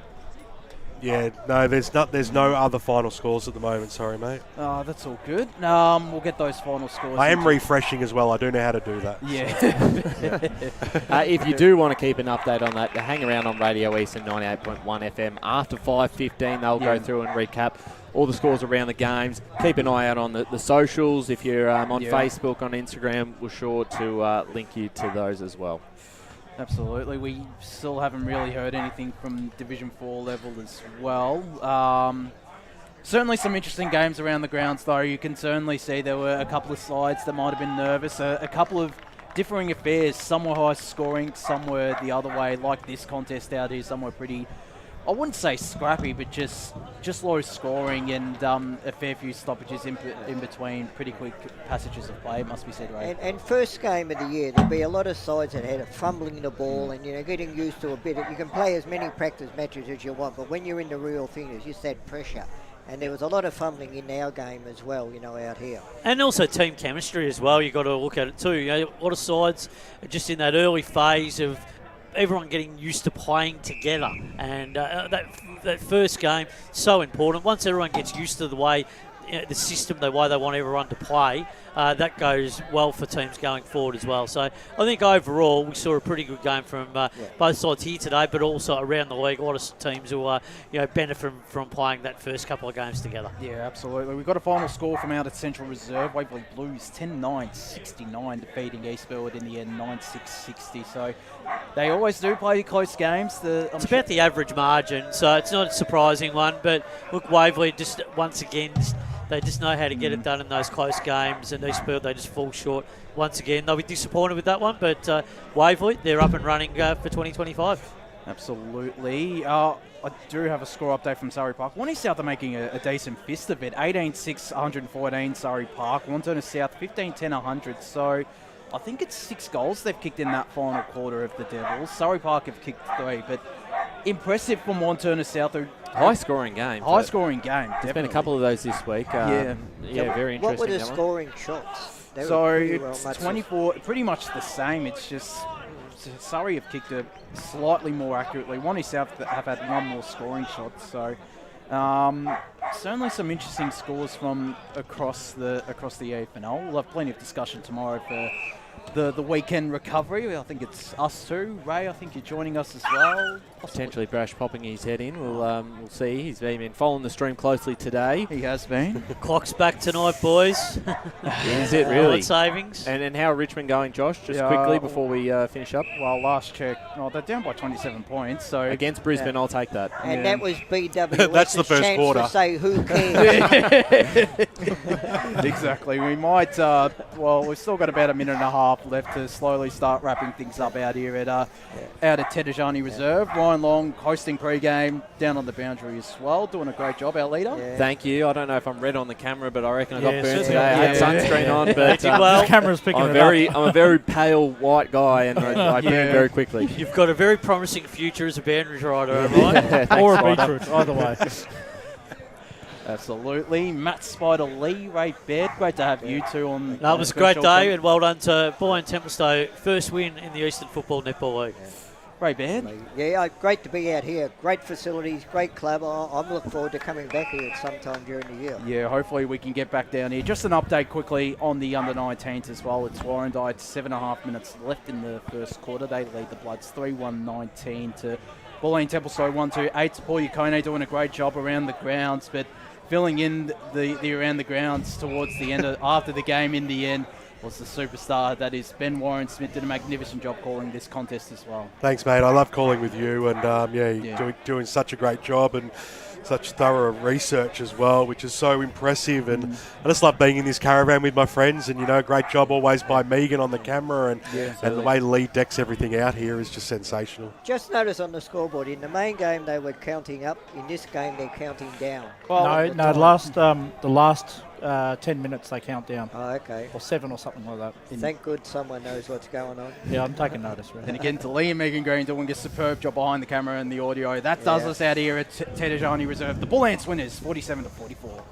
Yeah, no, there's no other final scores at the moment. Sorry, mate. Oh, that's all good. We'll get those final scores. I am refreshing as well. I do know how to do that. Yeah. If you do want to keep an update on that, hang around on Radio Eastern 98.1 FM. After 5:15, they'll go through and recap all the scores around the games. Keep an eye out on the socials. If you're on Facebook, on Instagram, we're sure to link you to those as well. Absolutely. We still haven't really heard anything from Division 4 level as well. Certainly some interesting games around the grounds, though. You can certainly see there were a couple of sides that might have been nervous. A couple of differing affairs. Some were high scoring, some were the other way, like this contest out here. Some were pretty, I wouldn't say scrappy, but just low scoring and a fair few stoppages in between. Pretty quick passages of play, it must be said, right? And first game of the year, there'll be a lot of sides that had a fumbling the ball and, getting used to a bit. You can play as many practice matches as you want, but when you're in the real thing, there's just that pressure. And there was a lot of fumbling in our game as well, out here. And also team chemistry as well. You've got to look at it too. A lot of sides are just in that early phase of everyone getting used to playing together, and that first game so important. Once everyone gets used to the way, the system, the way they want everyone to play, that goes well for teams going forward as well. So I think overall we saw a pretty good game from both sides here today, but also around the league. A lot of teams who benefit from playing that first couple of games together. Yeah, absolutely. We've got a final score from out at Central Reserve. Waverley Blues 10-9-69 defeating Eastfield in the end 9-6-60. So they always do play close games. It's about the average margin, so it's not a surprising one. But look, Waverley just once again. They just know how to get it done in those close games, and Eastfield, they just fall short once again. They'll be disappointed with that one, but Waverley, they're up and running for 2025. Absolutely. I do have a score update from Surrey Park. Warrandyte South are making a decent fist of it. 18-6, 114 Surrey Park. Warrandyte South 15-10, 100. So I think it's 6 goals they've kicked in that final quarter of the Devils. Surrey Park have kicked 3, but impressive from Warrandyte South. High-scoring game. High-scoring game, There's been a couple of those this week. Very interesting. What were the scoring shots? So it's 24, pretty much the same. It's just Surrey have kicked it slightly more accurately. Warrandyte South have had one more scoring shot. So certainly some interesting scores from across the EFNL. We'll have plenty of discussion tomorrow for the weekend recovery. I think it's us too. Ray, I think you're joining us as well. Potentially Brash popping his head in. We'll see. He's been following the stream closely today. He has been. The clock's back tonight, boys. Is it really? Savings. And how are Richmond going, Josh? Just quickly before we finish up. Well, last check, they're down by 27 points. So against Brisbane, I'll take that. And that was BWS's That's the first chance quarter. to say who cares. Exactly. We might. We've still got about a minute and a half left to slowly start wrapping things up out here at Ted Ajani Reserve. Ryan Long hosting pre-game down on the boundary as well, doing a great job, our leader. Yeah. Thank you. I don't know if I'm red on the camera, but I reckon I got burned certainly. today. I had sunscreen on, but the camera's picking I'm it up. a very pale white guy, and I burn very quickly. You've got a very promising future as a boundary rider, right? Or a beetroot, either way. Absolutely. Matt Spider Lee, Ray Baird, great to have you two on. No, it was a great day, and well done to Bulleen Templestowe. First win in the Eastern Football Netball League. Ray Baird. Yeah, great to be out here. Great facilities, great club. I'm looking forward to coming back here at some time during the year. Yeah, hopefully we can get back down here. Just an update quickly on the under-19s as well. It's Warrandyte, 7.5 minutes left in the first quarter. They lead the Bloods 3-1-19 to Bulleen Templestowe 1-2-8. Paul Yacone doing a great job around the grounds, but filling in the around the grounds towards the end after the game in the end was the superstar that is Ben Warren Smith. Did a magnificent job calling this contest as well. Thanks, mate. I love calling with you, and you're doing such a great job and such thorough research as well, which is so impressive. And I just love being in this caravan with my friends, and great job always by Megan on the camera, and the way Lee decks everything out here is just sensational. Just notice on the scoreboard, in the main game they were counting up. In this game they're counting down. The last 10 minutes they count down. Oh, okay. Or 7 or something like that. Thank good someone knows what's going on. Yeah, I'm taking notice. Right? And again to Lee and Megan Green doing a superb job behind the camera and the audio. That does us out here at Ted Ajani Reserve. The Bullants winners 47-44.